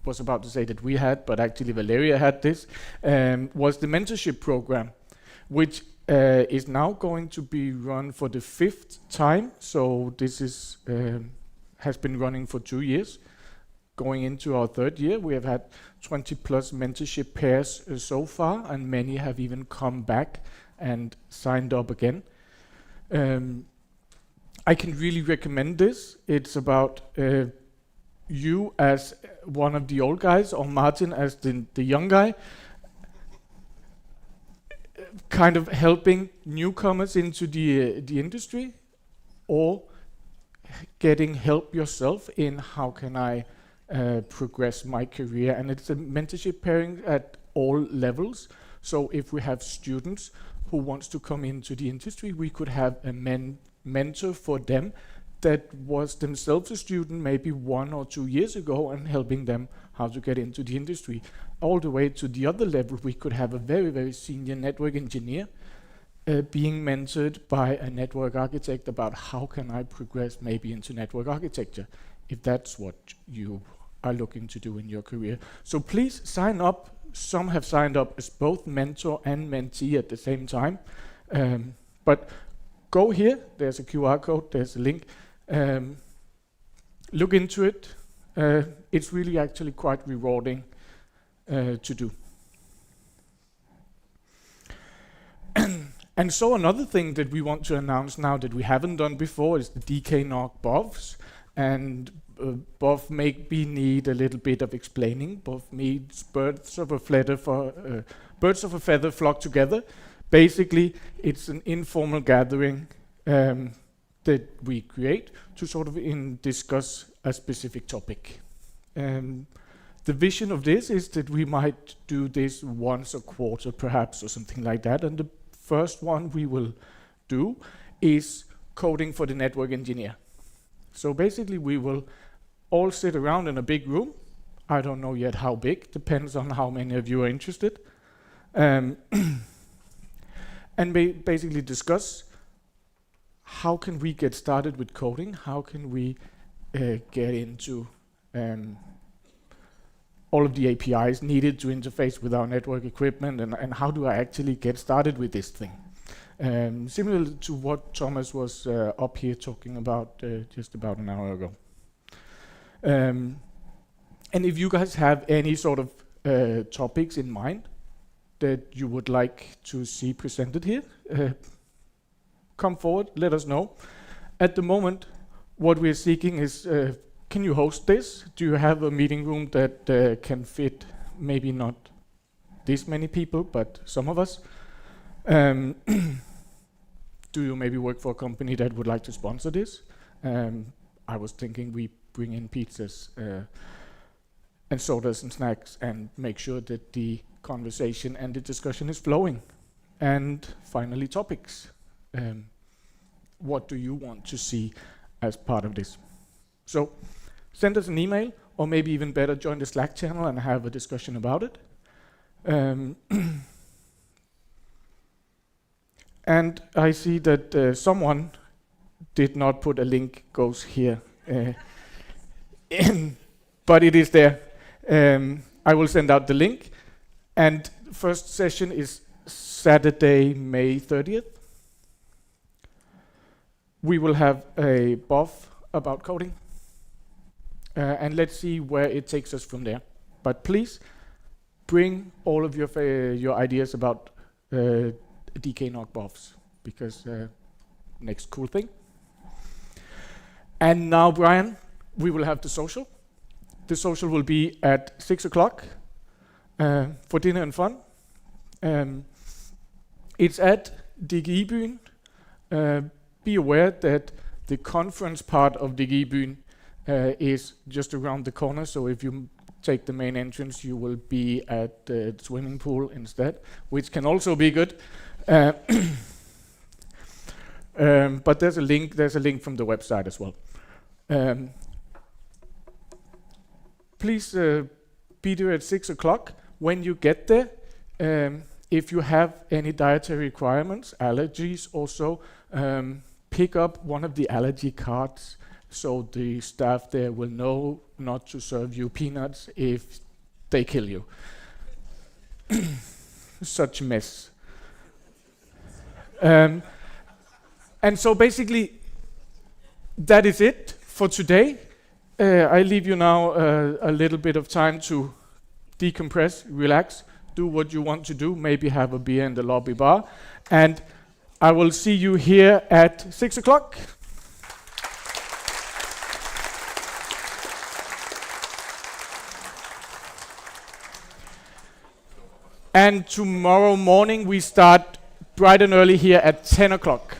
Speaker 1: was about to say that we had, but actually Valeria had this, was the mentorship program, which is now going to be run for the 5th time. So this is has been running for 2 years. Going into our 3rd year, we have had 20 plus mentorship pairs so far, and many have even come back and signed up again. I can really recommend this. It's about you as one of the old guys, or Martin as the young guy, kind of helping newcomers into the industry, or getting help yourself in how can I progress my career. And it's a mentorship pairing at all levels. So if we have students who wants to come into the industry, we could have a mentor for them that was themselves a student maybe 1 or 2 years ago, and helping them how to get into the industry. All the way to the other level, we could have a very, very senior network engineer being mentored by a network architect about how can I progress maybe into network architecture, if that's what you are looking to do in your career. So please sign up. Some have signed up as both mentor and mentee at the same time. But go here, there's a QR code, there's a link. Look into it. It's really actually quite rewarding to do. And so another thing that we want to announce now that we haven't done before is the DKNOG BOVs. And BOV maybe need a little bit of explaining. BOV means birds of a feather flock together. Basically, it's an informal gathering that we create to sort of discuss a specific topic. The vision of this is that we might do this once a quarter perhaps, or something like that. And the first one we will do is coding for the network engineer. So basically we will all sit around in a big room. I don't know yet how big, depends on how many of you are interested. And basically discuss how can we get started with coding, how can we get into all of the APIs needed to interface with our network equipment, and how do I actually get started with this thing? Similar to what Thomas was up here talking about just about an hour ago. And if you guys have any sort of topics in mind that you would like to see presented here, come forward, let us know. At the moment, what we're seeking is, can you host this? Do you have a meeting room that can fit maybe not this many people, but some of us? Do you maybe work for a company that would like to sponsor this? I was thinking we bring in pizzas and sodas and snacks and make sure that the conversation and the discussion is flowing. And finally, topics. What do you want to see as part of this? So send us an email, or maybe even better, join the Slack channel and have a discussion about it. And I see that someone did not put a link, goes here. But it is there. I will send out the link. And first session is Saturday, May 30th. We will have a BOV about coding. And let's see where it takes us from there. But please bring all of your ideas about DKNOG BOVs, because next cool thing. And now, Brian, we will have the social. The social will be at 6 o'clock for dinner and fun. It's at DGI-byen. Be aware that the conference part of DGI-byen is just around the corner, so if you take the main entrance, you will be at the swimming pool instead, which can also be good. But there's a link from the website as well. Please be there at 6 o'clock. When you get there, if you have any dietary requirements, allergies also, pick up one of the allergy cards so the staff there will know not to serve you peanuts if they kill you. Such mess. And so basically, that is it for today. I leave you now a little bit of time to decompress, relax, do what you want to do, maybe have a beer in the lobby bar, and I will see you here at 6 o'clock. And tomorrow morning we start bright and early here at 10 o'clock.